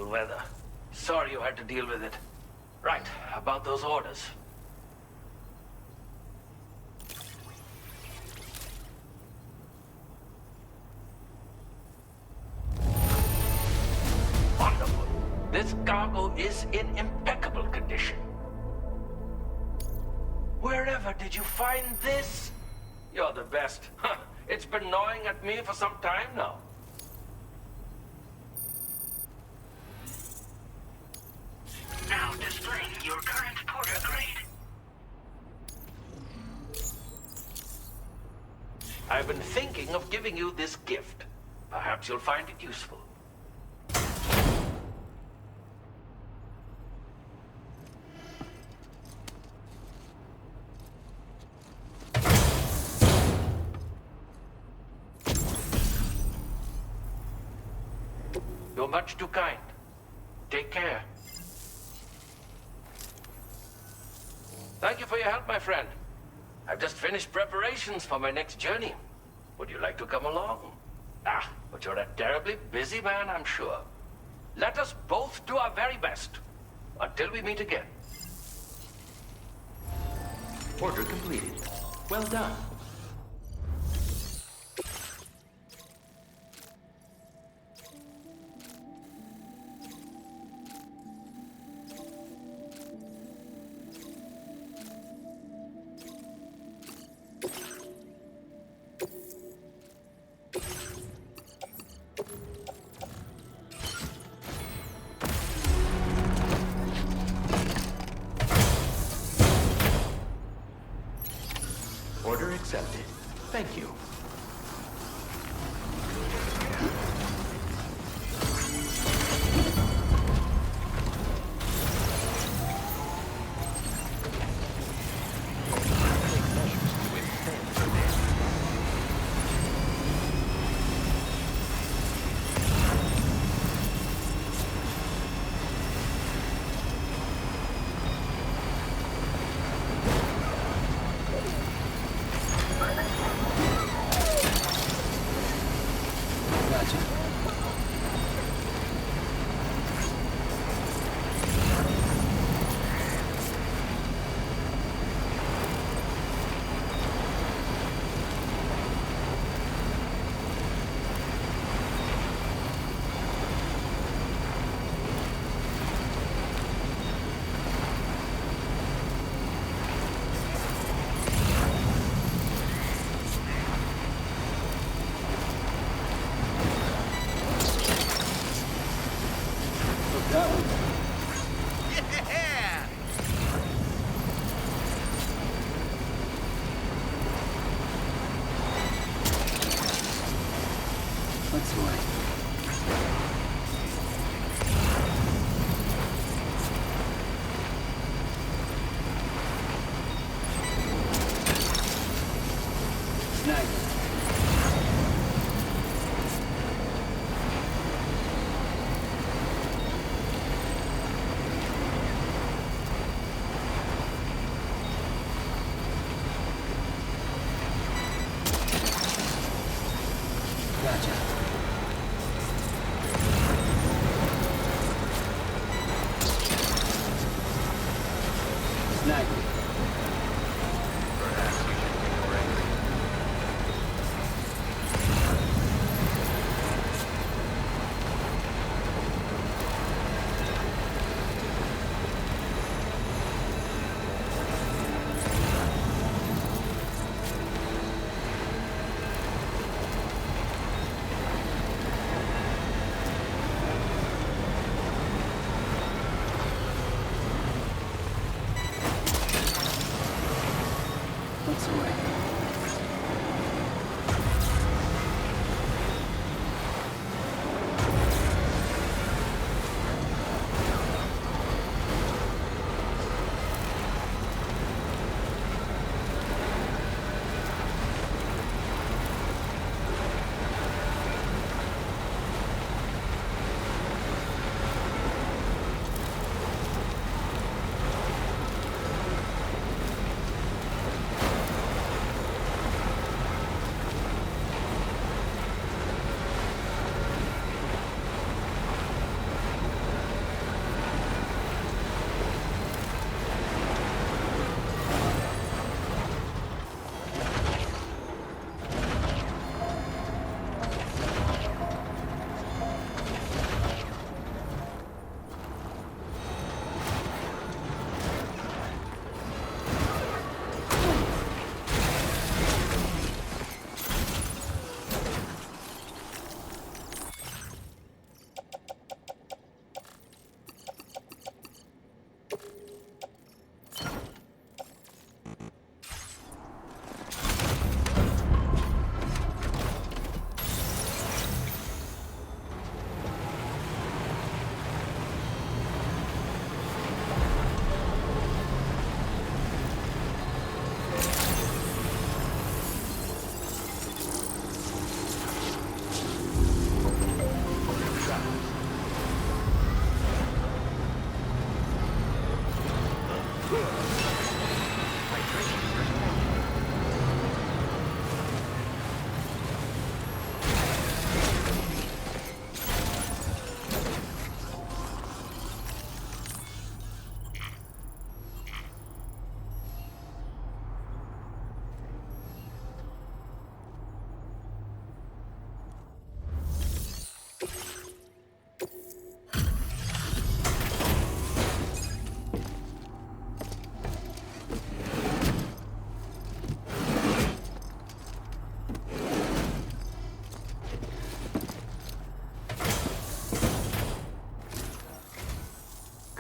Speaker 14: dreadful weather. Sorry you had to deal with it. Right, about those orders. Wonderful. This cargo is in impeccable condition. Wherever did you find this? You're the best. Huh. It's been gnawing at me for some time now.
Speaker 18: Now displaying your current porter grade.
Speaker 14: I've been thinking of giving you this gift. Perhaps you'll find it useful. You're much too kind. Take care. Thank you for your help, my friend. I've just finished preparations for my next journey. Would you like to come along? Ah, but you're a terribly busy man, I'm sure. Let us both do our very best. Until we meet again.
Speaker 11: Order completed. Well done. Order accepted. Thank you.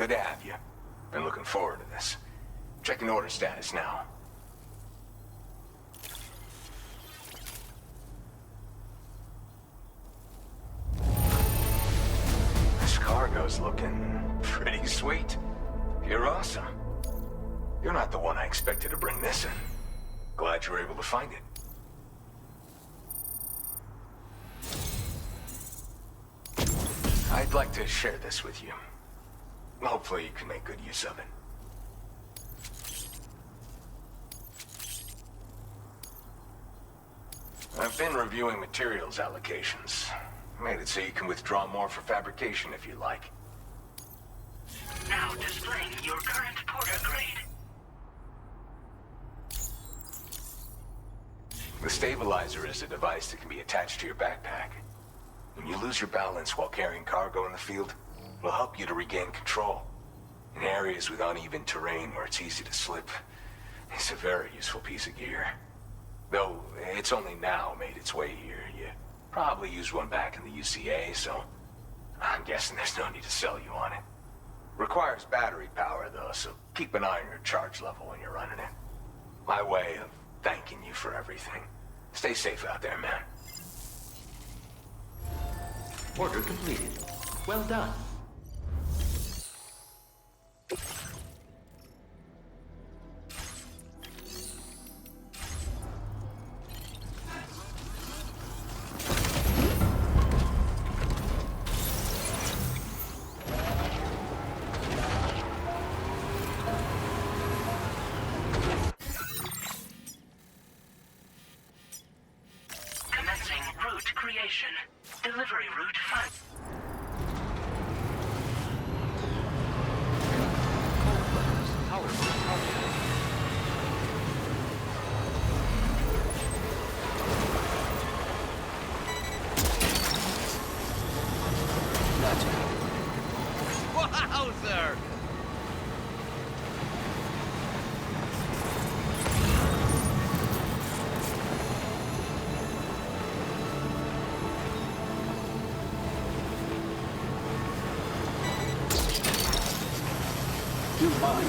Speaker 5: Good to have you. Been looking forward to this. Checking order status now. This cargo's looking pretty sweet. You're awesome. You're not the one I expected to bring this in. Glad you were able to find it. I'd like to share this with you. Hopefully you can make good use of it. I've been reviewing materials allocations. Made it so you can withdraw more for fabrication if you like.
Speaker 18: Now displaying your current porter grade.
Speaker 5: The stabilizer is a device that can be attached to your backpack. When you lose your balance while carrying cargo in the field, it'll help you to regain control. In areas with uneven terrain where it's easy to slip, it's a very useful piece of gear. Though it's only now made its way here. You probably used one back in the UCA, so I'm guessing there's no need to sell you on it. Requires battery power, though, so keep an eye on your charge level when you're running it. My way of thanking you for everything. Stay safe out there, man.
Speaker 11: Order completed. Well done.
Speaker 18: Commencing route creation. Delivery route 5.
Speaker 1: Wowzer!
Speaker 11: You're mine.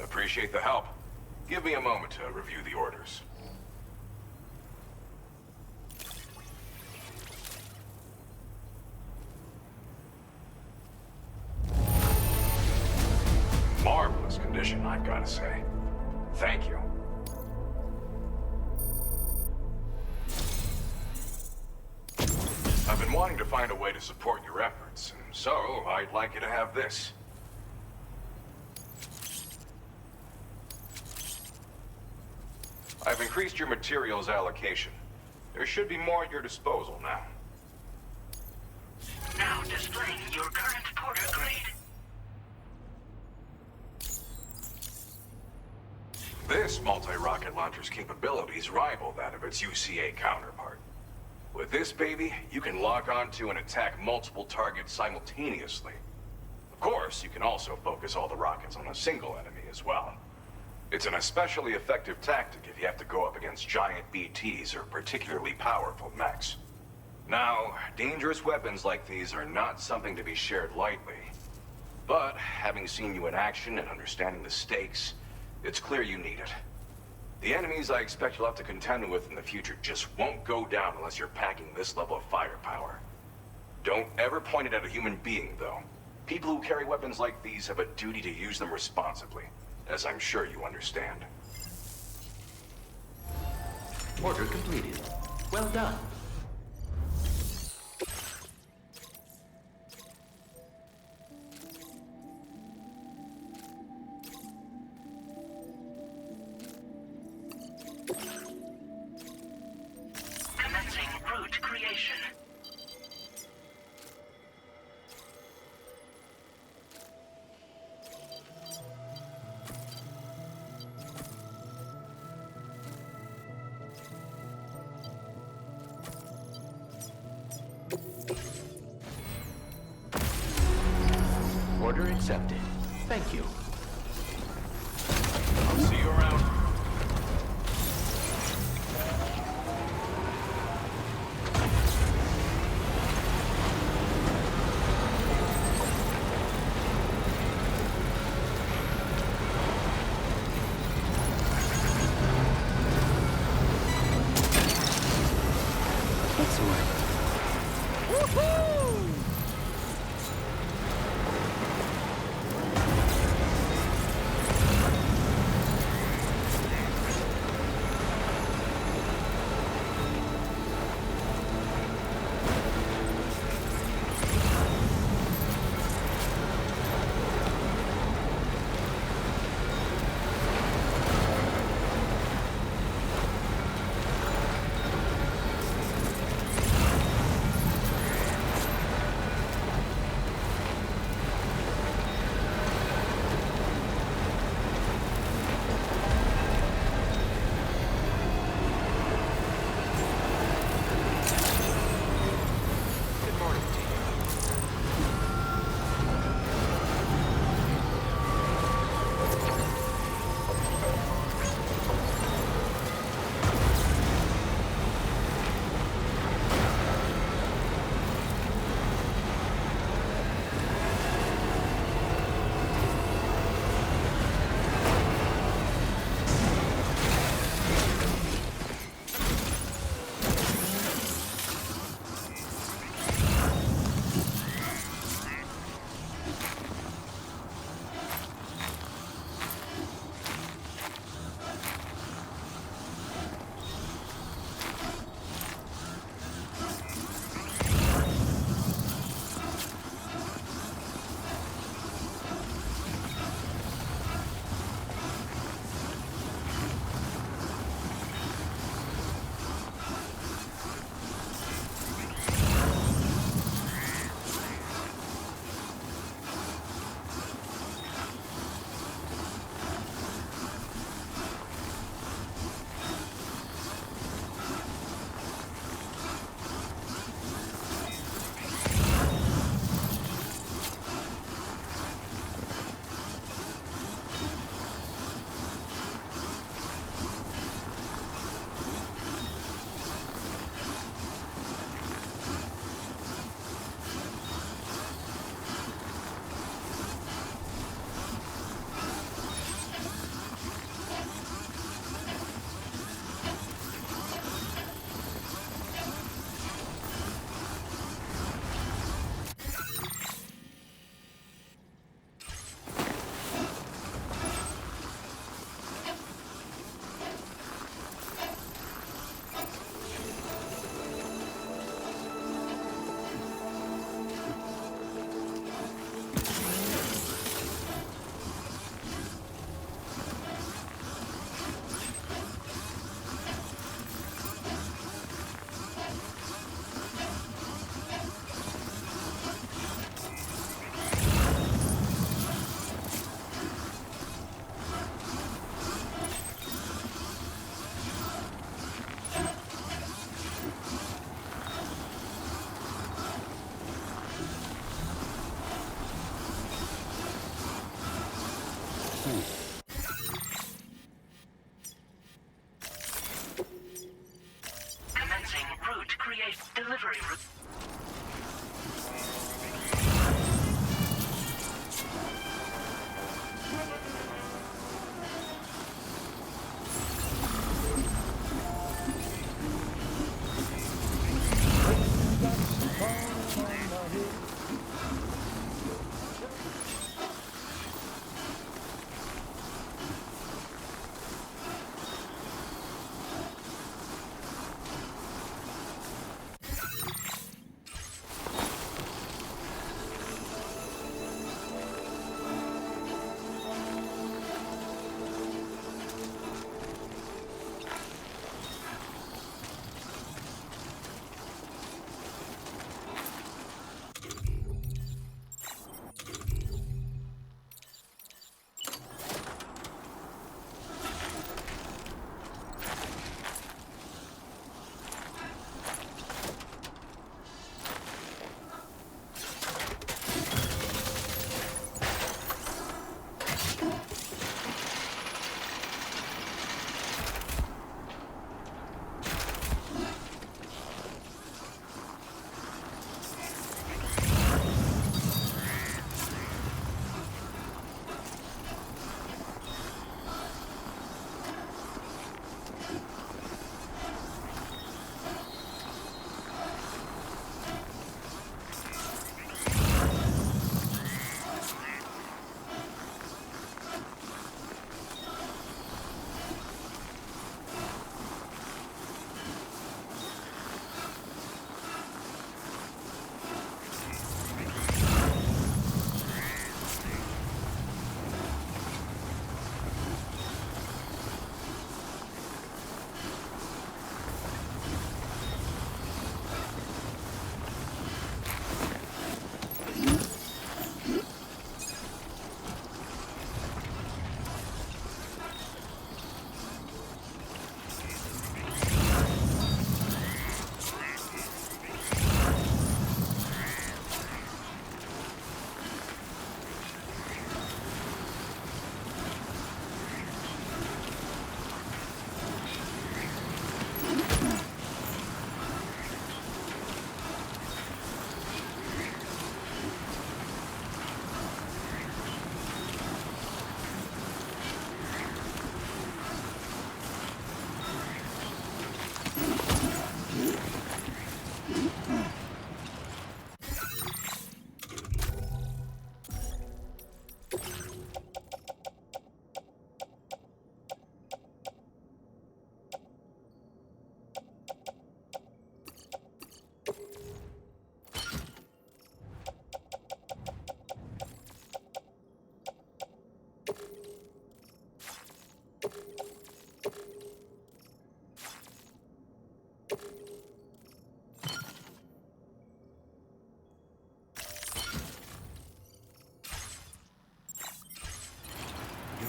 Speaker 5: Appreciate the help. Give me a moment to review the orders. Marvelous condition, I've got to say. Thank you. I've been wanting to find a way to support your efforts, and so I'd like you to have this. I've increased your materials allocation. There should be more at your disposal now.
Speaker 18: Now displaying your current porter grade.
Speaker 5: This multi-rocket launcher's capabilities rival that of its UCA counterpart. With this baby, you can lock onto and attack multiple targets simultaneously. Of course, you can also focus all the rockets on a single enemy as well. It's an especially effective tactic if you have to go up against giant BTs or particularly powerful mechs. Now, dangerous weapons like these are not something to be shared lightly. But, having seen you in action and understanding the stakes, it's clear you need it. The enemies I expect you'll have to contend with in the future just won't go down unless you're packing this level of firepower. Don't ever point it at a human being, though. People who carry weapons like these have a duty to use them responsibly, as I'm sure you understand.
Speaker 11: Order completed. Well done.
Speaker 18: Commencing route creation.
Speaker 11: Order accepted. Thank you.
Speaker 5: I'll see you around.
Speaker 2: What's the way?
Speaker 23: Woohoo!
Speaker 18: Commencing route create delivery route.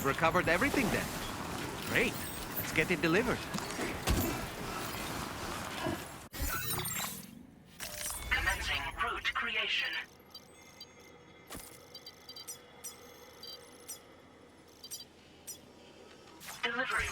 Speaker 1: You've recovered everything then. Great. Let's get it delivered.
Speaker 18: Commencing route creation. Delivery.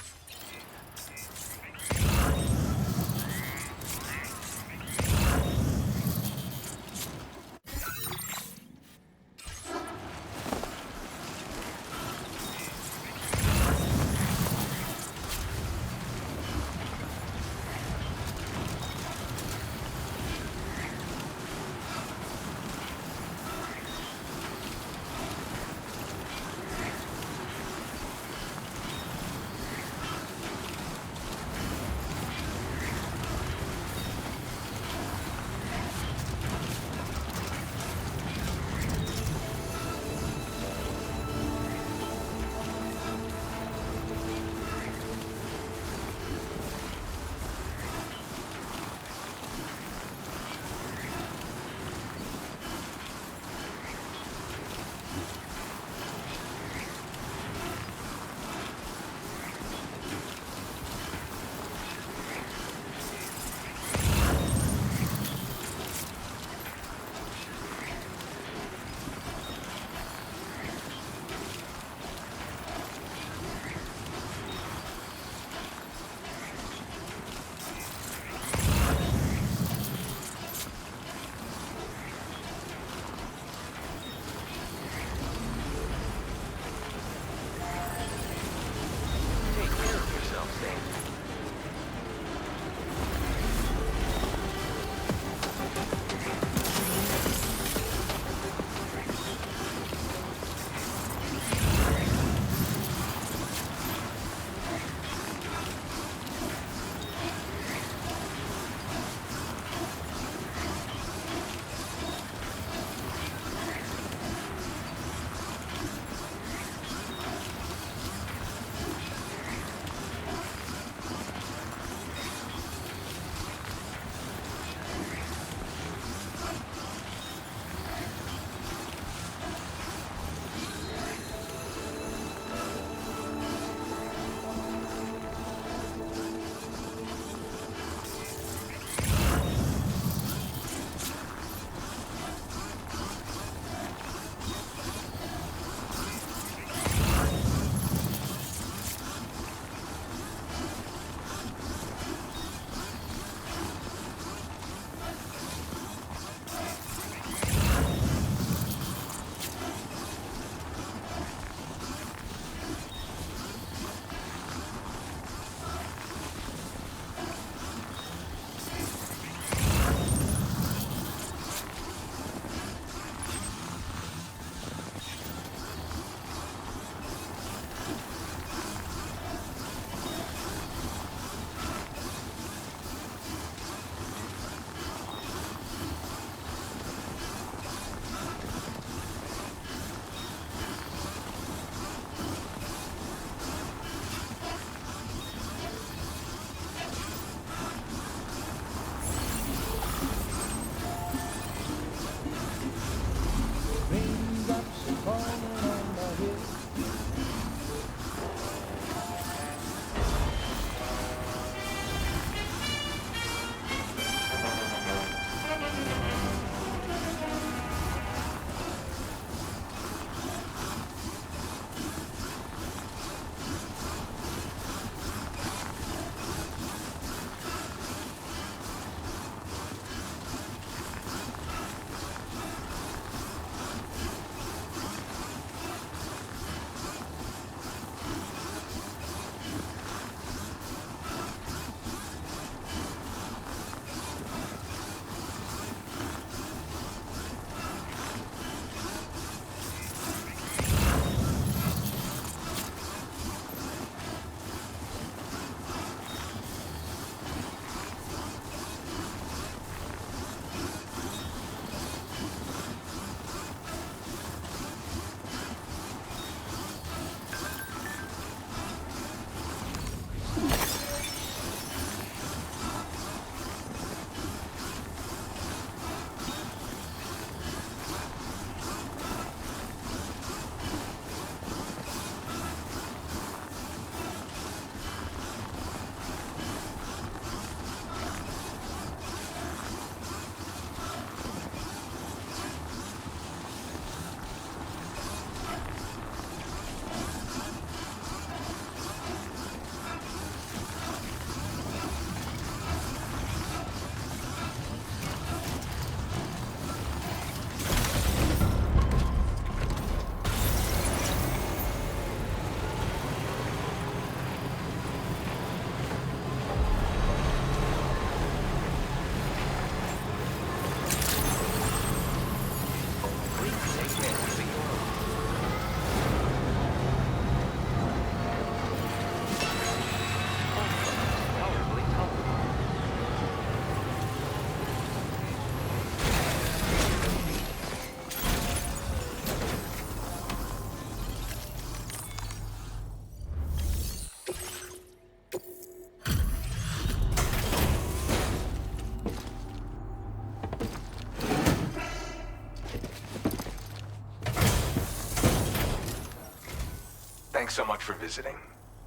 Speaker 5: Thanks so much for visiting.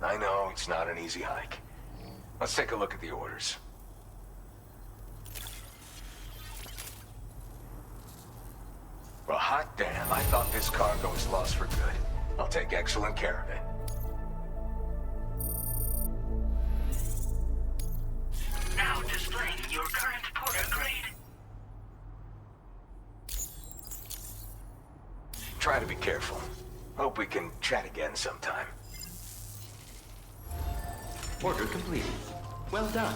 Speaker 5: I know it's not an easy hike. Let's take a look at the orders. Well, hot damn, I thought this cargo was lost for good. I'll take excellent care of it.
Speaker 18: Now displaying your current porter grade.
Speaker 5: Try to be careful. Hope we can chat again sometime.
Speaker 11: Order completed. Well done.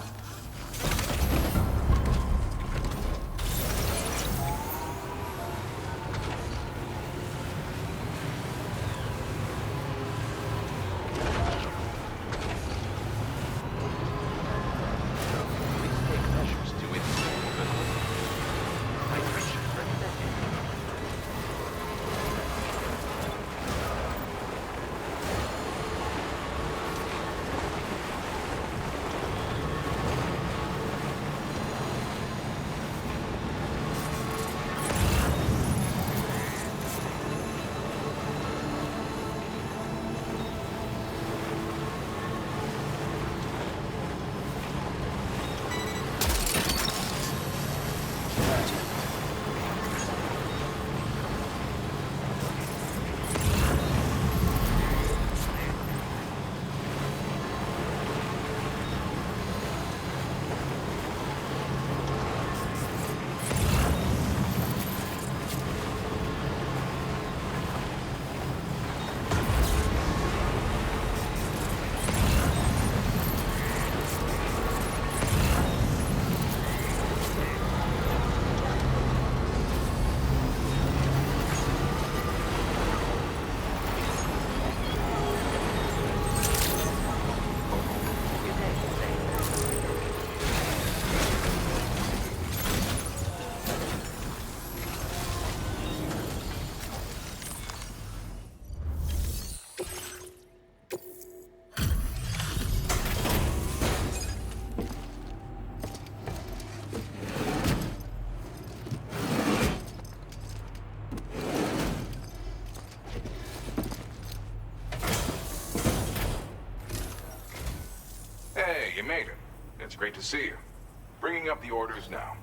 Speaker 5: Hey, you made it. It's great to see you. Bringing up the orders now.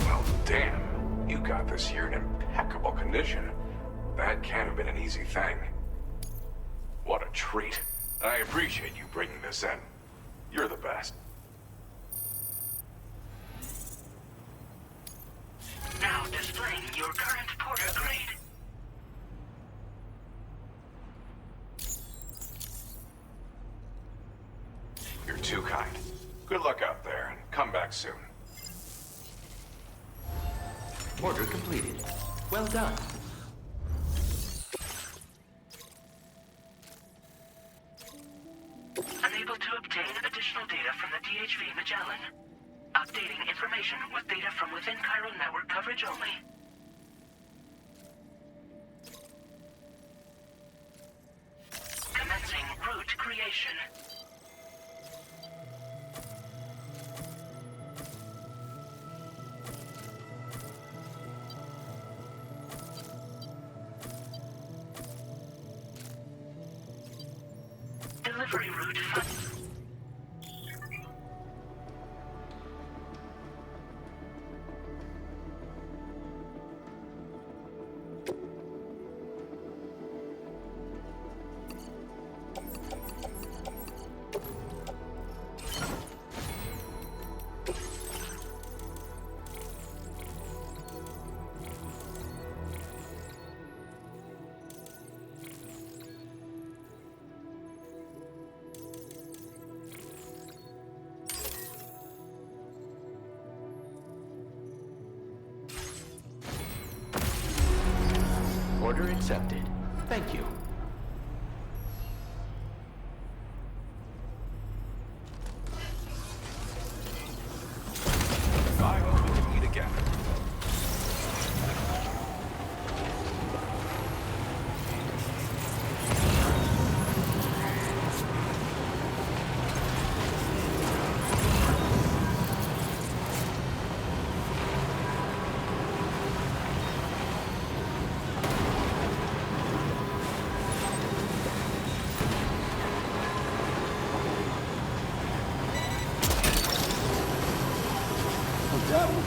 Speaker 5: Well, damn. You got this here in impeccable condition. That can't have been an easy thing. What a treat. I appreciate you bringing this in. You're the best.
Speaker 18: Now displaying your current porter grade.
Speaker 5: You're too kind. Good luck out there, and come back soon.
Speaker 11: Order completed. Well done.
Speaker 18: Unable to obtain additional data from the DHV Magellan. Updating information with data from within Chiral network coverage only. Commencing route creation. Delivery route fund.
Speaker 11: Order accepted. Thank you.
Speaker 5: I hope we can meet again.
Speaker 17: that one.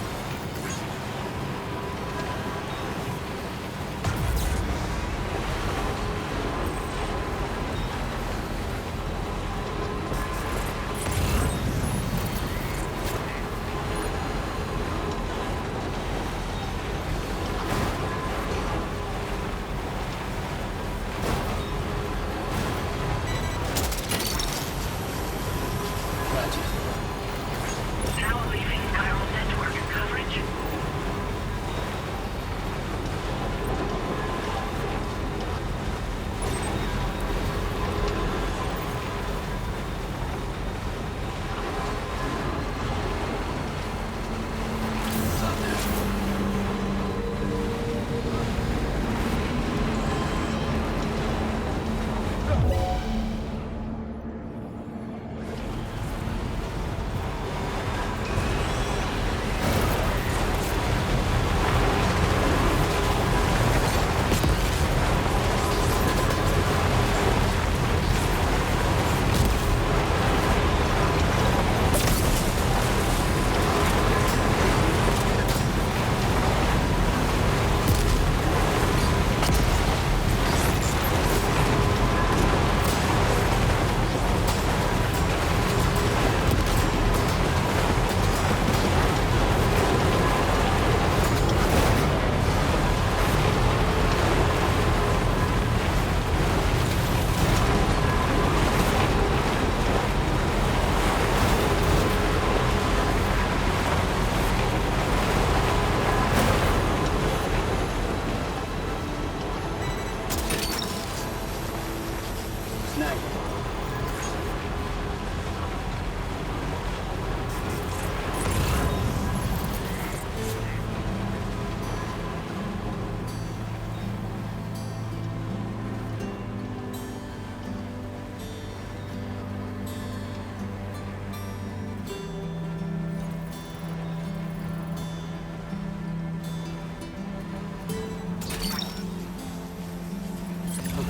Speaker 18: Now leaving chiral network coverage.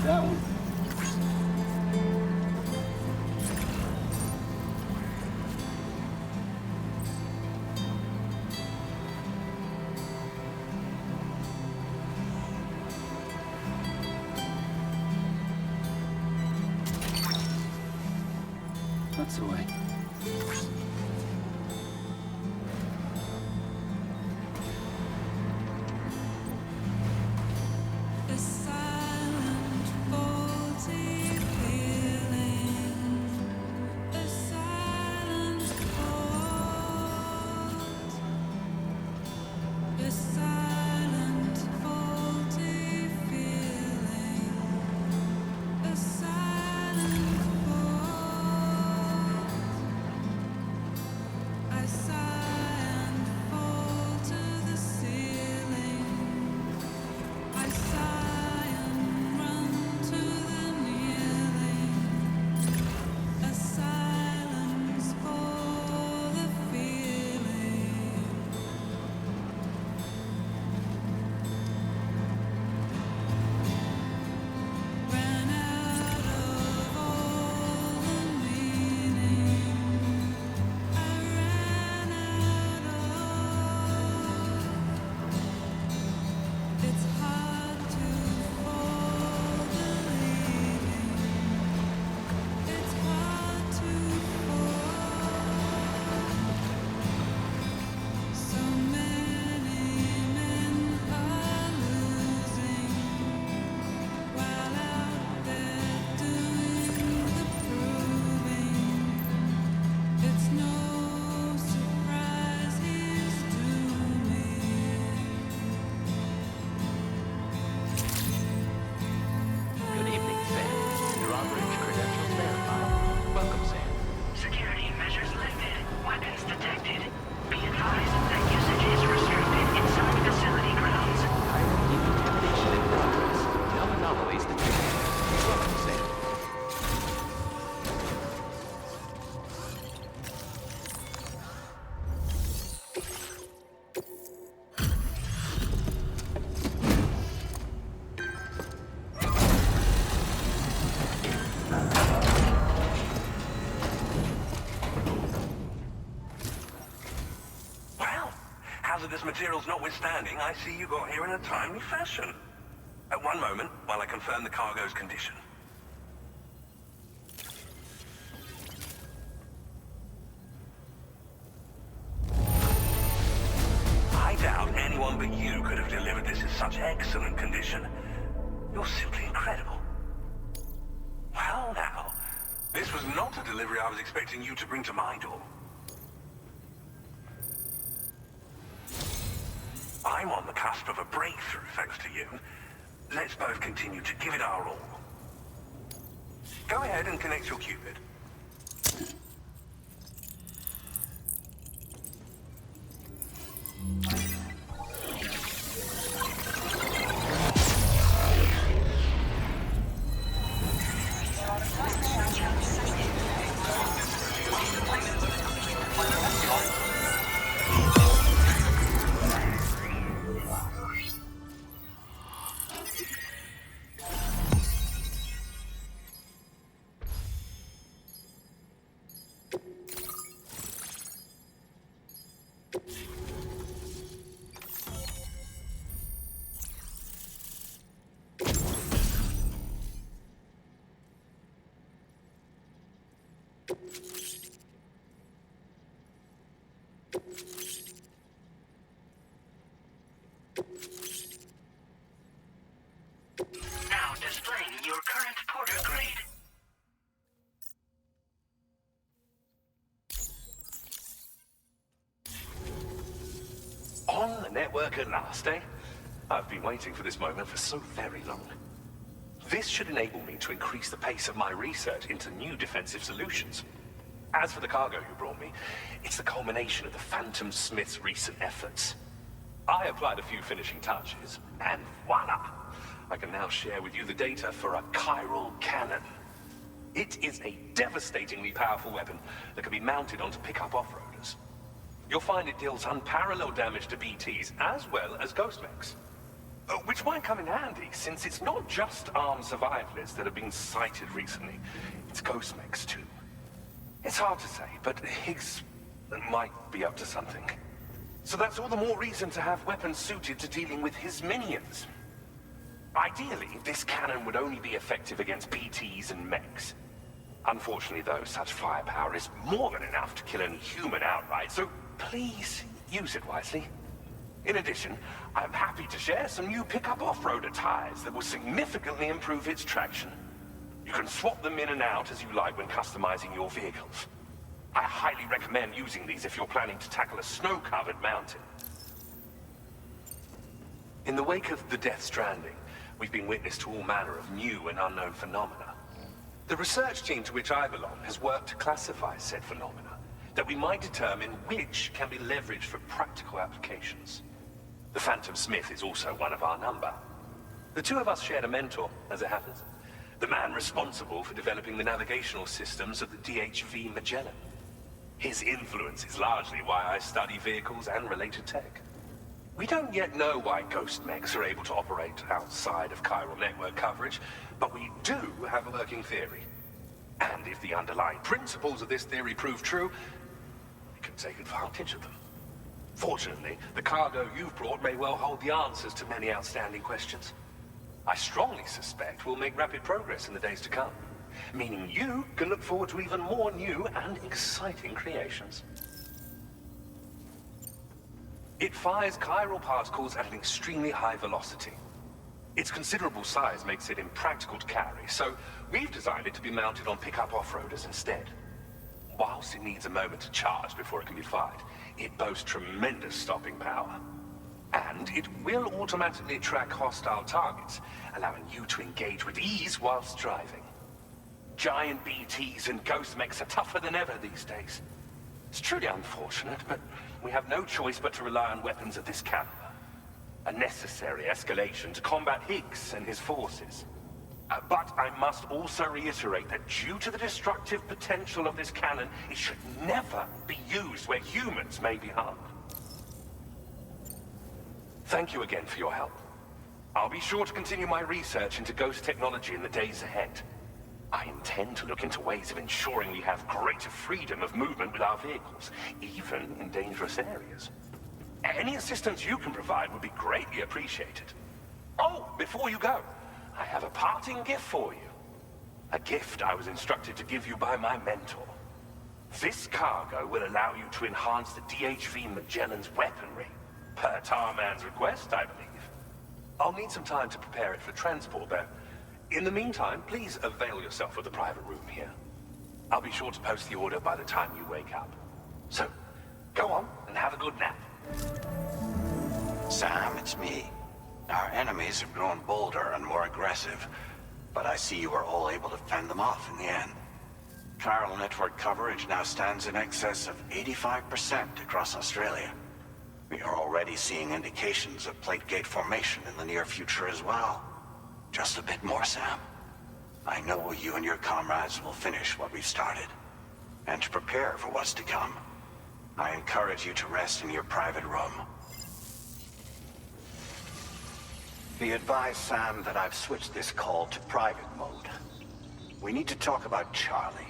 Speaker 17: That one.
Speaker 2: That's the way.
Speaker 6: Hazardous materials notwithstanding, I see you got here in a timely fashion. At one moment, while I confirm the cargo's condition. I doubt anyone but you could have delivered this in such excellent condition. You're simply incredible. Well now, this was not a delivery I was expecting you to bring to my door. I'm on the cusp of a breakthrough thanks to you. Let's both continue to give it our all. Go ahead and connect your Cupid.
Speaker 18: Now displaying your current porter grade.
Speaker 5: On the network at last, eh? I've been waiting for this moment for so very long. This should enable me to increase the pace of my research into new defensive solutions. As for the cargo you brought me, it's the culmination of the Phantom Smith's recent efforts. I applied a few finishing touches, and voila! I can now share with you the data for a chiral cannon. It is a devastatingly powerful weapon that can be mounted onto pickup off-roaders. You'll find it deals unparalleled damage to BTs as well as ghost mechs. Which might come in handy, since it's not just armed survivalists that have been sighted recently. It's ghost mechs too. It's hard to say, but Higgs might be up to something. So that's all the more reason to have weapons suited to dealing with his minions. Ideally, this cannon would only be effective against BTs and mechs. Unfortunately, though, such firepower is more than enough to kill any human outright, so please use it wisely. In addition, I'm happy to share some new pickup off-roader tires that will significantly improve its traction. You can swap them in and out as you like when customizing your vehicles. I highly recommend using these if you're planning to tackle a snow-covered mountain. In the wake of the Death Stranding, we've been witness to all manner of new and unknown phenomena. The research team to which I belong has worked to classify said phenomena, that we might determine which can be leveraged for practical applications. The Phantom Smith is also one of our number. The two of us shared a mentor, as it happens. The man responsible for developing the navigational systems of the DHV Magellan. His influence is largely why I study vehicles and related tech. We don't yet know why ghost mechs are able to operate outside of chiral network coverage, but we do have a working theory. And if the underlying principles of this theory prove true, we can take advantage of them. Fortunately, the cargo you've brought may well hold the answers to many outstanding questions. I strongly suspect we'll make rapid progress in the days to come, meaning you can look forward to even more new and exciting creations. It fires chiral particles at an extremely high velocity. Its considerable size makes it impractical to carry, so we've designed it to be mounted on pickup off-roaders instead. Whilst it needs a moment to charge before it can be fired, it boasts tremendous stopping power. And it will automatically track hostile targets, allowing you to engage with ease whilst driving. Giant BTs and ghost mechs are tougher than ever these days. It's truly unfortunate, but we have no choice but to rely on weapons of this caliber. A necessary escalation to combat Higgs and his forces. But I must also reiterate that due to the destructive potential of this cannon, it should never be used where humans may be harmed. Thank you again for your help. I'll be sure to continue my research into ghost technology in the days ahead. I intend to look into ways of ensuring we have greater freedom of movement with our vehicles, even in dangerous areas.
Speaker 10: Any assistance you can provide would be greatly appreciated. Oh, before you go, I have a parting gift for you. A gift I was instructed to give you by my mentor. This cargo will allow you to enhance the DHV Magellan's weaponry, per Tarman's request, I believe. I'll need some time to prepare it for transport, though. In the meantime, please avail yourself of the private room here. I'll be sure to post the order by the time you wake up. So, go on and have a good nap.
Speaker 4: Sam, it's me. Our enemies have grown bolder and more aggressive, but I see you were all able to fend them off in the end. Chiral network coverage now stands in excess of 85% across Australia. We are already seeing indications of plate gate formation in the near future as well. Just a bit more, Sam. I know you and your comrades will finish what we've started. And to prepare for what's to come, I encourage you to rest in your private room. Be advised, Sam, that I've switched this call to private mode. We need to talk about Charlie.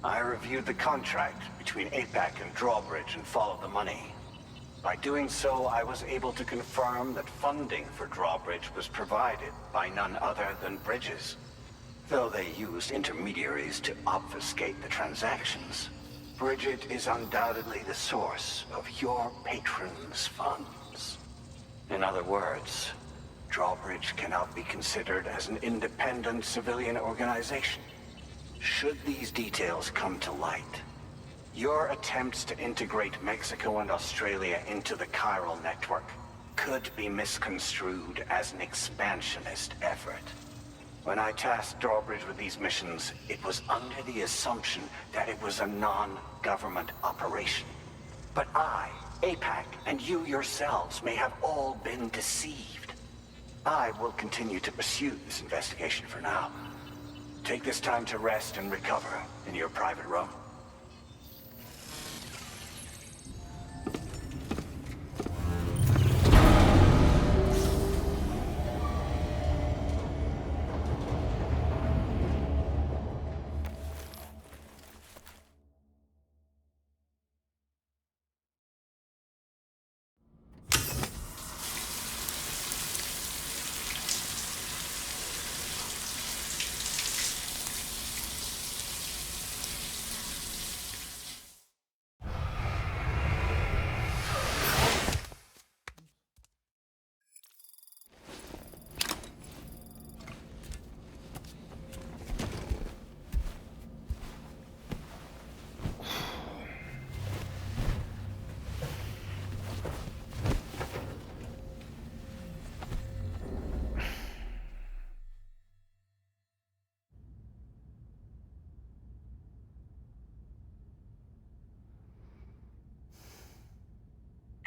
Speaker 4: I reviewed the contract between APAC and Drawbridge and followed the money. By doing so, I was able to confirm that funding for Drawbridge was provided by none other than Bridges. Though they used intermediaries to obfuscate the transactions, Bridget is undoubtedly the source of your patron's funds. In other words, Drawbridge cannot be considered as an independent civilian organization. Should these details come to light, your attempts to integrate Mexico and Australia into the chiral network could be misconstrued as an expansionist effort. When I tasked Drawbridge with these missions, it was under the assumption that it was a non-government operation. But I, APAC, and you yourselves may have all been deceived. I will continue to pursue this investigation for now. Take this time to rest and recover in your private room.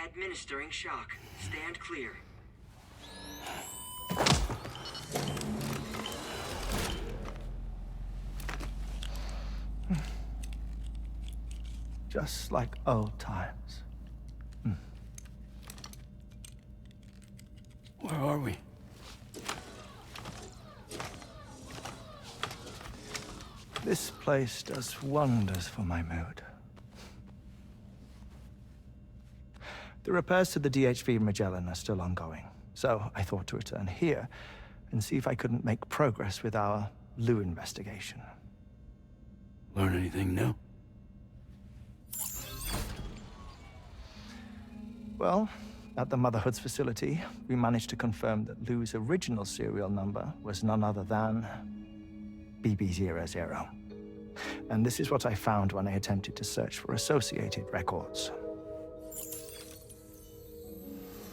Speaker 11: Administering shock. Stand clear.
Speaker 3: Just like old times.
Speaker 2: Where are we?
Speaker 3: This place does wonders for my mood. The repairs to the DHV Magellan are still ongoing, so I thought to return here and see if I couldn't make progress with our Lou investigation.
Speaker 2: Learn anything new?
Speaker 3: Well, at the Motherhood's facility, we managed to confirm that Lou's original serial number was none other than BB00. And this is what I found when I attempted to search for associated records.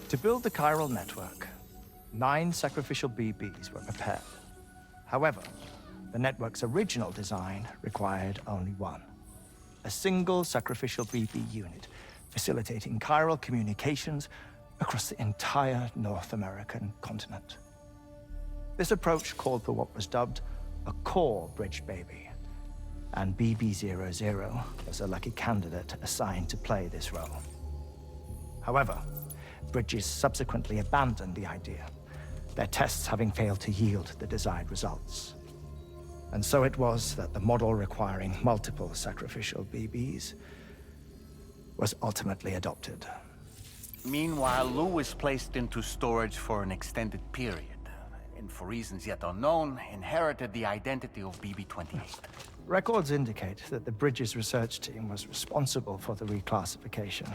Speaker 3: To build the chiral network, 9 sacrificial BBs were prepared. However, the network's original design required only 1. A single sacrificial BB unit facilitating chiral communications across the entire North American continent. This approach called for what was dubbed a core bridge baby, and BB00 was a lucky candidate assigned to play this role. However, Bridges subsequently abandoned the idea, their tests having failed to yield the desired results. And so it was that the model requiring multiple sacrificial BBs was ultimately adopted.
Speaker 1: Meanwhile, Lou was placed into storage for an extended period, and for reasons yet unknown, inherited the identity of BB-28.
Speaker 3: Records indicate that the Bridges research team was responsible for the reclassification.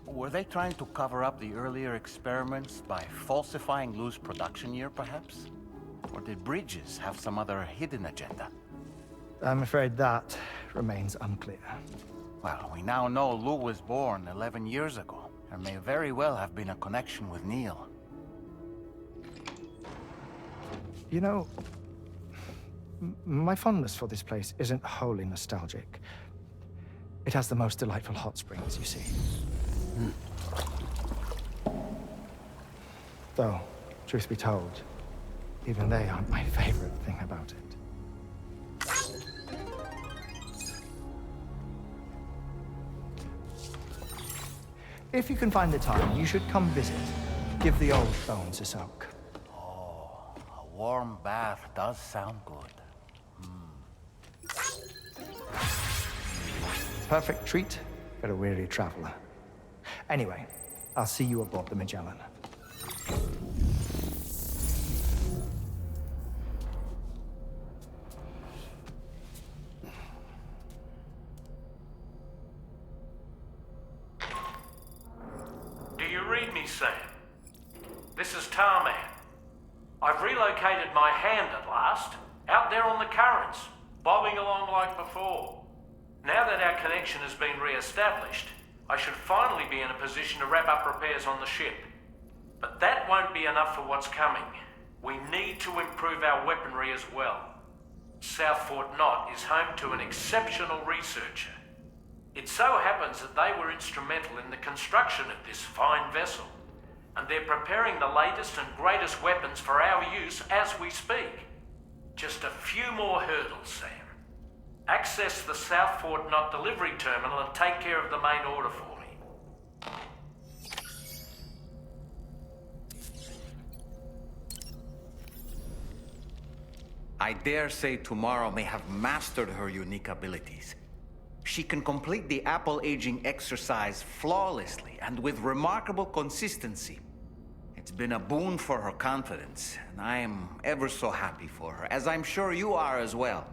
Speaker 1: Were they trying to cover up the earlier experiments by falsifying Lou's production year, perhaps? Or did Bridges have some other hidden agenda?
Speaker 3: I'm afraid that remains unclear.
Speaker 1: Well, we now know Lou was born 11 years ago. There may very well have been a connection with Neil.
Speaker 3: You know, my fondness for this place isn't wholly nostalgic. It has the most delightful hot springs, you see. Though, truth be told, even they aren't my favorite thing about it. If you can find the time, you should come visit. Give the old bones a soak.
Speaker 1: Oh, a warm bath does sound good.
Speaker 3: Perfect treat for a weary traveler. Anyway, I'll see you aboard the Magellan.
Speaker 14: Do you read me, Sam? This is Tarman. I've relocated my hand at last, out there on the currents, bobbing along like before. Now that our connection has been re-established, I should finally be in a position to wrap up repairs on the ship. But that won't be enough for what's coming. We need to improve our weaponry as well. South Fort Knott is home to an exceptional researcher. It so happens that they were instrumental in the construction of this fine vessel, and they're preparing the latest and greatest weapons for our use as we speak. Just a few more hurdles, Sam. Access the South Fort Knott delivery terminal and take care of the main order for me.
Speaker 1: I dare say tomorrow may have mastered her unique abilities. She can complete the apple aging exercise flawlessly and with remarkable consistency. It's been a boon for her confidence, and I am ever so happy for her, as I'm sure you are as well.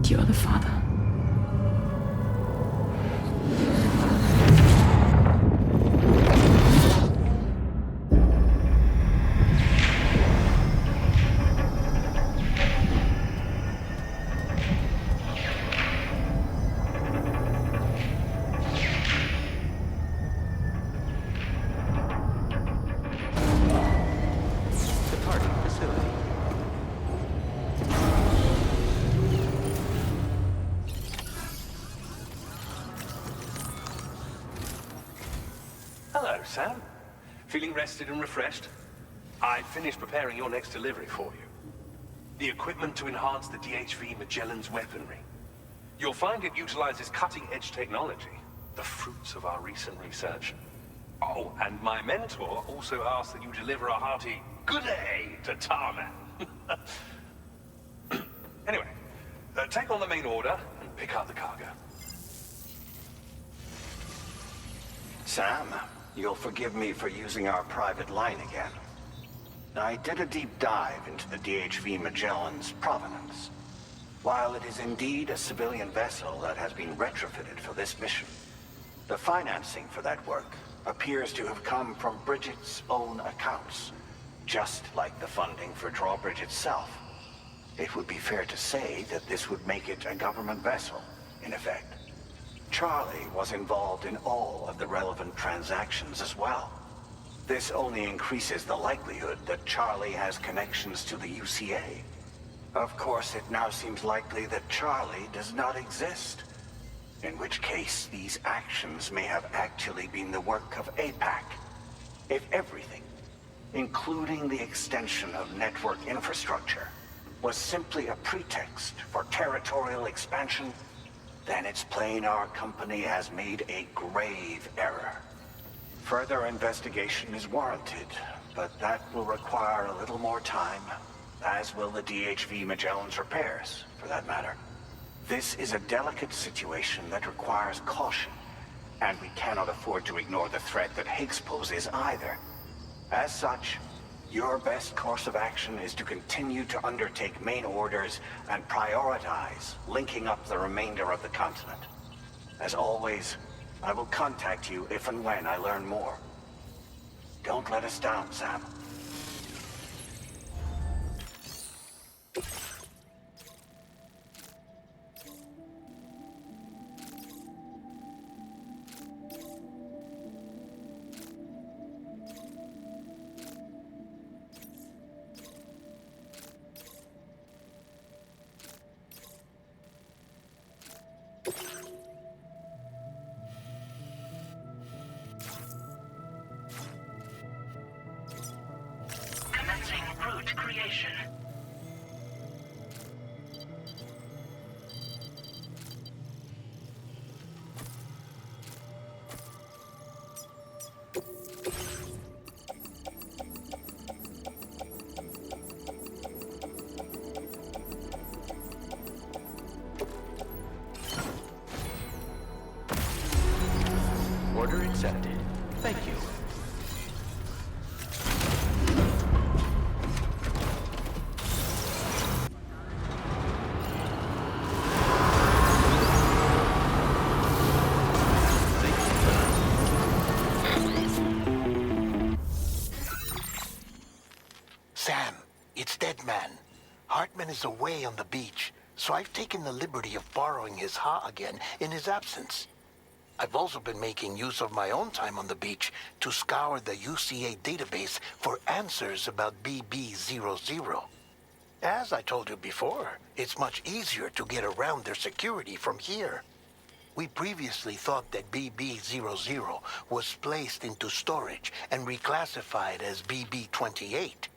Speaker 12: You're the father.
Speaker 5: Sam. Feeling rested and refreshed? I finished preparing your next delivery for you. The equipment to enhance the DHV Magellan's weaponry. You'll find it utilizes cutting-edge technology, the fruits of our recent research. Oh, and my mentor also asked that you deliver a hearty good day to Tarman. Anyway, take on the main order and pick up the cargo.
Speaker 4: Sam, you'll forgive me for using our private line again. I did a deep dive into the DHV Magellan's provenance. While it is indeed a civilian vessel that has been retrofitted for this mission, the financing for that work appears to have come from Bridget's own accounts, just like the funding for Drawbridge itself. It would be fair to say that this would make it a government vessel, in effect. Charlie was involved in all of the relevant transactions as well. This only increases the likelihood that Charlie has connections to the UCA. Of course, it now seems likely that Charlie does not exist. In which case, these actions may have actually been the work of APAC. If everything, including the extension of network infrastructure, was simply a pretext for territorial expansion, then it's plain our company has made a grave error. Further investigation is warranted, but that will require a little more time, as will the DHV Magellan's repairs, for that matter. This is a delicate situation that requires caution, and we cannot afford to ignore the threat that Higgs poses either. As such, your best course of action is to continue to undertake main orders and prioritize linking up the remainder of the continent. As always, I will contact you if and when I learn more. Don't let us down, Sam.
Speaker 18: Commencing route creation.
Speaker 11: Order accepted. Thank you.
Speaker 15: Sam, it's Deadman. Hartman is away on the beach, so I've taken the liberty of borrowing his Ha again in his absence. I've also been making use of my own time on the beach to scour the UCA database for answers about BB00. As I told you before, it's much easier to get around their security from here. We previously thought that BB00 was placed into storage and reclassified as BB28,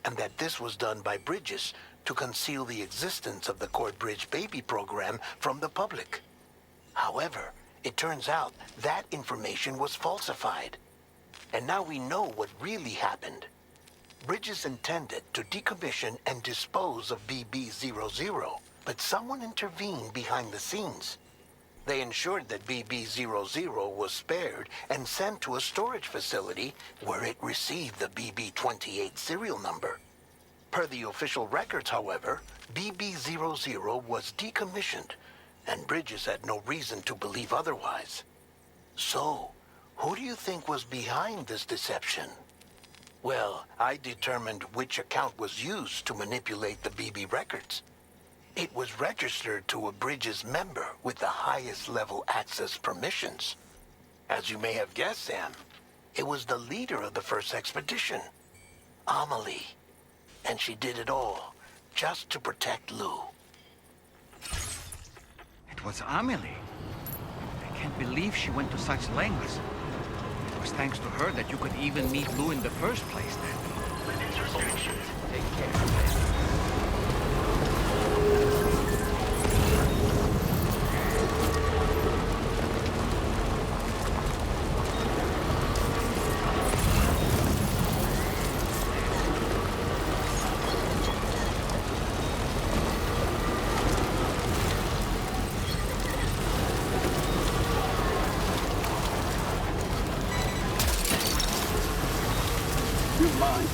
Speaker 15: and that this was done by Bridges to conceal the existence of the Cord Bridge baby program from the public. However, it turns out that information was falsified. And now we know what really happened. Bridges intended to decommission and dispose of BB00, but someone intervened behind the scenes. They ensured that BB00 was spared and sent to a storage facility where it received the BB28 serial number. Per the official records, however, BB00 was decommissioned, and Bridges had no reason to believe otherwise. So, who do you think was behind this deception? Well, I determined which account was used to manipulate the BB records. It was registered to a Bridges member with the highest level access permissions. As you may have guessed, Sam, it was the leader of the first expedition, Amelie. And she did it all just to protect Lou.
Speaker 1: It was Amelie. I can't believe she went to such lengths. It was was thanks to her that you could even meet Lou in the first place then.
Speaker 18: Weapons restrictions.
Speaker 11: Take care, man.
Speaker 17: You're mine.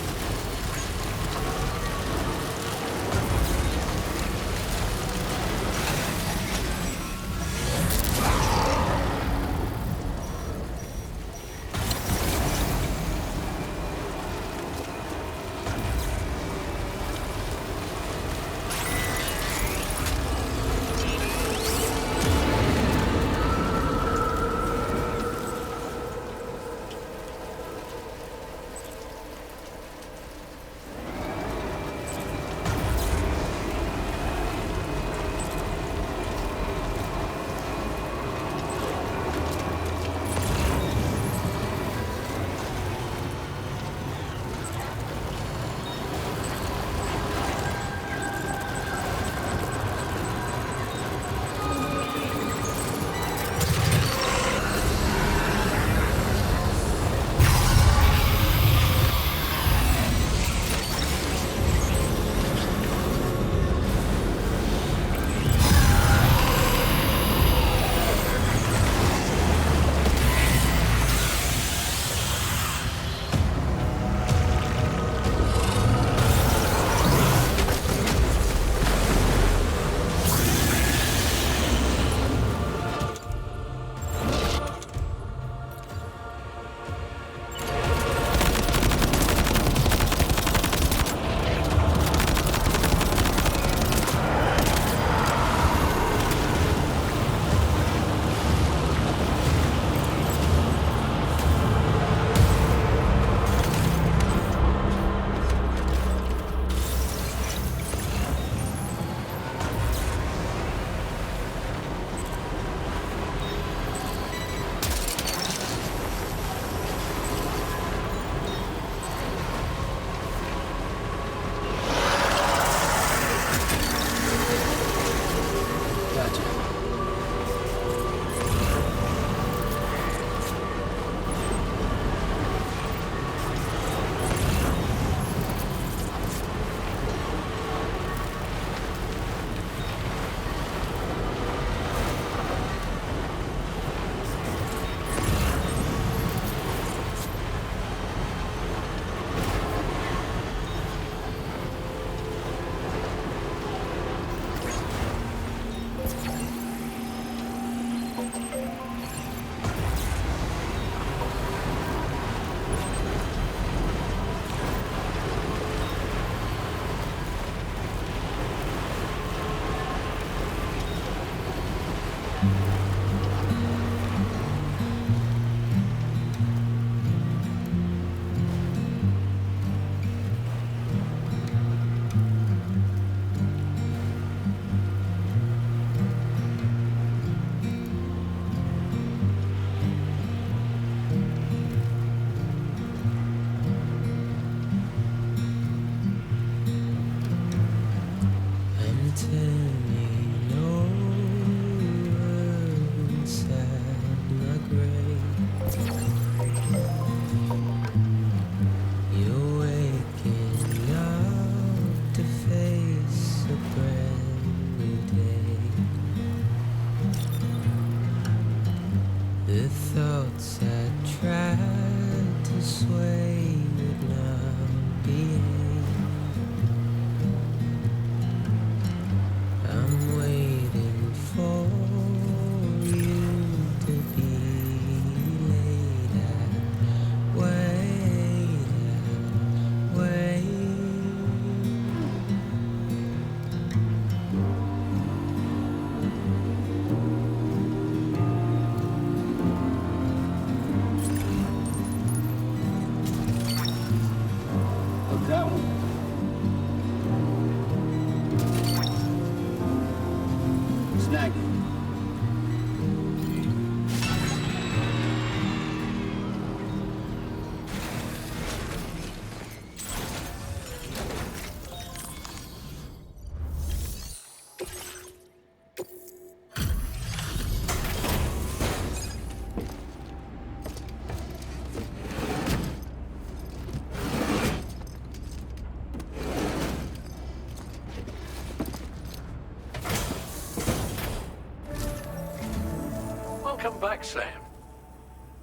Speaker 14: Welcome back, Sam.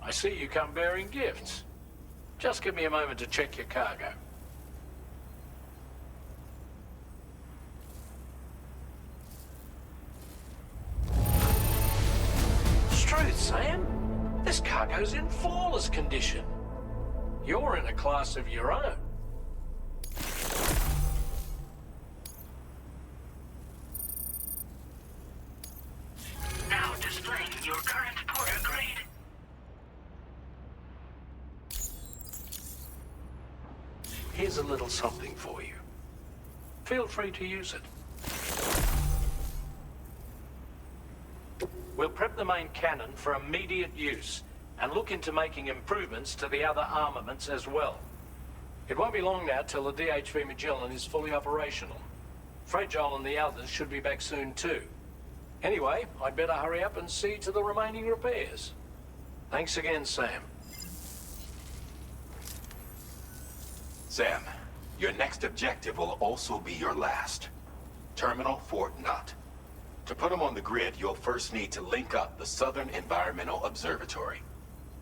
Speaker 14: I see you come bearing gifts. Just give me a moment to check your cargo. Truth, Sam. This cargo's in flawless condition. You're in a class of your own.
Speaker 18: Now displaying your current porter grade.
Speaker 14: Here's a little something for you. Feel free to use it. We'll prep the main cannon for immediate use and look into making improvements to the other armaments as well. It won't be long now till the DHV Magellan is fully operational. Fragile and the others should be back soon too. Anyway, I'd better hurry up and see to the remaining repairs. Thanks again, Sam.
Speaker 5: Sam, your next objective will also be your last. Terminal Fort Knott. To put them on the grid, you'll first need to link up the Southern Environmental Observatory.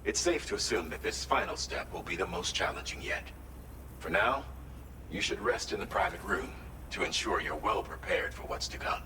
Speaker 5: It's safe to assume that this final step will be the most challenging yet. For now, you should rest in the private room to ensure you're well prepared for what's to come.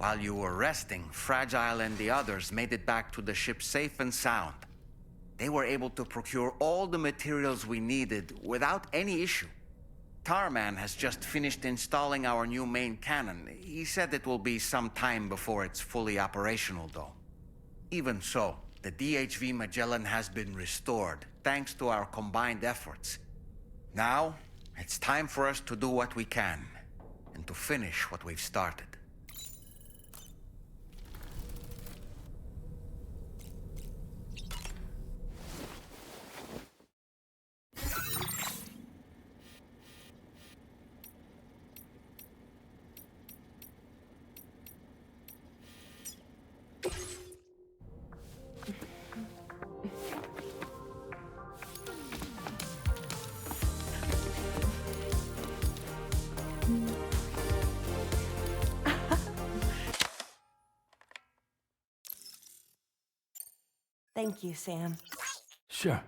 Speaker 1: While you were resting, Fragile and the others made it back to the ship safe and sound. They were able to procure all the materials we needed without any issue. Tarman has just finished installing our new main cannon. He said it will be some time before it's fully operational, though. Even so, the DHV Magellan has been restored, thanks to our combined efforts. Now, it's time for us to do what we can, and to finish what we've started.
Speaker 9: Thank you, Sam.
Speaker 2: Sure.